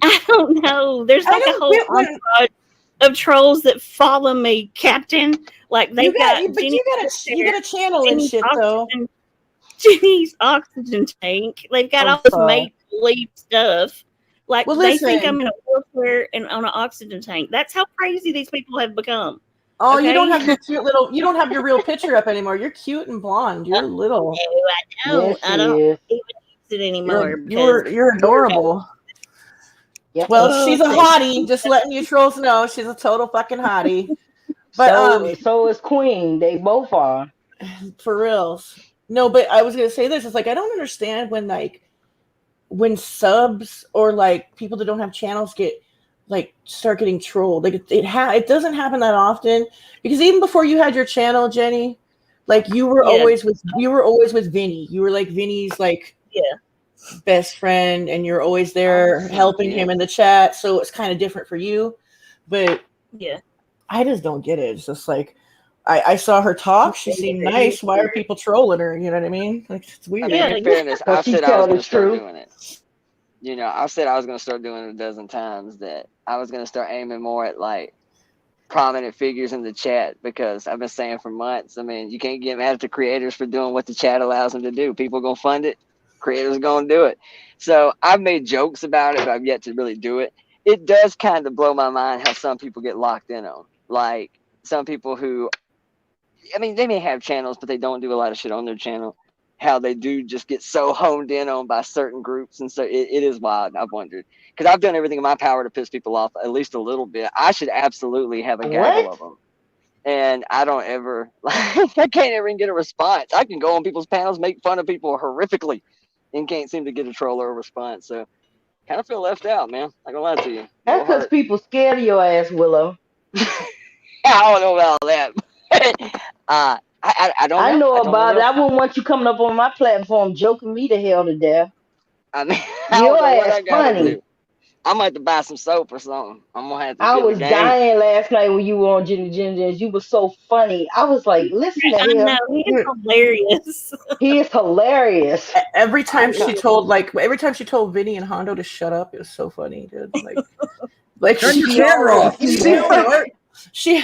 I don't know. There's like a whole entourage of trolls that follow me, Captain. Like they've got you get a channel and shit though. Jenny's oxygen tank. They've got all this make believe stuff. Like they think I'm in a wheelchair and on an oxygen tank. That's how crazy these people have become. Oh, okay? you don't have your cute little. You don't have your real picture up anymore. You're cute and blonde. You're little. I know. Yes, I don't she is. even use it anymore. You're adorable. Yep. Well, she's a hottie. Just letting you trolls know she's a total fucking hottie. But so is Queen. They both are. For reals. No, but I was gonna say this. It's like I don't understand when subs or like people that don't have channels start getting trolled. Like it doesn't happen that often, because even before you had your channel, Jenny, like you were always with Vinny. You were like Vinny's best friend, and you're always there helping him in the chat. So it's kind of different for you. But I just don't get it. It's just like I saw her talk. She seemed nice. Why are people trolling her? You know what I mean? Like it's weird. I mean, in fairness, I said I was going to start doing it. You know, I said I was going to start doing it a dozen times, that I was going to start aiming more at like prominent figures in the chat, because I've been saying for months, I mean, you can't get mad at the creators for doing what the chat allows them to do. People are going to fund it. Creators are going to do it. So I've made jokes about it, but I've yet to really do it. It does kind of blow my mind how some people get locked in on. Like some people who, I mean, they may have channels, but they don't do a lot of shit on their channel. How they do just get so honed in on by certain groups. And so it is wild. I've wondered, because I've done everything in my power to piss people off at least a little bit. I should absolutely have a gaggle of them. And I don't ever, I can't ever even get a response. I can go on people's panels, make fun of people horrifically, and can't seem to get a troll or a response. So kind of feel left out, man. I'm gonna lie to you. That's because people scared of your ass, Willow. I don't know about that. I don't know. I know about it. know. I wouldn't want you coming up on my platform joking me to hell to death. I mean, your ass funny. I might have to buy some soap or something. I'm gonna have to. I was dying last night when you were on Jenny. You were so funny. I was like, listen to him. I know, he's hilarious. He is hilarious. Every time she told Vinny and Hondo to shut up, it was so funny, dude. Like turn your camera off. She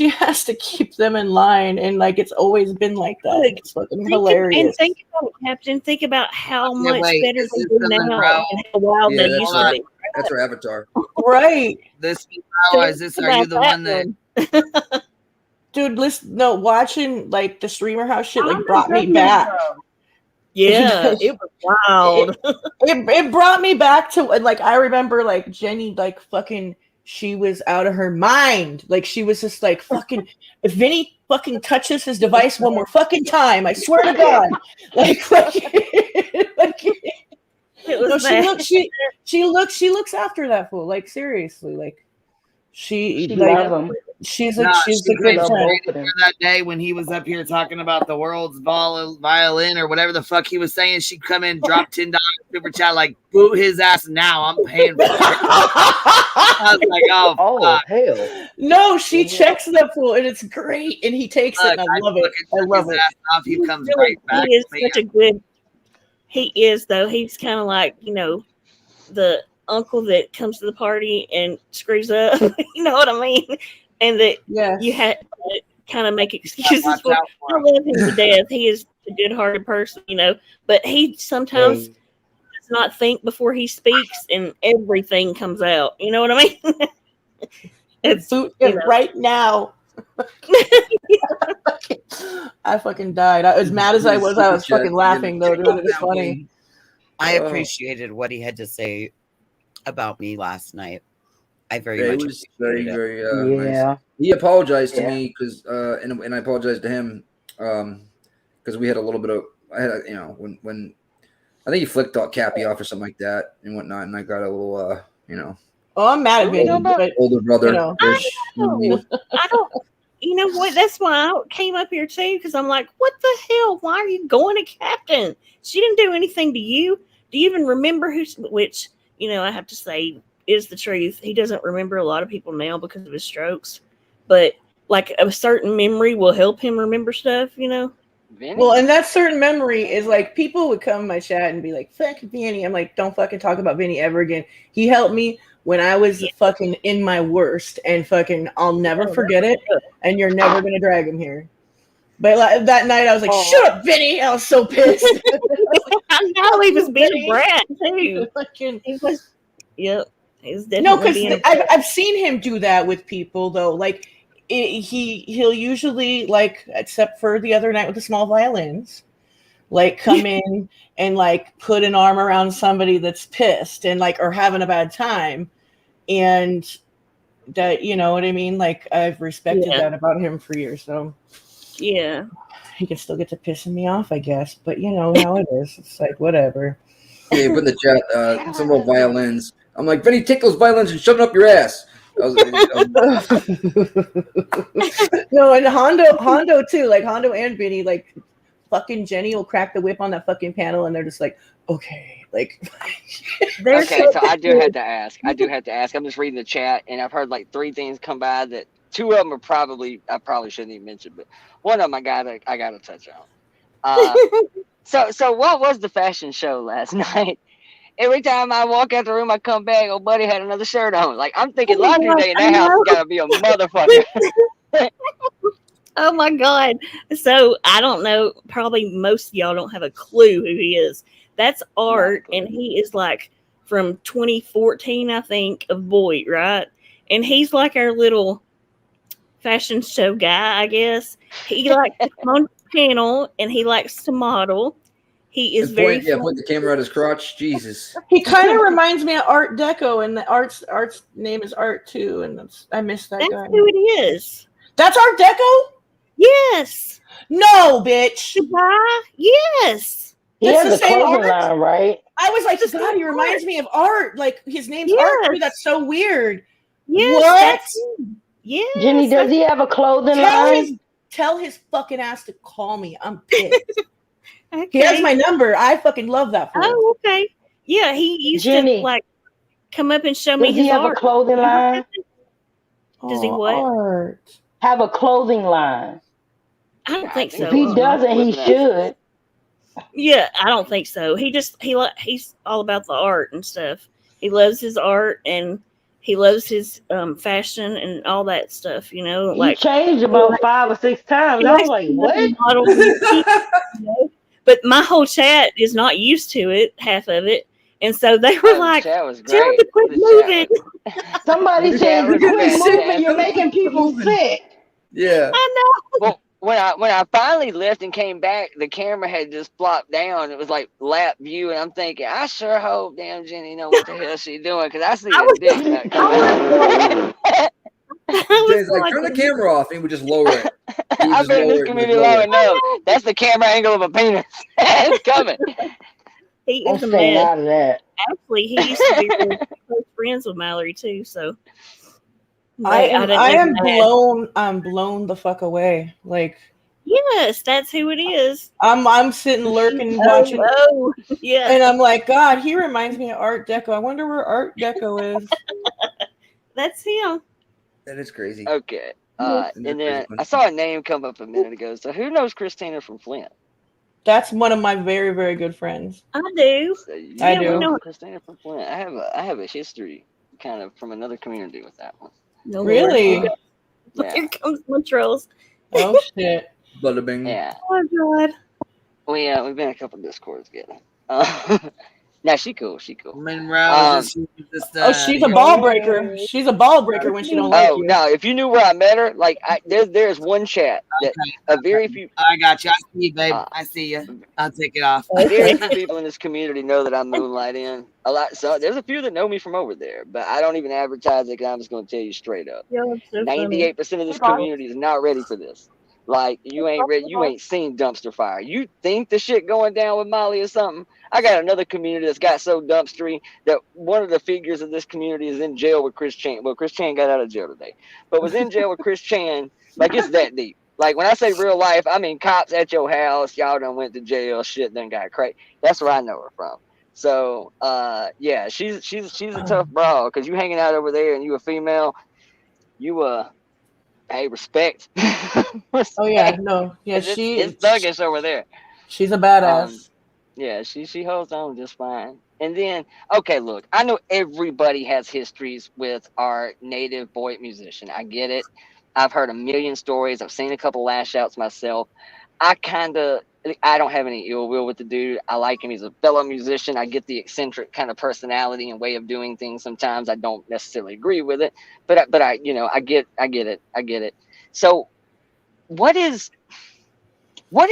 has to keep them in line, and like it's always been like that. It's fucking hilarious. And think about it, Captain. Think about how much better they do now and how wild they used to be. That's her avatar. Right. This is this. Are you the one that? Dude, watching like the streamer house shit like brought me back. Yeah, it was wild. It brought me back to like I remember like Jenny like fucking. She was out of her mind. Like she was just like fucking. If Vinny fucking touches his device one more fucking time, I swear to God. She looks after that fool. Like seriously, like she loves him. she's No, a she good came friend. straight in here that day when he was up here talking about the world's violin or whatever the fuck he was saying. She'd come in, drop $10 super chat, like boot his ass now. I'm paying for it. I was like, oh hell. No, she checks the fool, and it's great, and he takes it, and I love it. I love it. Off, he comes Really, right back. he is such a good. He is though. He's kind of like the uncle that comes to the party and screws up. You know what I mean? And that you had to kind of make excuses for. I love him to death. He is a good-hearted person, but he sometimes does not think before he speaks, and everything comes out. You know what I mean? It's right now. I fucking died. As mad as I was fucking laughing though, dude. It was funny. I appreciated what he had to say about me last night. I very Yeah, much it was very, appreciated it. nice. He apologized to me because, and I apologized to him because we had a little bit of, when I think he flicked Cappy off or something like that and whatnot, and I got a little, Oh, I'm mad at Vinny, but older brother. I don't. You know what? That's why I came up here too, because I'm like, what the hell? Why are you going to Captain? She didn't do anything to you. Do you even remember which, I have to say is the truth. He doesn't remember a lot of people now because of his strokes, but like a certain memory will help him remember stuff, Well, and that certain memory is like people would come in my chat and be like, fuck Vinny. I'm like, don't fucking talk about Vinny ever again. He helped me when I was fucking in my worst, and fucking I'll never forget it, and you're never gonna drag him here. But like, that night I was like, shut up, Vinny. I was so pissed. I know he was being a brat too. He was, yep. He was definitely No, because being a brat. I've seen him do that with people though. Like he'll usually, like, except for the other night with the small violins, like come in and like put an arm around somebody that's pissed and like or having a bad time, and that, you know what I mean? Like I've respected that about him for years. So yeah, he can still get to pissing me off, I guess. But you know how it is. It's like whatever. Yeah, you put in the chat some more violins. I'm like, Vinny, take those violins and shove it up your ass. I was No, and Hondo too. Like Hondo and Vinny, like fucking Jenny will crack the whip on that fucking panel, and they're just like, okay. Like, okay, so I do have to ask. I'm just reading the chat, and I've heard like 3 things come by that 2 of them are I probably shouldn't even mention, but one of them I gotta touch on. So what was the fashion show last night? Every time I walk out the room, I come back, old buddy had another shirt on. Like, I'm thinking laundry day in that house has gotta be a motherfucker. Oh my God. So I don't know. Probably most of y'all don't have a clue who he is. That's Art, and he is like from 2014, I think, of Boyd, right? And he's like our little fashion show guy, I guess. He likes to come on the panel, and he likes to model. He is very point the camera at his crotch. Jesus. He kind of reminds me of Art Deco, and the Art's name is Art too, and I miss that guy. That's who it is. That's Art Deco? Yes. No, bitch. Yes. He has a clothing line, right? I was like, God, he reminds me of Art. Like his name's Art too. That's so weird. Yes, What? Yes. Jenny, does he have a clothing line? Tell his fucking ass to call me. I'm pissed. Okay. He has my number. I fucking love that fool. Oh, okay. Yeah, he used to like come up and show me his Does he have art. a clothing line? Does he what? Art. Have a clothing line? I don't think so. If he doesn't, he should. Yeah, I don't think so. He's all about the art and stuff. He loves his art and he loves his fashion and all that stuff. You know, He changed about 5 or 6 times. I was like, what? But my whole chat is not used to it, half of it, and so they were like, "Tell him to quit moving." Somebody said, "You quit moving. You're making people sick." Yeah. I know. Well, when I finally left and came back, the camera had just flopped down. It was like lap view, and I'm thinking, I sure hope damn Jenny know what the hell she doing, because I see a dick coming. Jenny's like, turn the camera off, and we just lower it. I've been in this community long enough. That's the camera angle of a penis. It's coming. He is a man. Actually, he used to be really close friends with Mallory too. So I I didn't am know that. blown. I'm blown the fuck away. Like, Yes, that's who it is. I'm sitting lurking watching, Oh, yeah. and I'm like, God, he reminds me of Art Deco. I wonder where Art Deco is. That's him. That is crazy. Okay. Yes. And then I saw a name come up a minute ago. So who knows Christina from Flint? That's one of my very, very good friends. I do. So you I know do. Christina from Flint. I have a history kind of from another community with that one. No, Really? Lord. Yeah. Here comes Montrose. Oh shit. Bada bing. Yeah. Oh God. We've been in a couple Discords together. Nah, she cool. She cool. Monroe, just Oh, she's a ball breaker. She's a ball breaker when she don't like you. No, if you knew where I met her, like there's one chat that a very few. I got you. I see you, babe. I see you. I'll take it off. Very few people in this community know that I moonlight in a lot. So there's a few that know me from over there, but I don't even advertise it. 'Cause I'm just going to tell you straight up. Yeah, that's so 98% of this community is not ready for this. Like you ain't ready. You ain't seen dumpster fire. You think the shit going down with Molly or something? I got another community that's got so dumpstery that one of the figures of this community is in jail with Chris Chan. Well, Chris Chan got out of jail today, but was in jail with Chris Chan. Like it's that deep. Like when I say real life, I mean cops at your house. Y'all done went to jail. Shit done got crazy. That's where I know her from. So yeah, she's a tough bra because you hanging out over there and you a female. You hey, respect. Oh yeah, no, yeah, it's thuggish over there. She's a badass. Yeah, she holds on just fine. And then, okay, look, I know everybody has histories with our native boy musician. I get it. I've heard a million stories. I've seen a couple lash outs myself. I don't have any ill will with the dude. I like him. He's a fellow musician. I get the eccentric kind of personality and way of doing things. Sometimes I don't necessarily agree with it, but I get it. So what is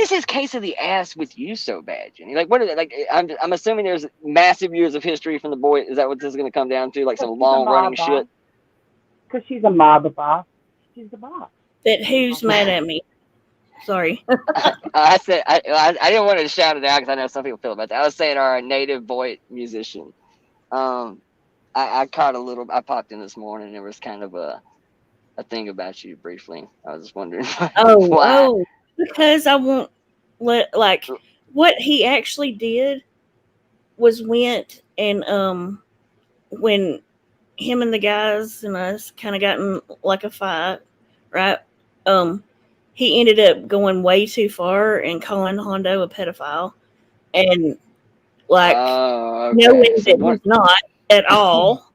his case of the ass with you so bad, Jenny? Like, what is it? Like, I'm assuming there's massive years of history from the boy. Is that what this is going to come down to? Like some long running shit? Because she's a mob boss. She's the boss. That who's mad at me? Sorry. I said I didn't want to shout it out because I know some people feel about that. I was saying our native boy musician. I caught a little. I popped in this morning. There was kind of a thing about you briefly. I was just wondering. Why. Because I won't let what he actually did was went and when him and the guys and us kind of got in like a fight, right? He ended up going way too far and calling Hondo a pedophile, and knowing that he's not at all,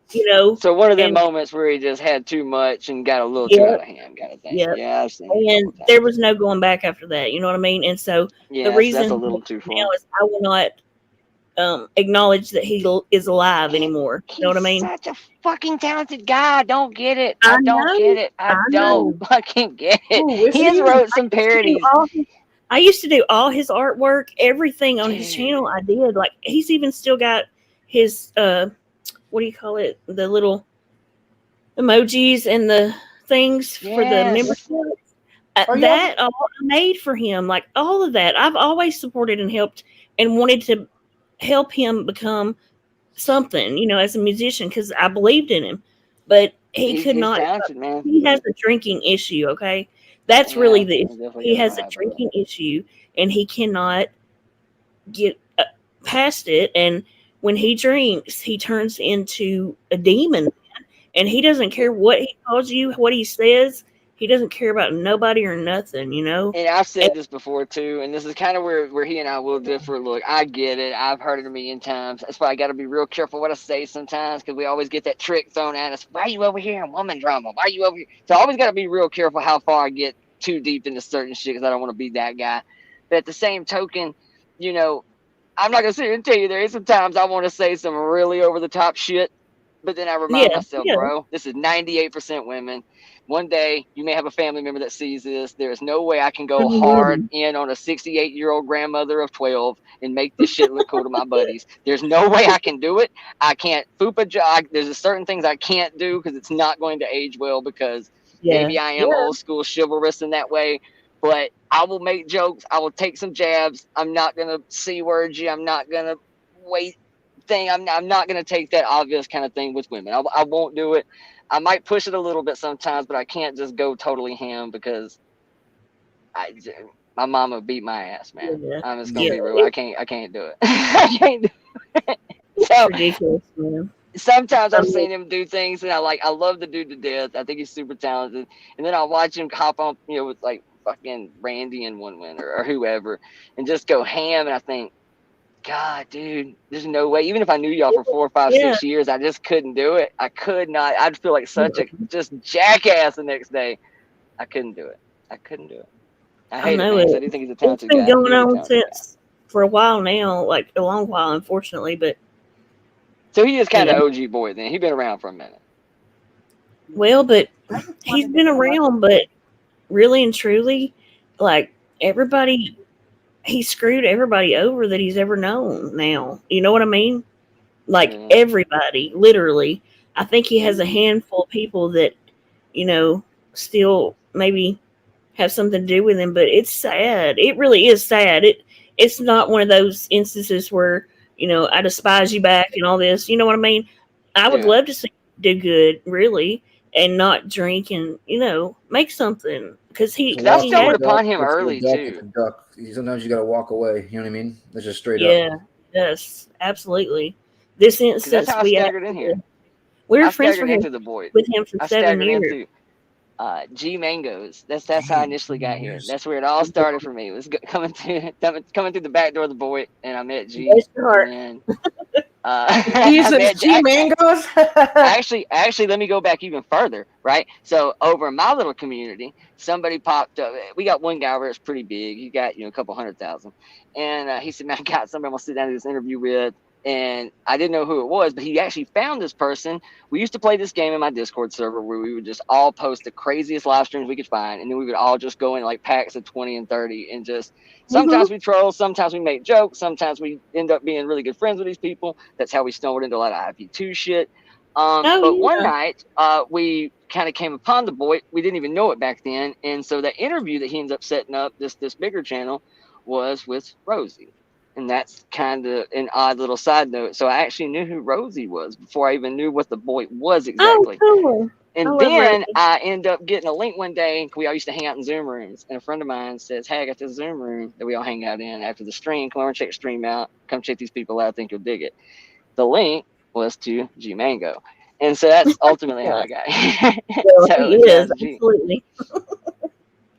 So one of them moments where he just had too much and got a little too out of hand, kind of thing. Yep. Yeah, I've seen it. And there was no going back after that. You know what I mean? And so the reason that's a little too far. now is I will not acknowledge that he is alive anymore. You know what I mean? Such a fucking talented guy. I don't get it. I don't get it. I don't fucking get it. Ooh, He has wrote some parodies. I used to do all his artwork, everything on his channel. I did. Like he's even still got his what do you call it? The little emojis and the things for the membership. That all I made for him, like all of that. I've always supported and helped and wanted to help him become something, as a musician because I believed in him. But he could not. Talented, man. He has a drinking issue. Okay, that's really the issue. He has a drinking issue, and he cannot get past it. And when he drinks, he turns into a demon, and he doesn't care what he calls you, what he says. He doesn't care about nobody or nothing, And I've said this before too, and this is kind of where he and I will differ. Look, I get it. I've heard it a million times. That's why I got to be real careful what I say sometimes because we always get that trick thrown at us. Why are you over here in woman drama? Why are you over here? So I always got to be real careful how far I get too deep into certain shit because I don't want to be that guy. But at the same token, I'm not going to sit here and tell you there is sometimes I want to say some really over the top shit. But then I remind myself, bro, this is 98% women. One day you may have a family member that sees this. There is no way I can go hard in on a 68-year-old grandmother of 12 and make this shit look cool to my buddies. There's no way I can do it. I can't foop a job. There's certain things I can't do because it's not going to age well because maybe I am old school chivalrous in that way. But I will make jokes. I will take some jabs. I'm not going to C-word you. I'm not going to wait. I'm not going to take that obvious kind of thing with women. I won't do it. I might push it a little bit sometimes, but I can't just go totally ham because my mama beat my ass, man. Yeah. I'm just gonna Yeah. be real. I can't do it. I can't do it. So Ridiculous, man. sometimes I've Um, seen him do things, and I love the dude to death. I think he's super talented. And then I'll watch him hop on, with like fucking Randy in one winter or whoever, and just go ham. And I think, God, dude, there's no way. Even if I knew y'all for 4, 5, Yeah. 6 years, I just couldn't do it. I could not. I'd feel like such a just jackass the next day. I couldn't do it. I couldn't do it. I I hate it, know man. 'Cause I it. do think he's a It's talented been guy. going He is a on talented guy. since for a while now, like a long while, unfortunately. But So he is you kind of know, OG boy then. He's been around for a minute. well, but he's wanted to been come up. around. But really and truly, like everybody, he screwed everybody over that he's ever known. Now, you know what I mean? Like Yeah. everybody, literally. I think he has a handful of people that, still maybe have something to do with him, but it's sad. It really is sad. It's not one of those instances where, I despise you back and all this. You know what I mean? I would Yeah. love to see him do good, really, and not drink and, make something. Because he Because I he had, stumbled upon him It's a early duck. too. It's a duck. Sometimes you gotta walk away. You know what I mean? That's just straight up. yeah, yes, absolutely. This Because that's instance, how I staggered in here. we were I friends staggered into the boy. with him for I 7 staggered years. into G Mangoes. That's how I initially got here. That's where it all started for me. It was coming through the back door of the boy, and I met G. Bless your heart. And then Jesus, I met G Mangoes. actually, let me go back even further, right? So over in my little community, somebody popped up. We got one guy where it's pretty big. He got a couple 100,000, and he said, "Man, I got somebody I'm gonna sit down and do this interview with." And I didn't know who it was, but he actually found this person. We used to play this game in my Discord server where we would just all post the craziest live streams we could find, and then we would all just go in like packs of 20 and 30, and just sometimes we troll, sometimes we make jokes, sometimes we end up being really good friends with these people. That's how we stumbled into a lot of IP2 shit. But one night, we kind of came upon the boy. We didn't even know it back then, and so the interview that he ends up setting up, this bigger channel, was with Rosie. And that's kind of an odd little side note. So I actually knew who Rosie was before I even knew what the boy was exactly. Oh, cool. And I love then Rosie. I end up getting a link one day. We all used to hang out in Zoom rooms. And a friend of mine says, "Hey, I got this Zoom room that we all hang out in after the stream. Come over and check the stream out. Come check these people out. I think you'll dig it." The link was to G Mango. And so that's ultimately how I got here. Well, So he it's is, G. absolutely.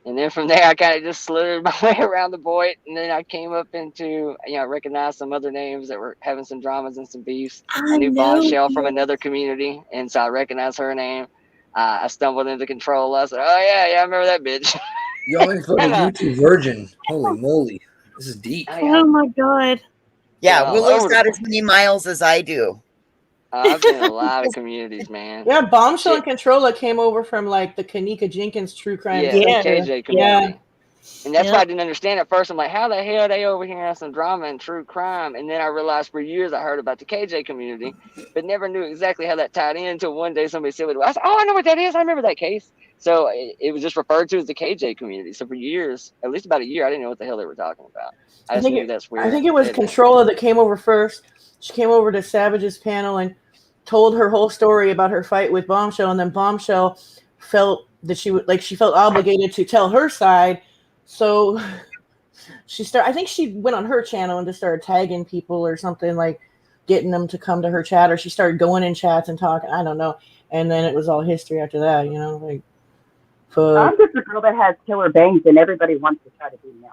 And then from there, I kind of just slithered my way around the boy. And then I came up into, I recognized some other names that were having some dramas and some beefs. I knew Bombshell from another community. And so I recognized her name. I stumbled into Control. I said, "Oh, yeah, I remember that bitch." Yo, I'm fucking YouTube virgin. Holy moly. This is deep. Oh, my God. Yeah, all Willow's over the got as many miles as I do. I've been in a lot of communities, man. Yeah, Bombshell and Controller came over from like the Kanika Jenkins true crime. Yeah, the center. KJ community. Yeah. And that's why I didn't understand at first. I'm like, how the hell are they over here having some drama and true crime? And then I realized for years I heard about the KJ community, but never knew exactly how that tied in until one day somebody said, I said, "Oh, I know what that is. I remember that case." So it was just referred to as the KJ community. So for years, at least about a year, I didn't know what the hell they were talking about. I just knew that's where. I think it was Controller that came over first. She came over to Savage's panel and told her whole story about her fight with Bombshell, and then Bombshell felt that she felt obligated to tell her side. So I think she went on her channel and just started tagging people or something, like getting them to come to her chat, or she started going in chats and talking. I don't know. And then it was all history after that, like. I'm just a girl that has killer bangs, and everybody wants to try to be me.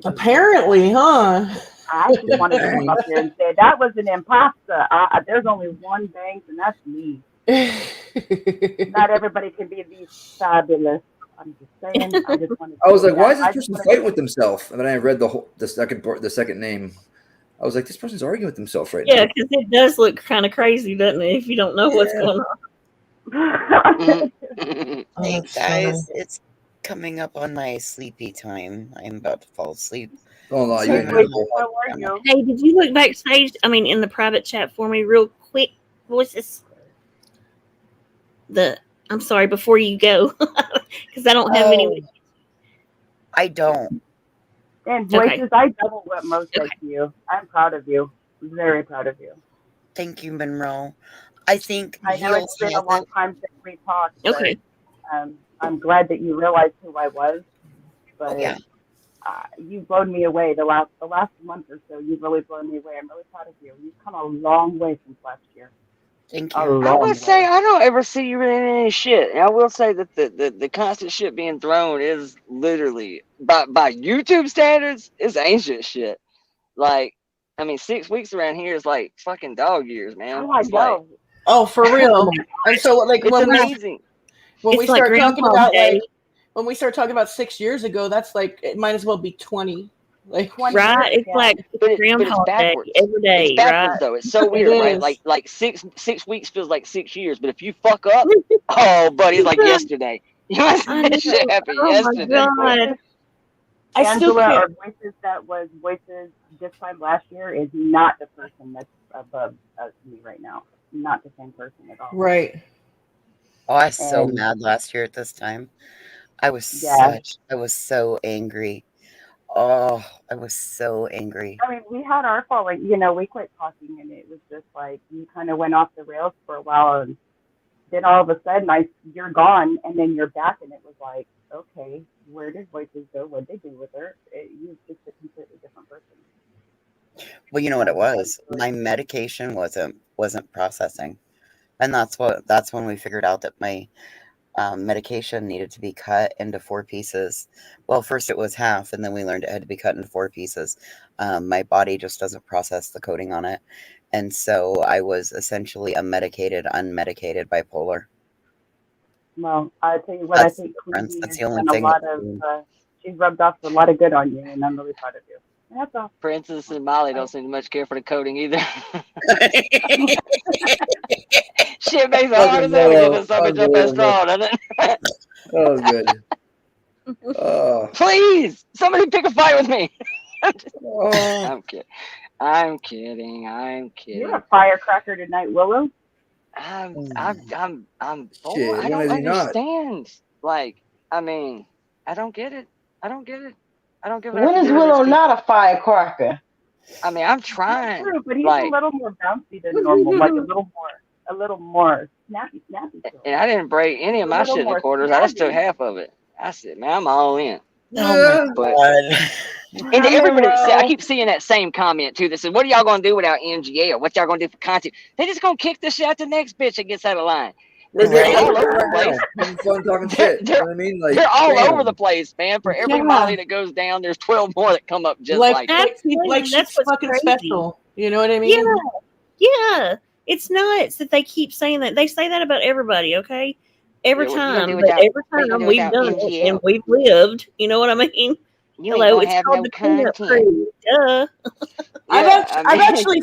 Apparently, huh? I just wanted to come up here and say that was an imposter. There's only one bangs, and that's me. Not everybody can be these fabulous. I'm just saying. I was like, why is this person fighting with himself? And then I read the second name. I was like, this person's arguing with himself right now. Yeah, because it does look kind of crazy, doesn't it? If you don't know what's going on. Hey guys, it's coming up on my sleepy time. I'm about to fall asleep. Oh no, So How are you? Hey, did you look backstage? I mean, in the private chat for me, real quick. Voices. I'm sorry, before you go, because I don't have any. I don't. And voices, I double what most like you. I'm proud of you. I'm very proud of you. Thank you, Monroe. I think I know he'll it's been a have long it. time since we talked, but Okay. I'm glad that you realized who I was. But Oh yeah. You've blown me away the last month or so. You've really blown me away. I'm really proud of you. You've come a long way since last year. Thank A you. I long would way. say I don't ever see you in any shit. And I will say that the constant shit being thrown is literally by YouTube standards is ancient shit. Like, I mean, 6 weeks around here is like fucking dog years, man. Oh, I It's like, know. Oh, for real. And so, like, it's amazing. when we It's like start talking Groundhog about Day. like when we start talking about 6 years ago, that's like it might as well be 20. Like 20 Right? years, It's yeah. like But it's Groundhog Day backwards. every day, It's backwards right? though. It's so It weird, right? is. Like 6 weeks feels like 6 years, but if you fuck up, oh, buddy, it's like yesterday. You know, I know. that shit happened Oh my yesterday, boy. God. I still Angela can't. or Voices that was Voices this time last year is not the person that's above me right now. Not the same person at all. Right. Oh, I was so And mad last year at this time. I was yeah, so angry. Oh, I was so angry. I mean, we had our following. You know, we quit talking, and it was just like you kind of went off the rails for a while, and then all of a sudden, you're gone, and then you're back, and it was like, okay, where did Voices go? What did they do with her? You're just a completely different person. Well, you know what it And so, was? My medication wasn't processing, and that's when we figured out that my medication needed to be cut into 4 pieces. Well, first it was half, and then we learned it had to be cut into 4 pieces. My body just doesn't process the coding on it, and so I was essentially a unmedicated bipolar. well, I tell you what, I That's the think difference. Queenie That's has the only done a thing. lot of. She's rubbed off a lot of good on you, and I'm really proud of you. And that's all. Princess and Molly don't seem to much care for the coding either. Shit makes it hard as hell to get this bitch up that straw, doesn't it? Oh, good. Oh. Please, somebody pick a fight with me. Oh. I'm kidding. I'm kidding. You're a firecracker tonight, Willow. Boy, Shit, I when don't is he not? understand. Like, I mean, I don't get it. I don't give it When is Willow not a firecracker? I mean, I'm trying. True, but he's Like, a little more bouncy than normal, like a little more snappy. and I didn't break any of A my little shit in the more quarters. I just took snazzy. half of it. I said, man, I'm all in. Oh my But and I mean, everybody, I well, keep seeing that same comment too that says, "What are y'all gonna do without MGL? What y'all gonna do for content? They just gonna kick the shit out the next bitch that gets out of line." They're They're all over the right place. now. Having fun talking shit. You know what I mean? Like, They're all damn. over the place, man. For every Yeah. Molly that goes down, there's 12 more that come up just like That's she's what's fucking crazy. special. You know what I mean? Yeah. It's nuts that they keep saying that. They say that about everybody, okay? Every Yeah, what you gonna time. do But without- every what you gonna time do we've without done it MGL? and we've lived. You know what I mean? You ain't Hello, gonna it's have called no the cleanup content. crew. Duh. I've actually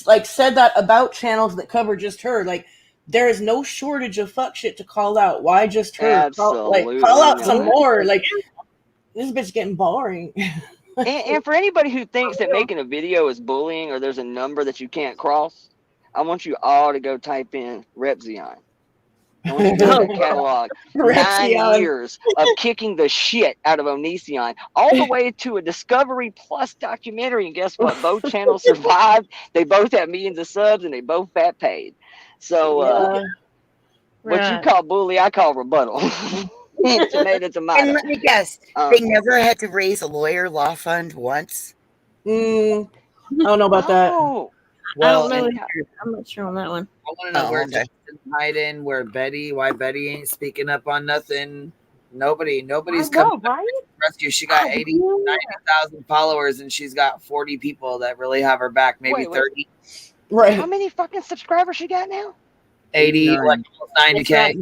like said that about channels that cover just her. Like, there is no shortage of fuck shit to call out. Why just her? Call out some not. more. Like, this bitch getting boring. And for anybody who thinks that making a video is bullying or there's a number that you can't cross, I want you all to go type in Repzion. I want you to look at that catalog. 9 Repzion. years of kicking the shit out of Onision, all the way to a Discovery Plus documentary. And guess what? Both channels survived. They both have millions of subs, and they both got paid. So, what you call bully, I call rebuttal. Tomato, tomato. And let me guess, they never had to raise a lawyer law fund once. I don't know about that. Well, I don't know. and- I'm not sure on that one. I want to know Oh, where okay. Justin's hiding, why Betty ain't speaking up on nothing. Nobody's I coming know, right? to the rescue. She got 90,000 followers, and she's got 40 people that really have her back, maybe Wait. 30. Right. How many fucking subscribers she got now? 80, like almost 90K.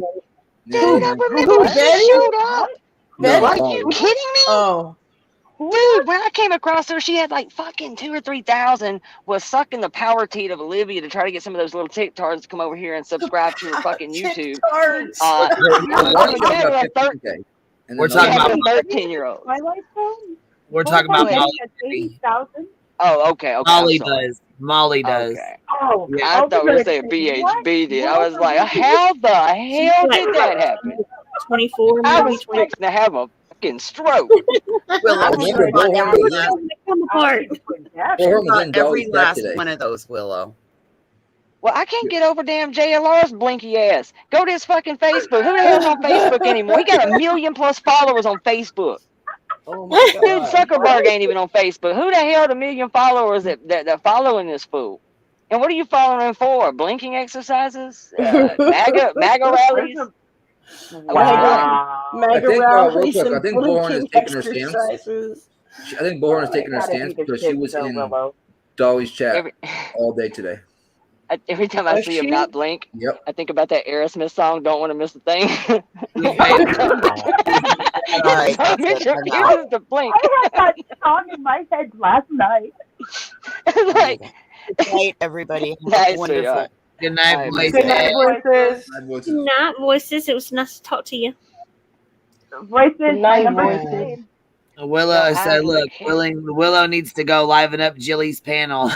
Dude, I remember when she Betty? showed up. Betty? Are you kidding me? Oh. Dude, when I came across her, she had like fucking 2,000 or 3,000. Was sucking the power teat of Olivia to try to get some of those little TikToks to come over here and subscribe to her fucking YouTube. Yeah, like 13. We're talking about 13-year-old. Twilight Zone? We're talking about Betty Molly. has 80,000? Oh, okay. Molly I'm sorry. does. Molly does. Okay. Oh, Yeah. I thought we were going to say BHB did. I was like, how the hell did that happen? 24, I maybe was fixing to have a fucking stroke. Willow, Remember, Bullhorn was Come apart. Bullhorn was in every Dolly's deck last today. one of those, Willow. Well, I can't get over damn JLR's blinky ass. Go to his fucking Facebook. Who the hell's on Facebook anymore? He got 1 million plus followers on Facebook. Oh my Dude, god. Zuckerberg ain't even on Facebook. Who the hell the 1 million followers that following this fool? And what are you following him for? Blinking exercises? MAGA rallies? Wow. I Mega think real rallies quick, I and think Bullhorn is blinking taking her stance. exercises. I think Bullhorn is It taking her gotta stance be the because she kids was though, in Willow. Dolly's chat all day today. Every time I Was see him she? not blink, Yep. I think about that Aerosmith song, Don't Want to Miss a Thing. Right, So that's it it. I'm out. refuses to blink. I had that song in my head last night. Like, Good night, everybody. Have a nice, wonderful. sweetheart. Good night, All right, voices. baby. Good night, voices. Night, voices. Good night, voices. It was nice to talk to you. Voices, Good my night, number's voices. saved. Willow No, said, I "Look, can't. Willow needs to go liven up Jilly's panel."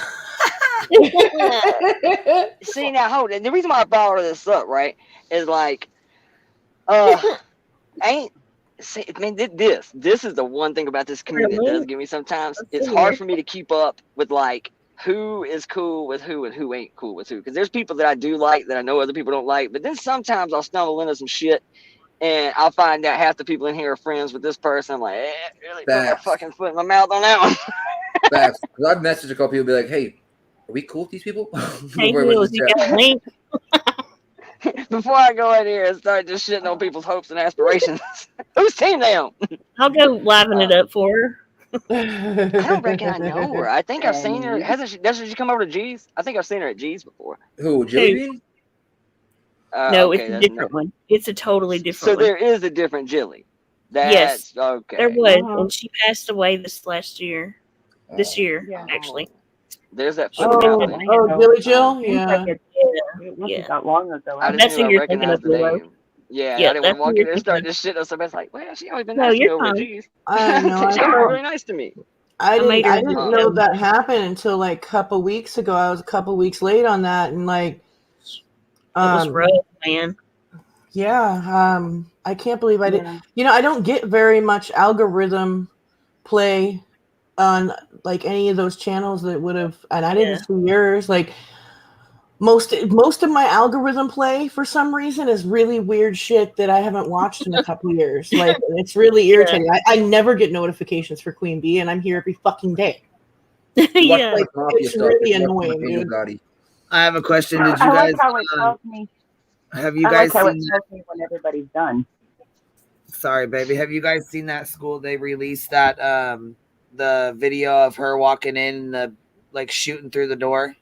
See, now, hold it. The reason why I brought all this up, right, is like, ain't. See, I mean, this is the one thing about this community that does get me sometimes. It's hard for me to keep up with like who is cool with who and who ain't cool with who. Because there's people that I do like that I know other people don't like, but then sometimes I'll stumble into some shit and I'll find out half the people in here are friends with this person. I'm like, really put my Facts. fucking foot in my mouth on that one. Facts. Because I've messaged a couple people, be like, "Hey, are we cool with these people?" Hey, Before we Hills, just you chat. got a link? Before I go in here and start just shitting on people's hopes and aspirations, whose team they on? I'll go liven it up for her. I don't reckon I know her. I think I've seen her. Doesn't she come over to G's? I think I've seen her at G's before. Who, Jilly Bean? No, Okay, it's a that's different one. It's a totally So different one. there is a different Jilly. Yes, That's okay. there was, and she passed away this last year. This year, Yeah. actually. There's that She foot passed mouth. away. Billy Jill? Seems Yeah. like it wasn't Yeah. that long ago. I just That's knew who I you're thinking of, recognized the Willow. name. Yeah, Yeah, I didn't want that's to walk who in you're there and thinking start of. this shit on somebody's like, well, she always been No, nice to me you're over at fine. G's. I know. She always been really nice to me. I made her didn't know that happened until like a couple weeks ago. I was a couple weeks late on that, and like, It was rough, man. yeah, I can't believe I did. Yeah. You know, I don't get very much algorithm play on like any of those channels that would have, and I didn't see yours. Like most of my algorithm play for some reason is really weird shit that I haven't watched in a couple years. Like it's really irritating. I never get notifications for Queen Bee, and I'm here every fucking day. Yeah, like, it's really annoying, dude. I have a question. Did you I like guys? how it tells me. Have you I guys like how it seen? tells me when everybody's done. Sorry, baby. Have you guys seen that school? They released that the video of her walking in, like shooting through the door.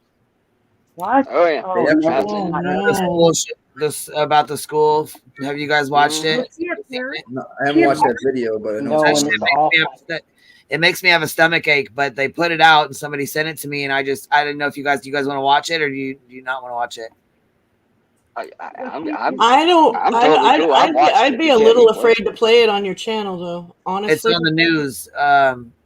What? Oh yeah. Oh, no. The school, this about the school. Have you guys watched it? No, I haven't watched that video, but I know That it's shit awful. makes me upset. It makes me have a stomach ache, but they put it out and somebody sent it to me, and I didn't know if you guys want to watch it or do you not want to watch it? I'd be a little afraid to play it on your channel, though. Honestly, It's on the news.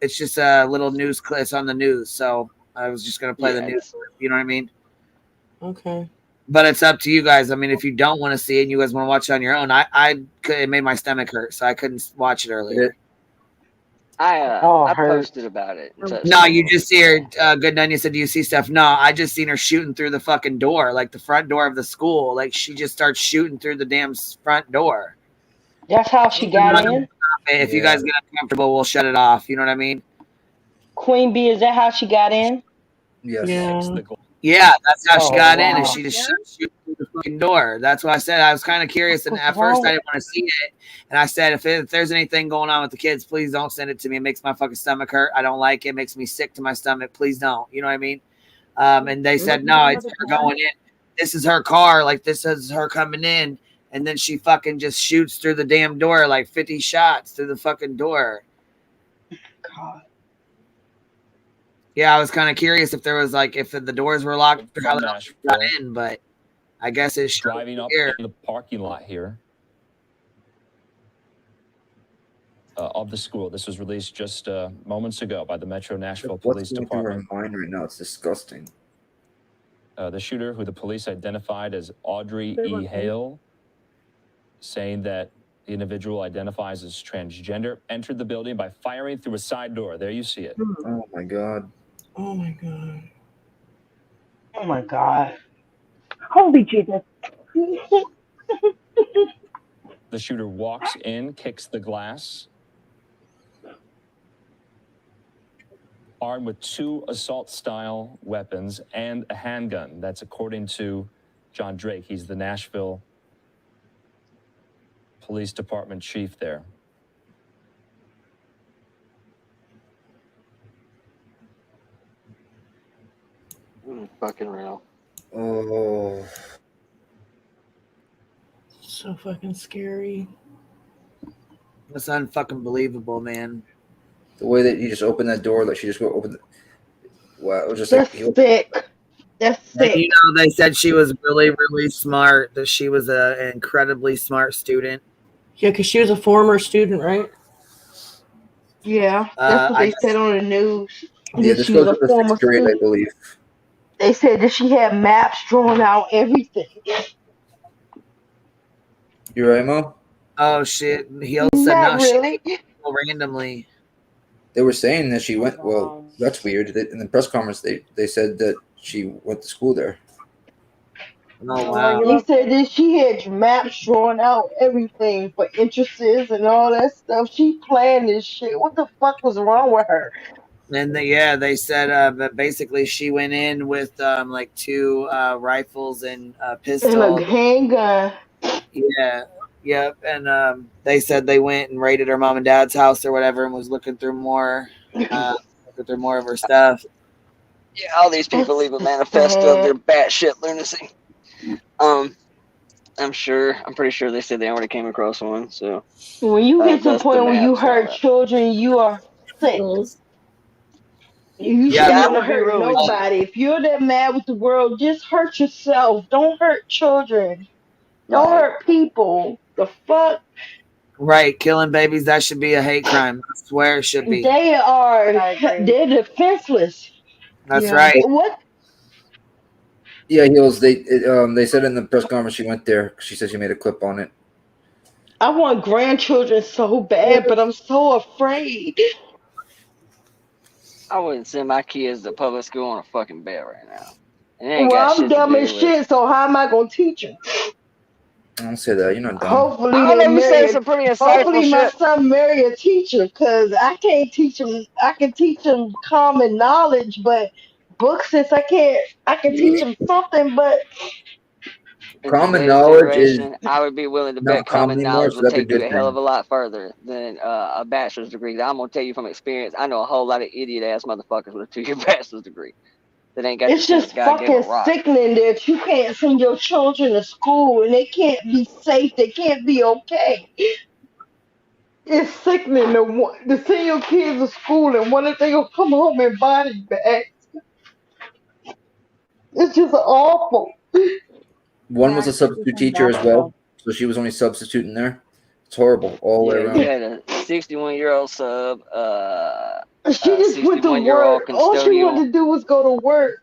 It's just a little news clip. It's on the news, so I was just gonna play the news. You know what I mean? Okay. But it's up to you guys. I mean, if you don't want to see it and you guys want to watch it on your own, it made my stomach hurt, so I couldn't watch it earlier. I posted about it. No, you just see her. Good Nun, you said, do you see stuff? No, I just seen her shooting through the fucking door, like the front door of the school. Like she just starts shooting through the damn front door. That's how she got in? If you guys get uncomfortable, we'll shut it off. You know what I mean? Queen Bee, is that how she got in? Yes. Yeah, that's how she got in, and wow. she just shooting through the fucking door. That's what I said. I was kind of curious, and at first I didn't want to see it. And I said, if there's anything going on with the kids, please don't send it to me. It makes my fucking stomach hurt. I don't like it. It makes me sick to my stomach. Please don't. You know what I mean? And they said, no, it's her going in. This is her car. Like, this is her coming in. And then she fucking just shoots through the damn door, like 50 shots through the fucking door. God. Yeah, I was kind of curious if there was like, if the doors were locked or how the hell she got in, but I guess it's driving up here. in the parking lot here of the school. This was released just moments ago by the Metro Nashville Police What's going through Department. her mind right now? It's disgusting. The shooter, who the police identified as Audrey E. Hale, saying that the individual identifies as transgender, entered the building by firing through a side door. There you see it. Oh my God. Oh my God. Oh my God. Holy Jesus. The shooter walks in, kicks the glass, armed with 2 assault-style weapons and a handgun. That's according to John Drake. He's the Nashville Police Department chief there. Fucking real. Oh. So fucking scary. That's unfucking believable, man. The way that you just opened that door, like she just opened. Wow, it was just That's like sick. That's sick. And you know, they said she was really, really smart. That she was an incredibly smart student. Yeah, because she was a former student, right? Yeah, that's what I they said on the news. Yeah, That this she was goes a up to former 6th grade, I student. believe. They said that she had maps drawn out, everything. You right, Mo? Oh shit! He also said Not no. really. She randomly. They were saying that she went. Well, that's weird. In the press conference, they said that she went to school there. Oh wow! They said that she had maps drawn out, everything for interests and all that stuff. She planned this shit. What the fuck was wrong with her? And they said that basically she went in with like 2 rifles and a And pistol. a handgun. Yeah, yep. And they said they went and raided her mom and dad's house or whatever, and was looking through more of her stuff. Yeah, all these people leave a manifesto of their batshit lunacy. I'm pretty sure they said they already came across one. So When you get to the that's the point where you maps and all hurt that. children, you are sick. You Yeah, shouldn't I'm even gonna be hurt real with you. nobody. If you're that mad with the world, just hurt yourself. Don't hurt children. Don't Right. hurt people. The fuck? right. Killing babies, that should be a hate crime. I swear it should be. They're defenseless. That's Yeah. right. What? Yeah, Heels. They said in the press conference she went there. She said she made a clip on it. I want grandchildren so bad, but I'm so afraid. I wouldn't send my kids to public school on a fucking bed right now. And it ain't Well, got I'm shit to dumb do as with. shit, so how am I gonna teach them? I don't say that. You're not dumb. Hopefully I don't they know, you marry. said some pretty insightful Hopefully my shit. son marry a teacher, cause I can't teach him. I can teach him common knowledge, but books, since I can't, I can teach him something. But In Common today's knowledge is generation, I would be willing to not bet common common anymore, knowledge so will that's a take you good a hell of thing. a lot further than a bachelor's degree. I'm gonna tell you from experience. I know a whole lot of idiot ass motherfuckers with a 2-year bachelor's degree that ain't got the it's sense just God gave a fucking rock. sickening that you can't send your children to school and they can't be safe. They can't be okay. It's sickening to send your kids to school and one of they gonna come home in body bags. It's just awful. One was a substitute teacher as well, so she was only substituting there. It's horrible all the way Yeah, you around. had a 61-year-old sub, She just went to 61-year-old work. All she custodial. wanted to do was go to work.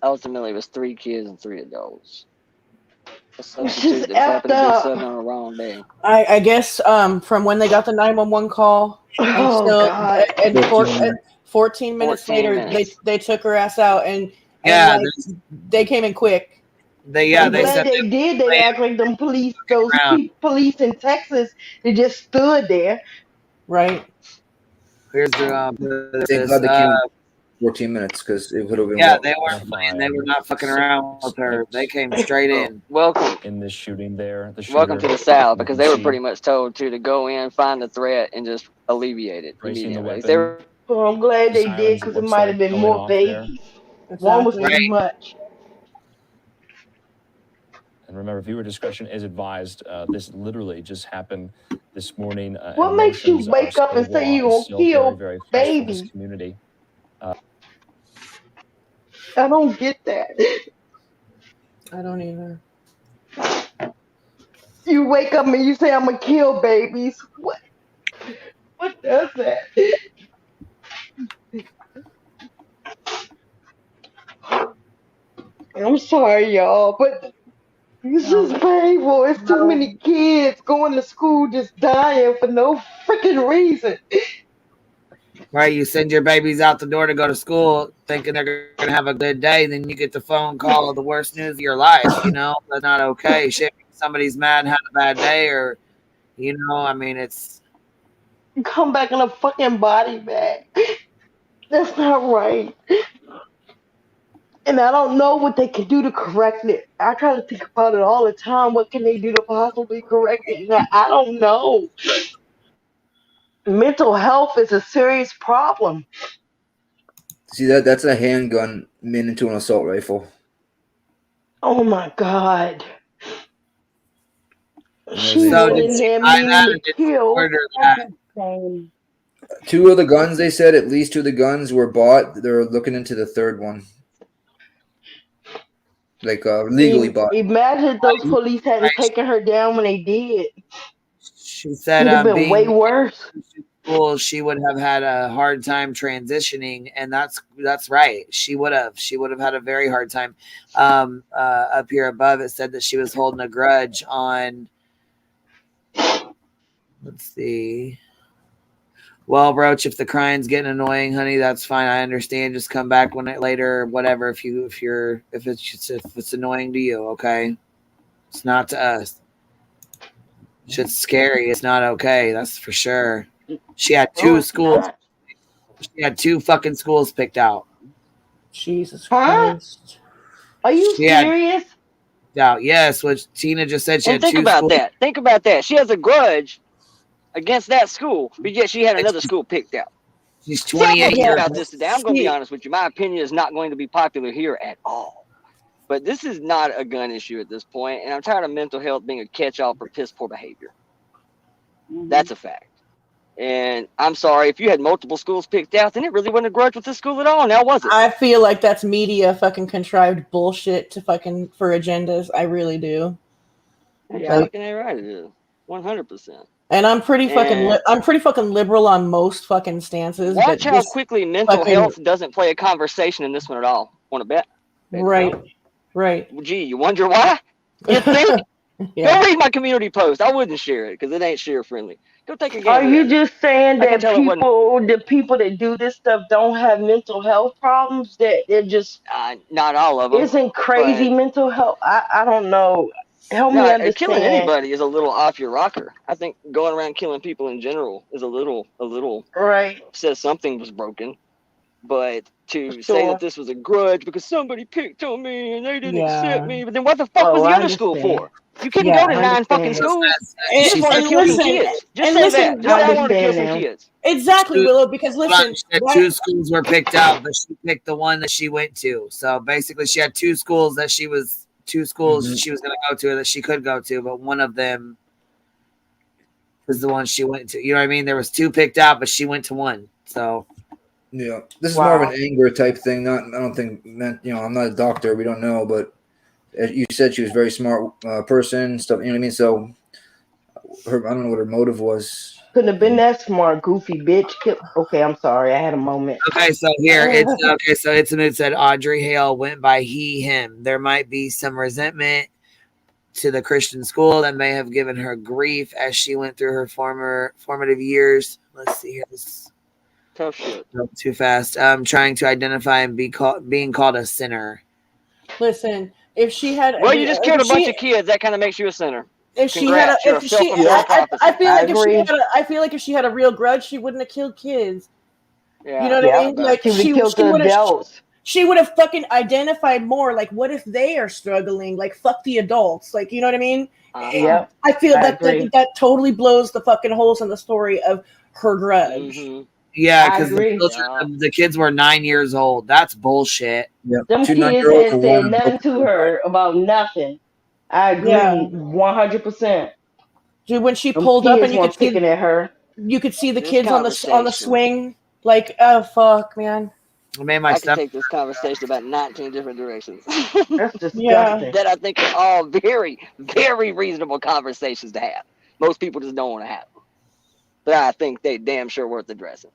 Ultimately, it was 3 kids and 3 adults. A She's substitute that effed happened to be up. subbing on the wrong day. I guess from when they got the 911 call Oh until God. and 14 14 minutes 14 later minutes. they took her ass out and Yeah, like they came in quick. I'm they glad said they did. They act like them police, those around. police in Texas, they just stood there. Right. Here's Thank this. God they came in 14 minutes because it would have been. Yeah, they weren't playing. They were not fucking around with her. They came straight in. Welcome in this shooting there. The shooter, Welcome to the South, you because can they were see pretty much told to go in, find the threat, and just alleviate it bracing the immediately. weapon. Well, I'm glad The they did sirens because it looks might like have been going more off there. babies. One was Exactly. too much. And remember, viewer discretion is advised. This literally just happened this morning. What makes you emotions are wake up still and say raw you and gonna still very, kill very fresh for this babies? community. I don't get that. I don't either. You wake up and you say I'm gonna kill babies. What does that? I'm sorry, y'all, but it's just painful. It's too many kids going to school just dying for no freaking reason. Right, you send your babies out the door to go to school thinking they're going to have a good day, then you get the phone call of the worst news of your life, you know? That's not okay. Shit, somebody's mad and had a bad day, or, you know, I mean, it's... Come back in a fucking body bag. That's not right. And I don't know what they can do to correct it. I try to think about it all the time. What can they do to possibly correct it? And I don't know. Mental health is a serious problem. See that's a handgun made into an assault rifle. Oh my God. She So went in there meaning to kill. That's insane. Two of the guns, they said, at least two of the guns were bought. They're looking into the third one. Like legally bought. Imagine if those police hadn't taken her down when they did. She said It'd have been way being worse. school, she would have had a hard time transitioning, and that's right. She would have had a very hard time. Up here above, it said that she was holding a grudge on. Let's see. Well, Roach, if the crying's getting annoying, honey, that's fine. I understand. Just come back when it later, whatever. If it's annoying to you, okay. It's not to us. Shit's scary. It's not okay. That's for sure. She had two schools. She had two fucking schools picked out. Jesus Christ. Are you serious? Yes, what Tina just said. She And had think two about schools. that. Think about that. She has a grudge against that school, but yet she had another school picked out. She's See, I'm 28 gonna years talk about old. this today. I'm going to be honest with you. My opinion is not going to be popular here at all. But this is not a gun issue at this point, and I'm tired of mental health being a catch-all for piss poor behavior. That's a fact. And I'm sorry, if you had multiple schools picked out, then it really wasn't a grudge with this school at all. Now was it? I feel like that's media fucking contrived bullshit to fucking for agendas. I really do. Yeah, fucking ain't right. It is 100%. And I'm pretty fucking And I'm pretty fucking liberal on most fucking stances. watch but how this quickly mental fucking- health doesn't play a conversation in this one at all. Want to bet? Right. Right. Gee, you wonder why? You think? Go read my community post. I wouldn't share it because it ain't share friendly. Go take a gander. Are you just saying I can that tell it wasn't- the people that do this stuff don't have mental health problems? That they're just not all of them. isn't crazy mental health? I don't know. Help me understand. Killing anybody is a little off your rocker. I think going around killing people in general is a little right. Says something was broken. But to say that this was a grudge because somebody picked on me and they didn't accept me, but then what the fuck was the other school for? You couldn't go to 9 fucking schools. You just want to kill some kids. Just say that. Just say I want to kill some kids. Exactly, Willow, because listen, She had two schools were picked out, but she picked the one that she went to. So basically, she had two schools that she was she was going to go to that she could go to, but one of them was the one she went to. You know what I mean? There was two picked out, but she went to one. So yeah, this is more of an anger type thing. I don't think I'm not a doctor. We don't know, but as you said, she was a very smart person. Stuff. You know what I mean? So I don't know what her motive was. Couldn't have been that smart, goofy bitch. Okay, I'm sorry. I had a moment. Okay, so here it's okay. So it said Audrey Hale went by he, him. There might be some resentment to the Christian school that may have given her grief as she went through her formative years. Let's see here. Tough shit. Too fast. Trying to identify and being called a sinner. listen, if she had Well, you just killed a bunch of kids. That kind of makes you a sinner. If she Congrats, had, you're if a she, self-fulfilling prophecy. I feel like if she agree. had, I feel like if she had a real grudge, she wouldn't have killed kids. Yeah. You know what I mean? Like she would have killed the adults. She would have fucking identified more. Like, what if they are struggling? Like, fuck the adults. Like, you know what I mean? Yep. I feel I that agree. that totally blows the fucking holes in the story of her grudge. Yeah, I because agree. the kids were 9 years old. That's bullshit. Yep. Them kids had said nothing to her about nothing. I agree, Yeah. 100%. Dude, when she Them pulled up kids and you weren't could see picking at her. you could see the This kids on the conversation. swing. Like, oh fuck, man. I made my I can take this conversation about 19 different directions. That's disgusting. Yeah. That I think are all very, very reasonable conversations to have. Most people just don't want to have them. But I think they damn sure worth addressing.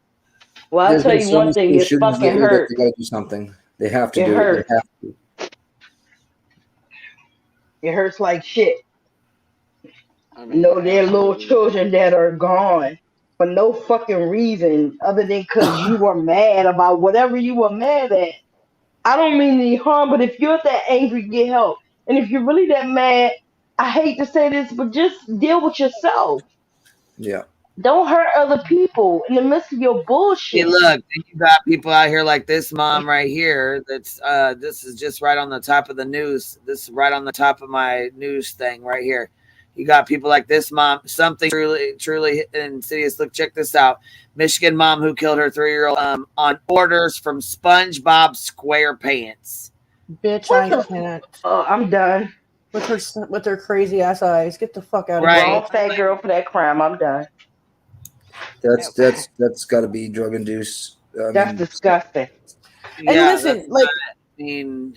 Well, I'll There's tell been you so one many thing. school It shootings fucking lately that hurt. they got to do something. They have to It do it. hurts. They have to. It hurts like shit. I mean, No, there are little absolutely. children that are gone. for no fucking reason other than because you were mad about whatever you were mad at. I don't mean any harm, but if you're that angry, get help. And if you're really that mad, I hate to say this, but just deal with yourself. Yeah. Don't hurt other people in the midst of your Hey, bullshit. look, you got people out here like this mom right here. That's this is just right on the top of the news. This is right on the top of my news thing right here. You got people like this mom. Something truly insidious. Look, check this out. Michigan mom who killed her 3-year-old on orders from SpongeBob SquarePants. Bitch, What I the? can't. I'm done. With her crazy ass eyes. Get the fuck out of Right. here. Wrong fat girl for that crime. I'm done. That's got to be drug induced. I That's mean, disgusting. And Yeah, listen, that's like, I mean,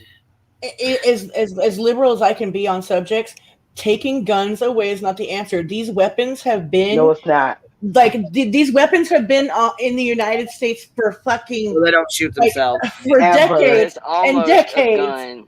as liberal as I can be on subjects, taking guns away is not the answer. These weapons have been No, it's not. like these weapons have been in the United States for fucking well, they don't shoot like themselves. for Ever. decades There's and almost a decades. gun.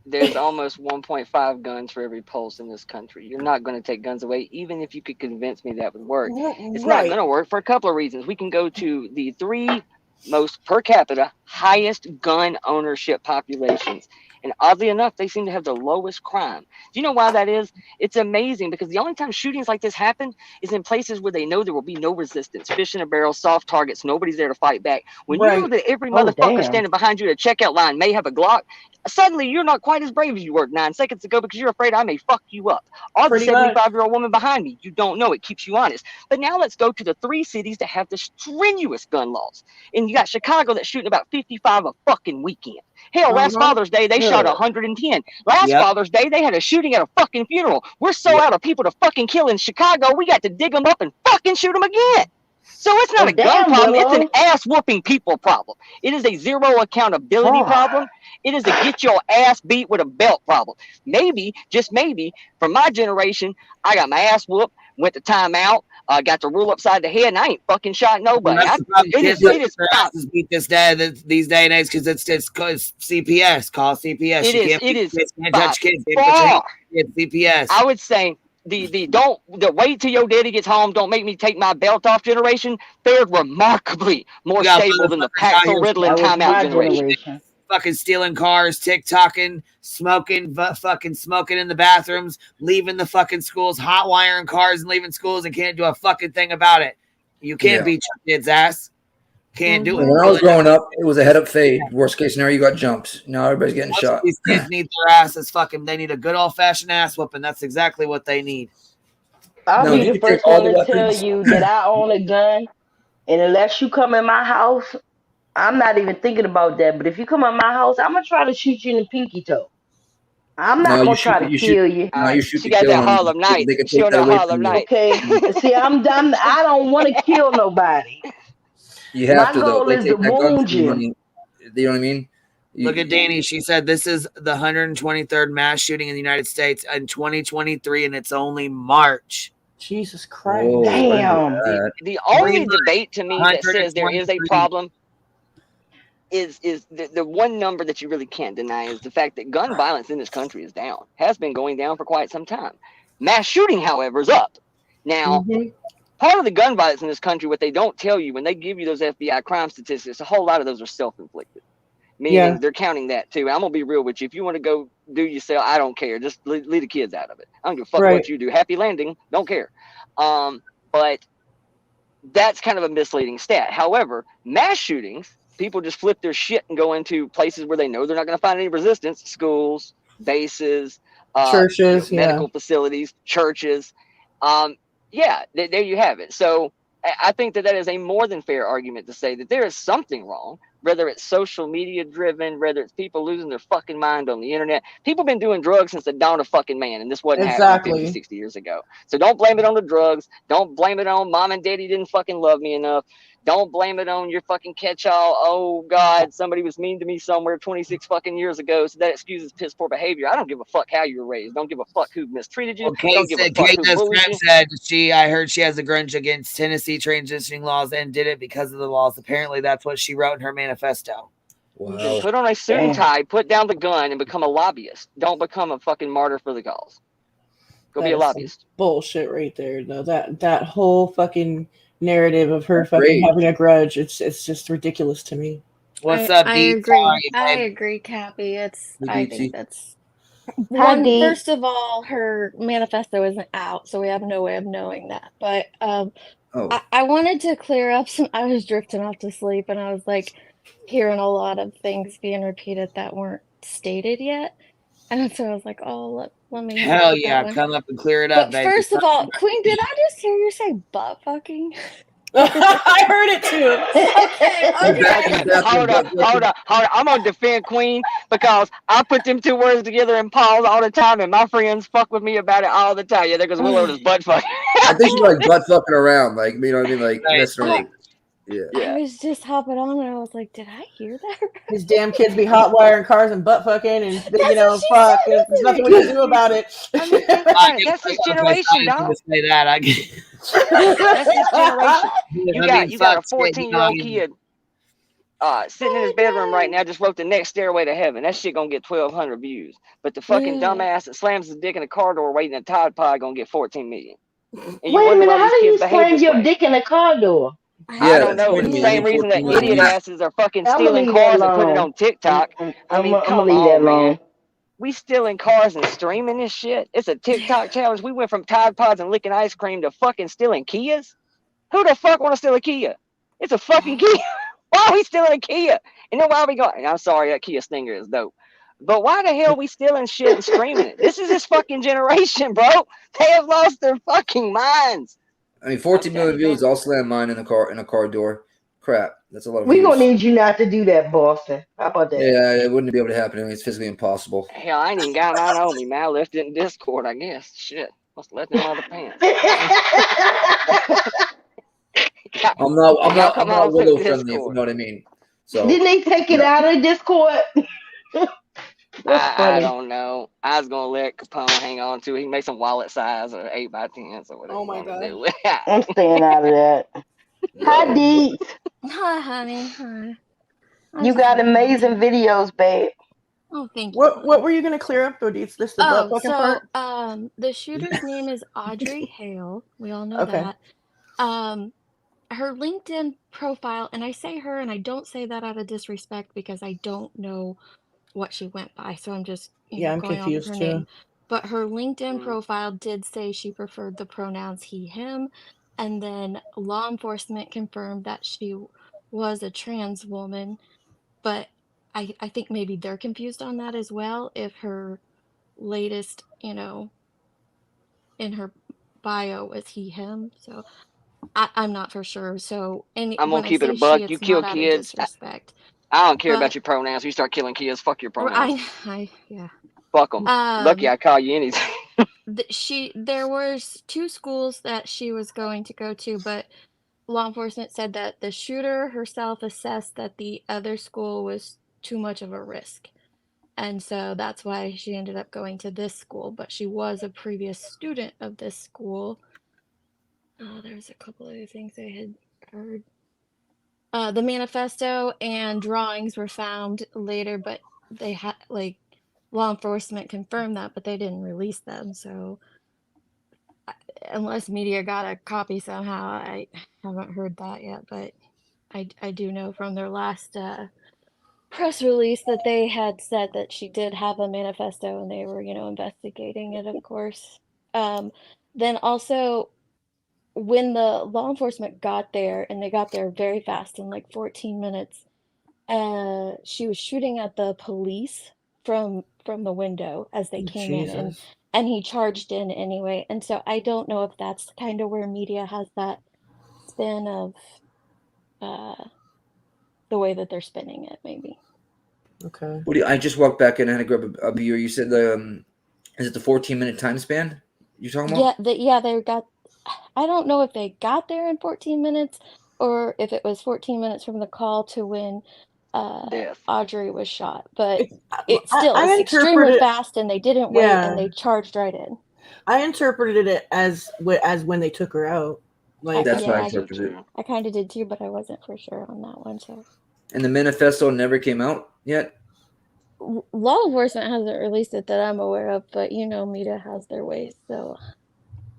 There's almost 1.5 guns for every pulse in this country. You're not going to take guns away, even if you could convince me that would work. It's not Right. going to work for a couple of reasons. We can go to the 3 most per capita highest gun ownership populations. And oddly enough, they seem to have the lowest crime. Do you know why that is? It's amazing because the only time shootings like this happen is in places where they know there will be no resistance. Fish in a barrel, soft targets, nobody's there to fight back. When you know Right. that every Oh, motherfucker damn. standing behind you at a checkout line may have a Glock, suddenly you're not quite as brave as you were 9 seconds ago because you're afraid I may fuck you up. Or the Pretty much. 75-year-old woman behind me. You don't know. It keeps you honest. But now let's go to the 3 cities that have the strenuous gun laws. And you got Chicago that's shooting about 55 a fucking weekend. Hell, last Father's Day, they shot 110. Last Yep. Father's Day, they had a shooting at a fucking funeral. We're so out of people to fucking kill in Chicago, we got to dig them up and fucking shoot them again. So it's not Well, a gun damn, problem. It's an Willow. ass whooping people problem. It is a zero accountability Oh. problem. It is a get your ass beat with a belt problem. Maybe, just maybe, from my generation, I got my ass whooped, went to timeout, got the rule upside the head, and I ain't fucking shot nobody. That's the problem. It Kids is their asses beat these day and age because it's CPS. Call CPS. It You is. can't It beat is kids, can't by touch kids. Can't put your hands far. on kids. CPS. I would say the wait till your daddy gets home, don't make me take my belt off generation fared remarkably more You got stable than the motherfuckers out here Paxil Ritalin That was timeout my generation. generation. fucking stealing cars, TikToking, smoking, fucking smoking in the bathrooms, leaving the fucking schools, hot wiring cars and leaving schools and can't do a fucking thing about it. You can't Yeah. beat your kid's ass. Can't do it. When I was growing up, it was a head up fade. Worst case scenario, you got jumped. Now everybody's getting Most shot. of these kids need their asses fucking. They need a good old fashioned ass whooping. That's exactly what they need. I'll No, be you the can take first all one the to tell weapons. you that I own a gun, and unless you come in my house, I'm not even thinking about that. But if you come in my house, I'm gonna try to shoot you in the pinky toe. I'm not No, gonna try to kill you. No, you shoot She to got kill that them. Harlem Night. They can She take on that that away Harlem from you. Night. Okay. See, I don't want to kill nobody. You have My to though. goal They is to take that gun wound from you, you. honey. You know what I mean? Look at Danny. She said this is the 123rd mass shooting in the United States in 2023, and it's only March. Jesus Christ. Whoa, I didn't know Damn. that. The only debate to me that says there is a 123. problem is the one number that you really can't deny is the fact that gun violence in this country is down. Has been going down for quite some time. Mass shooting, however, is up. Now, part of the gun violence in this country, what they don't tell you when they give you those FBI crime statistics, a whole lot of those are self-inflicted. Meaning they're counting that too. I'm gonna be real with you. If you want to go do yourself, I don't care. Just leave the kids out of it. I don't give a fuck Right. what you do. Happy landing, don't care. But that's kind of a misleading stat. However, mass shootings, people just flip their shit and go into places where they know they're not going to find any resistance: schools, bases, Churches, medical facilities, churches. There you have it. So I think that is a more than fair argument to say that there is something wrong, whether it's social media driven, whether it's people losing their fucking mind on the internet. People been doing drugs since the dawn of fucking man, and this wasn't happening 50, 60 years ago. So don't blame it on the drugs. Don't blame it on mom and daddy didn't fucking love me enough. Don't blame it on your fucking catch-all. Oh God, somebody was mean to me somewhere 26 fucking years ago, so that excuses piss poor behavior. I don't give a fuck how you were raised. Don't give a fuck who mistreated you. Okay, Don't give a said fuck Kate who bullied you. said I heard she has a grudge against Tennessee transitioning laws and did it because of the laws. Apparently, that's what she wrote in her manifesto. Then put on a suit and tie, put down the gun, and become a lobbyist. Don't become a fucking martyr for the cause. Go be a lobbyist. Bullshit right there, though. That whole fucking narrative of her fucking having a grudge. It's just ridiculous to me. What's I, up, I D? agree. Sorry, I babe. agree, Cappy. Hey, I think Beatsy. that's Hi, one. Dee. First of all, her manifesto isn't out, so we have no way of knowing that. But I wanted to clear up some. I was drifting off to sleep, and I was like hearing a lot of things being repeated that weren't stated yet, and so I was like, oh, let me help Hell with that yeah, one. come up and clear it up, But baby. first of all, Queen, did I just hear you say butt fucking? I heard it too. Hold on. I'm gonna defend Queen because I put them two words together in pause all the time, and my friends fuck with me about it all the time. Yeah, because Willow is butt fucking. I think she's like butt fucking around, like, you know what I mean, like messing around. Yeah. I was just hopping on, and I was like, did I hear that? These damn kids be hot wiring cars and butt fucking, and you know, what she fuck. said, There's nothing we isn't can do about it. I mean, think about it. That's his generation, dog. Say that. That's his generation. You got a fuck's getting 14-year-old on. kid sitting in his bedroom right now, just wrote the next stairway to heaven. That shit gonna get 1,200 views. But the fucking dumbass that slams his dick in a car door waiting in a Tide Pod gonna get 14 million. And you Wait a wonder minute, why how these do you kids behave slam this your way. dick in a car door? I don't know. explain It's to the me, same reason that 14 idiot million. asses are fucking I'm gonna stealing leave that cars and putting it alone. on TikTok. I mean, I'm come gonna leave that on, man. alone. We stealing cars and streaming this shit. It's a TikTok challenge. We went from Tide Pods and licking ice cream to fucking stealing Kias. Who the fuck want to steal a Kia? It's a fucking Kia. Why are we stealing a Kia? And then why are we going? I'm sorry, that Kia Stinger is dope. But why the hell are we stealing shit and streaming it? This is this fucking generation, bro. They have lost their fucking minds. I mean, 14 million views. I'll slam mine in a car door. Crap, that's a lot of We're views. gonna need you not to do that, Boston. How about that? Yeah, it wouldn't be able to happen. It's physically impossible. Hell, I ain't even got mine on me, man. I left it in Discord, I guess. Shit. Must let them other pants. I'm not Willow friendly, if you Discord. know what I mean. So Didn't they take it out of Discord? I don't know. I was gonna let Capone hang on to it. He can make some wallet size or 8x10s or whatever. Oh my god. Do. I'm staying out of that. Hi, Dee. Hi, honey. Hi. You got amazing videos, babe. Oh, thank you. What were you gonna clear up, Odie? This the butt fucking part? The shooter's name is Audrey Hale. We all know Okay. that. Her LinkedIn profile, and I say her, and I don't say that out of disrespect because I don't know what she went by, so I'm just I'm going off of confused her too. name. But her LinkedIn profile did say she preferred the pronouns he, him, and then law enforcement confirmed that she was a trans woman, but I think maybe they're confused on that as well, if her latest, in her bio was he, him, so I'm not for sure. So I'm gonna when I keep it say a buck. she, You it's kill not out of kids. disrespect. I don't care But about your pronouns. You start killing kids, fuck your pronouns. yeah. Fuck them. Lucky I call you anything. There was 2 schools that she was going to go to, but law enforcement said that the shooter herself assessed that the other school was too much of a risk. And so that's why she ended up going to this school, but she was a previous student of this school. There's a couple other things I had heard. The manifesto and drawings were found later, but they had, law enforcement confirmed that, but they didn't release them. So unless media got a copy somehow, I haven't heard that yet. But I do know from their last press release that they had said that she did have a manifesto and they were, investigating it, of course. Then also, when the law enforcement got there, and they got there very fast in like 14 minutes, she was shooting at the police from the window as they came in, and he charged in anyway. And so I don't know if that's kind of where media has that spin of the way that they're spinning it, maybe. Okay. I just walked back in and had to grab a beer. You said is it the 14-minute time span you're talking about? They got. I don't know if they got there in 14 minutes or if it was 14 minutes from the call to when Audrey was shot, but it's extremely fast, and they didn't wait, and they charged right in. I interpreted it as when they took her out. That's what I interpreted. I kind of did too, but I wasn't for sure on that one. So. And the manifesto never came out yet? Law enforcement hasn't released it that I'm aware of, but media has their ways, so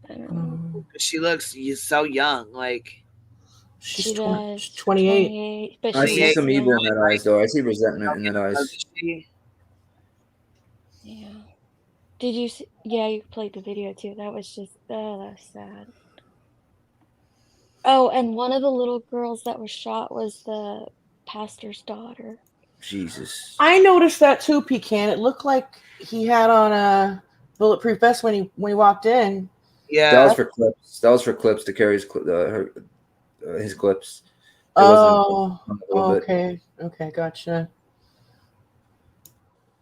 I don't know. She looks so young, like. She does. 28. But I she see is some evil in young. that eyes, though. I see resentment in that eyes. Yeah. Did you see? Yeah, you played the video too. That was just, oh, that's sad. Oh, and one of the little girls that was shot was the pastor's daughter. Jesus. I noticed that too, Pecan. It looked like he had on a bulletproof vest when he walked in. Yeah. That was for clips. That was for clips to carry his clips. It Oh, wasn't a little bit. okay. Okay, gotcha.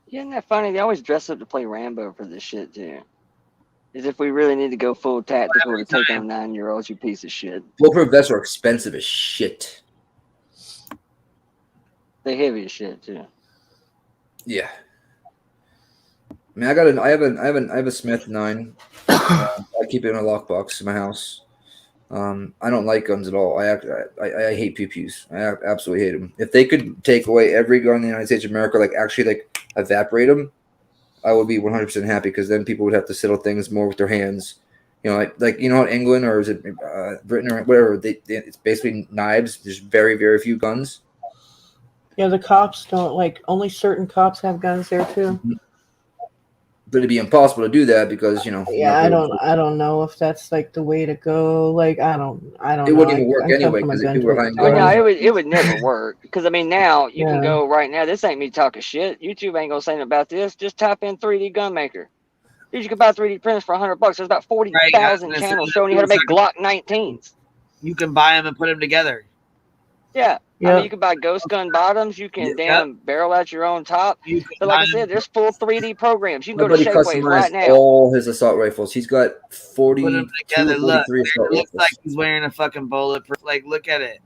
Yeah, isn't that funny? They always dress up to play Rambo for this shit too. As if we really need to go full tactical to take on 9-year-olds, you piece of shit. Bulletproof vests are expensive as shit. They heavy as shit too. Yeah. I mean, I have a Smith 9. I keep it in a lockbox in my house. I don't like guns at all. I hate pew-pews. I absolutely hate them. If they could take away every gun in the United States of America, like actually like evaporate them, I would be 100% happy, because then people would have to settle things more with their hands. You know, like you know, England or is it Britain or whatever? It's basically knives. There's very, very few guns. Yeah, the cops don't like. Only certain cops have guns there too. But it'd be impossible to do that because Yeah, I don't know if that's like the way to go. Like I don't It know. wouldn't even work I come anyway from a because gun people are toting hiding Well, no, guns. it would never work. Because I mean, now you can Yeah. go right now. This ain't me talking shit. YouTube ain't gonna say nothing about this. Just type in 3D gun maker. Dude, you can buy 3D printers for $100. There's about 40,000 channels showing you how to make Glock 19s. You can buy them and put them together. Yeah. I Yep. mean, you can buy ghost gun bottoms. You can damn barrel out your own top. But like I said, there's full 3D programs. You can My go to buddy Shapeways right customized now. all his assault rifles. He's got Put 42 them or together. Look, 43 assault it looks rifles. like he's wearing a fucking bulletproof. Like, look at it.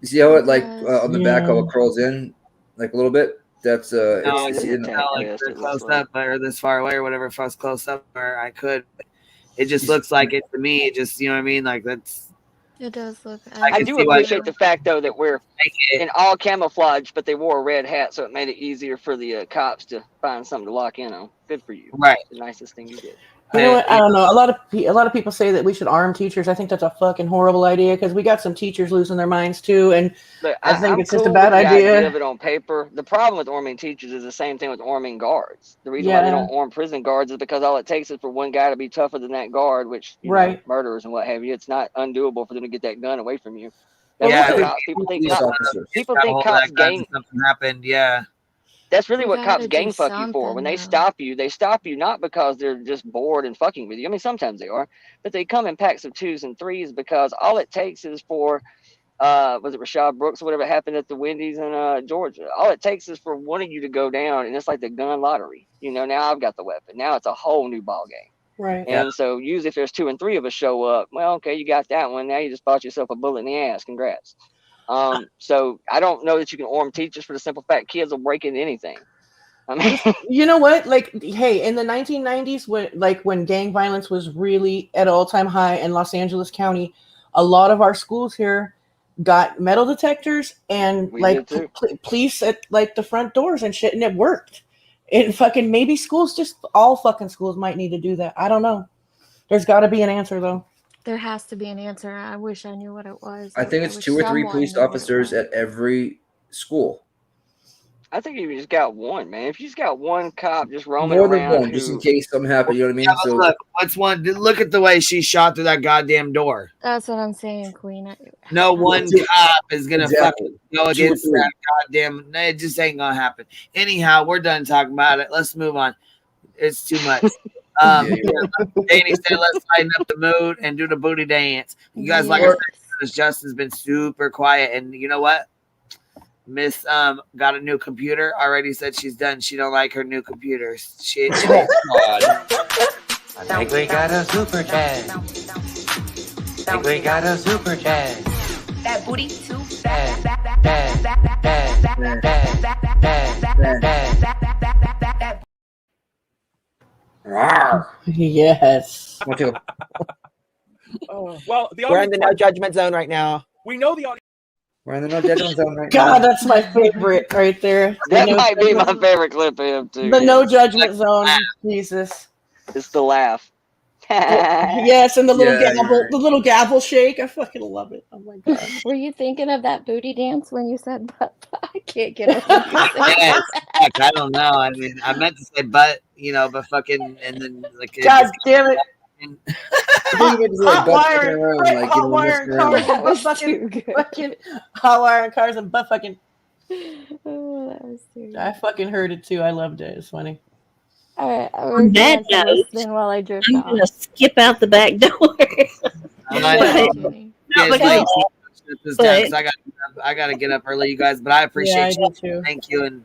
You see how it like on the back how Yeah. it curls in like a little bit? That's No, it's it's not like this close up or this far away or whatever. If I was close up, or I could. It just looks like it to me. It just, you know what I mean? Like that's. It does look. I do appreciate the fact though that we're in all camouflage, but they wore a red hat, so it made it easier for the cops to find something to lock in on. Good for you. Right. The nicest thing you did. You know what? I don't know. A lot of people say that we should arm teachers. I think that's a fucking horrible idea because we got some teachers losing their minds too, and Look, I think I'm it's just a cool bad with the idea. of it on paper. The problem with arming teachers is the same thing with arming guards. The reason why they Yeah. don't arm prison guards is because all it takes is for one guy to be tougher than that guard, which you know, Right. murderers and what have you. It's not undoable for them to get that gun away from you. Yeah, That's why yeah. cops, people think Police cops, officers. people Got a think hold of cops that gun gang. if something happened. Yeah. That's really We what cops gotta gang do fuck you for. When something, they though. stop you not because they're just bored and fucking with you. I mean, sometimes they are, but they come in packs of 2s and 3s because all it takes is for, was it Rashad Brooks or whatever happened at the Wendy's in Georgia? All it takes is for one of you to go down, and it's like the gun lottery. You know, now I've got the weapon. Now it's a whole new ball game. Right. And so usually if there's 2 and 3 of us show up, well, okay, you got that one. Now you just bought yourself a bullet in the ass. Congrats. So I don't know that you can arm teachers for the simple fact kids will break into anything. I mean, You know what? Like, hey, in the 1990s, when gang violence was really at an all-time high in Los Angeles County, a lot of our schools here got metal detectors and We like did too. police at like the front doors and shit, and it worked. It fucking maybe schools, just all fucking schools, might need to do that. I don't know. There's got to be an answer though. There has to be an answer. I wish I knew what it was. I think it's wish 2 or 3 someone police knew what it officers was. at every school. I think you just got one, man. If you just got one cop just roaming More than around one, just in who, case something happened. You know what I mean? Yeah, but So look, what's one? Look at the way she shot through that goddamn door. That's what I'm saying, Queen. No one cop is gonna Exactly. fucking go 2 or against 3. that goddamn. No, it just ain't gonna happen. Anyhow, we're done talking about it. Let's move on. It's too much. Danny said, "Let's lighten up the mood and do the booty dance." You guys, like I said, Miss Justin's been super quiet, and you know what? Miss got a new computer. Already said she's done. She don't like her new computer. Shit. I think we got a super chat. I think we got a super chat. That booty too Yes. Well, the We're in the no audience, judgment zone right now. we know the audience. We're in the no judgment zone right God, now. that's my favorite right there. that The no might be my judgment- favorite clip of him too. The yeah. no judgment zone. Jesus. It's the laugh. Yes, and the little Yeah, gavel, the little gavel shake. I fucking love it. Oh my god. Were you thinking of that booty dance when you said butt? I can't get over you saying Yes, that. fuck, I don't know. I mean, I meant to say butt, but fucking, and then like it God just damn it. I think you meant to say Hot butt wire, fucking around, right? like Hot wire messing and cars around. and butt fucking, hot wire and cars and butt fucking. Oh, that was too I good. fucking heard it too. I loved it. It's funny. All right, we're On that going to note, listen while I drift I'm off. gonna skip out the back door. I Thank know. you, Jenny. Not Yes, because, ladies, shut this down but because I gotta get up early, you guys. But I Yeah, I appreciate do you. too. Thank you, and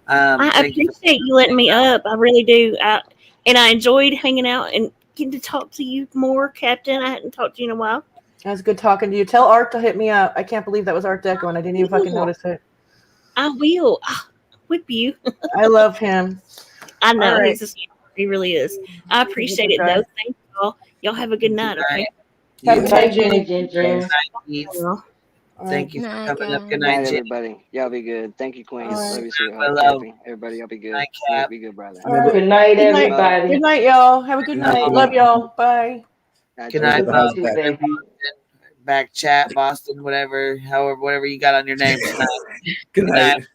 I thank you for appreciate you letting me up. I really do. And I enjoyed hanging out and getting to talk to you more, Captain. I hadn't talked to you in a while. That was good talking to you. Tell Art to hit me up. I can't believe that was Art Deco and I didn't even fucking notice it. I will. I'll whip you. I love him. I know All right. he's a sweetheart. He really is. I appreciate it guy. though. Thank y'all. Y'all have a good night. Okay. Have a Good good night, night, Jenny, Jenny. Jen. Well, Thank you for coming up. Good Night, night, Jen. everybody. Y'all be good. Thank you, Queen. Love you, sweetheart. Hello. Cappy. Everybody, y'all be good. Night, Be, Cap. be good, brother. All right. Good night, Good night. everybody. Good night, y'all. Have a good Good night. night. Love y'all. Bye. Good night, You Boston. too, baby. Back chat, Boston, whatever, whatever you got on your name tonight. Good night.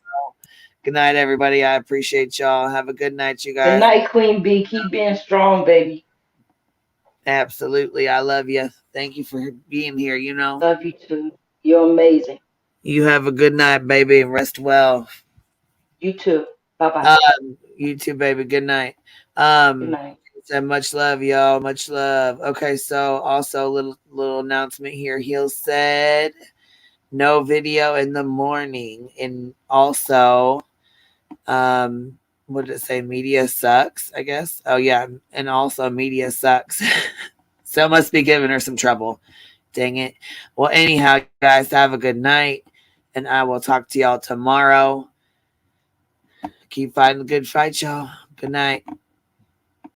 Good night, everybody. I appreciate y'all. Have a good night, you Good guys. night, Queen B. Keep being strong, baby. Absolutely. I love you. Thank you for being here. Love you too. You're amazing. You have a good night, baby, and rest well. You too. Bye bye. You too, baby. Good night. Good night. So much love, y'all. Much love. Okay, so also little announcement here. He said no video in the morning, and also, what did it say? Media sucks, I guess. Oh yeah, and also media sucks. So must be giving her some trouble. Dang it. Well, anyhow, guys, have a good night, and I will talk to y'all tomorrow. Keep fighting the good fight, y'all. Good night.